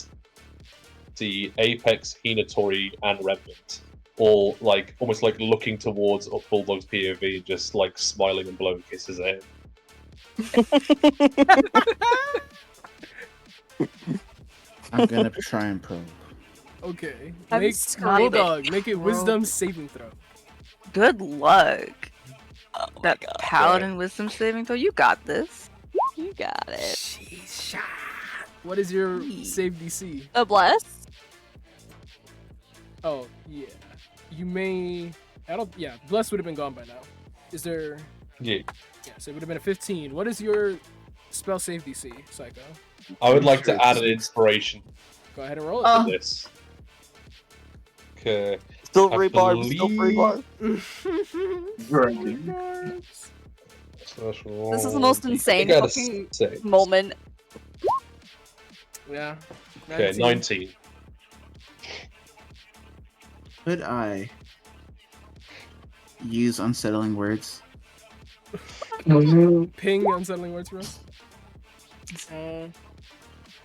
see Apex, Hinatori, and Remnant, all like almost like looking towards Bulldog's POV, just like smiling and blowing kisses at him. I'm gonna try and probe. Okay. I'm Make screaming. Bulldog, make a wisdom saving throw. Good luck. Oh my That god. paladin wisdom saving throw. You got this. You got it. Sheesh. What is your save DC? A bless? Oh, yeah. You may... Yeah, Bless would have been gone by now. Is there... Yeah. Yeah, so it would have been a 15. What is your spell save DC, Psycho? I would like to add an inspiration Go ahead and roll it. to this. Okay. Still I free bar. Still free bar. This is the most insane fucking moment. Yeah. Okay, 19. Could I use unsettling words? Ping unsettling words for us. This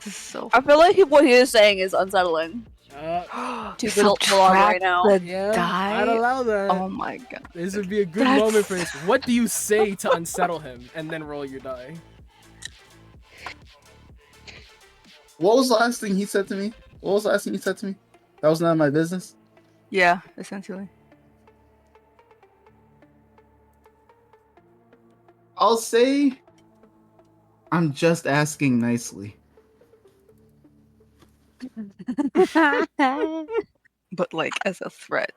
is so. I feel like what he is saying is unsettling. To Bulldog right now. The Yeah, die? I'd allow that. Oh my god. This would be a good That's- moment for this. What do you say to unsettle him, and then roll your die? What was the last thing he said to me? What was the last thing he said to me? That was none of my business. Yeah, essentially. I'll say I'm just asking nicely. But like as a threat.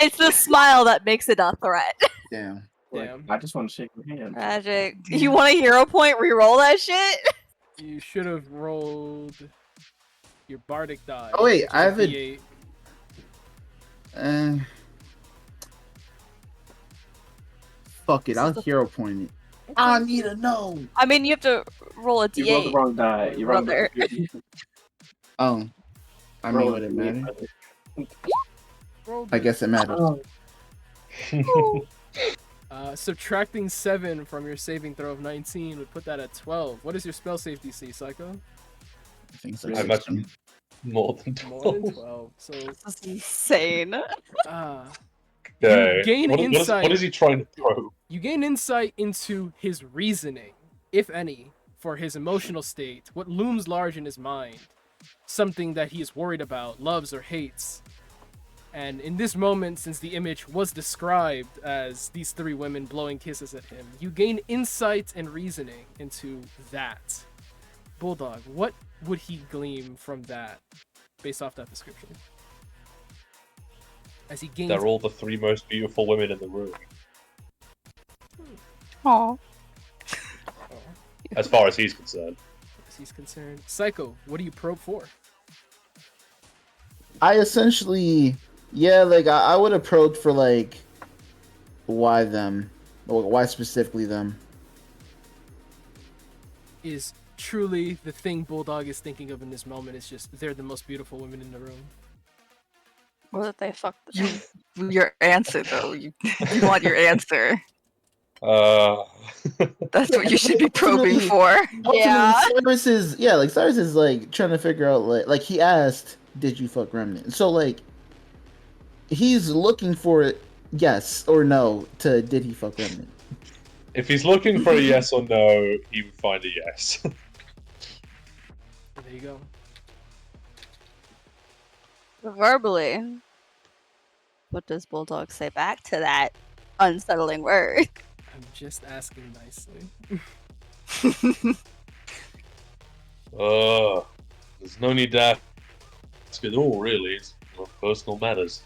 It's the smile that makes it a threat. Damn. Damn. I just want to shake your hand. Magic. You want a hero point? Reroll that shit? You should have rolled your bardic die. Oh wait, which is I have a D8. fuck it, I'll hero point it. I need to know. I mean, you have to roll a D8. You rolled the wrong die. You rolled Brother. Oh. I mean, would it matter? Roll I guess it matters. Subtracting 7 from your saving throw of 19 would put that at 12. What is your spell save DC, Psycho? I think it's I like imagine more than More than 12. 12. So, This is insane. Okay. You gain What insight. is he trying to probe? You gain insight into his reasoning, if any, for his emotional state, what looms large in his mind, something that he is worried about, loves or hates. And in this moment, since the image was described as these 3 women blowing kisses at him, you gain insight and reasoning into that. Bulldog, what would he glean from that, based off that description? As he gains... They're all the 3 most beautiful women in the room, Aw. as far as he's concerned. As he's concerned. Psycho, what do you probe for? I essentially, yeah, like I would have probed for like, why them? Why specifically them? is truly the thing Bulldog is thinking of in this moment. Is just they're the most beautiful women in the room. Or that they fucked the Your answer, though. You want your answer. That's what you should be probing for. Yeah. Cyrus is Cyrus is like trying to figure out like he asked, "Did you fuck Remnant?" So like he's looking for yes or no to did he fuck Remnant. If he's looking for a yes or no, he would find a yes. There you go. Verbally, what does Bulldog say back to that unsettling word? I'm just asking nicely. There's no need to ask at all, really. It's personal matters.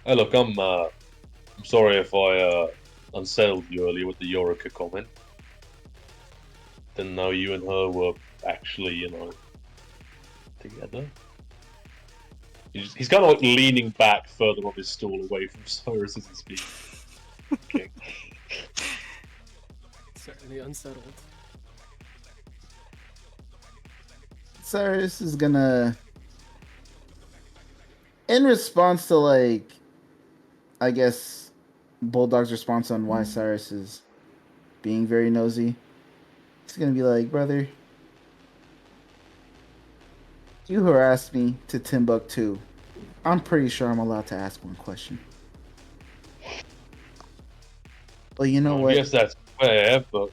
Hey, look, I'm sorry if I unsettled you earlier with the Yorica comment. Didn't know you and her were actually, together. He's kind of like leaning back further on his stool away from Cyrus as he speaks. Okay. Certainly unsettled. Cyrus is gonna, in response to like, I guess, Bulldog's response on why Cyrus is being very nosy, he's gonna be like, brother, you harassed me to Timbuktu. I'm pretty sure I'm allowed to ask one question. Well, you know what? Yes, that's fair, but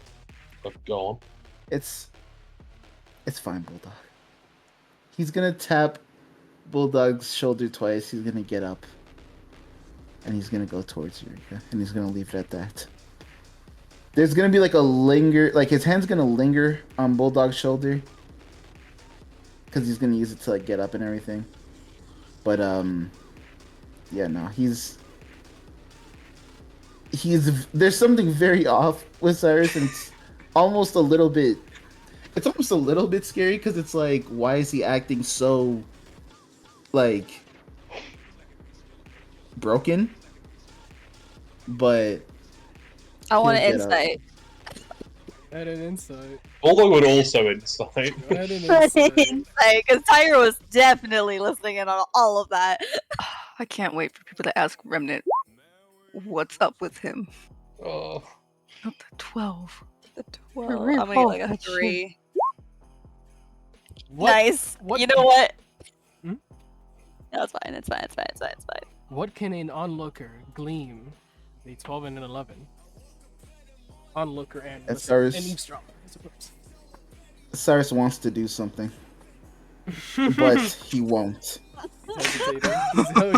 go on. It's fine, Bulldog. He's gonna tap Bulldog's shoulder twice. He's gonna get up, and he's gonna go towards Eureka, and he's gonna leave it at that. There's gonna be like a linger, like his hand's gonna linger on Bulldog's shoulder, because he's gonna use it to like get up and everything. But yeah, no, he's there's something very off with Cyrus, and it's almost a little bit scary because it's like, why is he acting so like broken? But I want an he'll get up. insight. Add an insight. Bulldog would also insight. Add an insight. Because Tyra was definitely listening in on all of that. I can't wait for people to ask Remnant what's up with him. Oh. Not the 12. The 12. I'm gonna get like a 3. What? Nice. What? You know what? Hmm? No, it's fine. It's fine. What can an onlooker gleam? A 12 and an 11. Onlooker and That's listener, Cyrus. and eavesdropper, I suppose. Cyrus wants to do something, but he won't.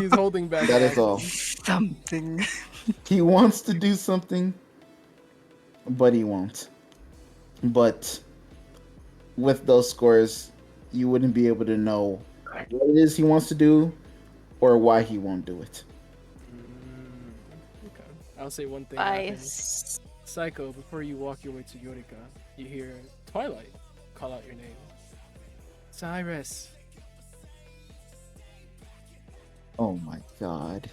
He's holding back. That is all. Something. He wants to do something, but he won't. But with those scores, you wouldn't be able to know what it is he wants to do or why he won't do it. Okay. I'll say one thing. Nice. Psycho, before you walk your way to Yorika, you hear Twilight call out your name. Cyrus. Oh my god.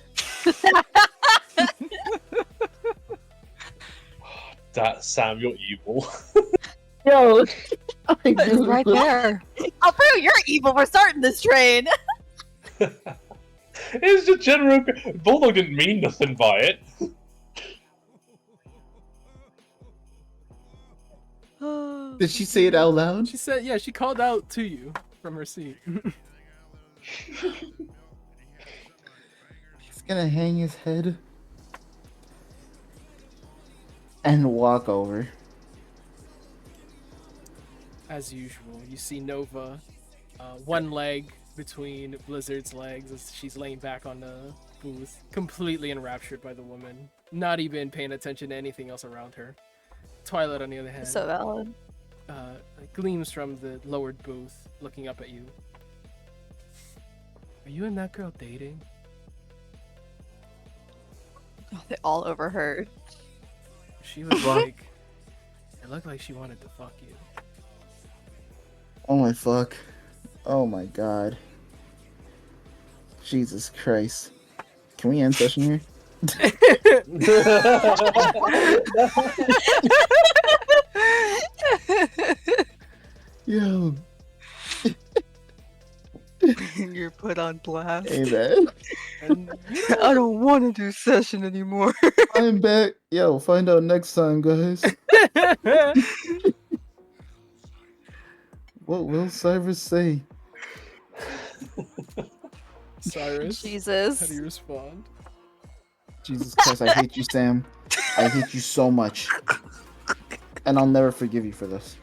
That Sam, you're evil. Yo, It's right there. I'll prove you're evil. We're starting this train. It's just general. Bulldog didn't mean nothing by it. Did she say it out loud? She said, yeah, she called out to you from her seat. He's gonna hang his head and walk over. As usual, you see Nova, one leg between Blizzard's legs as she's laying back on the booth, completely enraptured by the woman, not even paying attention to anything else around her. Twilight, on the other hand, So valid. gleams from the lowered booth, looking up at you. Are you and that girl dating? Oh, they all overheard. She was like, it looked like she wanted to fuck you. Oh my fuck. Oh my god. Jesus Christ. Can we end session here? Yo. You're put on blast. Hey, man. And I don't want to do session anymore. I'm back. Yo, find out next time, guys. What will Cyrus say? Cyrus, Jesus. how do you respond? Jesus Christ, I hate you, Sam. I hate you so much. And I'll never forgive you for this.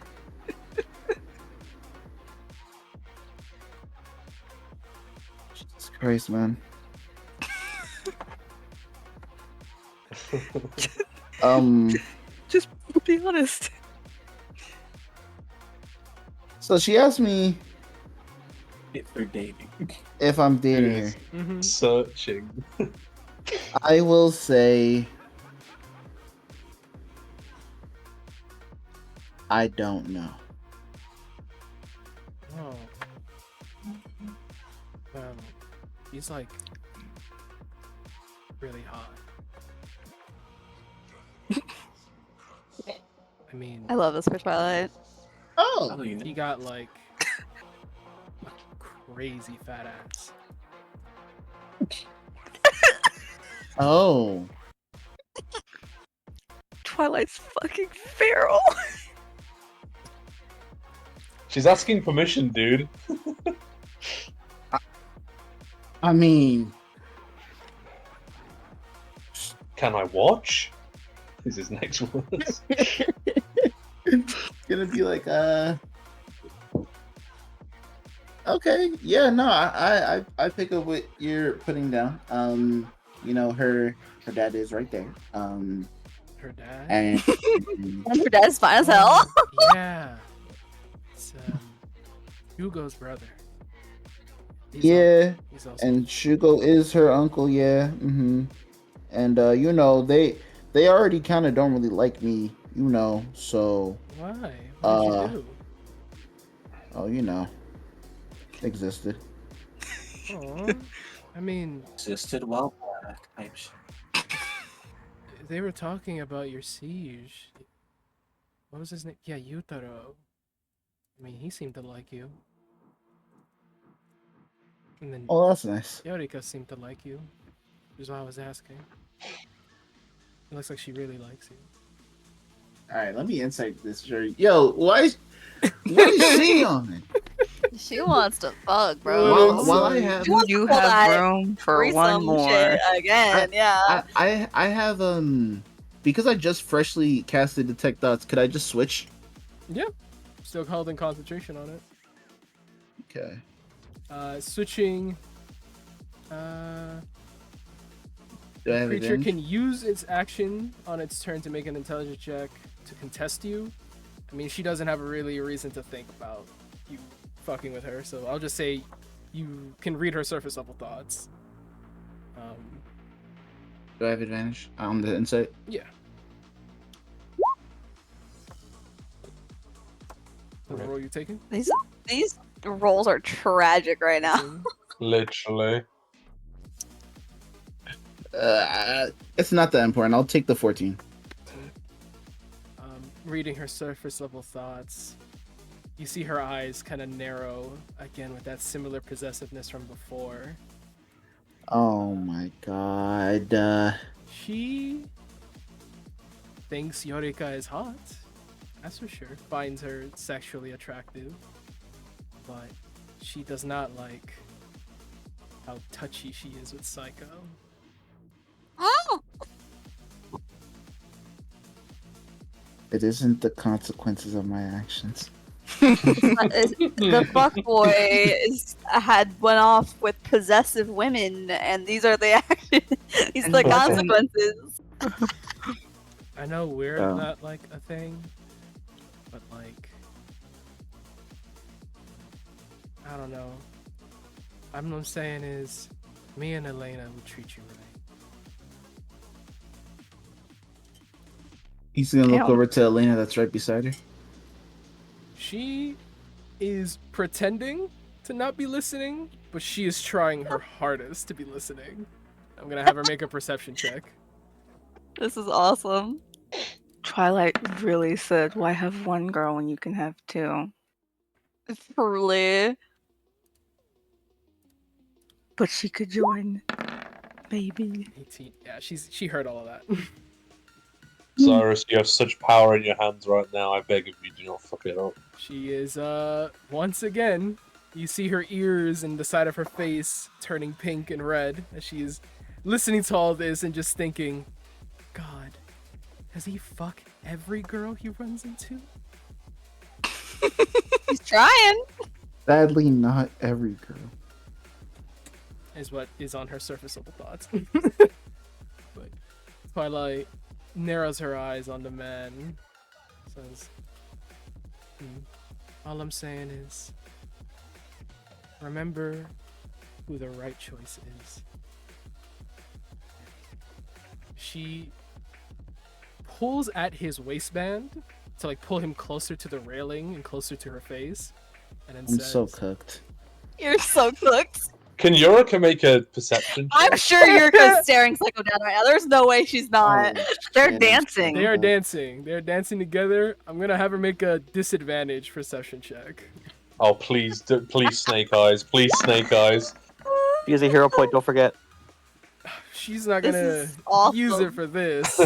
Jesus Christ, man. Just be honest. So she asked me If they're dating. if I'm dating her. Yes. Mm-hmm. Searching. I will say I don't know. Oh. He's like really hot. I mean, I love this for Twilight. Oh, he got like a crazy fat ass. oh. Twilight's fucking feral. She's asking permission, dude. I mean, Can I watch? Is his next words. gonna be like, okay, yeah, no, I pick up what you're putting down. You know, her dad is right there. Her dad? And And her dad's fine as hell. Yeah. It's Hugo's brother. yeah, He's also and Shugo is her uncle, yeah. And you know, they already kind of don't really like me, you know, so why? What did you oh, you know, existed. do? Aw. I mean, Existed while black type shit. they were talking about your siege. What was his name? Yeah, Yutaro. I mean, he seemed to like you. And then Oh, that's nice. Yorika seemed to like you. Which is why I was asking. It looks like she really likes you. All right, let me insight this jury. Yo, why is she on it? She wants to fuck, bro. While I have, She wants to You pull have that room for one threesome more. shit again. Yeah. I have because I just freshly casted Detect Thoughts. Could I just switch? Yeah. Still holding concentration on it. Okay. Switching. Do I have Creature advantage? can use its action on its turn to make an intelligence check to contest you. I mean, she doesn't have really a reason to think about you fucking with her, so I'll just say you can read her surface level thoughts. Do I have advantage on the insight? Yeah. What role you taking? These rolls are tragic right now. Literally. It's not that important. I'll take the 14. Reading her surface level thoughts, you see her eyes kind of narrow again with that similar possessiveness from before. Oh my god. She thinks Yorika is hot. That's for sure. Finds her sexually attractive. But she does not like how touchy she is with Psycho. Oh! It isn't the consequences of my actions. The fuckboy went off with possessive women, and these are the these are the consequences. I know we're Oh. not like a thing, but like, I don't know. What I'm saying is, me and Elena would treat you right. He's gonna look Damn. over to Elena that's right beside her. She is pretending to not be listening, but she is trying her hardest to be listening. I'm gonna have her make a perception check. This is awesome. Twilight really said, "Why have one girl when you can have two?" Truly. But she could join. Maybe. 18. Yeah, she heard all of that. Cyrus, you have such power in your hands right now. I beg of you, do not fuck it up. She is, once again, you see her ears and the side of her face turning pink and red as she's listening to all this and just thinking, God, does he fuck every girl he runs into? He's trying. Sadly, not every girl. Is what is on her surface level thoughts. But Twilight narrows her eyes on the man, says, all I'm saying is, remember who the right choice is. She pulls at his waistband to like pull him closer to the railing and closer to her face, and then I'm says, so cooked. You're so cooked. Can Yurika make a perception check? I'm sure Yurika's staring Psycho down right now. There's no way she's not. Oh, They're shit. dancing. They are dancing. They're dancing together. I'm gonna have her make a disadvantage perception check. Oh, please, please, Snake Eyes. Please, Snake Eyes. He has a hero point, don't forget. She's not This gonna is awesome. use it for this.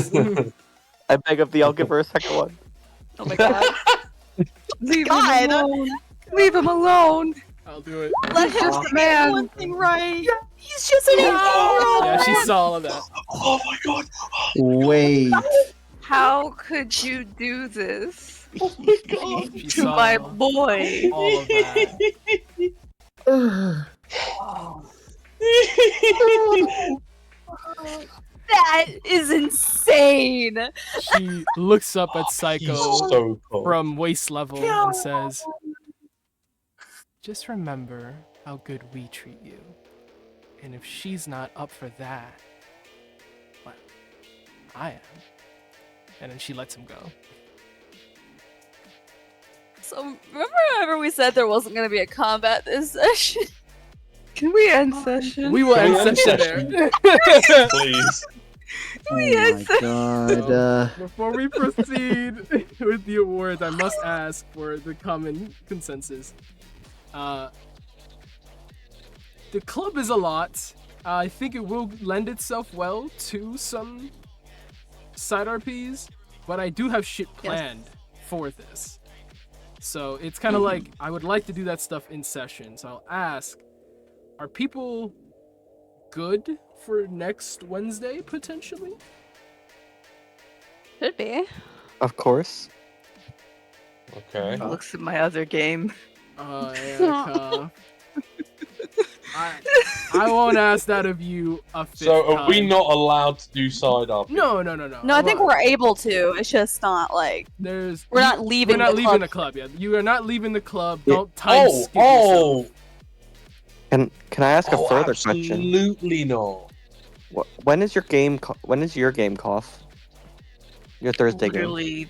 I beg of thee, I'll give her a second one. Oh my god. Leave God. him alone. Leave him alone. I'll do it. Let's just Oh, make man. one thing right. He's just an 8-year-old. Yeah, she saw all of that. Oh my god. Wait. How could you do this Oh my god. She to saw my boy? all of that. That is insane. She looks up at He's Psycho so cool. from waist level and says, just remember how good we treat you. And if she's not up for that, well, I am. And then she lets him go. So remember whenever we said there wasn't going to be a combat this session? Can we end session? We will Can end we end session there. Please. Oh my god. Before we proceed with the awards, I must ask for the common consensus. The club is a lot. I think it will lend itself well to some side RPs, but I do have shit planned for this. So it's kind of like, I would like to do that stuff in session. So I'll ask, are people good for next Wednesday, potentially? Could be. Of course. Okay. Looks at my other game. Yeah, I won't ask that of you a fifth So are we time. not allowed to do side RP? No. No, I think we're able to. It's just not like We're not leaving. not the leaving club. the club yet. You are not leaving the club. Yeah. Don't time skip yourself. Can I ask a further question? Absolutely not. When is your game? When is your game, Cough? Your Thursday game? Really,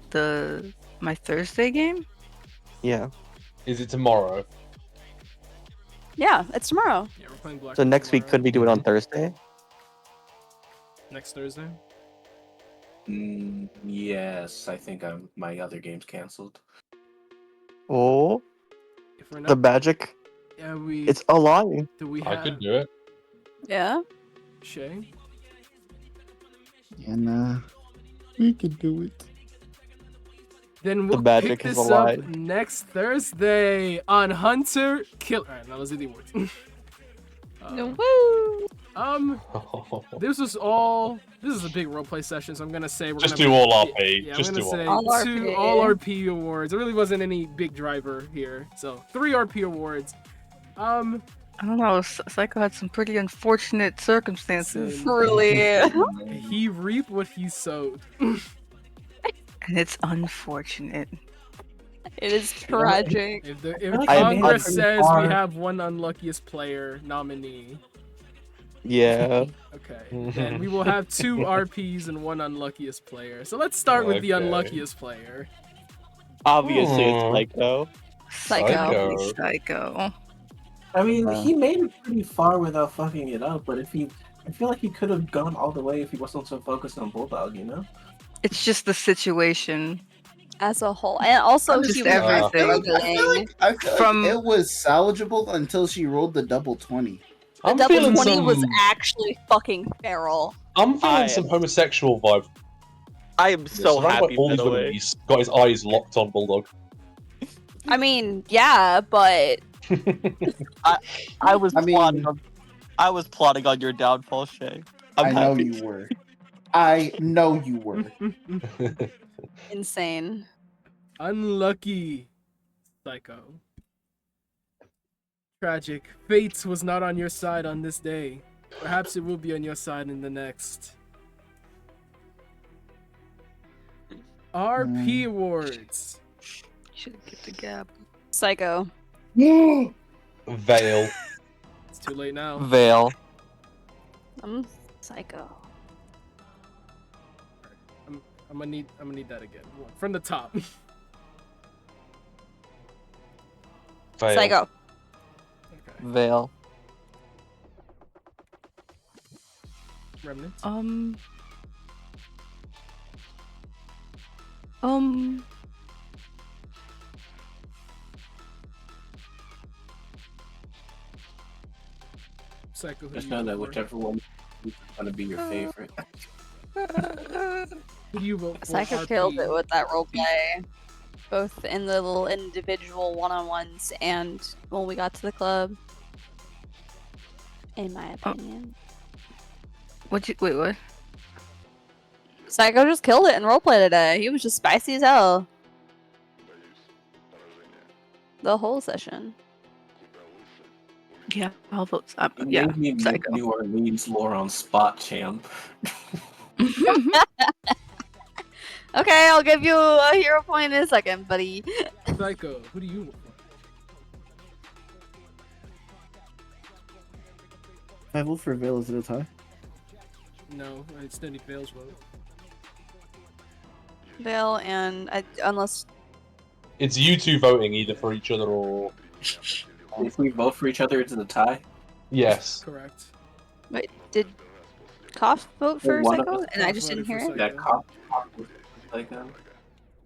my Thursday game? Yeah. Is it tomorrow? Yeah, it's tomorrow. Yeah, we're playing Black So Ops next week, tomorrow. could we do it on Thursday? Next Thursday. Yes, I think my other game's canceled. Oh, If we're the not, magic. yeah, we. It's a lie. Do we I have could do it. Yeah. Shay? And we can do it. Then we'll magic pick is this a up lie. next Thursday on Hunter Kill. Alright, now let's do the awards. Woo! This is a big roleplay session, so I'm gonna say we're Just gonna do all RP. Yeah, Just I'm do gonna say all. All two RP. all RP awards. There really wasn't any big driver here, so 3 RP awards. I don't know. Psycho had some pretty unfortunate circumstances, Truly. He reaped what he sowed. and it's unfortunate. It is tragic. If I Congress made it says far. we have one unluckiest player nominee, Yeah. okay, then we will have 2 RPs and 1 unluckiest player. So let's start with the Okay. unluckiest player. Obviously, it's Hmm. Psycho. Psycho. Psycho. I mean, Wow. he made it pretty far without fucking it up, but I feel like he could have gone all the way if he wasn't so focused on Bulldog, you know? It's just the situation. as a whole, and also Just he was everything. I feel like From- it was salvageable until she rolled the double 20. The I'm double feeling 20 some. was actually fucking feral. I'm feeling I some am- homosexual vibe. I am so Surrounded by happy, all by these the women, way. he's got his eyes locked on Bulldog. I mean, yeah, but I was I mean- plotting on. I was plotting on your downfall, Shay. I know happy. you were. I know you were. insane. Unlucky, Psycho. Tragic. Fate was not on your side on this day. Perhaps it will be on your side in the next. RP awards. Should get the gap. Psycho. Veil. It's too late now. Veil. I'm Psycho. I'm gonna need that again. From the top. Veil. Psycho. Okay. Veil. Remnant. Psycho. Who Just do you know that vote for? whichever one is gonna be your favorite. Who do you vote for? Psycho RP? killed it with that roleplay. Both in the little individual one-on-ones and when we got to the club. In my opinion. Wait, what? Psycho just killed it in roleplay today. He was just spicy as hell. The whole session. Yeah, I'll vote. You Yeah, made me make Psycho. New Orleans lore on spot, champ. Okay, I'll give you a hero point in a second, buddy. Psycho. Who do you vote for? I vote for Veil. Is it a tie? No, I still need Vale's vote. Vale and unless It's you two voting either for each other or. If we vote for each other, it's a tie. Yes. Correct. wait, did Koff vote for One of Psycho? us And I Koff just voted didn't for hear it? Psycho. That cop. Like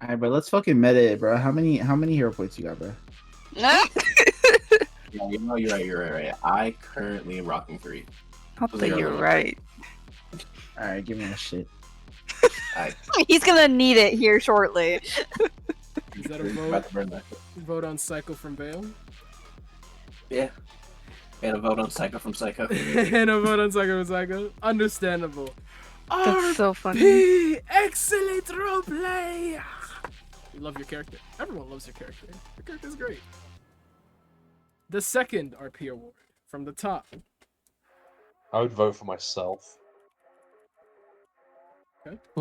Alright, bro. Let's fucking meta it, bro. How many hero points you got, bro? No. Yeah, you know, you're right. I currently am rocking 3. I'll Those bet are you're really right. Alright, give me that shit. He's gonna need it here shortly. Is that a About vote? to burn that. Vote on Psycho from Vale? Yeah. And a vote on Psycho from Psycho. And a vote on Psycho from Psycho. Understandable. That's so funny. RP! Excellent roleplay! You love your character. Everyone loves your character. Your character's great. The second RP award from the top. I would vote for myself.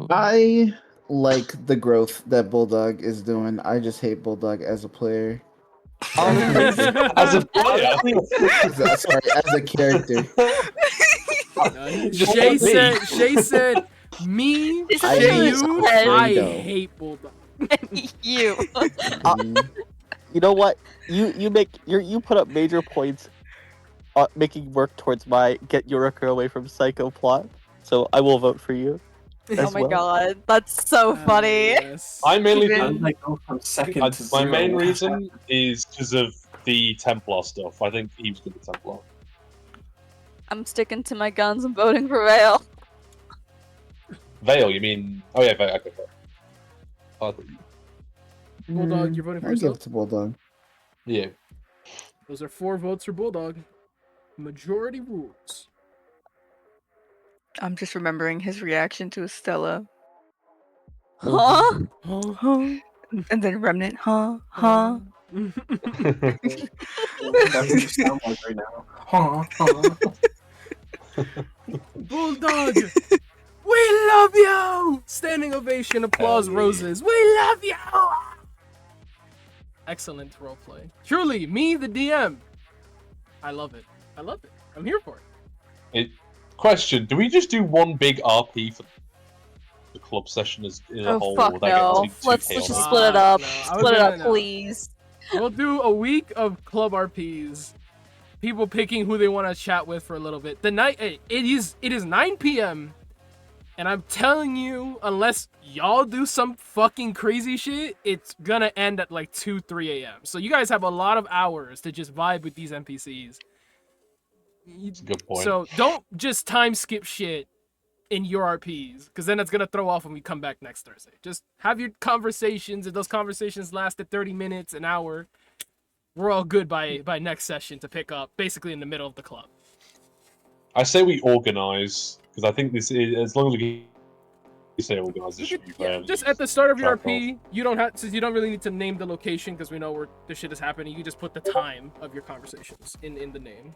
I like the growth that Bulldog is doing. I just hate Bulldog as a player. As a player. Sorry, as a character. Just Shay like me. said, me, This I is Shay, hate you, Alfredo. I hate Bulldog. You. Mhm. You know what? You put up major points, making work towards my get Yurika away from Psycho plot. So I will vote for you. Oh as my well. god, that's so funny. Yes. I mainly Even- I think like go from second to my zero. main reason is because of the Templar stuff. I think he was good at Templar. I'm sticking to my guns and voting for Vale. Veil, you mean? Oh yeah, Veil. Okay, fair. I thought you- Bulldog, you're voting for I give yourself? it to Bulldog. Yeah. Those are 4 votes for Bulldog. Majority rules. I'm just remembering his reaction to Estella. Huh? Huh? And then Remnant, huh? Huh? That's what you sound like right now. Huh, huh. Bulldog! We love you! Standing ovation, applause, Hell yeah. roses. We love you! Excellent roleplay. Truly, me, the DM. I love it. I love it. I'm here for it. Question: do we just do one big RP for the club session as a Oh whole? fuck Would that get no. too Let's chaotic? just split it up. No, I was Split it gonna up, know. please. We'll do a week of club RPs. People picking who they want to chat with for a little bit. The night it is 9 p.m. And I'm telling you, unless y'all do some fucking crazy shit, it's gonna end at like 2, 3 a.m. So you guys have a lot of hours to just vibe with these NPCs. That's a good point. So don't just time skip shit in your RPs, because then it's gonna throw off when we come back next Thursday. Just have your conversations. If those conversations lasted 30 minutes, an hour, we're all good by next session to pick up basically in the middle of the club. I say we organize, because I think this is, as long as we say organize, this should be fairly Just at the start of your track RP, you don't have, since you don't really need to name the location because we know where the shit is happening. You just put the time of your conversations in the name.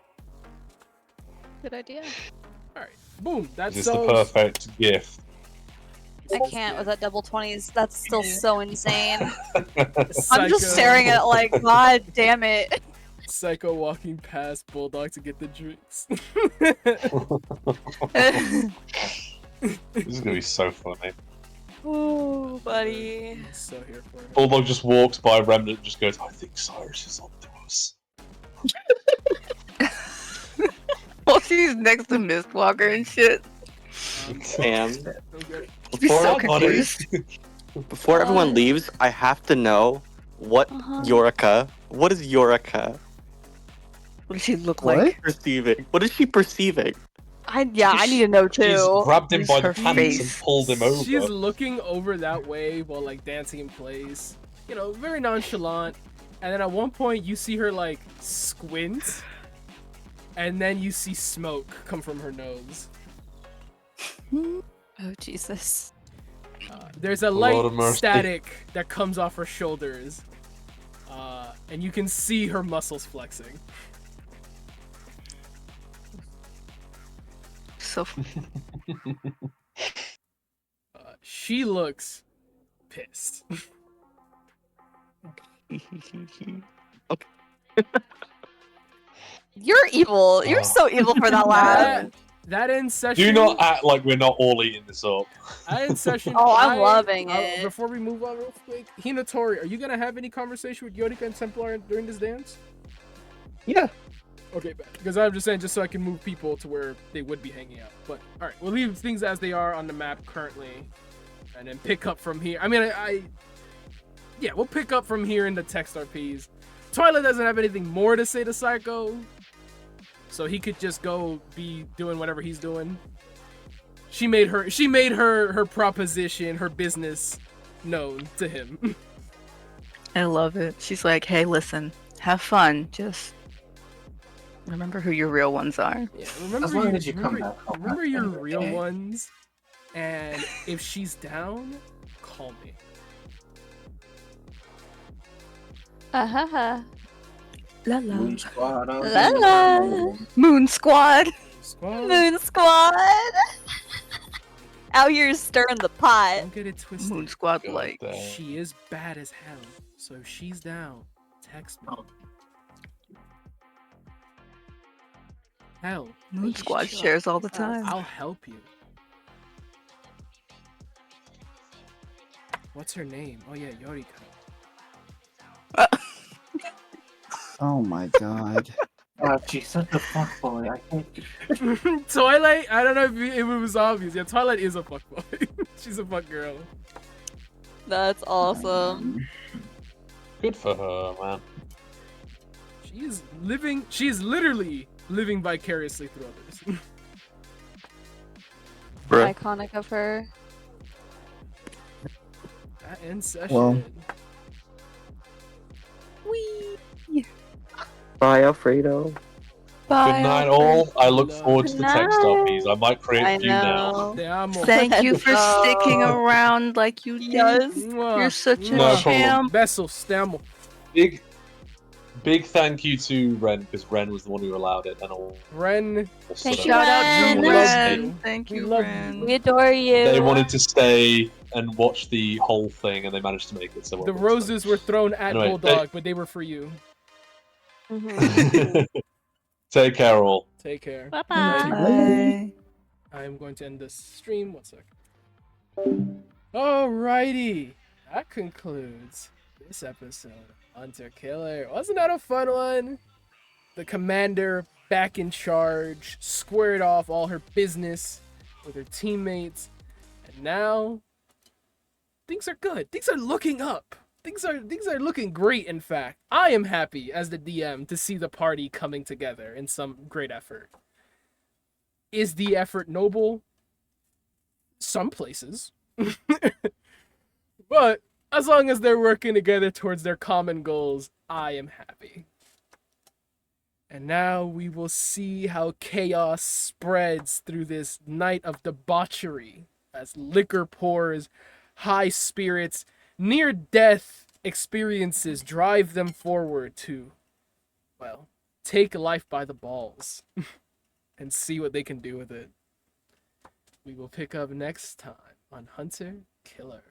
Good idea. All right, boom. That's This is the perfect gift. I can't with that double 20s. That's still so insane. Psycho. I'm just staring at it like, God damn it. Psycho walking past Bulldog to get the drinks. This is gonna be so funny. Ooh, buddy. I'm so here for it. Bulldog just walks by Remnant and just goes, I think Cyrus is on to us. Well, she's next to Mistwalker and shit. Sam, Be so before, confused. before everyone leaves, I have to know what Yorica. What is Yorica What does she look What? like? perceiving? What is she perceiving? I need to know She's too. grabbed him Where's by the her pants face? and pulled him over. She's looking over that way while like dancing in place. You know, very nonchalant. And then at one point you see her like squint. And then you see smoke come from her nose. Oh, Jesus. There's a Lord light of mercy. static that comes off her shoulders. And you can see her muscles flexing. So She looks pissed. You're evil. You're so evil for that laugh. That end session. Do not act like we're not all eating this up. That end session. Oh, I'm loving it. Before we move on real quick, Hinatori, are you gonna have any conversation with Yorika and Templar during this dance? Yeah. Okay, bad. Because I'm just saying, just so I can move people to where they would be hanging out. But all right, we'll leave things as they are on the map currently, and then pick up from here. I mean, yeah, we'll pick up from here in the text RPs. Twilight doesn't have anything more to say to Psycho, so he could just go be doing whatever he's doing. She made her proposition, her business known to him. I love it. She's like, hey, listen, have fun. Just remember who your real ones are. Yeah, As long as you come back home remember at the your end of the real day. ones, and if she's down, call me. Uh-huh. La la. Moon Squad, I'll La be la. around. Moon Squad. Squad, Moon Squad. Out here stirring the pot. don't get it twisted. Moon Squad God like. damn. She is bad as hell, so if she's down, text me. Hell, Moon just Squad chill. shares all the time. I'll help you. What's her name? Oh yeah, Yorika. Oh my god. She's such a fuckboy. I can't. Twilight, I don't know if it was obvious. Yeah, Twilight is a fuckboy. She's a fuck girl. That's awesome. Good for her, man. She is literally living vicariously through others. Bruh. Iconic of her. That end session. Well. Whee! Bye, Alfredo. Bye. Good night, all. I look forward to the Good text night. RPs. I might create I a few now. know. Te amo. Thank you for No. sticking around like you did. Yes. Mwah. You're such a No problem. champ. Besos, te amo. Big thank you to Ren, because Ren was the one who allowed it, and all. Ren, Thank you, Shout out Ren. to We love Ren. you. Thank We you, love Ren. We adore you. They wanted to stay and watch the whole thing, and they managed to make it. So well the done. roses were thrown at Anyway, Bulldog, but they were for you. Mhm. Take care, all. Take care. Bye-bye. Bye. I'm going to end this stream. 1 second. Alrighty. That concludes this episode of Hunter Killer. Wasn't that a fun one? The commander back in charge, squared off all her business with her teammates. now things are good. Things are looking up. Things are looking great, in fact. I am happy as the DM to see the party coming together in some great effort. Is the effort noble? Some places. But as long as they're working together towards their common goals, I am happy. And now we will see how chaos spreads through this night of debauchery as liquor pours, high spirits, near death experiences drive them forward to, well, take life by the balls and see what they can do with it. We will pick up next time on Hunter Killer.